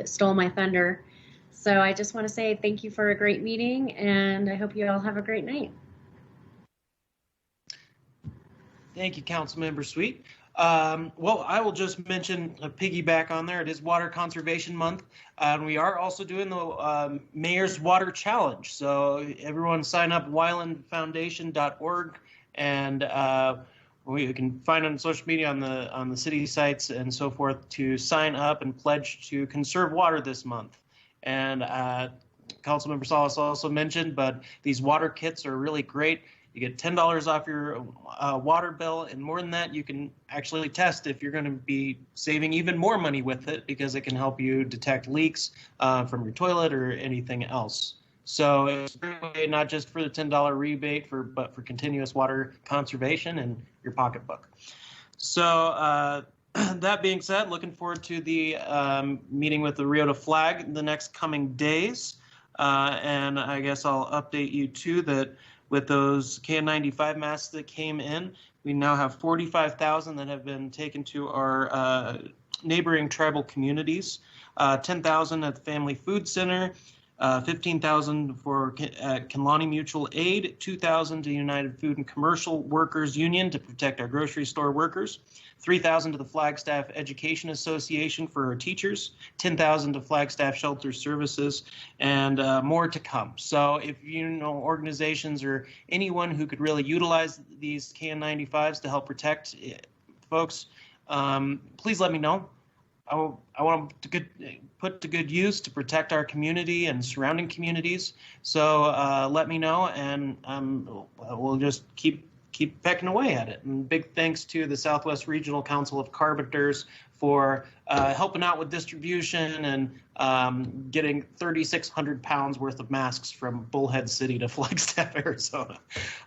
stole my thunder. So I just want to say thank you for a great meeting, and I hope you all have a great night. Thank you, Councilmember Sweet. Well, I will just mention a piggyback on there. It is Water Conservation Month. We are also doing the Mayor's Water Challenge. So everyone sign up wylandfoundation.org, and you can find it on social media on the city sites and so forth to sign up and pledge to conserve water this month. And Councilmember Salas also mentioned, but these water kits are really great. You get $10 off your water bill, and more than that, you can actually test if you're going to be saving even more money with it, because it can help you detect leaks from your toilet or anything else. So it's a great way, not just for the $10 rebate, but for continuous water conservation in your pocketbook. So that being said, looking forward to the meeting with the Riota Flag the next coming days. And I guess I'll update you too that with those KN95 masks that came in, we now have 45,000 that have been taken to our neighboring tribal communities, 10,000 at the Family Food Center, 15,000 for Kinlani Mutual Aid, 2,000 to United Food and Commercial Workers Union to protect our grocery store workers, 3,000 to the Flagstaff Education Association for our teachers, 10,000 to Flagstaff Shelter Services, and more to come. So if you know organizations or anyone who could really utilize these KN95s to help protect folks, please let me know. I want them to put to good use to protect our community and surrounding communities. So let me know, and we'll just keep pecking away at it. And big thanks to the Southwest Regional Council of Carpenters for helping out with distribution and getting 3,600 pounds worth of masks from Bullhead City to Flagstaff, Arizona.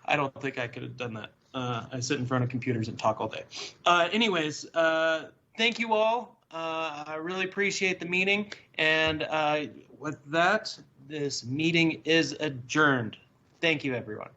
I don't think I could have done that. I sit in front of computers and talk all day. Anyways, thank you all. I really appreciate the meeting. And with that, this meeting is adjourned. Thank you, everyone.